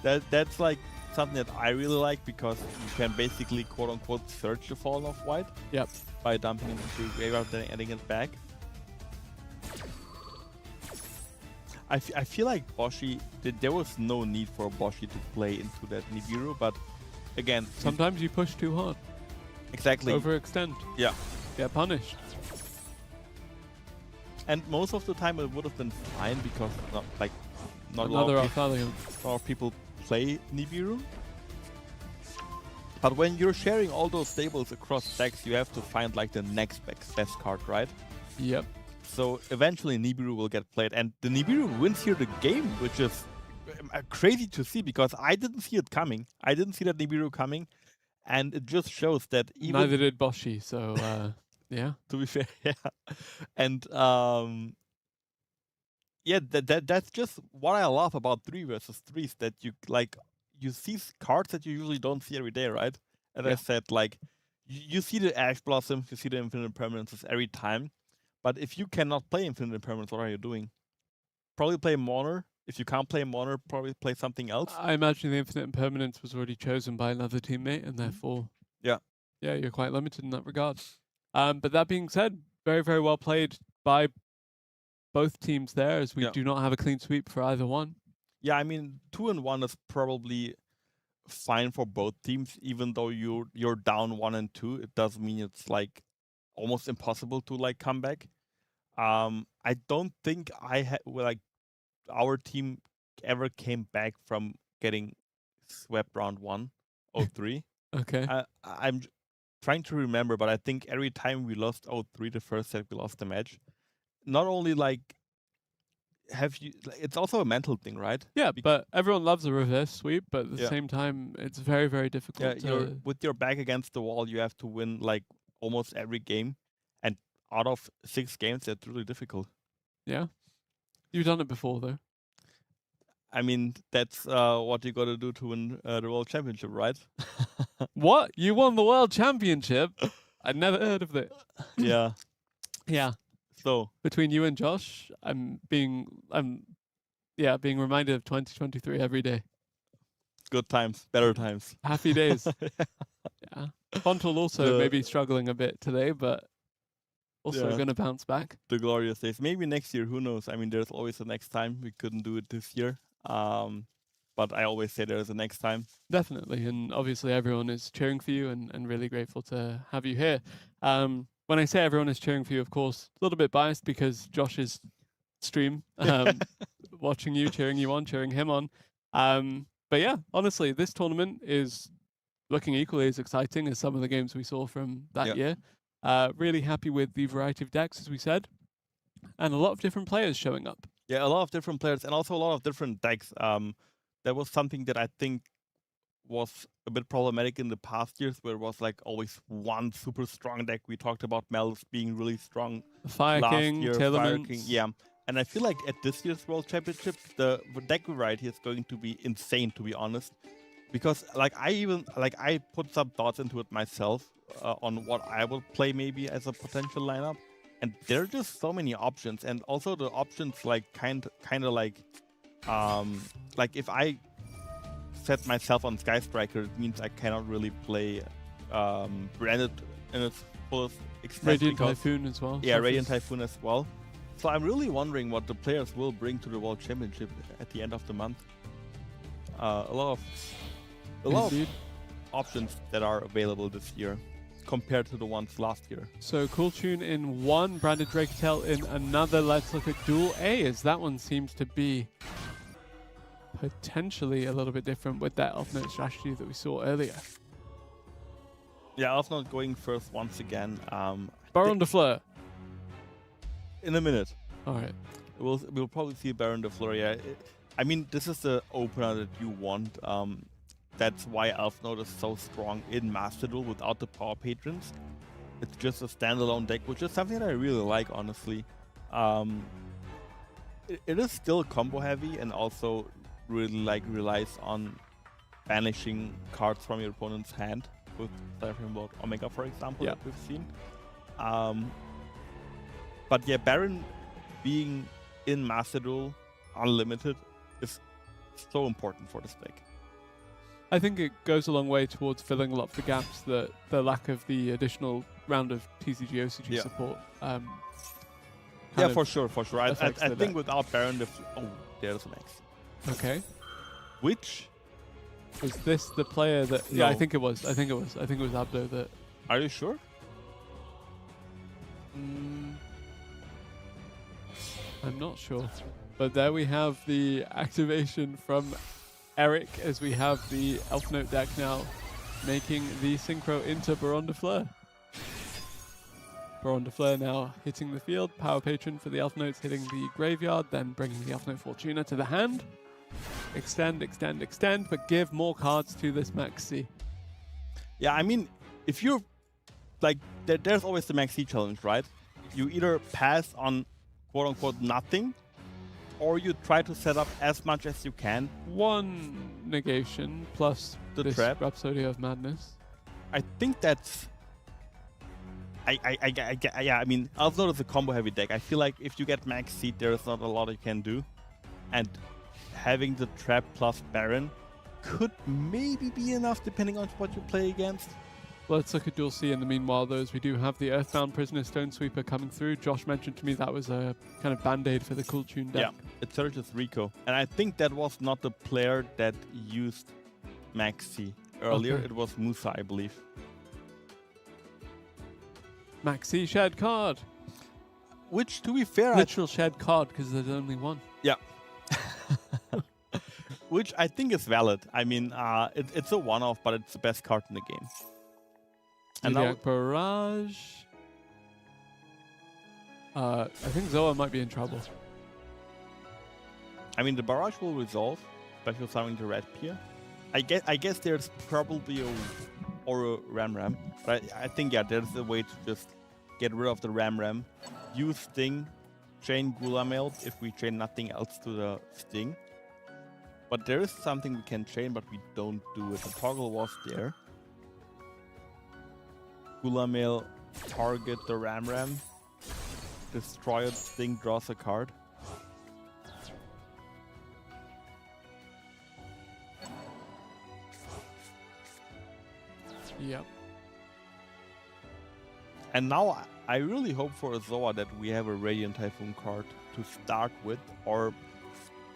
Speaker 5: That's like something that I really like, because you can basically quote-unquote search the Fallen of White.
Speaker 3: Yep.
Speaker 5: By dumping it into the graveyard, then adding it back. I feel like Boshi, there was no need for Boshi to play into that Nibiru, but again...
Speaker 3: Sometimes you push too hard.
Speaker 5: Exactly.
Speaker 3: Overextend.
Speaker 5: Yeah.
Speaker 3: Get punished.
Speaker 5: And most of the time it would have been fine, because not
Speaker 3: Another
Speaker 5: a
Speaker 3: Arthalion.
Speaker 5: lot of people play Nibiru. But when you're sharing all those stables across decks, you have to find like the next best card, right?
Speaker 3: Yep.
Speaker 5: So eventually Nibiru will get played, and the Nibiru wins here the game, which is crazy to see, because I didn't see it coming. I didn't see that Nibiru coming, and it just shows that even...
Speaker 3: Neither did Boshi, so yeah.
Speaker 5: To be fair, yeah. And yeah, that's just what I love about 3 versus 3s, that you see cards that you usually don't see every day, right? As I said, like, you see the Ash Blossoms, you see the Infinite Impermanences every time. But if you cannot play Infinite Impermanence, what are you doing? Probably play Mourner. If you can't play Mourner, probably play something else.
Speaker 3: I imagine the Infinite Impermanence was already chosen by another teammate, and therefore...
Speaker 5: Yeah.
Speaker 3: Yeah, you're quite limited in that regard. But that being said, very, very well played by both teams there, as we do not have a clean sweep for either one.
Speaker 5: Yeah, I mean, 2-1 is probably fine for both teams, even though you're down 1 and 2. It doesn't mean it's like almost impossible to like come back. I don't think our team ever came back from getting swept round 1, 0-3.
Speaker 3: Okay.
Speaker 5: I'm trying to remember, but I think every time we lost 0-3 the first set, we lost the match. Not only like it's also a mental thing, right?
Speaker 3: Yeah, but everyone loves a reverse sweep, but at the
Speaker 5: Yeah.
Speaker 3: same time, it's very, very difficult.
Speaker 5: Yeah, with your back against the wall, you have to win like almost every game, and out of 6 games, that's really difficult.
Speaker 3: Yeah. You've done it before, though.
Speaker 5: I mean, that's what you got to do to win the World Championship, right?
Speaker 3: What? You won the World Championship? I'd never heard of it.
Speaker 5: Yeah.
Speaker 3: Yeah.
Speaker 5: So
Speaker 3: Between you and Josh, I'm being reminded of 2023 every day.
Speaker 5: good times, better times.
Speaker 3: Happy days. Yeah. Fontel also
Speaker 5: The-
Speaker 3: maybe struggling a bit today, but also
Speaker 5: Yeah.
Speaker 3: going to bounce back.
Speaker 5: The glorious days. Maybe next year, who knows? I mean, there's always a next time. We couldn't do it this year. But I always say there's a next time.
Speaker 3: Definitely. And obviously everyone is cheering for you and really grateful to have you here. When I say everyone is cheering for you, of course, a little bit biased because Josh's stream, watching you, cheering you on, cheering him on. But yeah, honestly, this tournament is looking equally as exciting as some of the games we saw from that year. Really happy with the variety of decks, as we said, and a lot of different players showing up.
Speaker 5: Yeah, a lot of different players and also a lot of different decks. That was something that I think was a bit problematic in the past years, where it was like always one super strong deck. We talked about Mel's being really strong
Speaker 3: Fire
Speaker 5: last
Speaker 3: King,
Speaker 5: year,
Speaker 3: Taylor
Speaker 5: Fire
Speaker 3: Moons.
Speaker 5: King, yeah. And I feel like at this year's World Championship, the deck variety is going to be insane, to be honest. Because I put some thoughts into it myself on what I will play maybe as a potential lineup, and there are just so many options, and also the options like kind of like if I set myself on Sky Striker, it means I cannot really play Branded in its fullest extent.
Speaker 3: Radiant
Speaker 5: because-
Speaker 3: Typhoon as well.
Speaker 5: Yeah,
Speaker 3: So
Speaker 5: Radiant
Speaker 3: there's-
Speaker 5: Typhoon as well. So I'm really wondering what the players will bring to the World Championship at the end of the month. A lot of
Speaker 3: Indeed.
Speaker 5: options that are available this year compared to the ones last year.
Speaker 3: So Cool Tune in one, Branded Draketel in another. Let's look at Duel A, as that one seems to be potentially a little bit different with that off-note strategy that we saw earlier.
Speaker 5: Yeah, I was not going first once again.
Speaker 3: Baron de Fleur.
Speaker 5: In a minute.
Speaker 3: All right.
Speaker 5: We'll probably see Baron de Fleur. Yeah. I mean, this is the opener that you want. That's why Elf Note is so strong in Master Duel without the power patrons. It's just a standalone deck, which is something that I really like, honestly. It is still combo heavy and also really relies on banishing cards from your opponent's hand with Cypher Lord Omega, for example, that we've seen. But yeah, Baron being in Master Duel unlimited is so important for this deck.
Speaker 3: I think it goes a long way towards filling a lot of the gaps that the lack of the additional round of TCG OCG support.
Speaker 5: Yeah, for sure. I
Speaker 3: affects the
Speaker 5: think
Speaker 3: deck.
Speaker 5: without Baron, there's an X.
Speaker 3: Okay.
Speaker 5: Which?
Speaker 3: Was this the player that... Yeah,
Speaker 5: No.
Speaker 3: I think it was. I think it was Abdo that...
Speaker 5: Are you sure?
Speaker 3: I'm not sure. But there we have the activation from Eric, as we have the Elf Note deck now making the synchro into Baron de Fleur. Baron de Fleur now hitting the field. Power Patron for the Elf Notes hitting the graveyard, then bringing the Elf Note Fortuna to the hand. Extend, extend, extend, but give more cards to this Maxi.
Speaker 5: Yeah, I mean, if you're like, there's always the Max C challenge, right? You either pass on quote unquote nothing, or you try to set up as much as you can.
Speaker 3: One negation plus
Speaker 5: The
Speaker 3: this
Speaker 5: trap.
Speaker 3: Rhapsody of Madness.
Speaker 5: I think that's. I mean, Elf Note is a combo heavy deck. I feel like if you get Max Seed, there's not a lot you can do. And having the trap plus Baron could maybe be enough depending on what you play against.
Speaker 3: Let's look at Duel C in the meanwhile, though, as we do have the Earthbound Prisoner Stone Sweeper coming through. Josh mentioned to me that was a kind of band-aid for the Cool Tune deck.
Speaker 5: Yeah, it searches Rico. And I think that was not the player that used Maxi earlier.
Speaker 3: Okay.
Speaker 5: It was Musa, I believe.
Speaker 3: Maxi shared card.
Speaker 5: Which, to be fair,
Speaker 3: Literal shared card because there's only one.
Speaker 5: which I think is valid. I mean, it's a one-off, but it's the best card in the game. And now,
Speaker 3: Zodiac Barrage. I think Zoa might be in trouble.
Speaker 5: I mean, the barrage will resolve, special summoning the red pier. I guess there's probably a Ram, but I think there's a way to just get rid of the Ram, use Sting, chain Gulamail if we chain nothing else to the Sting. But there is something we can chain, but we don't do it. The toggle was there. Gulamail, target the Ram, destroy it, Sting draws a card.
Speaker 3: Yep.
Speaker 5: And now I really hope for a Zoa that we have a Radiant Typhoon card to start with, or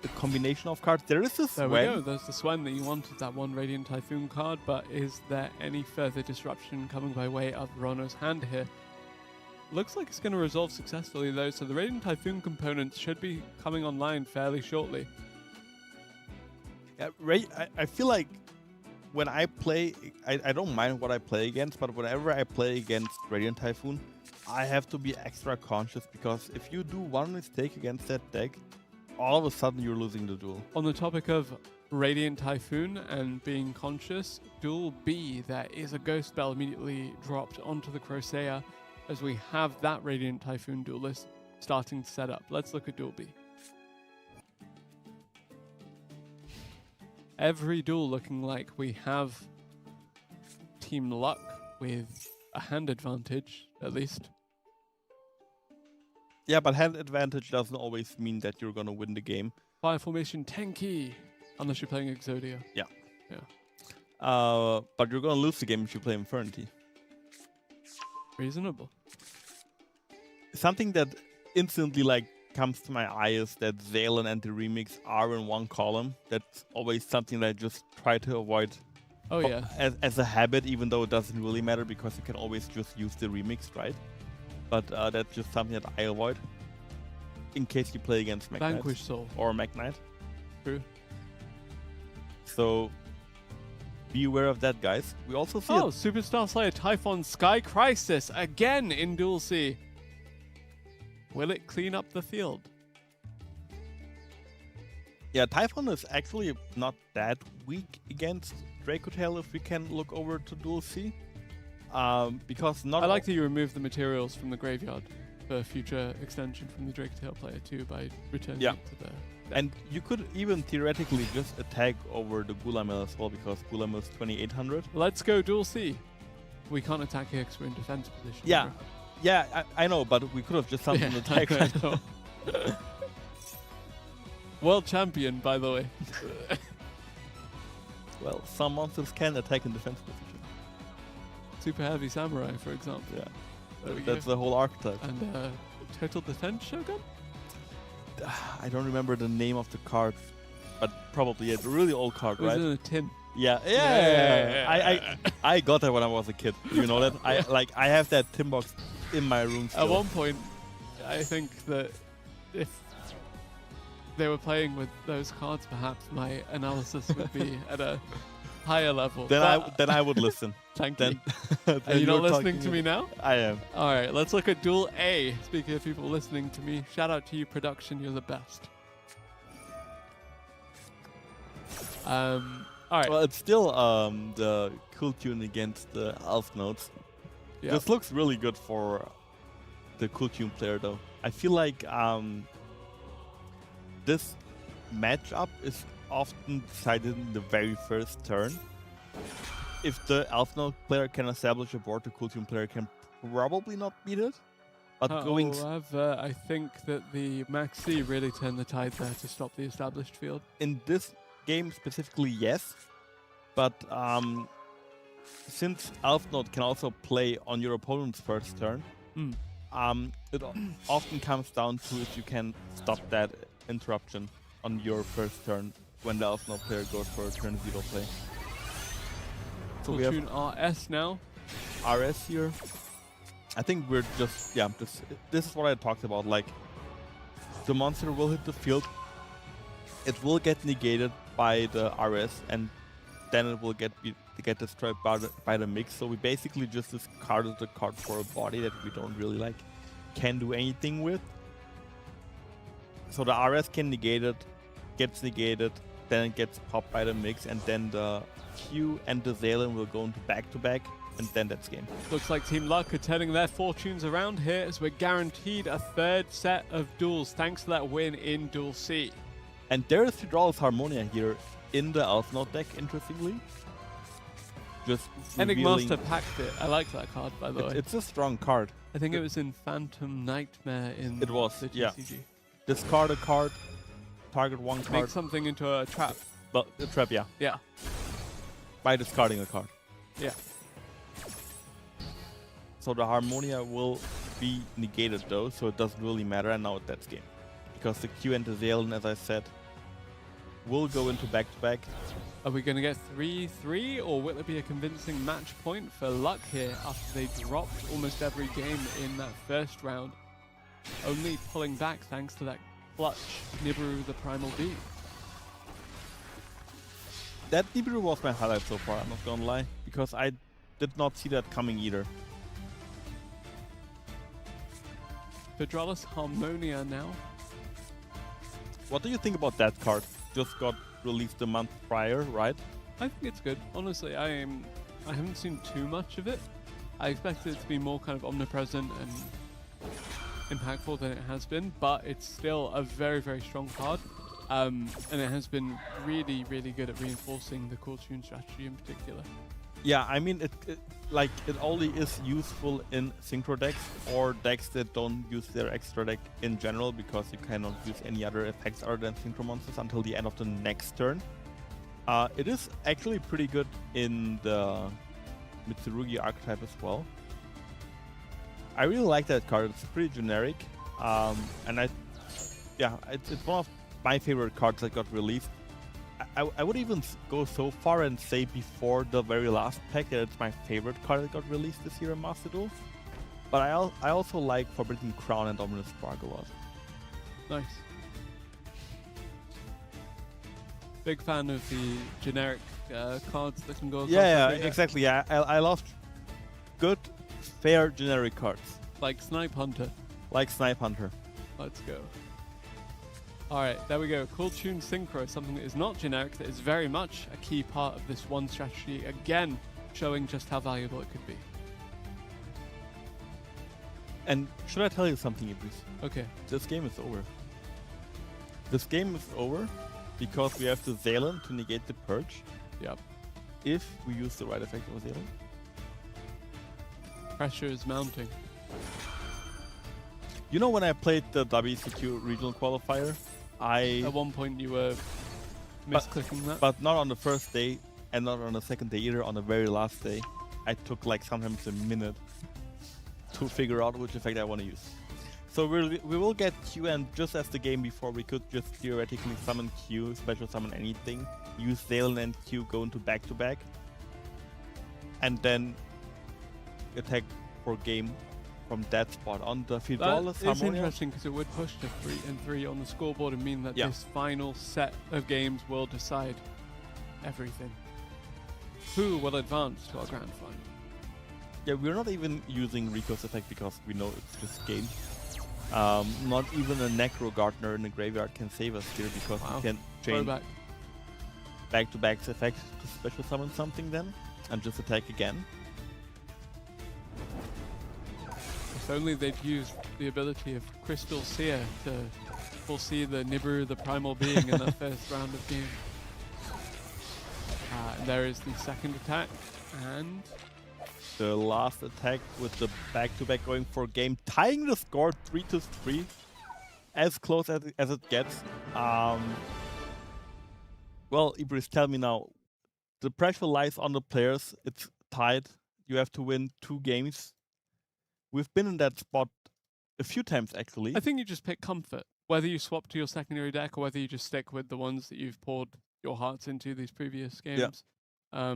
Speaker 5: the combination of cards. There is this
Speaker 3: There we go. There's the Swen that you wanted, that one Radiant Typhoon card, but is there any further disruption coming by way of Rono's hand here? Looks like it's going to resolve successfully though, so the Radiant Typhoon components should be coming online fairly shortly.
Speaker 5: Yeah, I feel like when I play, I don't mind what I play against, but whenever I play against Radiant Typhoon, I have to be extra conscious, because if you do one mistake against that deck, all of a sudden you're losing the duel.
Speaker 3: On the topic of Radiant Typhoon and being conscious, Duel B, there is a Ghost Spell immediately dropped onto the Crocea as we have that Radiant Typhoon duelist starting to set up. Let's look at Duel B. Every duel looking like we have Team Luck with a hand advantage, at least.
Speaker 5: Yeah, but hand advantage doesn't always mean that you're gonna win the game.
Speaker 3: Fire formation tanky, unless you're playing Exodia.
Speaker 5: Yeah.
Speaker 3: Yeah.
Speaker 5: But you're gonna lose the game if you play Infernity.
Speaker 3: Reasonable.
Speaker 5: Something that instantly comes to my eye is that Zalen and the Remix are in one column. That's always something that I just try to avoid.
Speaker 3: Oh yeah.
Speaker 5: As a habit, even though it doesn't really matter, because you can always just use the Remix, right? But that's just something that I avoid in case you play against Mac
Speaker 3: Vanquish Soul.
Speaker 5: or Mac Knight.
Speaker 3: True.
Speaker 5: So be aware of that, guys. We also see
Speaker 3: Superstar Slayer Typhon Sky Crisis again in Duel C. Will it clean up the field?
Speaker 5: Yeah, Typhon is actually not that weak against Dracotail if we can look over to Duel C. Because not
Speaker 3: I like that you remove the materials from the graveyard for future extension from the Dracotail player too by returning it to the...
Speaker 5: And you could even theoretically just attack over the Gulamail as well, because Gulamail is 2800.
Speaker 3: Let's go Duel C. We can't attack here because we're in defense position.
Speaker 5: Yeah.
Speaker 3: Remember?
Speaker 5: Yeah, I know, but we could have just summoned an attack.
Speaker 3: I know. World champion, by the way.
Speaker 5: Well, some monsters can attack in defense position.
Speaker 3: Super heavy samurai, for example.
Speaker 5: Yeah,
Speaker 3: There we
Speaker 5: that's
Speaker 3: go.
Speaker 5: the whole archetype.
Speaker 3: And total defense shogun?
Speaker 5: I don't remember the name of the card, but probably a really old card,
Speaker 3: It was
Speaker 5: right?
Speaker 3: in a tin.
Speaker 5: Yeah. I got that when I was a kid. You know that? I have that tin box in my room still.
Speaker 3: At one point, I think that if they were playing with those cards, perhaps my analysis would be at a higher level.
Speaker 5: Then
Speaker 3: But
Speaker 5: I would listen.
Speaker 3: thank
Speaker 5: Then,
Speaker 3: you. Are you not listening
Speaker 5: talking
Speaker 3: to me now?
Speaker 5: I am.
Speaker 3: All right, let's look at Duel A. Speaking of people listening to me, shout out to you, production. You're the best. All right.
Speaker 5: Well, it's still the cool tune against the Elf Notes.
Speaker 3: Yeah.
Speaker 5: This looks really good for the cool tune player, though. I feel like this matchup is often decided in the very first turn. If the Elf Note player can establish a board, the cool tune player can probably not beat it. But going
Speaker 3: However, I think that the Maxi really turned the tide there to stop the established field.
Speaker 5: in this game specifically, yes. But since Elf Note can also play on your opponent's first turn, it often comes down to if you can stop that interruption on your first turn when the Elf Note player goes for a turn 0 play. So
Speaker 3: Full
Speaker 5: we have
Speaker 3: tune RS now.
Speaker 5: RS here. I think we're just this is what I talked about. Like, the monster will hit the field, it will get negated by the RS, and then it will get destroyed by the mix. So we basically just discarded the card for a body that we don't really like, can do anything with. So the RS can negate it, gets negated, then it gets popped by the mix, and then the Q and the Zalen will go into back-to-back, and then that's game.
Speaker 3: Looks like Team Luck are turning their fortunes around here as we're guaranteed a third set of duels thanks to that win in Duel C.
Speaker 5: And there is Hydraulis Harmonia here in the Elf Note deck, interestingly. Just
Speaker 3: Enigmaster packed it. I like that card, by the way.
Speaker 5: It's a strong card.
Speaker 3: I think it was in Phantom Nightmare in
Speaker 5: It was,
Speaker 3: the
Speaker 5: yeah.
Speaker 3: TCG.
Speaker 5: Discard a card, target one card.
Speaker 3: Make something into a trap.
Speaker 5: But a trap, yeah.
Speaker 3: Yeah.
Speaker 5: By discarding a card.
Speaker 3: Yeah.
Speaker 5: So the Harmonia will be negated though, so it doesn't really matter, and now that's game. Because the Q and the Zalen, as I said, will go into back-to-back.
Speaker 3: Are we going to get 3-3, or will it be a convincing match point for Luck here after they dropped almost every game in that first round? Only pulling back thanks to that clutch Nibiru the Primal Being.
Speaker 5: That Nibiru was my highlight so far, I'm not gonna lie, because I did not see that coming either.
Speaker 3: Hydraulis Harmonia now.
Speaker 5: What do you think about that card? Just got released a month prior, right?
Speaker 3: I think it's good. Honestly, I haven't seen too much of it. I expected it to be more kind of omnipresent and impactful than it has been, but it's still a very, very strong card. And it has been really, really good at reinforcing the core tune strategy in particular.
Speaker 5: Yeah, I mean, it only is useful in synchro decks or decks that don't use their extra deck in general, because you cannot use any other effects other than synchro monsters until the end of the next turn. It is actually pretty good in the Mitsurugi archetype as well. I really like that card. It's pretty generic, and it's one of my favorite cards that got released. I would even go so far and say before the very last pack that it's my favorite card that got released this year in Master Duel. But I also like Forbidden Crown and Dominant Spark a lot.
Speaker 3: Nice. Big fan of the generic cards that can go across every deck.
Speaker 5: Exactly. Yeah, I love good, fair, generic cards.
Speaker 3: Like Snipe Hunter.
Speaker 5: Like Snipe Hunter.
Speaker 3: Let's go. Alright, there we go. Cool Tune Synchro, something that is not generic, that is very much a key part of this one strategy. Again, showing just how valuable it could be.
Speaker 5: And should I tell you something, Ibris?
Speaker 3: Okay.
Speaker 5: This game is over. This game is over because we have the Zalen to negate the Purge.
Speaker 3: Yep.
Speaker 5: If we use the right effect of Zalen.
Speaker 3: Pressure is mounting.
Speaker 5: You know, when I played the WCQ regional qualifier,
Speaker 3: At one point you were misclicking that?
Speaker 5: But not on the first day and not on the second day either, on the very last day. I took like sometimes a minute to figure out which effect I want to use. So we will get Q, and just as the game before, we could just theoretically summon Q, special summon anything, use Zalen and Q, go into back-to-back, and then attack for game from that spot on the Hydraulis
Speaker 3: That is
Speaker 5: Harmonia.
Speaker 3: interesting because it would push to 3-3 on the scoreboard and mean that this final set of games will decide everything. Who will advance to our grand final?
Speaker 5: Yeah, we're not even using Rico's effect because we know it's just game. Not even a Necro Gardener in the graveyard can save us here, because we can change back-to-back's effect to special summon something then and just attack again.
Speaker 3: If only they'd used the ability of Crystal Seer to foresee the Nibiru, the Primal Being, in the first round of game. And there is the second attack, and
Speaker 5: the last attack with the back-to-back going for game, tying the score 3-3, as close as it gets. Well, Ibris, tell me now, the pressure lies on the players. It's tied. You have to win 2 games. We've been in that spot a few times, actually.
Speaker 3: I think you just pick comfort. Whether you swap to your secondary deck or whether you just stick with the ones that you've poured your hearts into these previous games. I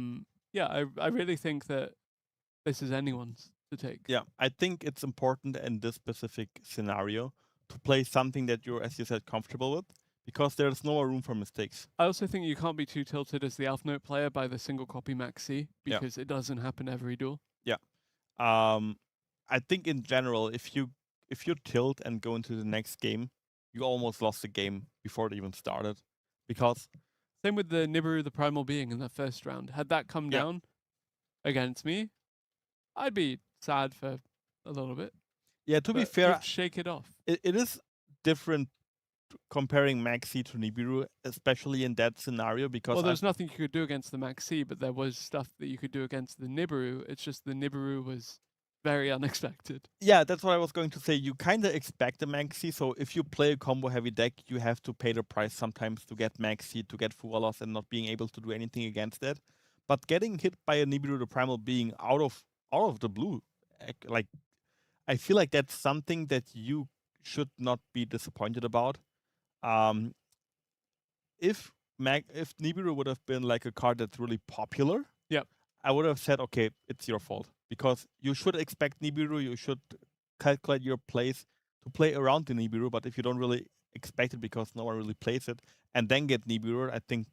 Speaker 3: really think that this is anyone's to take.
Speaker 5: Yeah, I think it's important in this specific scenario to play something that you're, as you said, comfortable with, because there's no more room for mistakes.
Speaker 3: I also think you can't be too tilted as the Alpha Note player by the single copy maxi,
Speaker 5: Yeah.
Speaker 3: because it doesn't happen every duel.
Speaker 5: I think in general, if you tilt and go into the next game, you almost lost the game before it even started, because
Speaker 3: Same with the Nibiru, the Primal Being in that first round. Had that come
Speaker 5: Yeah.
Speaker 3: down against me, I'd be sad for a little bit.
Speaker 5: yeah, to be
Speaker 3: but
Speaker 5: fair,
Speaker 3: you'd shake it off.
Speaker 5: it is different comparing Maxi to Nibiru, especially in that scenario, because
Speaker 3: Well, there's nothing you could do against the Maxi, but there was stuff that you could do against the Nibiru. It's just the Nibiru was very unexpected.
Speaker 5: yeah, that's what I was going to say. You kind of expect a Maxi, so if you play a combo heavy deck, you have to pay the price sometimes to get Maxi, to get Fualos, and not being able to do anything against it. But getting hit by a Nibiru, the Primal Being, out of the blue, like, I feel like that's something that you should not be disappointed about. If Nibiru would have been like a card that's really popular,
Speaker 3: Yep.
Speaker 5: I would have said, okay, it's your fault, because you should expect Nibiru, you should calculate your plays to play around the Nibiru, but if you don't really expect it because no one really plays it, and then get Nibiru, I think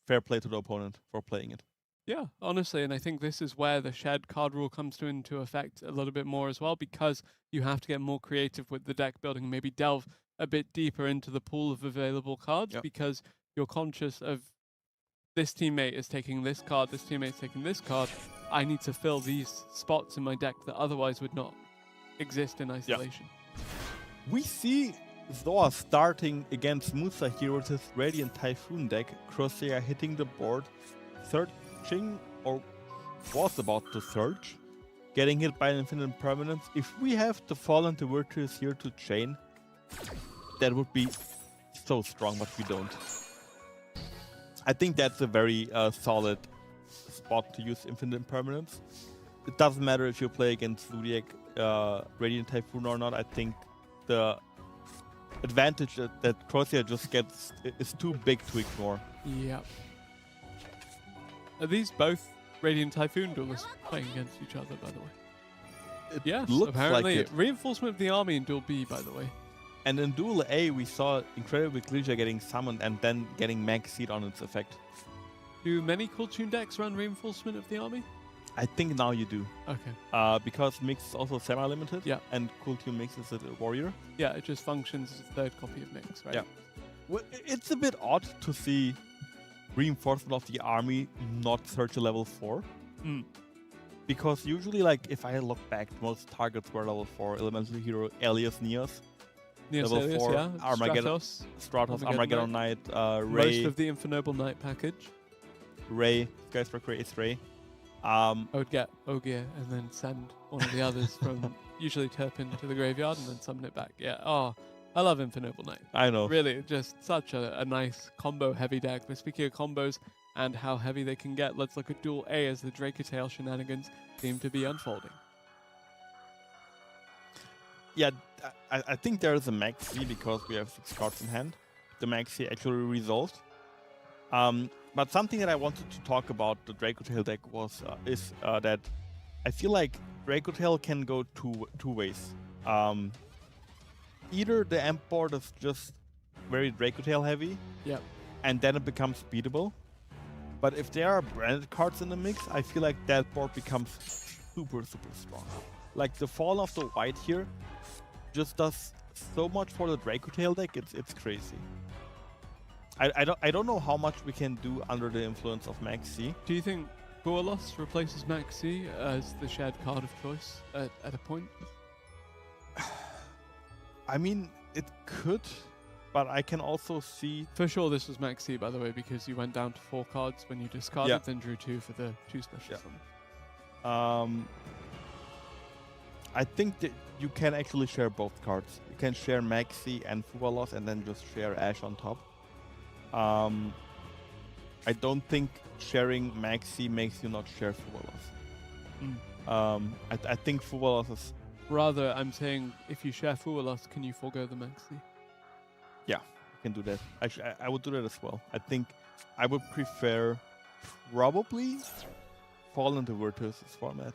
Speaker 5: fair play to the opponent for playing it.
Speaker 3: Yeah, honestly, and I think this is where the shared card rule comes into effect a little bit more as well, because you have to get more creative with the deck building and maybe delve a bit deeper into the pool of available cards,
Speaker 5: Yep.
Speaker 3: because you're conscious of this teammate is taking this card, this teammate's taking this card. I need to fill these spots in my deck that otherwise would not exist in isolation.
Speaker 5: We see Zoa starting against Musa here with his Radiant Typhoon deck. Crosshair hitting the board, searching, or was about to search, getting hit by an Infinite Permanence. If we have the Fallen to Virtuous here to chain, that would be so strong, but we don't. I think that's a very solid spot to use Infinite Permanence. It doesn't matter if you play against Zodiac, Radiant Typhoon or not. I think the advantage that Crosshair just gets is too big to ignore.
Speaker 3: Yep. Are these both Radiant Typhoon duelists playing against each other, by the way?
Speaker 5: It
Speaker 3: Yes,
Speaker 5: looks
Speaker 3: apparently.
Speaker 5: like it.
Speaker 3: Reinforcement of the army in Duel B, by the way.
Speaker 5: And in Duel A, we saw Incredible Glisha getting summoned and then getting Mag Seed on its effect.
Speaker 3: Do many Cool Tune decks run Reinforcement of the army?
Speaker 5: I think now you do.
Speaker 3: Okay.
Speaker 5: Because Mix is also semi-limited.
Speaker 3: Yeah.
Speaker 5: And Cool Tune Mix is a warrior.
Speaker 3: Yeah, it just functions as a third copy of Mix, right?
Speaker 5: Yeah. Well, it's a bit odd to see Reinforcement of the army not search a level 4.
Speaker 3: Mm.
Speaker 5: Because usually, like, if I look back, most targets were level 4. Elemental Hero, Alias, Neos.
Speaker 3: Neos
Speaker 5: Level
Speaker 3: Alias,
Speaker 5: 4,
Speaker 3: yeah.
Speaker 5: Armageddon,
Speaker 3: Stratos.
Speaker 5: Stratos,
Speaker 3: Armageddon
Speaker 5: Armageddon Knight,
Speaker 3: Most
Speaker 5: Ray,
Speaker 3: of the Infernoble Knight package.
Speaker 5: Skyscraper Ace Ray.
Speaker 3: I would get Ogier and then send one of the others from usually Turpin to the graveyard and then summon it back. Yeah. Oh, I love Infernoble Knight.
Speaker 5: I know.
Speaker 3: Really, just such a nice combo heavy deck. But speaking of combos and how heavy they can get, let's look at Duel A as the Dracotale shenanigans seem to be unfolding.
Speaker 5: Yeah, I think there is a Maxi because we have 6 cards in hand. The Maxi actually resolved. But something that I wanted to talk about the Dracotale deck is that I feel like Dracotale can go two ways. Either the Amp board is just very Dracotale heavy,
Speaker 3: Yep.
Speaker 5: and then it becomes beatable. But if there are branded cards in the mix, I feel like that board becomes super strong. Like the Fall of the White here just does so much for the Dracotale deck, it's crazy. I don't know how much we can do under the influence of Maxi.
Speaker 3: Do you think Bourlos replaces Maxi as the shared card of choice at a point?
Speaker 5: I mean, it could, but I can also see...
Speaker 3: For sure this was Maxi, by the way, because you went down to 4 cards when you discarded,
Speaker 5: Yeah.
Speaker 3: then drew 2 for the 2 special
Speaker 5: Yeah.
Speaker 3: summons.
Speaker 5: I think that you can actually share both cards. You can share Maxi and Fualos and then just share Ash on top. I don't think sharing Maxi makes you not share Fualos. I think Fualos is...
Speaker 3: Rather, I'm saying if you share Fualos, can you forego the Maxi?
Speaker 5: Yeah, you can do that. I would do that as well. I think I would prefer probably Fall into Virtuous format.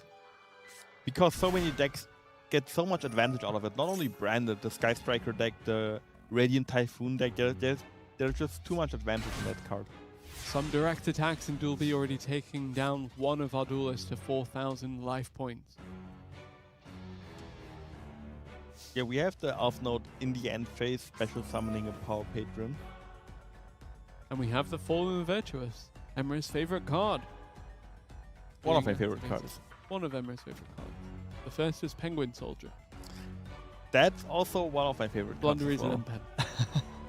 Speaker 5: because so many decks get so much advantage out of it. Not only branded, the Sky Striker deck, the Radiant Typhoon deck, there's just too much advantage in that card.
Speaker 3: Some direct attacks in Duel B already taking down one of our duelists to 4,000 life points.
Speaker 5: Yeah, we have the Elf Node in the end phase, special summoning a Power Patron.
Speaker 3: And we have the Fallen Virtuous, Emre's favorite card.
Speaker 5: One of my
Speaker 3: Being
Speaker 5: favorite
Speaker 3: activated.
Speaker 5: cards.
Speaker 3: One of Emre's favorite cards. The first is Penguin Soldier.
Speaker 5: That's also one of my favorite cards.
Speaker 3: Blunderies
Speaker 5: as well.
Speaker 3: and Pen.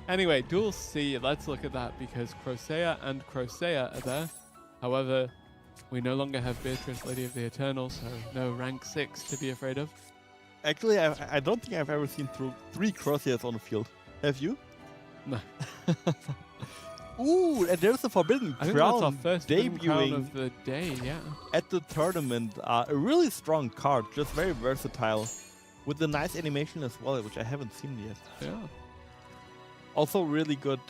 Speaker 3: Anyway, Duel C, let's look at that because Crocea and Crocea are there. However, we no longer have Beatrice, Lady of the Eternal, so no rank 6 to be afraid of.
Speaker 5: Actually, I don't think I've ever seen 3 Crosshaires on the field. Have you?
Speaker 3: No.
Speaker 5: Ooh, and there's a Forbidden
Speaker 3: I think
Speaker 5: Crown
Speaker 3: that's our first Forbidden Crown
Speaker 5: debuting
Speaker 3: of the day, yeah.
Speaker 5: at the tournament. A really strong card, just very versatile, with a nice animation as well, which I haven't seen yet.
Speaker 3: Yeah.
Speaker 5: Also really good.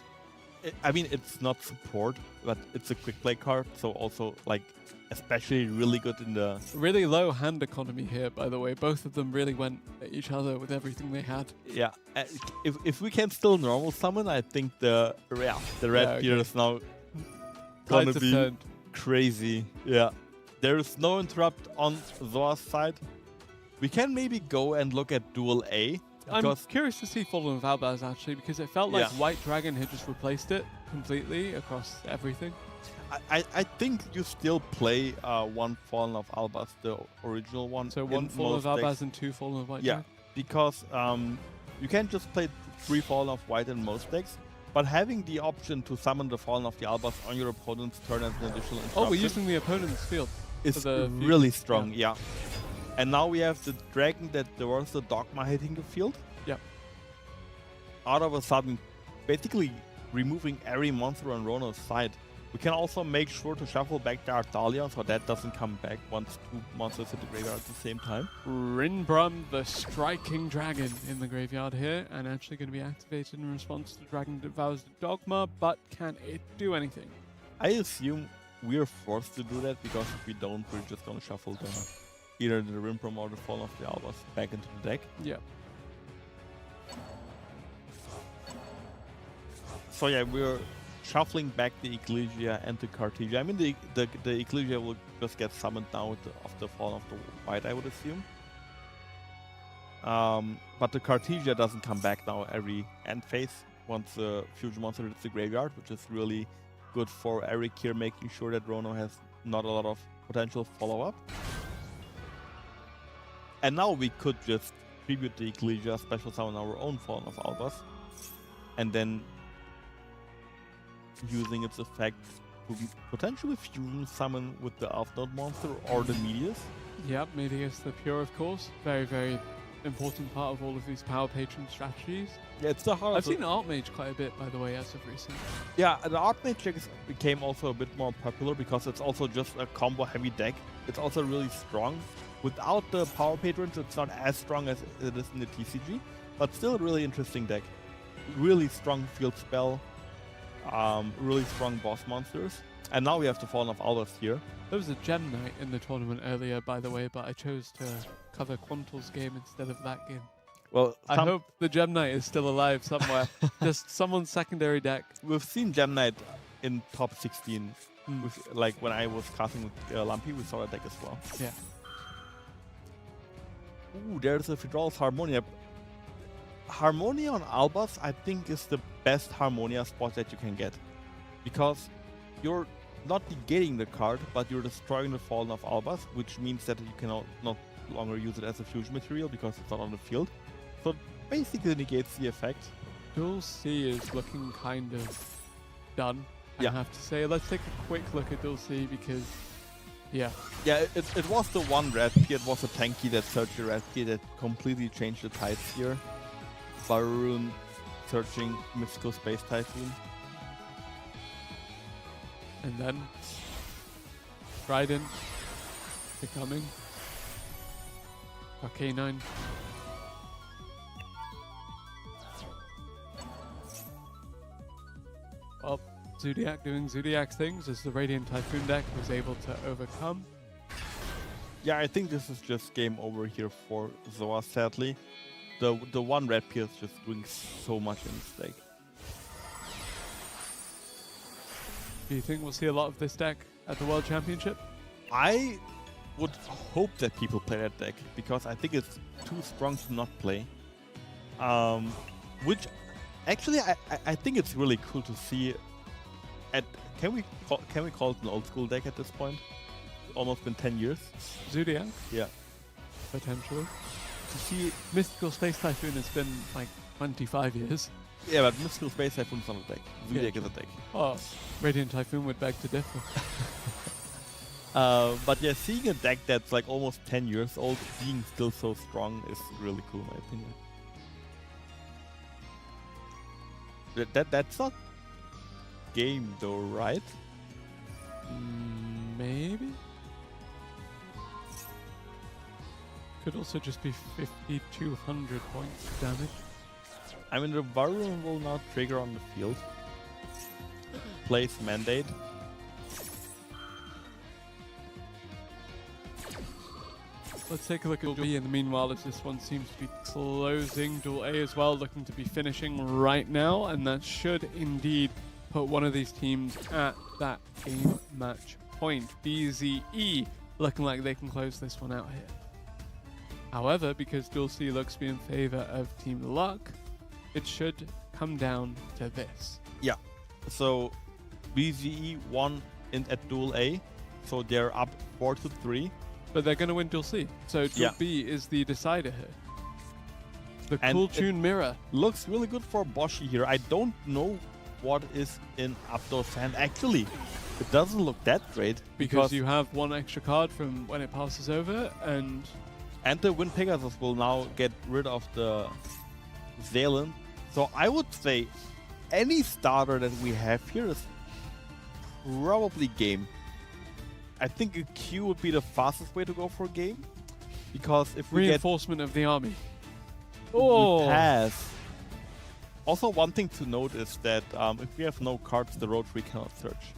Speaker 5: I mean, it's not support, but it's a quick play card, so also like especially really good in the.
Speaker 3: Really low hand economy here, by the way. Both of them really went at each other with everything they had.
Speaker 5: Yeah, if we can still normal summon, I think the red gear is now gonna
Speaker 3: Tides have
Speaker 5: be
Speaker 3: turned.
Speaker 5: crazy. Yeah, there is no interrupt on Zoa's side. We can maybe go and look at Duel A.
Speaker 3: I'm
Speaker 5: Because
Speaker 3: curious to see Fallen Valbaz actually, because it felt like
Speaker 5: Yeah.
Speaker 3: White Dragon had just replaced it completely across everything.
Speaker 5: I think you still play one Fallen of Albaz, the original one.
Speaker 3: So
Speaker 5: in
Speaker 3: one Fallen
Speaker 5: most
Speaker 3: of
Speaker 5: decks.
Speaker 3: Valbaz and 2 Fallen of White
Speaker 5: Yeah,
Speaker 3: Dragon.
Speaker 5: because you can just play 3 Fallen of White in most decks, but having the option to summon the Fallen of the Albaz on your opponent's turn as an additional
Speaker 3: Oh,
Speaker 5: interruption
Speaker 3: we're using the opponent's field.
Speaker 5: is
Speaker 3: the
Speaker 5: really
Speaker 3: fusion.
Speaker 5: strong. Yeah. And now we have the Dragon that there was the Dogma hitting the field.
Speaker 3: Yep.
Speaker 5: Out of a sudden, basically removing every monster on Rono's side. We can also make sure to shuffle back the Arthalia so that doesn't come back once 2 monsters hit the graveyard at the same time.
Speaker 3: Rinbrum, the Striking Dragon in the graveyard here, and actually going to be activated in response to Dragon Devours the Dogma, but can it do anything?
Speaker 5: I assume we're forced to do that because if we don't, we're just gonna shuffle either the Rimprom or the Fall of the Albas back into the deck.
Speaker 3: Yeah.
Speaker 5: So yeah, we're shuffling back the Ecclesia and the Cartesia. I mean, the Ecclesia will just get summoned now with the Fall of the White, I would assume. But the Cartesia doesn't come back now every end phase once the Fusion Monster hits the graveyard, which is really good for Eric here, making sure that Rono has not a lot of potential follow-up. And now we could just tribute the Ecclesia, special summon our own Fallen of Albas, and then using its effect to potentially fusion summon with the Elf Node monster or the Medius.
Speaker 3: Yep, Medius the Pure, of course. Very, very important part of all of these Power Patron strategies.
Speaker 5: Yeah, it's the heart
Speaker 3: I've
Speaker 5: of
Speaker 3: seen Archmage quite a bit, by the way, as of recent.
Speaker 5: Yeah, the Archmage deck became also a bit more popular because it's also just a combo-heavy deck. It's also really strong. Without the Power Patrons, it's not as strong as it is in the TCG, but still a really interesting deck. Really strong field spell, really strong boss monsters. And now we have the Fallen of Albas here.
Speaker 3: There was a Gem Knight in the tournament earlier, by the way, but I chose to cover Quantal's game instead of that game.
Speaker 5: Well,
Speaker 3: I hope the Gem Knight is still alive somewhere. Just someone's secondary deck.
Speaker 5: we've seen Gem Knight in top 16. With, like when I was casting with Lampi, we saw that deck as well.
Speaker 3: Yeah.
Speaker 5: Ooh, there's a Fidral's Harmonia. Harmonia on Albas, I think, is the best Harmonia spot that you can get. Because you're not negating the card, but you're destroying the Fallen of Albas, which means that you can not longer use it as a fusion material because it's not on the field. So it basically negates the effect.
Speaker 3: Duel C is looking kind of done, I
Speaker 5: Yeah.
Speaker 3: have to say. Let's take a quick look at Duel C because, yeah.
Speaker 5: Yeah, it was the one red key, it was a tanky that searched the red key that completely changed the tides here. Barun searching Mystical Space Typhoon.
Speaker 3: And then Trident becoming Arcanine. Well, Zodiac doing Zodiac things as the Radiant Typhoon deck was able to overcome.
Speaker 5: Yeah, I think this is just game over here for Zoa, sadly. The one red pill is just doing so much in this deck.
Speaker 3: Do you think we'll see a lot of this deck at the World Championship?
Speaker 5: I would hope that people play that deck, because I think it's too strong to not play. Which, actually, I think it's really cool to see. Can we call it an old school deck at this point? Almost been 10 years.
Speaker 3: Zodiac,
Speaker 5: Yeah.
Speaker 3: potentially. To see Mystical Space Typhoon has been like 25 years.
Speaker 5: Yeah, but Mystical Space Typhoon is not a deck. Zodiac is a deck.
Speaker 3: Oh, Radiant Typhoon would beg to differ.
Speaker 5: But yeah, seeing a deck that's like almost 10 years old being still so strong is really cool in my opinion. That's not game though, right?
Speaker 3: Maybe? Could also just be 5,200 points of damage.
Speaker 5: I mean, the Varun will now trigger on the field. Place Mandate.
Speaker 3: Let's take a look at Duel B in the meanwhile, as this one seems to be closing. Duel A as well, looking to be finishing right now, and that should indeed put one of these teams at that game match point. BZE looking like they can close this one out here. However, because Duel C looks to be in favor of Team Luck, it should come down to this.
Speaker 5: Yeah. So BZE won at Duel A, so they're up 4-3.
Speaker 3: But they're going to win Duel C. So Duel
Speaker 5: Yeah.
Speaker 3: B is the decider here. The
Speaker 5: And
Speaker 3: cool
Speaker 5: it
Speaker 3: tune mirror.
Speaker 5: Looks really good for Boshi here. I don't know what is in Abdo's hand. Actually, it doesn't look that great
Speaker 3: Because you have one extra card from when it passes over, and
Speaker 5: the Wind Pegasus will now get rid of the Zalen. So I would say any starter that we have here is probably game. I think a Q would be the fastest way to go for game, because if we get
Speaker 3: reinforcement of the army.
Speaker 5: we pass. Also, one thing to note is that if we have no cards, the Rotary cannot search.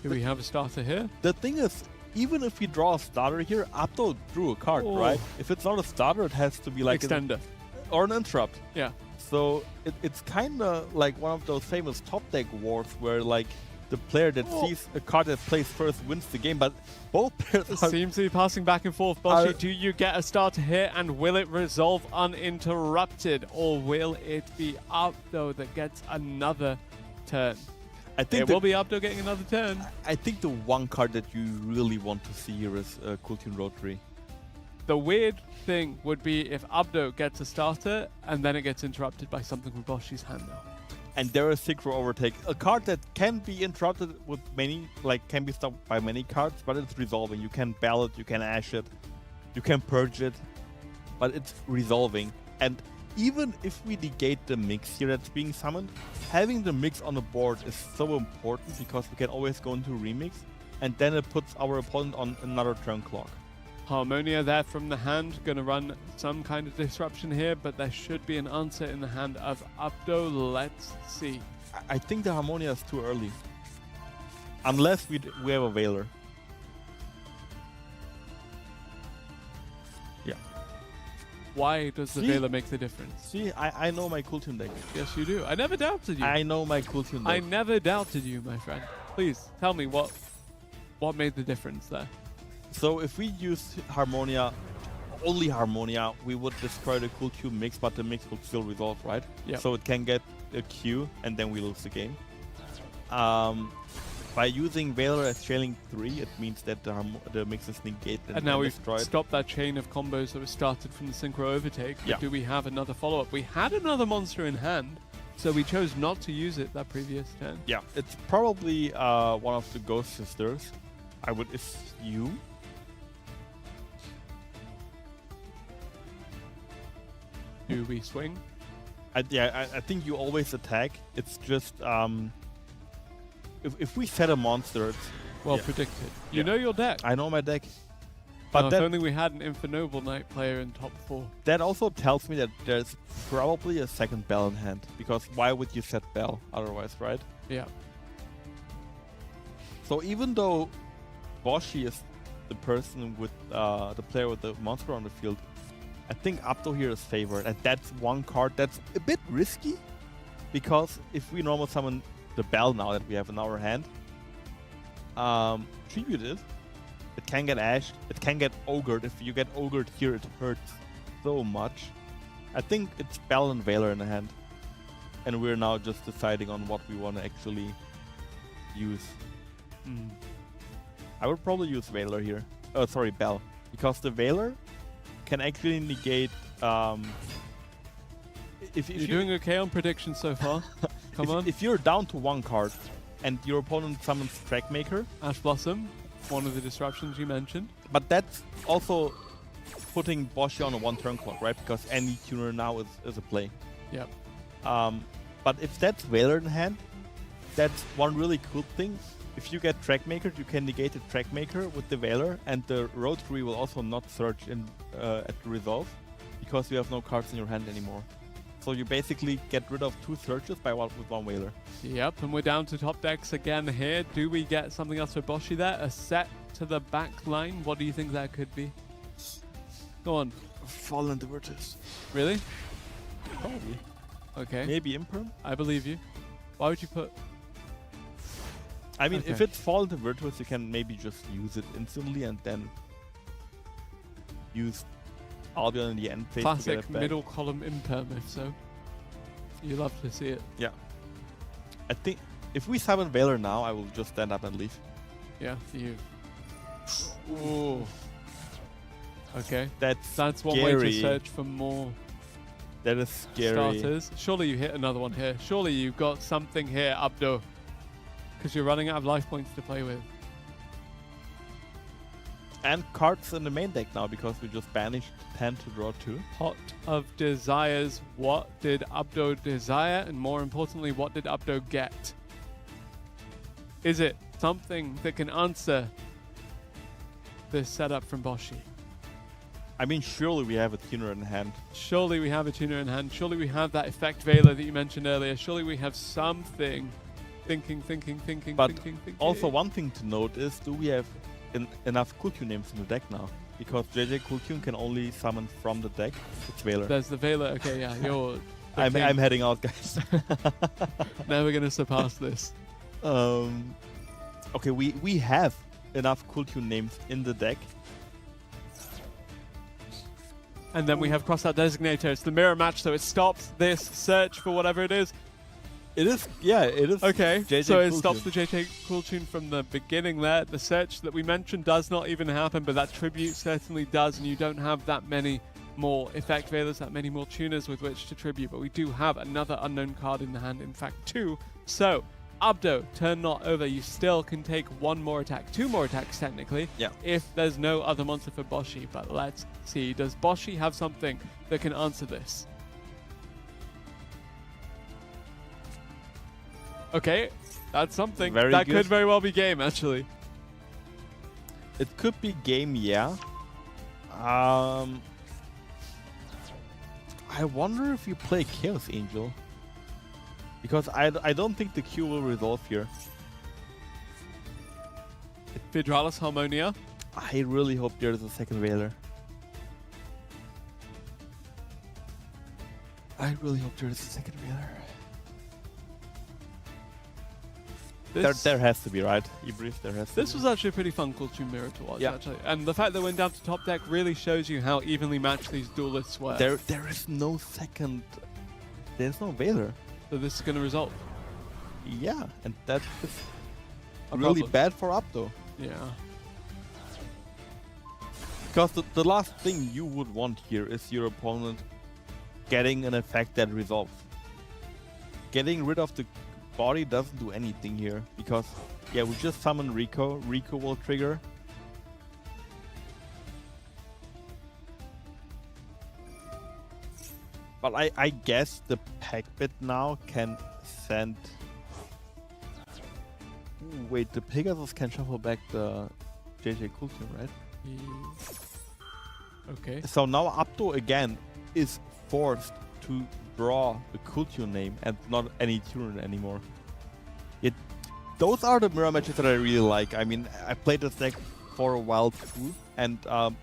Speaker 3: Do we have a starter here?
Speaker 5: The thing is, even if we draw a starter here, Abdo drew a card,
Speaker 3: Oh.
Speaker 5: right? If it's not a starter, it has to be like
Speaker 3: Extender.
Speaker 5: or an interrupt.
Speaker 3: Yeah.
Speaker 5: So it's kind of like one of those famous top deck wars where like the player that sees a card that plays first wins the game, but both players
Speaker 3: It
Speaker 5: are
Speaker 3: seems to be passing back and forth. Boshi, do you get a starter here, and will it resolve uninterrupted, or will it be Abdo that gets another turn?
Speaker 5: I think
Speaker 3: It will be Abdo getting another turn.
Speaker 5: I think the one card that you really want to see here is Cool Tune Rotary.
Speaker 3: The weird thing would be if Abdo gets a starter, and then it gets interrupted by something from Boshi's hand now.
Speaker 5: And there is Synchro Overtake, a card that can be interrupted with many, like can be stopped by many cards, but it's resolving. You can ball it, you can ash it, you can purge it, but it's resolving. And even if we negate the mix here that's being summoned, having the mix on the board is so important, because we can always go into remix, and then it puts our opponent on another turn clock.
Speaker 3: Harmonia there from the hand, going to run some kind of disruption here, but there should be an answer in the hand of Abdo. Let's see.
Speaker 5: I think the Harmonia is too early. Unless we have a Veiler. Yeah.
Speaker 3: Why does the
Speaker 5: See?
Speaker 3: Veiler make the difference?
Speaker 5: See, I know my Cool Tune deck.
Speaker 3: Yes, you do. I never doubted you.
Speaker 5: I know my Cool Tune deck.
Speaker 3: I never doubted you, my friend. Please tell me what made the difference there.
Speaker 5: So if we use Harmonia, only Harmonia, we would destroy the Cool Tune mix, but the mix would still resolve, right?
Speaker 3: Yeah.
Speaker 5: So it can get a Q, and then we lose the game. By using Veiler as trailing 3, it means that the mix is negated
Speaker 3: And now we've
Speaker 5: destroyed.
Speaker 3: stopped that chain of combos that was started from the Synchro Overtake. But
Speaker 5: Yeah.
Speaker 3: do we have another follow-up? We had another monster in hand, so we chose not to use it that previous turn.
Speaker 5: Yeah, it's probably one of the Ghost Sisters, I would assume.
Speaker 3: Do we swing?
Speaker 5: I think you always attack. It's just if we set a monster, it's,
Speaker 3: Well
Speaker 5: Yeah.
Speaker 3: predicted. You
Speaker 5: Yeah.
Speaker 3: know your deck.
Speaker 5: I know my deck,
Speaker 3: But
Speaker 5: but
Speaker 3: if
Speaker 5: that
Speaker 3: only we had an Infernoble Knight player in top 4.
Speaker 5: that also tells me that there's probably a second Bell in hand, because why would you set Bell otherwise, right?
Speaker 3: Yeah.
Speaker 5: So even though Boshi is the person with the player with the monster on the field, I think Abdo here is favored, and that's one card that's a bit risky, because if we normal summon the Bell now that we have in our hand, tribute it can get ashed, it can get ogred. If you get ogred here, it hurts so much. I think it's Bell and Valor in the hand, and we're now just deciding on what we want to actually use. I would probably use Valor here. Oh, sorry, Bell, because the Valor can actually negate. If
Speaker 3: You're doing okay on predictions so far. Come on.
Speaker 5: If you're down to one card, and your opponent summons Trackmaker,
Speaker 3: Ash Blossom, one of the disruptions you mentioned.
Speaker 5: but that's also putting Boshi on a one-turn clock, right? Because any tuner now is a play.
Speaker 3: Yep.
Speaker 5: But if that's Valor in hand, that's one really cool thing. If you get Trackmaker, you can negate the Trackmaker with the Valor, and the Rotary will also not search in at the resolve, because you have no cards in your hand anymore. So you basically get rid of 2 searches with one Valor.
Speaker 3: Yep, and we're down to top decks again here. Do we get something else for Boshi there? A set to the back line? What do you think that could be? Go on.
Speaker 5: Fallen Divertus.
Speaker 3: Really?
Speaker 5: Probably.
Speaker 3: Okay.
Speaker 5: Maybe Imperm?
Speaker 3: I believe you. Why would you put...
Speaker 5: I mean, if
Speaker 3: Okay.
Speaker 5: it's Fallen Divertus, you can maybe just use it instantly and then use Albion in the end phase to get
Speaker 3: Classic
Speaker 5: it back.
Speaker 3: middle column imperm, if so. You love to see it.
Speaker 5: Yeah. I think if we summon Valor now, I will just stand up and leave.
Speaker 3: Yeah, you. Ooh. Okay.
Speaker 5: That's
Speaker 3: one way to
Speaker 5: scary.
Speaker 3: search for more
Speaker 5: That is scary.
Speaker 3: starters. Surely you hit another one here. Surely you've got something here, Abdo. Because you're running out of life points to play with.
Speaker 5: And cards in the main deck now, because we just banished 10 to draw 2.
Speaker 3: Pot of Desires. What did Abdo desire? And more importantly, what did Abdo get? Is it something that can answer this setup from Boshi?
Speaker 5: I mean, surely we have a tuner in hand.
Speaker 3: Surely we have a tuner in hand. Surely we have that effect Valor that you mentioned earlier. Surely we have something. Thinking.
Speaker 5: But also one thing to note is, do we have enough Cooltune names in the deck now? Because JJ Cooltune can only summon from the deck. It's Valor.
Speaker 3: There's the Valor. Okay, yeah, you're...
Speaker 5: I'm heading out, guys.
Speaker 3: Never gonna surpass this.
Speaker 5: Okay, we have enough Cooltune names in the deck.
Speaker 3: And then we have Crossout Designator. It's the mirror match, so it stops this search for whatever it is.
Speaker 5: It is, yeah, it is.
Speaker 3: Okay,
Speaker 5: JJ
Speaker 3: so it
Speaker 5: Cooltune.
Speaker 3: stops the JJ Cooltune from the beginning there. The search that we mentioned does not even happen, but that tribute certainly does, and you don't have that many more effect Valors, that many more tuners with which to tribute, but we do have another unknown card in the hand, in fact 2. So, Abdo, turn not over, you still can take 1 more attack, 2 more attacks technically,
Speaker 5: Yeah.
Speaker 3: if there's no other monster for Boshi, but let's see. Does Boshi have something that can answer this? Okay, that's something.
Speaker 5: Very
Speaker 3: that
Speaker 5: good.
Speaker 3: could very well be game, actually.
Speaker 5: It could be game, yeah. I wonder if you play Chaos Angel. Because I don't think the Q will resolve here.
Speaker 3: Vidralis Harmonia.
Speaker 5: I really hope there's a second Valor. I really hope there's a second Valor. There has to be, right? Ibris, there has to
Speaker 3: This
Speaker 5: be.
Speaker 3: was actually a pretty fun Cooltune mirror to watch,
Speaker 5: Yeah.
Speaker 3: actually. And the fact that it went down to top deck really shows you how evenly matched these duelists were.
Speaker 5: There is no second. There's no Valor.
Speaker 3: So this is going to result.
Speaker 5: Yeah, and that is
Speaker 3: A
Speaker 5: really
Speaker 3: problem.
Speaker 5: bad for Abdo.
Speaker 3: Yeah.
Speaker 5: Because the last thing you would want here is your opponent getting an effect that resolves. Getting rid of the body doesn't do anything here, because yeah, we just summon Rico. Rico will trigger. But I guess the pack bit now can send... Ooh, wait, the Pegasus can shuffle back the JJ Cooltune, right?
Speaker 3: Okay.
Speaker 5: So now Abdo again is forced to draw the Cooltune name and not any tuner anymore. those are the mirror matches that I really like. I mean, I played this deck for a while too, and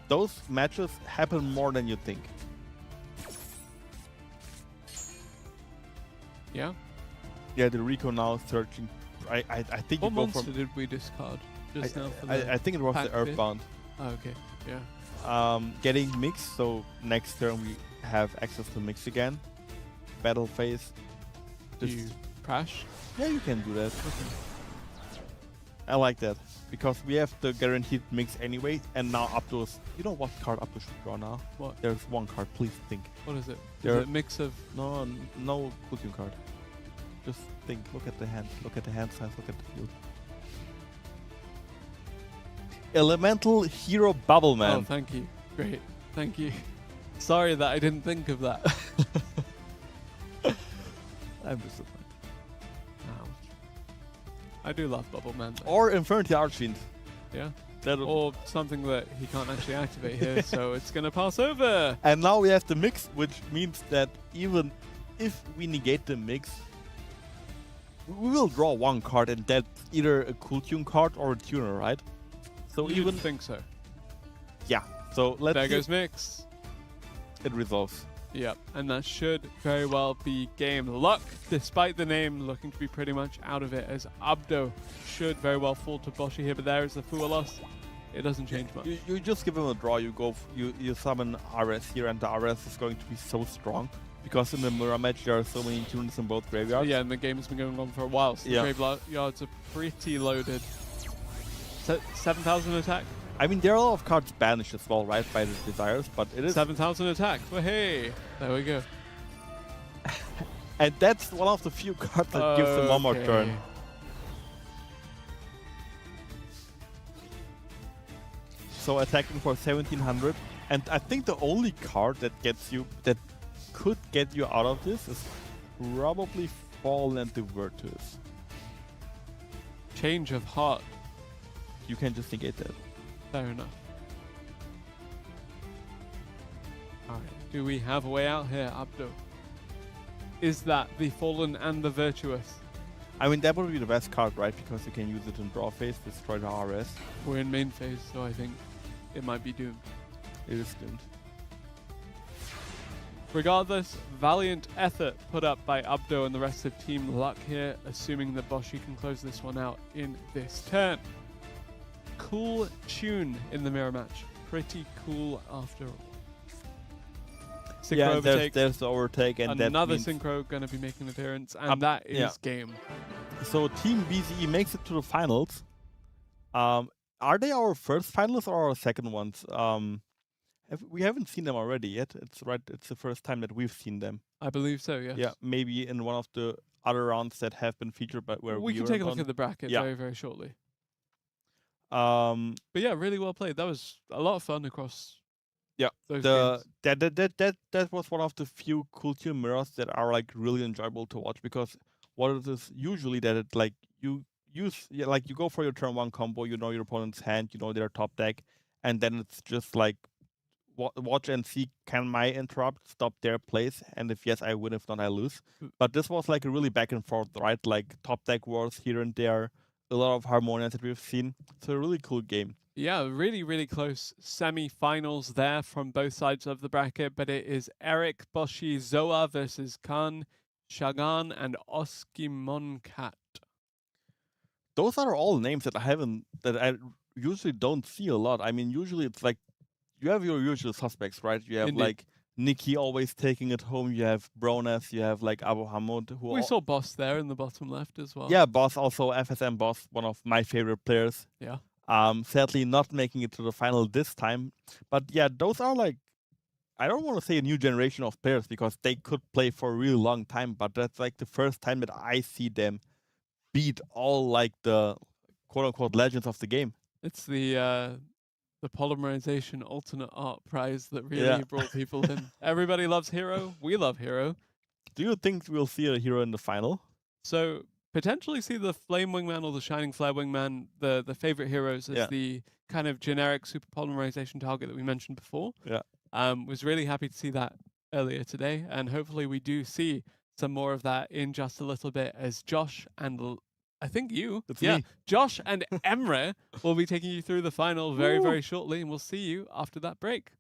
Speaker 5: those matches happen more than you think.
Speaker 3: Yeah.
Speaker 5: Yeah, the Rico now searching. I think
Speaker 3: What
Speaker 5: you go
Speaker 3: monster
Speaker 5: from.
Speaker 3: did we discard just now for the
Speaker 5: I think it was the
Speaker 3: pack bit?
Speaker 5: Earthbound.
Speaker 3: Oh, okay. Yeah.
Speaker 5: Getting mix, so next turn we have access to mix again. Battle phase.
Speaker 3: Do you crash?
Speaker 5: Yeah, you can do that. I like that because we have the guaranteed mix anyway, and now Abdo's. You know what card Abdo should draw now?
Speaker 3: What?
Speaker 5: There's one card. Please think.
Speaker 3: What is it? Is
Speaker 5: There-
Speaker 3: it a mix of...
Speaker 5: No Kultune card. Just think. Look at the hand. Look at the hand size. Look at the field. Elemental Hero Bubble Man.
Speaker 3: Oh, thank you. Great. Thank you. Sorry that I didn't think of that.
Speaker 5: I'm disappointed.
Speaker 3: I do love Bubble Man, though.
Speaker 5: Or Infernity Archfiend.
Speaker 3: Yeah.
Speaker 5: That
Speaker 3: Or something that he can't actually activate here, so it's going to pass over.
Speaker 5: And now we have the mix, which means that even if we negate the mix, we will draw one card, and that's either a cool tune card or a tuner, right? So
Speaker 3: You
Speaker 5: even
Speaker 3: think so.
Speaker 5: yeah. So let's
Speaker 3: There
Speaker 5: see
Speaker 3: goes Mix.
Speaker 5: it resolves.
Speaker 3: Yep, and that should very well be game luck, despite the name looking to be pretty much out of it, as Abdo should very well fall to Boshi here, but there is the Fualos. It doesn't change much.
Speaker 5: You just give him a draw. You go. You summon RS here, and the RS is going to be so strong because in the mirror match there are so many tuners in both graveyards.
Speaker 3: Yeah, and the game has been going on for a while, so
Speaker 5: Yeah.
Speaker 3: the graveyards are pretty loaded. 7,000 attack?
Speaker 5: I mean, there are a lot of cards banished as well, right, by the desires, but it is
Speaker 3: 7,000 attack. Well, hey, there we go.
Speaker 5: and that's one of the few cards that gives him one more
Speaker 3: Okay.
Speaker 5: turn. So attacking for 1700, and I think the only card that could get you out of this is probably Fall and the Virtus.
Speaker 3: Change of heart.
Speaker 5: You can just negate that.
Speaker 3: Fair enough. Alright, do we have a way out here, Abdo? Is that the Fallen and the Virtuous?
Speaker 5: I mean, that would be the best card, right? Because you can use it in draw phase, destroy the RS.
Speaker 3: We're in main phase, so I think it might be doomed.
Speaker 5: It is doomed.
Speaker 3: Regardless, valiant effort put up by Abdo and the rest of Team Luck here, assuming that Boshi can close this one out in this turn. Cool tune in the mirror match. Pretty cool after all. Synchro
Speaker 5: Yeah,
Speaker 3: overtake.
Speaker 5: there's the overtake, and
Speaker 3: Another
Speaker 5: that means
Speaker 3: synchro going to be making an appearance, and that is
Speaker 5: yeah.
Speaker 3: game.
Speaker 5: So Team BCE makes it to the finals. Are they our first finalists or our second ones? We haven't seen them already yet. It's right. It's the first time that we've seen them.
Speaker 3: I believe so, yes.
Speaker 5: Yeah, maybe in one of the other rounds that have been featured, but where
Speaker 3: we can
Speaker 5: weren't
Speaker 3: take a look
Speaker 5: on.
Speaker 3: at the bracket
Speaker 5: Yeah.
Speaker 3: very, very shortly.
Speaker 5: But
Speaker 3: But yeah, really well played. That was a lot of fun across
Speaker 5: yeah,
Speaker 3: those
Speaker 5: the
Speaker 3: games.
Speaker 5: that was one of the few cool tune mirrors that are like really enjoyable to watch, because what it is usually that it like you go for your turn one combo, you know your opponent's hand, you know their top deck, and then it's just like watch and see, can my interrupt stop their plays, and if yes I win, if not I lose. But this was like a really back and forth, right? Like top deck wars here and there, a lot of harmonians that we've seen. It's a really cool game.
Speaker 3: Yeah, really, really close semi-finals there from both sides of the bracket, but it is Eric Boshi Zoa versus Khan Shagan and Oskimonkat.
Speaker 5: Those are all names that I usually don't see a lot. I mean, usually it's like you have your usual suspects, right? You have
Speaker 3: Indeed.
Speaker 5: like Nikki always taking it home. You have Brones. You have like Abu Hamud.
Speaker 3: We saw Boss there in the bottom left as well.
Speaker 5: Yeah, Boss, also FSM Boss, one of my favorite players.
Speaker 3: Yeah.
Speaker 5: Sadly not making it to the final this time. But yeah, those are like, I don't want to say a new generation of players because they could play for a really long time, but that's like the first time that I see them beat all like the quote-unquote legends of the game.
Speaker 3: It's the polymerization alternate art prize that really
Speaker 5: Yeah.
Speaker 3: brought people in. Everybody loves Hero. We love Hero.
Speaker 5: Do you think we'll see a hero in the final?
Speaker 3: So potentially see the Flame Wingman or the Shining Flare Wingman, the favorite heroes, as
Speaker 5: Yeah.
Speaker 3: the kind of generic super polymerization target that we mentioned before.
Speaker 5: Yeah.
Speaker 3: Was really happy to see that earlier today, and hopefully we do see some more of that in just a little bit, as Josh and I think you.
Speaker 2: That's
Speaker 3: yeah.
Speaker 2: me.
Speaker 3: Josh and Emre will be taking you through the final very, very shortly, and we'll see you after that break.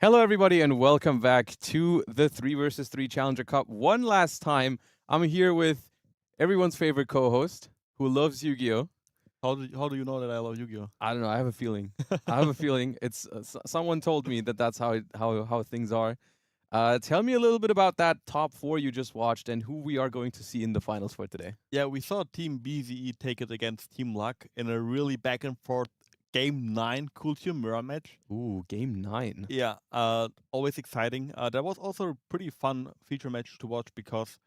Speaker 2: Hello, everybody, and welcome back to the 3 vs 3 Challenger Cup. One last time, I'm here with everyone's favorite co-host who loves Yu-Gi-Oh!
Speaker 5: How do you know that I love Yu-Gi-Oh?
Speaker 2: I don't know. I have a feeling. I have a feeling. It's someone told me that that's how things are. Tell me a little bit about that top 4 you just watched and who we are going to see in the finals for today.
Speaker 5: Yeah, we saw Team BZE take it against Team Luck in a really back and forth Game 9 Cool Team mirror match.
Speaker 2: Ooh, Game 9.
Speaker 5: Yeah, always exciting. That was also a pretty fun feature match to watch because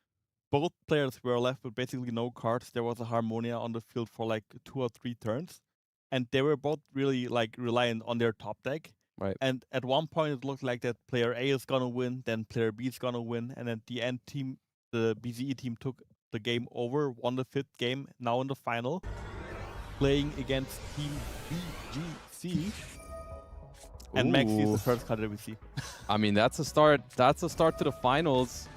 Speaker 5: both players were left with basically no cards. There was a Harmonia on the field for like 2 or 3 turns, and they were both really like reliant on their top deck.
Speaker 2: Right.
Speaker 5: And at one point it looked like that player A is gonna win, then player B is gonna win, and at the end the BZE team took the game over, won the 5th game, now in the final, playing against Team BGC. And Maxi is
Speaker 2: Ooh.
Speaker 5: the first card that we see.
Speaker 2: I mean, that's a start. That's a start to the finals.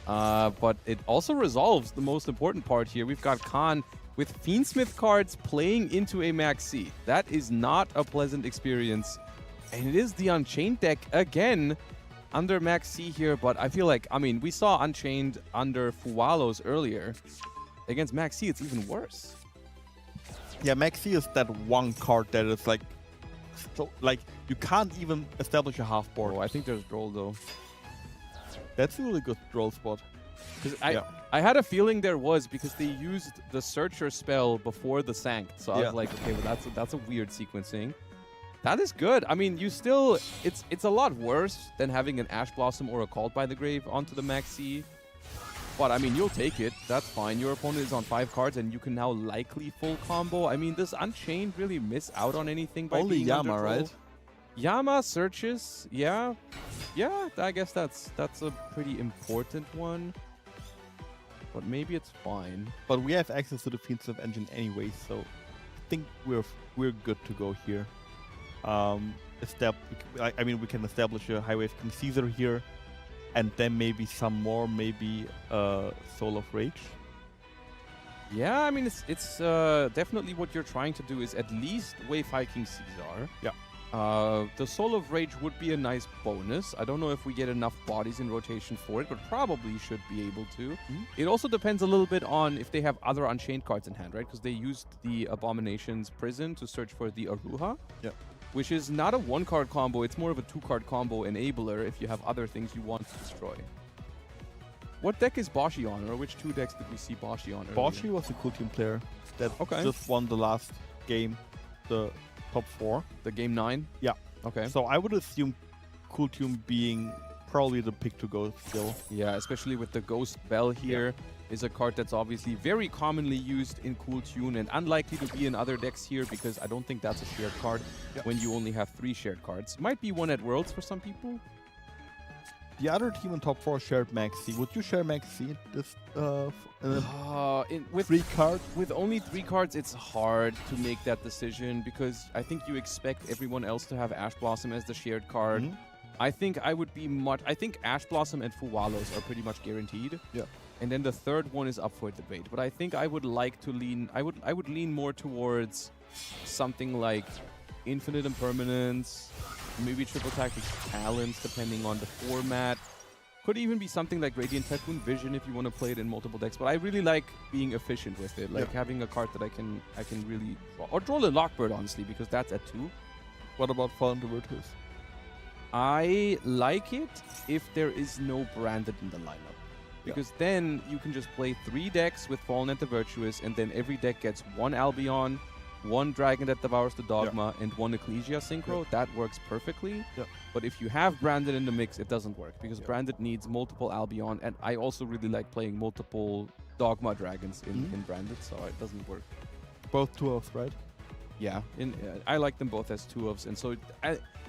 Speaker 2: But it also resolves the most important part here. We've got Khan with Fiendsmith cards playing into a Maxi. That is not a pleasant experience. And it is the Unchained deck again under Maxi here. But I feel like, I mean, we saw Unchained under Fuwalos earlier. Against Maxi, it's even worse.
Speaker 5: Yeah, Maxi is that one card that is like, so like you can't even establish a half board.
Speaker 2: Oh, I think there's Droll though.
Speaker 5: That's a really good draw spot.
Speaker 2: Because I had a feeling there was because they used the Searcher spell before the Sanct. So I was like, okay, well that's a weird sequencing. That is good. I mean, you still it's a lot worse than having an Ash Blossom or a Called by the Grave onto the Maxi. But I mean, you'll take it. That's fine. Your opponent is on 5 cards and you can now likely full combo. I mean, does Unchained really miss out on anything by
Speaker 5: Only
Speaker 2: being
Speaker 5: Yama,
Speaker 2: under Droll?
Speaker 5: right?
Speaker 2: Yama searches, yeah, I guess that's a pretty important one, but maybe it's fine.
Speaker 5: But we have access to the Fiendsmith engine anyway, so I think we're good to go here. I mean, we can establish a Highwave King Caesar here, and then maybe some more, maybe Soul of Rage.
Speaker 2: Yeah, I mean it's definitely what you're trying to do is at least wave High King Caesar.
Speaker 5: Yeah.
Speaker 2: The Soul of Rage would be a nice bonus. I don't know if we get enough bodies in rotation for it, but probably should be able to. It also depends a little bit on if they have other Unchained cards in hand, right? Because they used the Abomination's Prison to search for the Aruha.
Speaker 5: Yeah.
Speaker 2: Which is not a 1-card combo, it's more of a 2-card combo enabler if you have other things you want to destroy. What deck is Boshi on, or which 2 decks did we see Boshi on earlier?
Speaker 5: Boshi was a cool team player that just won the last game, the top 4.
Speaker 2: The game 9?
Speaker 5: Yeah.
Speaker 2: Okay.
Speaker 5: So I would assume Cool Tune being probably the pick to go still.
Speaker 2: Yeah, especially with the Ghost Bell here. Is a card that's obviously very commonly used in Cool Tune and unlikely to be in other decks here because I don't think that's a shared card when you only have 3 shared cards. Might be one at Worlds for some people.
Speaker 5: The other team in top 4 shared Maxi. Would you share Maxi this
Speaker 2: With
Speaker 5: 3 cards?
Speaker 2: With only 3 cards, it's hard to make that decision because I think you expect everyone else to have Ash Blossom as the shared card. I think I think Ash Blossom and Fuwalos are pretty much guaranteed.
Speaker 5: Yeah.
Speaker 2: And then the third one is up for debate. But I think I would like to lean I would lean more towards something like Infinite Impermanence, maybe Triple Tactics Talents depending on the format. Could even be something like Radiant Typhoon Vision if you want to play it in multiple decks. But I really like being efficient with it, like having a card that I can really draw. Or draw a Lockbird, honestly, because that's at 2.
Speaker 5: What about Fallen to Virtus?
Speaker 2: I like it if there is no branded in the lineup. Because then you can just play 3 decks with Fallen and the Virtuous, and then every deck gets 1 Albion, 1 Dragon that devours the Dogma, and 1 Ecclesia Synchro. That works perfectly. But if you have Branded in the mix, it doesn't work, because Branded needs multiple Albion, and I also really like playing multiple Dogma Dragons in Branded, so it doesn't work.
Speaker 5: Both 2-ofs, right?
Speaker 2: Yeah, I like them both as 2-ofs, and so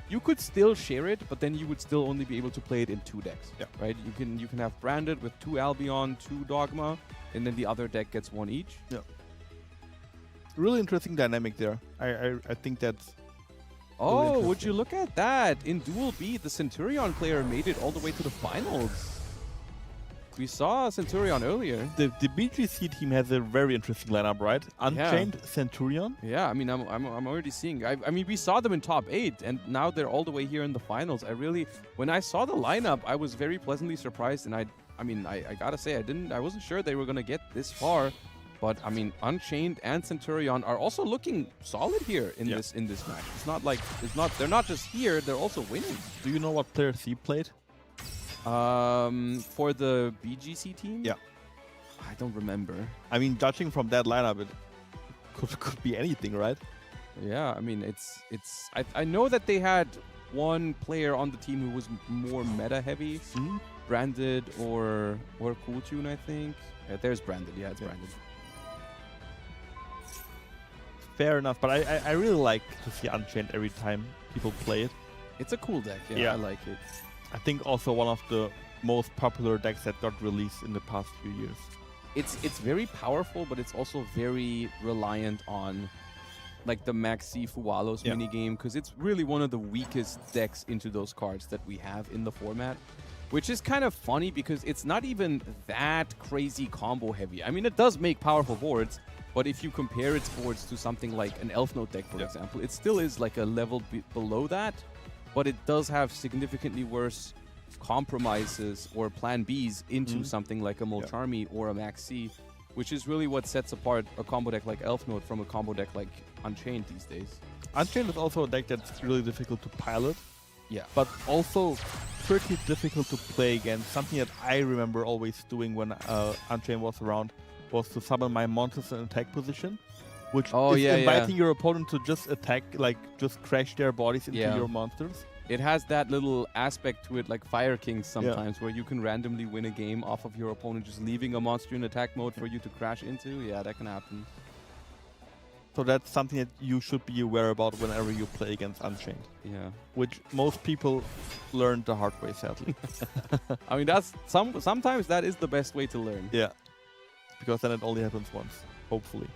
Speaker 2: you could still share it, but then you would still only be able to play it in 2 decks. Right? You can have Branded with 2 Albion, 2 Dogma, and then the other deck gets 1 each.
Speaker 5: Really interesting dynamic there. I think that's
Speaker 2: Oh, would you look at that? In Duel B, the Centurion player made it all the way to the finals. We saw Centurion earlier.
Speaker 5: The BGC team has a very interesting lineup, right? Unchained, Centurion.
Speaker 2: Yeah, I mean, I'm already seeing. I mean, we saw them in top 8, and now they're all the way here in the finals. When I saw the lineup, I was very pleasantly surprised, and I mean, I gotta say, I wasn't sure they were gonna get this far, but I mean, Unchained and Centurion are also looking solid here in this match. It's not like they're not just here; they're also winning.
Speaker 5: Do you know what player C played?
Speaker 2: For the BGC team?
Speaker 5: Yeah.
Speaker 2: I don't remember.
Speaker 5: I mean, judging from that lineup, it could be anything, right?
Speaker 2: Yeah, I mean, I know that they had one player on the team who was more meta heavy, Branded or Cool Tune, I think. Yeah, there's Branded. Yeah, it's Branded.
Speaker 5: Fair enough, but I really like to see Unchained every time people play it.
Speaker 2: It's a cool deck. Yeah, I like it.
Speaker 5: I think also one of the most popular decks that got released in the past few years.
Speaker 2: It's very powerful, but it's also very reliant on like the Maxi Fuwalos minigame, because it's really one of the weakest decks into those cards that we have in the format, which is kind of funny because it's not even that crazy combo heavy. I mean, it does make powerful boards, but if you compare its boards to something like an Elf Note deck, for example, it still is like a level below that. But it does have significantly worse compromises or plan Bs into something like a Molcharmi or a Maxi, which is really what sets apart a combo deck like Elf Note from a combo deck like Unchained these days.
Speaker 5: Unchained is also a deck that's really difficult to pilot.
Speaker 2: Yeah.
Speaker 5: But also pretty difficult to play against. Something that I remember always doing when Unchained was around was to summon my monsters in attack position, which is inviting your opponent to just attack, like just crash their bodies into your monsters.
Speaker 2: It has that little aspect to it, like Fire Kings sometimes, where you can randomly win a game off of your opponent just leaving a monster in attack mode for you to crash into. Yeah, that can happen.
Speaker 5: So that's something that you should be aware about whenever you play against Unchained.
Speaker 2: Yeah.
Speaker 5: Which most people learned the hard way, sadly.
Speaker 2: I mean, that's sometimes that is the best way to learn.
Speaker 5: Yeah. Because then it only happens once, hopefully.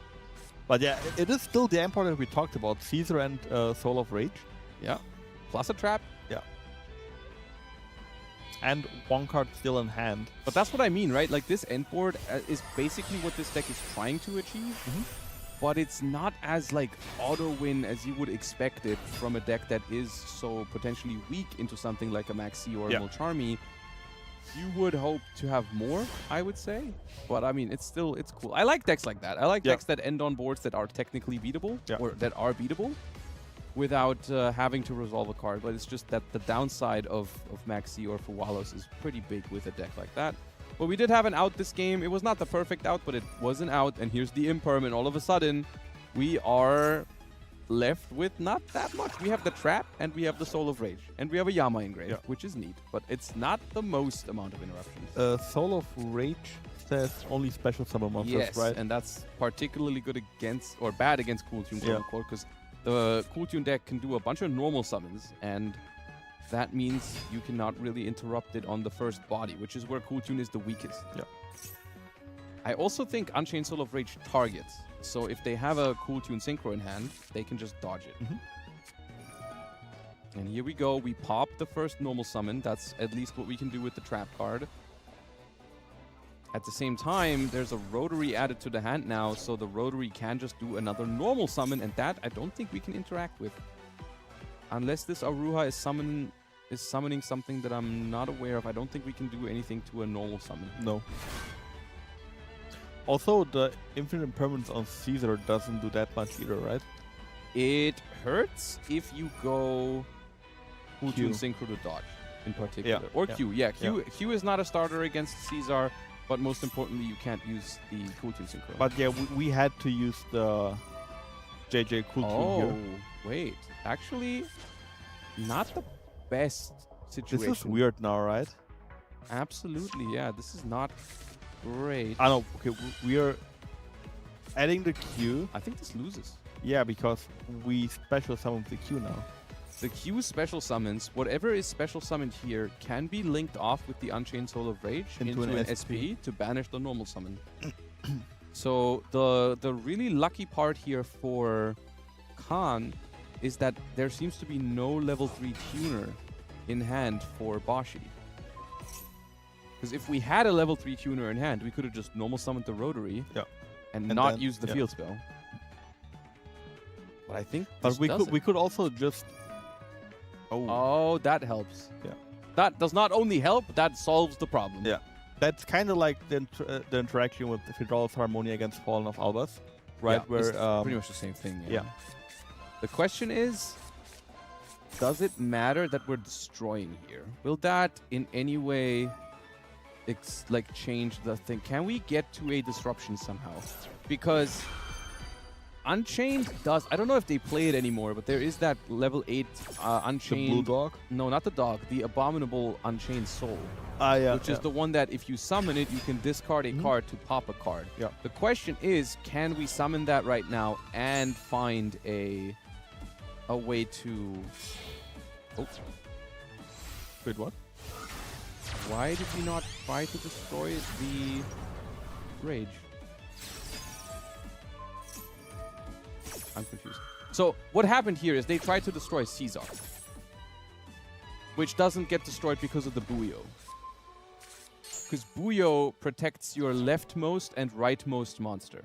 Speaker 5: But yeah, it is still the import that we talked about, Caesar and Soul of Rage.
Speaker 2: Yeah. Plus a trap.
Speaker 5: Yeah. And one card still in hand.
Speaker 2: But that's what I mean, right? Like, this end board is basically what this deck is trying to achieve. But it's not as, like, auto-win as you would expect it from a deck that is so potentially weak into something like a Maxi or a Molcharmi. You would hope to have more, I would say. But, I mean, it's cool. I like decks like that. I like decks that end on boards that are technically beatable, or that are beatable, without having to resolve a card. But it's just that the downside of Maxi or Fuwalos is pretty big with a deck like that. But we did have an out this game. It was not the perfect out, but it was an out. And here's the Imperm, and all of a sudden, we are left with not that much. We have the Trap, and we have the Soul of Rage. And we have a Yama engrave, which is neat. But it's not the most amount of interruptions.
Speaker 5: Soul of Rage says only special summon monsters, right?
Speaker 2: And that's particularly good against, or bad against Cool Tune, quote-unquote, because the Cool Tune deck can do a bunch of normal summons, and that means you cannot really interrupt it on the first body, which is where Cool Tune is the weakest.
Speaker 5: Yeah.
Speaker 2: I also think Unchained Soul of Rage targets. So if they have a Cool Tune Synchro in hand, they can just dodge it. And here we go. We pop the first normal summon. That's at least what we can do with the trap card. At the same time, there's a Rotary added to the hand now, so the Rotary can just do another normal summon, and that I don't think we can interact with. Unless this Aruha is summoning something that I'm not aware of, I don't think we can do anything to a normal summon.
Speaker 5: No. Also, the Infinite Impermanence on Caesar doesn't do that much either, right?
Speaker 2: It hurts if you go Cool Tune Synchro to dodge, in particular.
Speaker 5: Yeah.
Speaker 2: Or Q. Yeah, Q is not a starter against Caesar, but most importantly, you can't use the Cool Tune Synchro.
Speaker 5: But yeah, we had to use the JJ Cool Tune here.
Speaker 2: Wait. Actually, not the best situation.
Speaker 5: This is weird now, right?
Speaker 2: Absolutely, yeah. This is not great.
Speaker 5: I know. Okay, we are adding the Q.
Speaker 2: I think this loses.
Speaker 5: Yeah, because we special summon the Q now.
Speaker 2: The Q special summons, whatever is special summoned here, can be linked off with the Unchained Soul of Rage into an SP to banish the normal summon. So the really lucky part here for Khan is that there seems to be no level 3 tuner in hand for Bashi. Because if we had a level 3 tuner in hand, we could have just normal summoned the rotary and not
Speaker 5: then-
Speaker 2: used the field spell. But I think
Speaker 5: But
Speaker 2: this
Speaker 5: we
Speaker 2: does
Speaker 5: could we could also just.
Speaker 2: Oh, that helps.
Speaker 5: Yeah.
Speaker 2: That does not only help, that solves the problem.
Speaker 5: Yeah. That's kind of like the interaction with Fidral's Harmonia against Fallen of Albas, right?
Speaker 2: Yeah,
Speaker 5: Where
Speaker 2: it's pretty much the same thing.
Speaker 5: yeah.
Speaker 2: The question is, does it matter that we're destroying here? Will that in any way like change the thing? Can we get to a disruption somehow? Because Unchained does, I don't know if they play it anymore, but there is that level 8 Unchained.
Speaker 5: the blue dog.
Speaker 2: No, not the dog. The abominable Unchained Soul.
Speaker 5: Yeah.
Speaker 2: Which is the one that if you summon it, you can discard a card to pop a card.
Speaker 5: Yeah.
Speaker 2: The question is, can we summon that right now and find a way to... Oh.
Speaker 5: Wait, what?
Speaker 2: Why did we not try to destroy the Rage? I'm confused. So what happened here is they tried to destroy Caesar, which doesn't get destroyed because of the Buyo. Because Buyo protects your leftmost and rightmost monster.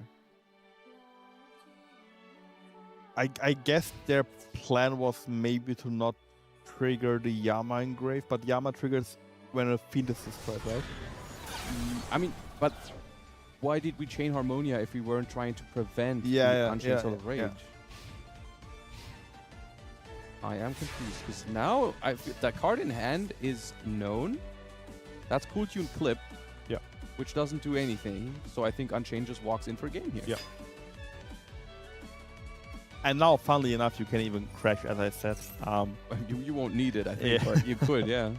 Speaker 5: I guess their plan was maybe to not trigger the Yama engrave, but Yama triggers when a fiend is destroyed, right?
Speaker 2: I mean, but why did we chain Harmonia if we weren't trying to prevent the Unchained Soul of Rage?
Speaker 5: yeah.
Speaker 2: I am confused because now that card in hand is known. That's Cool Tune Clip.
Speaker 5: Yeah.
Speaker 2: Which doesn't do anything. So I think Unchained just walks in for game here.
Speaker 5: Yeah. And now, funnily enough, you can even crash, as I said.
Speaker 2: You won't need it, I think,
Speaker 5: Yeah.
Speaker 2: but you could, yeah.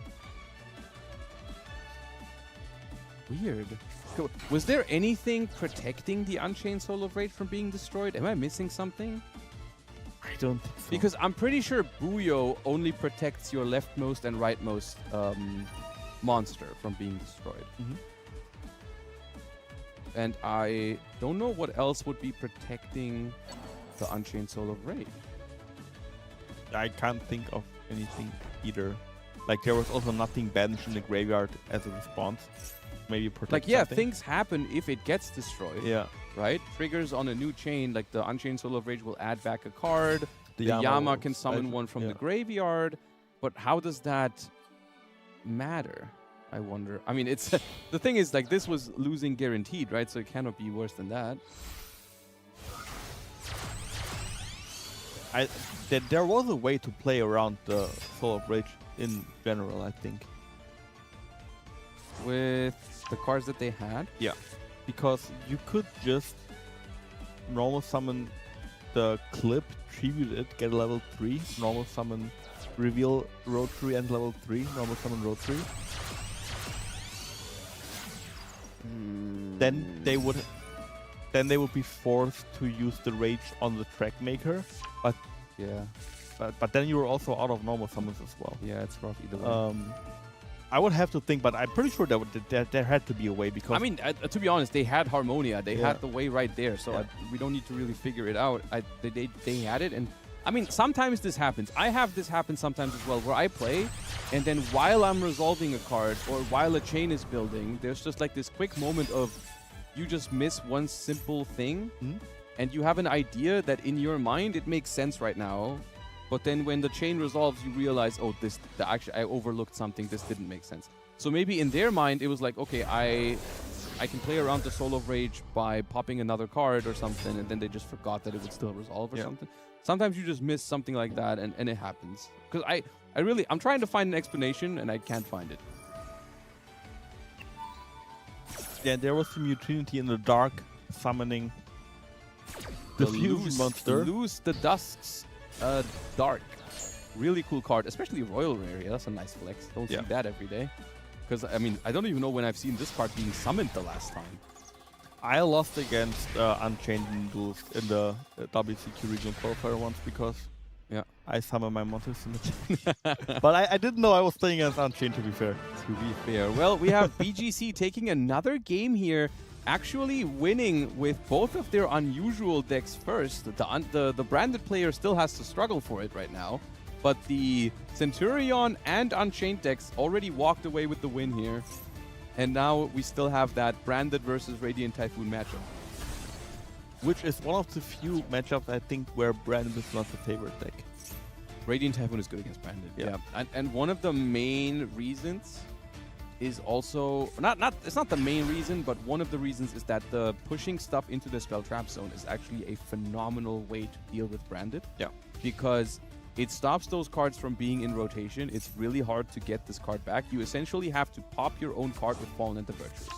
Speaker 2: Weird. Was there anything protecting the Unchained Soul of Rage from being destroyed? Am I missing something?
Speaker 5: I don't think so.
Speaker 2: Because I'm pretty sure Buyo only protects your leftmost and rightmost monster from being destroyed.
Speaker 5: Mhm.
Speaker 2: And I don't know what else would be protecting the Unchained Soul of Rage.
Speaker 5: I can't think of anything either. Like, there was also nothing banished in the graveyard as a response. Maybe protect
Speaker 2: Like, yeah,
Speaker 5: something.
Speaker 2: things happen if it gets destroyed.
Speaker 5: Yeah.
Speaker 2: Right? Triggers on a new chain, like the Unchained Soul of Rage will add back a card. The Yama can summon one from the graveyard. But how does that matter? I wonder. I mean, it's the thing is, like, this was losing guaranteed, right? So it cannot be worse than that.
Speaker 5: There was a way to play around the Soul of Rage in general, I think.
Speaker 2: With the cards that they had?
Speaker 5: Yeah. Because you could just normal summon the Clip, tribute it, get a level 3, normal summon Reveal Rotary and level 3, normal summon Rotary. Then they would be forced to use the Rage on the Track Maker, but
Speaker 2: Yeah.
Speaker 5: but then you're also out of normal summons as well.
Speaker 2: Yeah, it's rough either way.
Speaker 5: I would have to think, but I'm pretty sure there had to be a way because
Speaker 2: I mean, to be honest, they had Harmonia. They
Speaker 5: Yeah.
Speaker 2: had the way right there, so
Speaker 5: Yeah.
Speaker 2: we don't need to really figure it out. They had it, and I mean, sometimes this happens. I have this happen sometimes as well, where I play, and then while I'm resolving a card or while a chain is building, there's just like this quick moment of you just miss one simple thing, and you have an idea that in your mind it makes sense right now. But then when the chain resolves, you realize, oh, actually I overlooked something. This didn't make sense. So maybe in their mind, it was like, okay, I can play around the Soul of Rage by popping another card or something, and then they just forgot that it would still resolve or something. Sometimes you just miss something like that, and it happens. Because I'm trying to find an explanation, and I can't find it.
Speaker 5: yeah, there was some utility in the dark summoning the fusion monster.
Speaker 2: Lose the Dusk's Dark. Really cool card, especially Royal Rare. Yeah, that's a nice flex. Don't see that every day. Because, I mean, I don't even know when I've seen this card being summoned the last time.
Speaker 5: I lost against Unchained in duels in the WCQ regional qualifier once because I summoned my monsters in the chain. But I didn't know I was playing against Unchained, to be fair.
Speaker 2: To be fair. Well, we have BGC taking another game here, actually winning with both of their unusual decks first. The branded player still has to struggle for it right now, but the Centurion and Unchained decks already walked away with the win here. And now we still have that Branded versus Radiant Typhoon matchup.
Speaker 5: Which is one of the few matchups I think where Brandon is not the favorite deck.
Speaker 2: Radiant Typhoon is good against Branded.
Speaker 5: Yeah.
Speaker 2: And one of the main reasons is also it's not the main reason, but one of the reasons is that the pushing stuff into the spell trap zone is actually a phenomenal way to deal with Branded.
Speaker 5: Yeah.
Speaker 2: Because it stops those cards from being in rotation. It's really hard to get this card back. You essentially have to pop your own card with Fallen and the Virtuous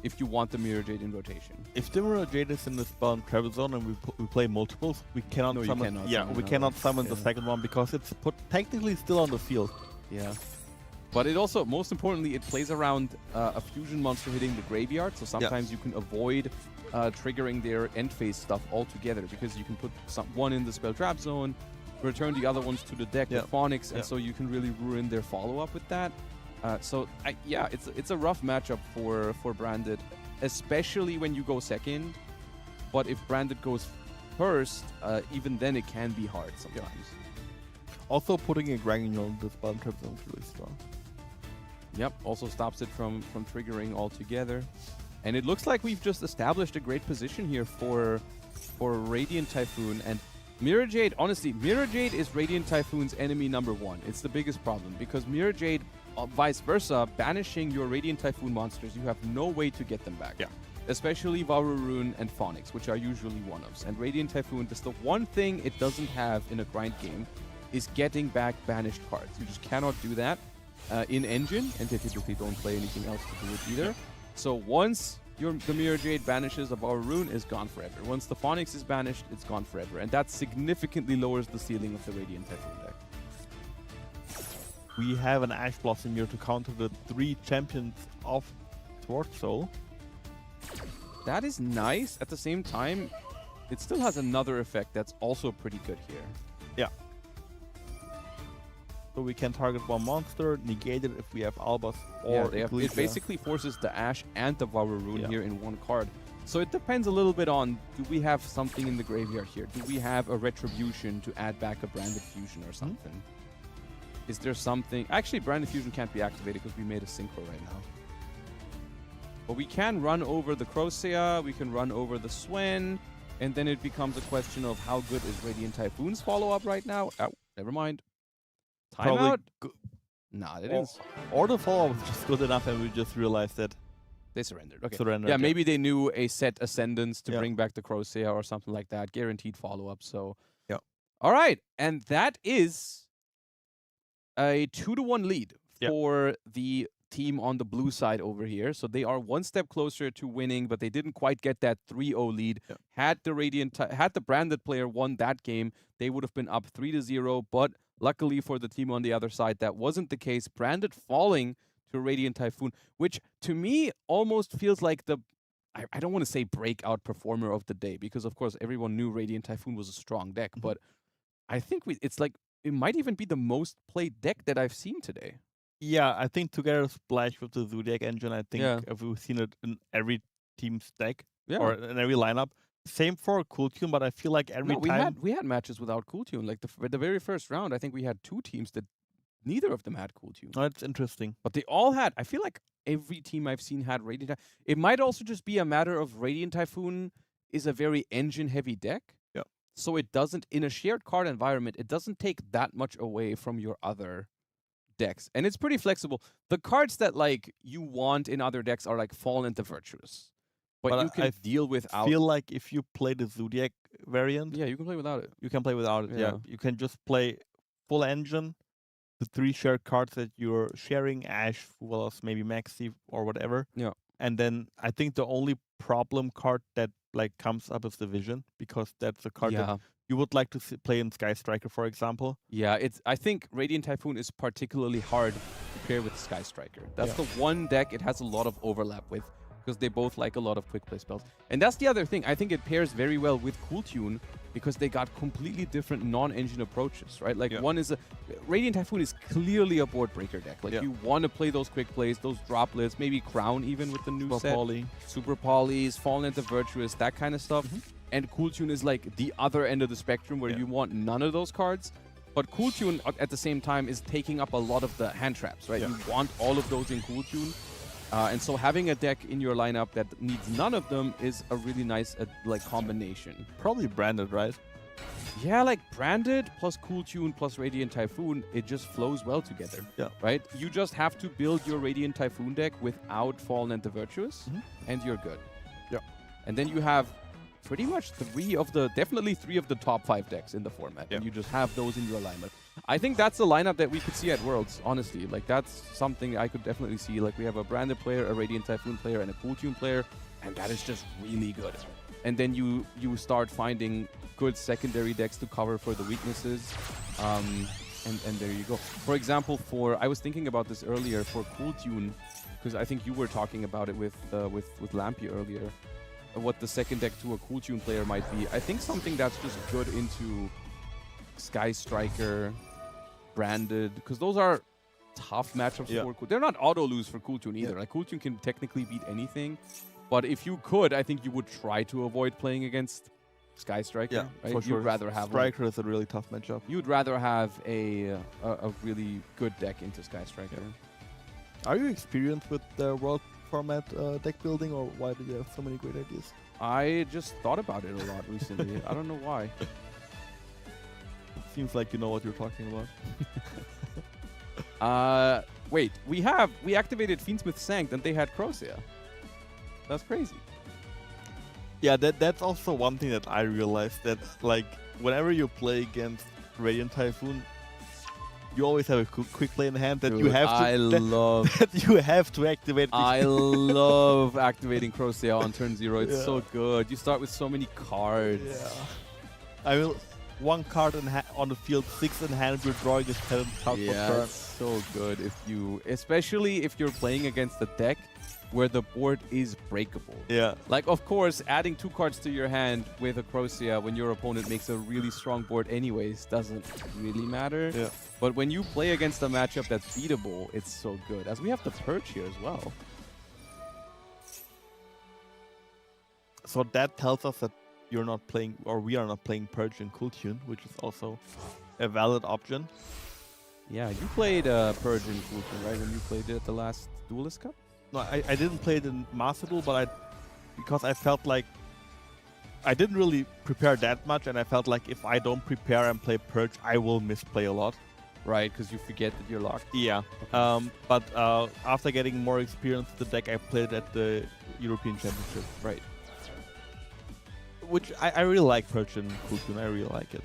Speaker 2: if you want the Mirror Jade in rotation.
Speaker 5: If the Mirror Jade is in the spell and travel zone and we play multiples, we cannot
Speaker 2: No, you
Speaker 5: summon.
Speaker 2: cannot
Speaker 5: yeah,
Speaker 2: summon
Speaker 5: we
Speaker 2: another
Speaker 5: cannot
Speaker 2: one.
Speaker 5: summon the
Speaker 2: Yeah.
Speaker 5: second one because it's technically still on the field.
Speaker 2: Yeah. But it also, most importantly, it plays around a fusion monster hitting the graveyard, so sometimes you can avoid triggering their end phase stuff altogether because you can put one in the spell trap zone, return the other ones to the deck with Phonics, and so you can really ruin their follow-up with that. It's a rough matchup for Branded, especially when you go second. But if Branded goes first, even then it can be hard sometimes.
Speaker 5: Also, putting a Granule in the spell and trap zone is really strong.
Speaker 2: Yep, also stops it from triggering altogether. And it looks like we've just established a great position here for Radiant Typhoon. And Mirror Jade, honestly, Mirror Jade is Radiant Typhoon's enemy #1. It's the biggest problem because Mirror Jade, vice versa, banishing your Radiant Typhoon monsters, you have no way to get them back.
Speaker 5: Yeah.
Speaker 2: Especially Varurune and Phonics, which are usually one-offs. And Radiant Typhoon, that's the one thing it doesn't have in a grind game, is getting back banished cards. You just cannot do that in Engine, and they typically don't play anything else to do it either. So once the Mirror Jade banishes of our rune, is gone forever. Once the Phonics is banished, it's gone forever. And that significantly lowers the ceiling of the Radiant Typhoon deck.
Speaker 5: We have an Ash Blossom here to counter the 3 champions of Sword Soul.
Speaker 2: That is nice. At the same time, it still has another effect that's also pretty good here.
Speaker 5: Yeah. So we can target one monster, negate it if we have Albas or
Speaker 2: it
Speaker 5: Ecclesia.
Speaker 2: basically forces the Ash and the Varurune here in one card. So it depends a little bit on, do we have something in the graveyard here? Do we have a Retribution to add back a Branded Fusion or something? Is there something... Actually, Branded Fusion can't be activated because we made a Synchro right now. But we can run over the Crocea, we can run over the Swen, and then it becomes a question of how good is Radiant Typhoon's follow-up right now? Oh, never mind. Timeout? Nah, it is.
Speaker 5: Or the follow-up was just good enough and we just realized that
Speaker 2: They surrendered. Okay.
Speaker 5: surrendered.
Speaker 2: Yeah, maybe they knew a set Ascendance to
Speaker 5: Yeah.
Speaker 2: bring back the Crocea or something like that. Guaranteed follow-up, so...
Speaker 5: Yeah.
Speaker 2: All right, and that is a 2-1 lead for the team on the blue side over here. So they are one step closer to winning, but they didn't quite get that 3-0 lead.
Speaker 5: Yeah.
Speaker 2: Had the Branded player won that game, they would have been up 3-0, but luckily for the team on the other side, that wasn't the case. Branded falling to Radiant Typhoon, which to me almost feels like the, I don't want to say breakout performer of the day, because of course everyone knew Radiant Typhoon was a strong deck, but I think it's like, it might even be the most played deck that I've seen today.
Speaker 5: Yeah, I think together Splash with the Zodiac engine, I think if we've seen it in every team's deck or in every lineup. Same for Cool Tune, but I feel like every time...
Speaker 2: We had matches without Cool Tune. Like the very first round, I think we had 2 teams that neither of them had Cool Tune.
Speaker 5: Oh, that's interesting.
Speaker 2: But they all had, I feel like every team I've seen had Radiant Typhoon. It might also just be a matter of Radiant Typhoon is a very engine-heavy deck.
Speaker 5: Yeah.
Speaker 2: So it doesn't, in a shared card environment, it doesn't take that much away from your other decks. And it's pretty flexible. The cards that like you want in other decks are like Fallen and the Virtuous. But you can deal without...
Speaker 5: I feel like if you play the Zodiac variant...
Speaker 2: Yeah, you can play without it.
Speaker 5: You can play without it, yeah. You can just play full engine, the 3 shared cards that you're sharing, Ash, Fuelos, maybe Maxi or whatever.
Speaker 2: Yeah.
Speaker 5: And then I think the only problem card that like comes up is the Vision, because that's a card that you would like to play in Sky Striker, for example.
Speaker 2: Yeah, I think Radiant Typhoon is particularly hard to pair with Sky Striker. That's the one deck it has a lot of overlap with, because they both like a lot of quick play spells. And that's the other thing. I think it pairs very well with Cool Tune because they got completely different non-engine approaches, right? Like one is Radiant Typhoon is clearly a board breaker deck. Like you want to play those quick plays, those droplets, maybe Crown even with the new
Speaker 5: Super
Speaker 2: set.
Speaker 5: Poly.
Speaker 2: Super Polys, Fallen and the Virtuous, that kind of stuff. And Cool Tune is like the other end of the spectrum where you want none of those cards. But Cool Tune at the same time is taking up a lot of the hand traps, right? You want all of those in Cool Tune. And so having a deck in your lineup that needs none of them is a really nice like combination.
Speaker 5: Probably branded, right?
Speaker 2: Yeah, like Branded plus Cool Tune plus Radiant Typhoon, it just flows well together.
Speaker 5: Yeah.
Speaker 2: Right? You just have to build your Radiant Typhoon deck without Fallen and the Virtuous, and you're good.
Speaker 5: Yeah.
Speaker 2: And then you have pretty much definitely three of the top 5 decks in the format, and you just have those in your lineup. I think that's the lineup that we could see at Worlds, honestly. Like, that's something I could definitely see. Like, we have a Branded player, a Radiant Typhoon player, and a Cool Tune player, and that is just really good. And then you start finding good secondary decks to cover for the weaknesses, and there you go. For example, I was thinking about this earlier for Cool Tune, because I think you were talking about it with Lampi earlier, what the second deck to a Cool Tune player might be. I think something that's just good into Sky Striker, Branded, because those are tough matchups for Cool. They're not auto lose for Cool Tune either. Like, Cool Tune can technically beat anything, but if you could, I think you would try to avoid playing against Sky Striker.
Speaker 5: Yeah,
Speaker 2: right?
Speaker 5: for sure.
Speaker 2: You'd rather have
Speaker 5: Striker is a really tough matchup.
Speaker 2: You'd rather have a really good deck into Sky Striker.
Speaker 5: Are you experienced with the World format deck building, or why do you have so many great ideas?
Speaker 2: I just thought about it a lot recently. I don't know why.
Speaker 5: Seems like you know what you're talking about.
Speaker 2: Wait, we activated Fiendsmith Sanct and they had Crocea. That's crazy.
Speaker 5: Yeah, that's also one thing that I realized, that like whenever you play against Radiant Typhoon, you always have a quick play in hand that
Speaker 2: Dude,
Speaker 5: you have to that you have to activate.
Speaker 2: I love activating Crocea on turn 0. It's so good. You start with so many cards.
Speaker 5: Yeah. I will 1 card on the field, 6 in hand, you're drawing a 7 card per turn.
Speaker 2: It's so good especially if you're playing against a deck where the board is breakable.
Speaker 5: Yeah.
Speaker 2: Like, of course, adding 2 cards to your hand with a Crocea when your opponent makes a really strong board anyways doesn't really matter.
Speaker 5: Yeah.
Speaker 2: But when you play against a matchup that's beatable, it's so good. As we have the Purge here as well.
Speaker 5: So that tells us that you're not playing, or we are not playing Purge and Cool Tune, which is also a valid option.
Speaker 2: Yeah, you played Purge and Cool Tune, right? When you played it at the last Duelist Cup?
Speaker 5: No, I didn't play it in Master Duel, but because I felt like I didn't really prepare that much, and I felt like if I don't prepare and play Purge, I will misplay a lot.
Speaker 2: Right, because you forget that you're locked.
Speaker 5: Yeah.
Speaker 2: Okay.
Speaker 5: But after getting more experience with the deck, I played at the European Championship.
Speaker 2: Right.
Speaker 5: Which I really like Purge and Cool Tune. I really like it.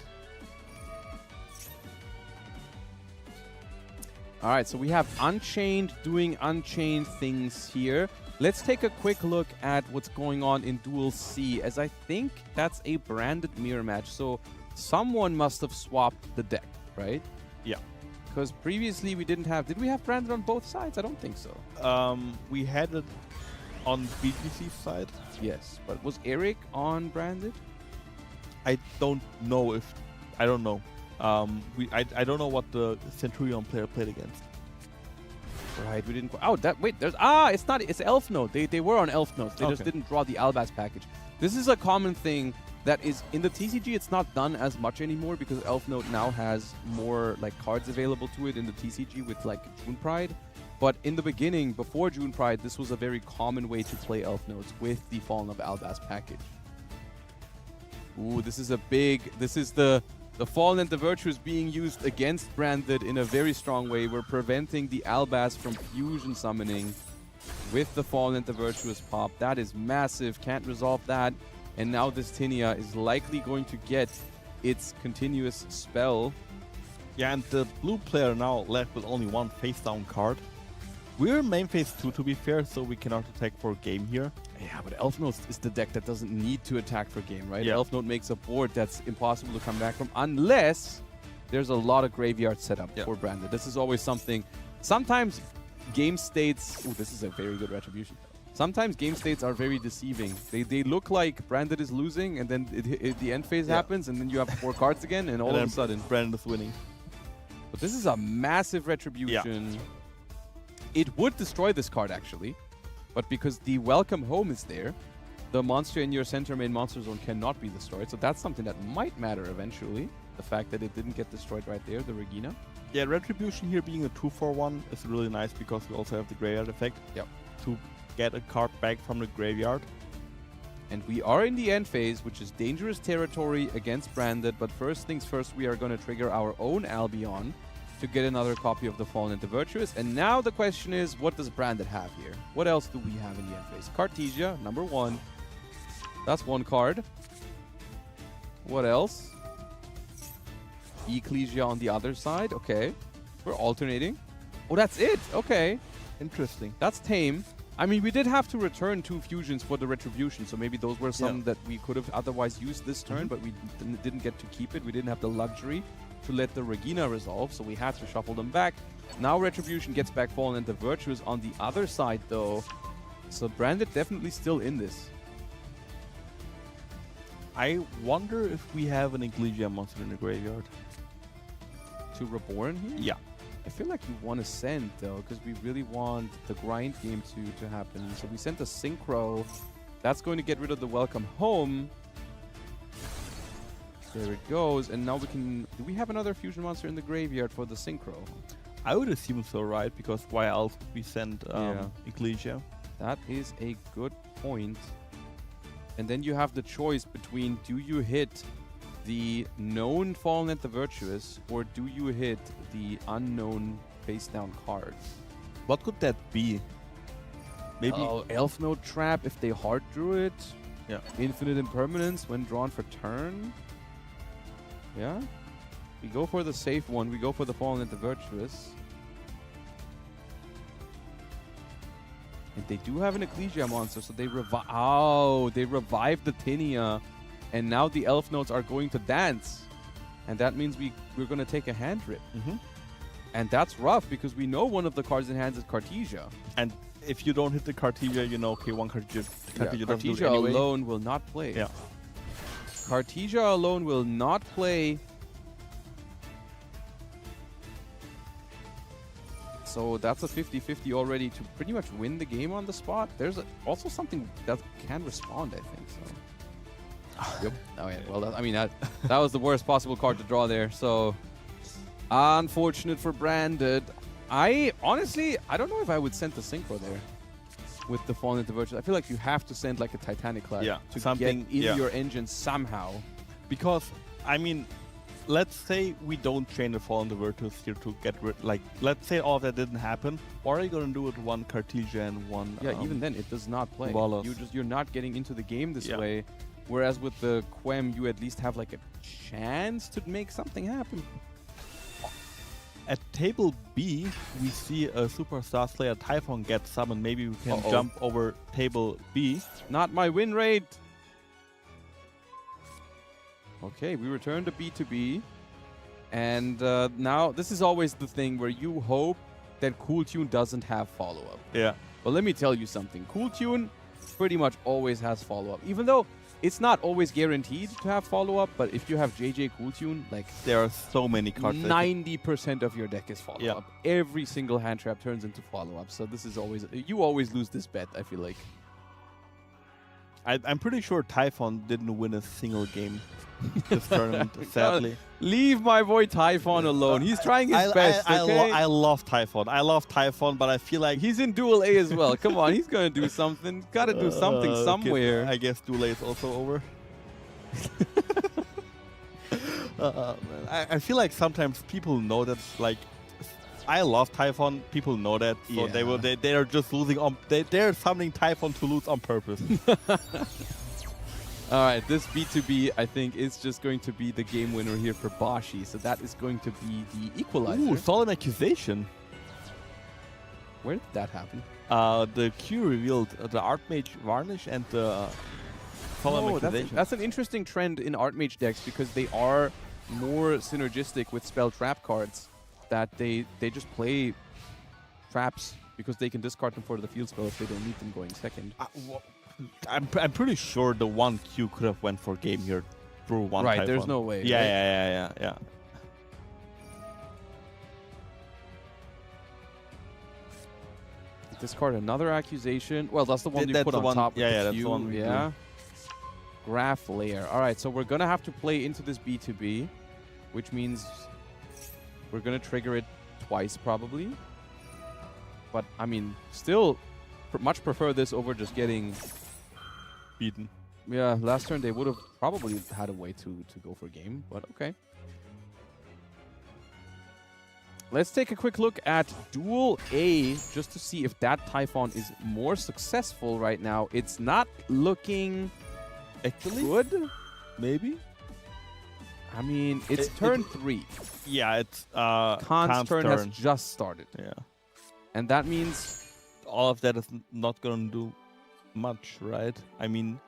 Speaker 2: All right, so we have Unchained doing Unchained things here. Let's take a quick look at what's going on in Duel C, as I think that's a branded mirror match. So someone must have swapped the deck, right?
Speaker 5: Yeah.
Speaker 2: Because previously we didn't have... Did we have branded on both sides? I don't think so.
Speaker 5: We had it on BGC's side.
Speaker 2: Yes, but was Eric on branded?
Speaker 5: I don't know if... I don't know. I don't know what the Centurion player played against.
Speaker 2: Right, we didn't... Oh, wait, there's... it's not... It's Elf Note. They were on Elf Notes. They just didn't draw the Albaz package. This is a common thing that is... In the TCG, it's not done as much anymore because Elf Note now has more, like, cards available to it in the TCG with, like, June Pride. But in the beginning, before June Pride, this was a very common way to play Elf Notes with the Fallen of Albaz package. Ooh, this is a big... This is the Fallen and the Virtuous being used against Branded in a very strong way. We're preventing the Albaz from fusion summoning with the Fallen and the Virtuous pop. That is massive. Can't resolve that. And now this Tinia is likely going to get its continuous spell.
Speaker 5: Yeah, and the blue player now left with only 1 face-down card. We're main phase 2, to be fair, so we cannot attack for game here.
Speaker 2: Yeah, but Elf Note is the deck that doesn't need to attack for game, right?
Speaker 5: Yeah.
Speaker 2: Elf Note makes a board that's impossible to come back from unless there's a lot of graveyard setup for Branded. This is always something. Sometimes game states... Ooh, this is a very good retribution. Sometimes game states are very deceiving. They look like Branded is losing, and then the end phase happens, and then you have 4 cards again, and all of a sudden...
Speaker 5: Branded is winning.
Speaker 2: But this is a massive retribution. Yeah. It would destroy this card, actually. But because the Welcome Home is there, the monster in your center main monster zone cannot be destroyed. So that's something that might matter eventually. The fact that it didn't get destroyed right there, the Regina.
Speaker 5: Yeah, Retribution here being a 2-for-1 is really nice because we also have the Graveyard effect.
Speaker 2: Yep.
Speaker 5: to get a card back from the graveyard.
Speaker 2: And we are in the end phase, which is dangerous territory against Branded. But first things first, we are going to trigger our own Albion to get another copy of the Fallen and the Virtuous. And now the question is, what does Branded have here? What else do we have in the end phase? Cartesia, number 1. That's 1 card. What else? Ecclesia on the other side. Okay. We're alternating. Oh, that's it. Okay.
Speaker 5: Interesting.
Speaker 2: That's tame. I mean, we did have to return 2 fusions for the Retribution, so maybe those were some that we could have otherwise used this turn, but we didn't get to keep it. We didn't have the luxury to let the Regina resolve, so we had to shuffle them back. Now Retribution gets back Fallen and the Virtuous on the other side, though. So Branded definitely still in this.
Speaker 5: I wonder if we have an Ecclesia monster in the graveyard.
Speaker 2: To Reborn here?
Speaker 5: Yeah.
Speaker 2: I feel like we want to send, though, because we really want the grind game to happen. So we sent a Synchro. That's going to get rid of the Welcome Home. There it goes. And now we can... Do we have another fusion monster in the graveyard for the Synchro?
Speaker 5: I would assume so, right? Because why else would we send Ecclesia?
Speaker 2: That is a good point. And then you have the choice between, do you hit the known Fallen and the Virtuous, or do you hit the unknown face down card?
Speaker 5: What could that be? Maybe
Speaker 2: Elf Note Trap if they hard drew it.
Speaker 5: Yeah.
Speaker 2: Infinite Impermanence when drawn for turn. Yeah. We go for the safe one. We go for the Fallen and the Virtuous. And they do have an Ecclesia monster, so they revive. Oh, they revived the Tinia. And now the Elf Notes are going to dance. And that means we're going to take a hand rip. And that's rough because we know one of the cards in hand is Cartesia.
Speaker 5: And if you don't hit the Cartesia, you know, okay, one Cartesia doesn't do it
Speaker 2: Cartesia
Speaker 5: anyway.
Speaker 2: alone will not play.
Speaker 5: Yeah.
Speaker 2: Cartesia alone will not play. So that's a 50-50 already to pretty much win the game on the spot. There's also something that can respond, I think. So. Yep. Oh yeah. Well, I mean that was the worst possible card to draw there. So unfortunate for Branded. I honestly don't know if I would send the Synchro there with the Fallen into Virtuous. I feel like you have to send like a Titanic Clash to get in your engine somehow.
Speaker 5: Because I mean, let's say we don't train the Fallen the Virtuous here to get rid. Like, let's say all of that didn't happen. What are you gonna do with one Cartesia and one?
Speaker 2: Yeah, even then it does not play.
Speaker 5: Wallace.
Speaker 2: You're not getting into the game this way. Whereas with the Quem, you at least have like a chance to make something happen.
Speaker 5: At table B, we see a Superstar Slayer Typhon get summoned. Maybe we can jump over table B.
Speaker 2: Not my win rate. Okay, we return to B to B. And now, this is always the thing where you hope that Cool Tune doesn't have follow-up.
Speaker 5: Yeah.
Speaker 2: But let me tell you something. Cool Tune pretty much always has follow-up. Even though it's not always guaranteed to have follow-up, but if you have JJ Cool Tune, like...
Speaker 5: There are so many cards.
Speaker 2: 90% of your deck is follow-up. Yeah. Every single hand trap turns into follow-up. So this is always... You always lose this bet, I feel like.
Speaker 5: I'm pretty sure Typhon didn't win a single game this tournament, sadly.
Speaker 2: Leave my boy Typhon alone. He's trying his best, okay?
Speaker 5: I love Typhon. I love Typhon, but I feel like...
Speaker 2: He's in Duel A as well. Come on, he's going to do something. Got to do something somewhere.
Speaker 5: Okay, I guess Duel A is also over. I feel like sometimes people know that, like... I love Typhon. People know that, so they are just losing on. They're summoning Typhon to lose on purpose.
Speaker 2: All right, this B2B I think is just going to be the game winner here for Bashi. So that is going to be the equalizer.
Speaker 5: Ooh, Solemn Accusation.
Speaker 2: Where did that happen?
Speaker 5: The Q revealed the Archmage Varnish and the Solemn Accusation.
Speaker 2: That's an interesting trend in Archmage decks because they are more synergistic with spell trap cards. That they just play traps because they can discard them for the field spell if they don't need them going second.
Speaker 5: I'm pretty sure the 1Q could have went for game here through one.
Speaker 2: Right,
Speaker 5: Typhon.
Speaker 2: there's no way.
Speaker 5: Yeah.
Speaker 2: Discard another accusation. Well, that's the one you put on top.
Speaker 5: Yeah,
Speaker 2: with
Speaker 5: that's
Speaker 2: the
Speaker 5: the one.
Speaker 2: Yeah. Graph layer. All right, so we're gonna have to play into this B2B, which means we're going to trigger it twice, probably. But, I mean, still, much prefer this over just getting
Speaker 5: Beaten.
Speaker 2: Yeah, last turn they would have probably had a way to go for game, but okay. Let's take a quick look at Duel A just to see if that Typhon is more successful right now. It's not looking
Speaker 5: Actually,
Speaker 2: good.
Speaker 5: maybe.
Speaker 2: I mean, it's turn 3.
Speaker 5: Yeah, it's
Speaker 2: Khan's turn has just started.
Speaker 5: Yeah.
Speaker 2: And that means
Speaker 5: All of that is not gonna do much, right? I mean,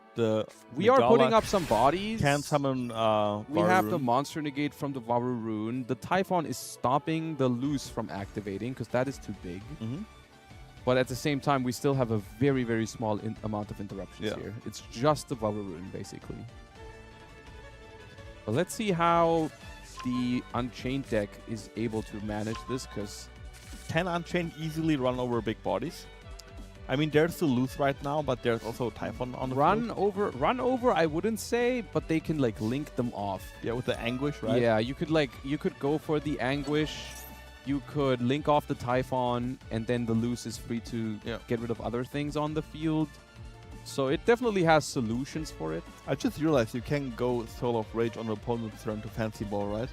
Speaker 2: we are putting
Speaker 5: Megala
Speaker 2: up some bodies.
Speaker 5: can summon
Speaker 2: We have the
Speaker 5: Varun.
Speaker 2: Monster Negate from the Varu Rune. The Typhon is stopping the Loose from activating because that is too big.
Speaker 5: Mhm.
Speaker 2: But at the same time, we still have a very, very small amount of interruptions
Speaker 5: Yeah.
Speaker 2: here. It's just the Varu Rune, basically. But let's see how the Unchained deck is able to manage this, because
Speaker 5: Can Unchained easily run over big bodies? I mean, there's the loose right now, but there's also Typhon on the field.
Speaker 2: run over, I wouldn't say, but they can like link them off.
Speaker 5: Yeah, with the Anguish, right?
Speaker 2: Yeah, you could go for the Anguish. You could link off the Typhon, and then the Loose is free to get rid of other things on the field. So it definitely has solutions for it.
Speaker 5: I just realized you can go Soul of Rage on the opponent's turn to Fancy Ball, right?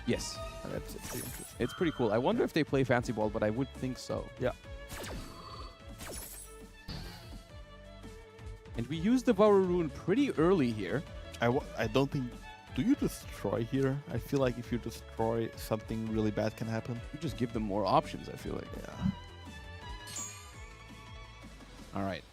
Speaker 2: Yes,
Speaker 5: That's pretty interesting.
Speaker 2: it's pretty cool. I wonder if they play Fancy Ball, but I would think so.
Speaker 5: Yeah.
Speaker 2: And we used the Varu Rune pretty early here.
Speaker 5: I don't think... Do you destroy here? I feel like if you destroy, something really bad can happen.
Speaker 2: You just give them more options, I feel like.
Speaker 5: Yeah.
Speaker 2: All right.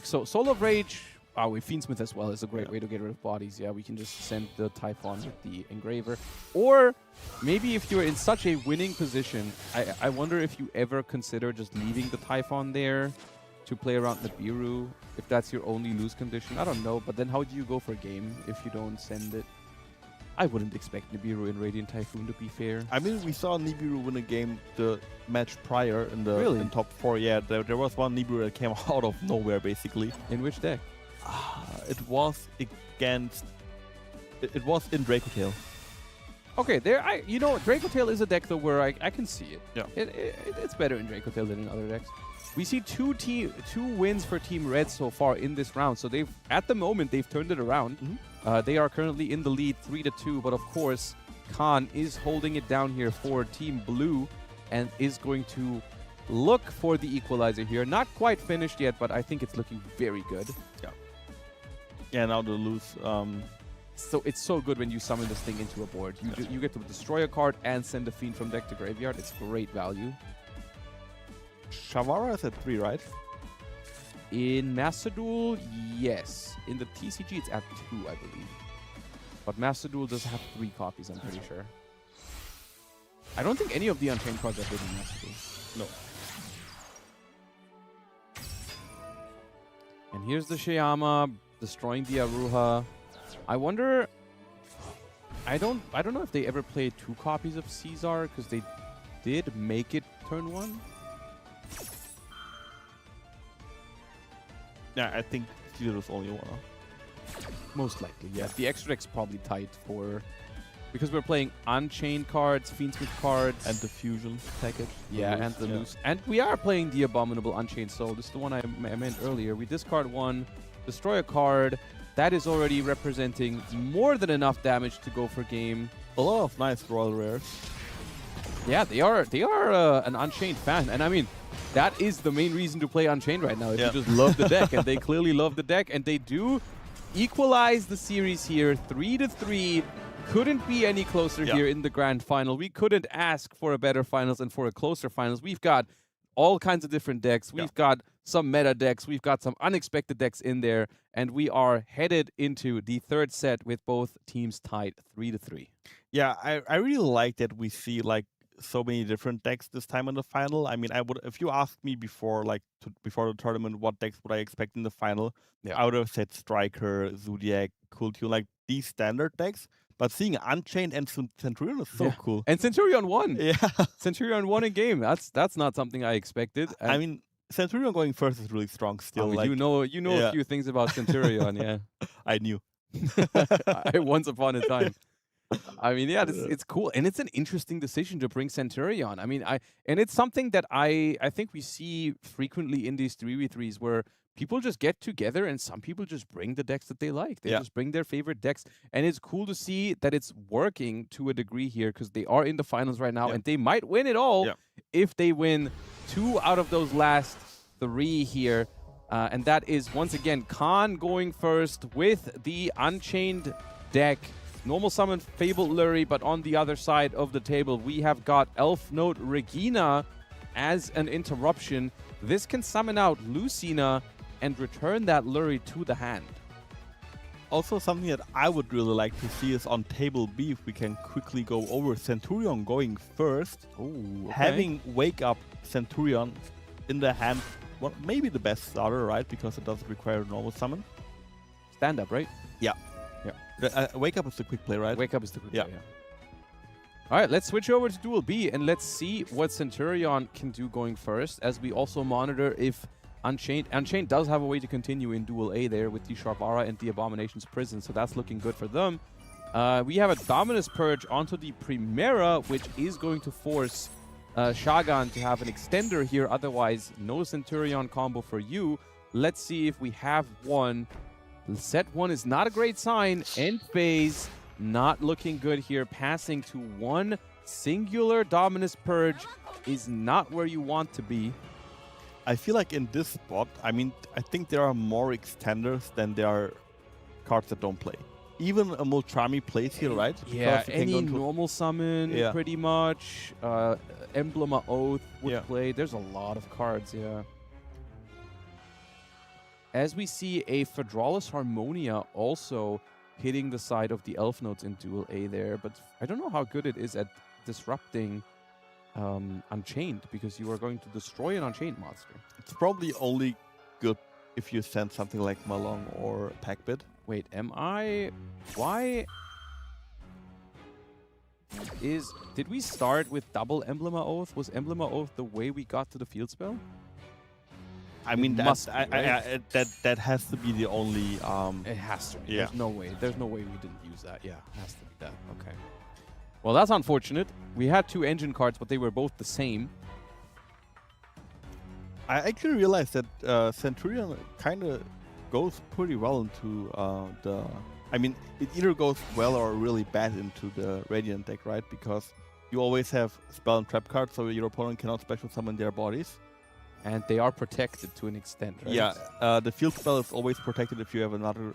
Speaker 2: So Soul of Rage. We Fiendsmith as well is a great way to get rid of bodies. Yeah, we can just send the Typhon with the Engraver. Or maybe if you're in such a winning position, I wonder if you ever consider just leaving the Typhon there to play around Nibiru, if that's your only lose condition. I don't know, but then how do you go for game if you don't send it? I wouldn't expect Nibiru in Radiant Typhoon, to be fair.
Speaker 5: I mean, we saw Nibiru win a game the match prior in the
Speaker 2: Really?
Speaker 5: in top 4. Yeah, there was one Nibiru that came out of nowhere, basically.
Speaker 2: In which deck?
Speaker 5: It was against... It was in Draco Tail.
Speaker 2: Okay, you know, Draco Tail is a deck though where I can see it.
Speaker 5: Yeah.
Speaker 2: It's better in Draco Tail than in other decks. We see two wins for Team Red so far in this round. So at the moment they've turned it around. They are currently in the lead 3-2, but of course Khan is holding it down here for Team Blue and is going to look for the equalizer here. Not quite finished yet, but I think it's looking very good.
Speaker 5: Yeah, now the loose...
Speaker 2: So it's so good when you summon this thing into a board. You get to destroy a card and send a Fiend from deck to graveyard. It's great value.
Speaker 5: Shavara is at 3, right?
Speaker 2: In Master Duel, yes. In the TCG, it's at 2, I believe. But Master Duel does have 3 copies, I'm pretty sure. I don't think any of the Unchained cards are good in Master Duel.
Speaker 5: No.
Speaker 2: And here's the Shayama destroying the Aruha. I wonder... I don't know if they ever played 2 copies of Caesar, because they did make it turn 1.
Speaker 5: Yeah, I think Caesar is only one.
Speaker 2: Most likely, yeah. The extra deck's probably tight for... Because we're playing Unchained cards, Fiendsmith cards.
Speaker 5: And the Fusion package.
Speaker 2: Yeah, and the loose. And we are playing the Abominable Unchained Soul. This is the one I meant earlier. We discard 1, destroy a card. That is already representing more than enough damage to go for game.
Speaker 5: A lot of nice Royal Rares.
Speaker 2: Yeah, they are an Unchained fan. And I mean, that is the main reason to play Unchained right now. If you just love the deck. And they clearly love the deck. And they do equalize the series here. 3-3. Couldn't be any closer here in the grand final. We couldn't ask for a better finals and for a closer finals. We've got all kinds of different decks. We've got some meta decks. We've got some unexpected decks in there. And we are headed into the third set with both teams tied 3-3.
Speaker 5: Yeah, I really like that we see like so many different decks this time in the final. I mean, if you asked me before before the tournament what decks would I expect in the final, I would have said Striker, Zodiac, Cooltune, like these standard decks. But seeing Unchained and Centurion is so cool.
Speaker 2: And Centurion won.
Speaker 5: Yeah.
Speaker 2: Centurion won a game. That's not something I expected.
Speaker 5: I mean, Centurion going first is really strong still.
Speaker 2: Like, you know a few things about Centurion, yeah.
Speaker 5: I knew.
Speaker 2: Once upon a time. I mean, yeah, it's cool, and it's an interesting decision to bring Centurion. I mean, and it's something that I think we see frequently in these 3v3s where people just get together and some people just bring the decks that they like. They just bring their favorite decks, and it's cool to see that it's working to a degree here because they are in the finals right now, and they might win it all if they win 2 out of those last 3 here. And that is, once again, Khan going first with the Unchained deck. Normal summon Fabled Lurie, but on the other side of the table, we have got Elf Note Regina as an interruption. This can summon out Lucina and return that Lurie to the hand.
Speaker 5: Also, something that I would really like to see is on table B, if we can quickly go over Centurion going first.
Speaker 2: Ooh, okay.
Speaker 5: Having Wake Up Centurion in the hand, well, maybe the best starter, right? Because it doesn't require a normal summon.
Speaker 2: Stand up, right?
Speaker 5: Yeah. Wake Up is the quick play, right?
Speaker 2: Wake Up is the quick play, yeah. All right, let's switch over to Duel B and let's see what Centurion can do going first, as we also monitor if Unchained does have a way to continue in Duel A there with the Sharvara and the Abomination's Prison, so that's looking good for them. We have a Dominus Purge onto the Primera, which is going to force Shagan to have an extender here, otherwise no Centurion combo for you. Let's see if we have one. Set 1 is not a great sign. End phase, not looking good here. Passing to 1 singular Dominus Purge is not where you want to be.
Speaker 5: I feel like in this spot, I mean, I think there are more extenders than there are cards that don't play. Even a Multrami plays here, right?
Speaker 2: Yeah, any normal summon, pretty much. Emblem of Oath would play. There's a lot of cards, As we see a Fedralus Harmonia also hitting the side of the Elf Notes in Duel A there, but I don't know how good it is at disrupting Unchained, because you are going to destroy an Unchained monster.
Speaker 5: It's probably only good if you send something like Malong or Packbit.
Speaker 2: Wait, why did we start with double Emblem of Oath? Was Emblem of Oath the way we got to the field spell?
Speaker 5: I mean, that has to be the only.
Speaker 2: It has to be.
Speaker 5: Yeah.
Speaker 2: There's no way we didn't use that. Yeah, it has to be that. Okay. Well, that's unfortunate. We had 2 engine cards, but they were both the same.
Speaker 5: I actually realized that Centurion kind of goes pretty well into the. I mean, it either goes well or really bad into the Radiant deck, right? Because you always have spell and trap cards, so your opponent cannot special summon their bodies.
Speaker 2: And they are protected to an extent, right?
Speaker 5: Yeah, the field spell is always protected if you have another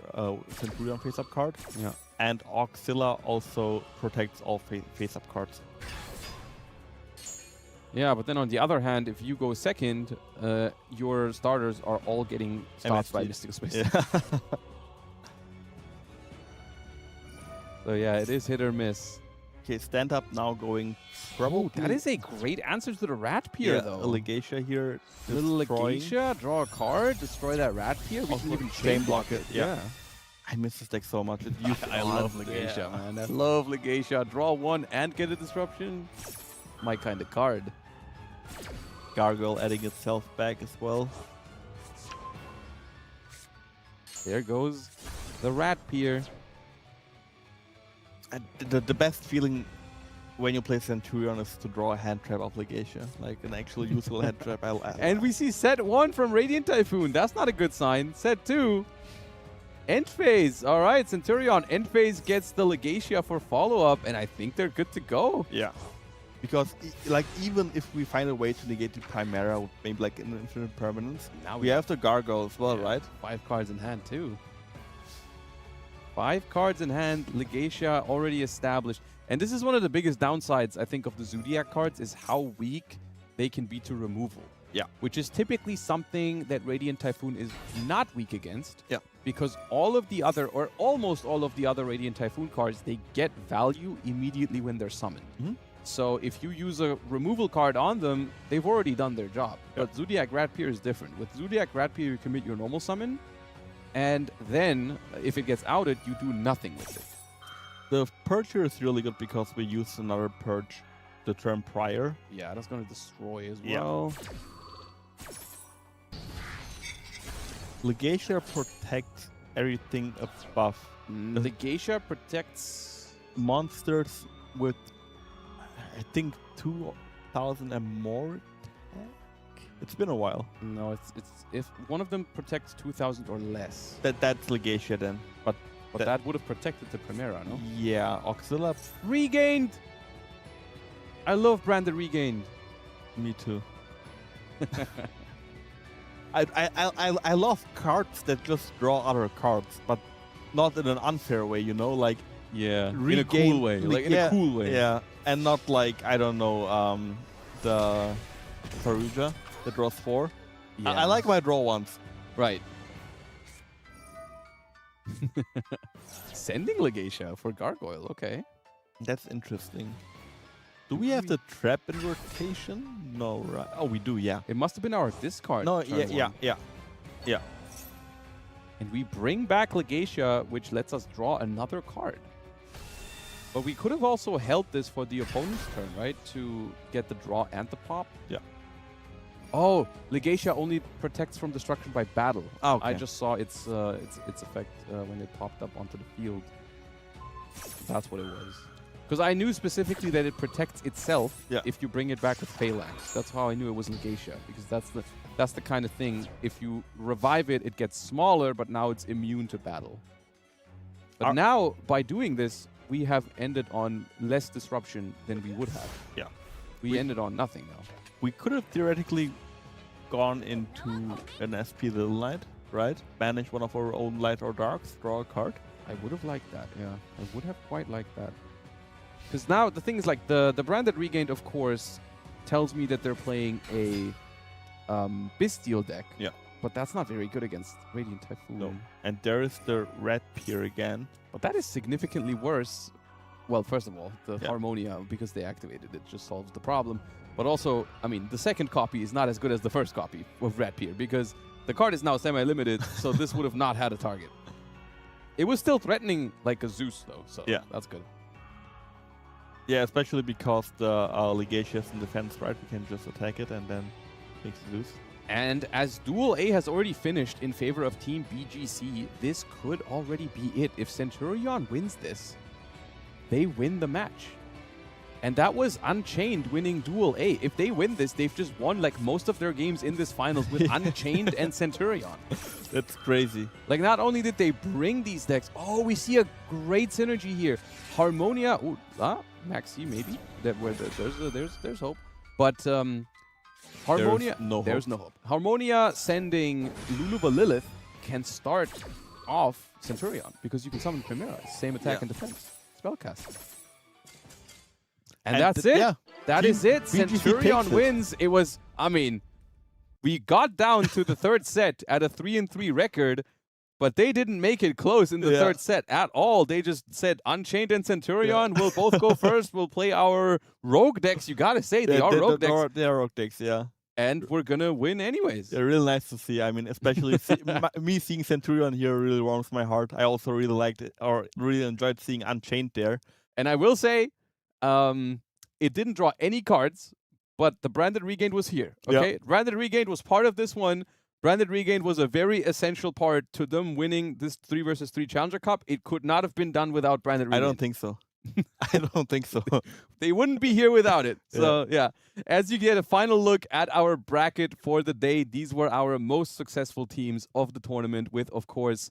Speaker 5: Centurion face-up card.
Speaker 2: Yeah.
Speaker 5: And Auxilla also protects all face-up cards.
Speaker 2: Yeah, but then on the other hand, if you go second, your starters are all getting stopped by Mystical Space.
Speaker 5: Yeah.
Speaker 2: So yeah, it is hit or miss.
Speaker 5: Okay, stand up now going probably.
Speaker 2: That is a great answer to the Rat Pier, though.
Speaker 5: A Legacia here.
Speaker 2: Little Legacia, draw a card, destroy that Rat Pier. We can even chain block it.
Speaker 5: Yeah. I miss this deck so much.
Speaker 2: I love Legacia, man. I love Legacia. Draw 1 and get a disruption. My kind of card.
Speaker 5: Gargoyle adding itself back as well.
Speaker 2: There goes the Rat Pier.
Speaker 5: And the best feeling when you play Centurion is to draw a hand trap of Legacia, like an actual useful hand trap.
Speaker 2: And we see set 1 from Radiant Typhoon. That's not a good sign. Set 2. End phase. All right, Centurion. End phase gets the Legacia for follow-up, and I think they're good to go.
Speaker 5: Yeah. Because like even if we find a way to negate the Primera with maybe like an infinite permanence,
Speaker 2: now
Speaker 5: we have the Gargoyle as well, right?
Speaker 2: 5 cards in hand too. 5 cards in hand, Legacia already established. And this is one of the biggest downsides, I think, of the Zodiac cards, is how weak they can be to removal.
Speaker 5: Yeah.
Speaker 2: Which is typically something that Radiant Typhoon is not weak against.
Speaker 5: Yeah.
Speaker 2: Because all of the other, or almost all of the other Radiant Typhoon cards, they get value immediately when they're summoned.
Speaker 5: Mm-hmm.
Speaker 2: So if you use a removal card on them, they've already done their job.
Speaker 5: Yeah.
Speaker 2: But Zodiac Rat Pier is different. With Zodiac Rat Pier, you commit your normal summon, and then, if it gets outed, you do nothing with it.
Speaker 5: The Purge here is really good because we use another Purge the turn prior.
Speaker 2: Yeah, that's going to destroy as
Speaker 5: Yeah.
Speaker 2: well.
Speaker 5: Legacia protects everything above.
Speaker 2: Legacia protects...
Speaker 5: monsters with, I think, 2,000 and more. It's been a while.
Speaker 2: No, it's if one of them protects 2,000 or less.
Speaker 5: That's Legacia then. But
Speaker 2: That would have protected the Primera, no?
Speaker 5: yeah, Auxilla,
Speaker 2: Regained! I love branded regained.
Speaker 5: me too. I love cards that just draw other cards, but not in an unfair way, you know, like
Speaker 2: Yeah, in a
Speaker 5: regain-
Speaker 2: cool way. Like in
Speaker 5: yeah,
Speaker 2: a cool way.
Speaker 5: Yeah, and not like, I don't know, the Faruja that draws 4. I like my draw ones.
Speaker 2: Right. Sending Legacia for Gargoyle, okay.
Speaker 5: That's interesting. Do we have the trap in rotation? No, right? Oh, we do, yeah.
Speaker 2: It must have been our discard.
Speaker 5: No,
Speaker 2: turn
Speaker 5: yeah.
Speaker 2: one. And we bring back Legacia, which lets us draw another card. But we could have also held this for the opponent's turn, right? To get the draw and the pop.
Speaker 5: Yeah.
Speaker 2: Oh, Legacia only protects from destruction by battle.
Speaker 5: Ah, okay.
Speaker 2: I just saw its effect when it popped up onto the field. That's what it was. Because I knew specifically that it protects itself if you bring it back with Phalanx. That's how I knew it was Legacia, because that's the kind of thing. If you revive it, it gets smaller, but now it's immune to battle. But now, by doing this, we have ended on less disruption than we would have.
Speaker 5: Yeah.
Speaker 2: We ended on nothing now.
Speaker 5: We could have theoretically gone into an SP Little Knight, right? Banish one of our own light or darks, draw a card.
Speaker 2: I would have liked that, yeah. I would have quite liked that. Because now the thing is, like, the Branded Regained, of course, tells me that they're playing a Bestial deck.
Speaker 5: Yeah.
Speaker 2: But that's not very good against Radiant Typhoon.
Speaker 5: No. And there is the red pier again.
Speaker 2: But that is significantly worse. Well, first of all, the
Speaker 5: Yeah.
Speaker 2: Harmonia, because they activated it, just solves the problem. But also, I mean, the second copy is not as good as the first copy of Red Pier, because the card is now semi-limited, so this would have not had a target. It was still threatening like a Zeus, though, so
Speaker 5: Yeah.
Speaker 2: that's good.
Speaker 5: Yeah, especially because the Legacia is in defense, right? We can just attack it and then make it loose.
Speaker 2: And as Duel A has already finished in favor of Team BGC, this could already be it. If Centurion wins this, they win the match. And that was Unchained winning Duel A. If they win this, they've just won like most of their games in this finals with Unchained and Centurion.
Speaker 5: That's crazy.
Speaker 2: Like, not only did they bring these decks, oh, we see a great synergy here. Harmonia, ooh, Maxi maybe. There's hope. But Harmonia,
Speaker 5: there's no hope.
Speaker 2: Harmonia sending Luluba Lilith can start off Centurion because you can summon Primera, same attack and defense, spellcast. And that's it.
Speaker 5: Yeah.
Speaker 2: That is it.
Speaker 5: BGC
Speaker 2: Centurion
Speaker 5: takes it.
Speaker 2: wins. It was, I mean, we got down to the third set at a 3-3 record, but they didn't make it close in the third set at all. They just said Unchained and Centurion will both go first. We'll play our rogue decks. You gotta say they are rogue decks.
Speaker 5: They are rogue decks, yeah.
Speaker 2: And we're gonna win anyways.
Speaker 5: They're really nice to see. I mean, especially me seeing Centurion here really warms my heart. I also really liked it, or really enjoyed seeing Unchained there.
Speaker 2: And I will say, it didn't draw any cards, but the Branded Regained was here. Okay, Branded Regained was part of this one. Branded Regained was a very essential part to them winning this 3 versus 3 Challenger Cup. It could not have been done without Branded Regained.
Speaker 5: I don't think so. I don't think so.
Speaker 2: They wouldn't be here without it. So, yeah. As you get a final look at our bracket for the day, these were our most successful teams of the tournament with, of course,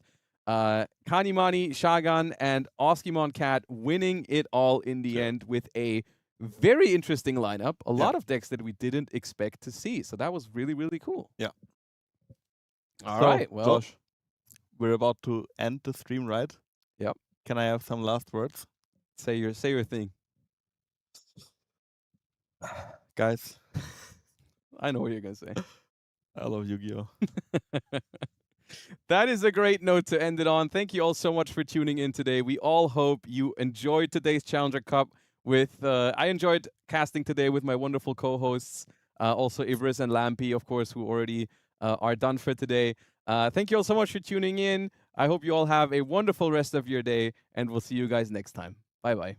Speaker 2: Kanimani, Shagan, and Oskimon Cat winning it all in the end with a very interesting lineup. A lot of decks that we didn't expect to see. So that was really, really cool.
Speaker 5: Yeah.
Speaker 2: All right. Well,
Speaker 5: Josh, we're about to end the stream, right?
Speaker 2: Yep.
Speaker 5: Can I have some last words?
Speaker 2: say your thing.
Speaker 5: Guys,
Speaker 2: I know what you're going to say.
Speaker 5: I love Yu-Gi-Oh!
Speaker 2: That is a great note to end it on. Thank you all so much for tuning in today. We all hope you enjoyed today's Challenger Cup. I enjoyed casting today with my wonderful co-hosts, also Ivris and Lampi, of course, who already are done for today. Thank you all so much for tuning in. I hope you all have a wonderful rest of your day, and we'll see you guys next time. Bye-bye.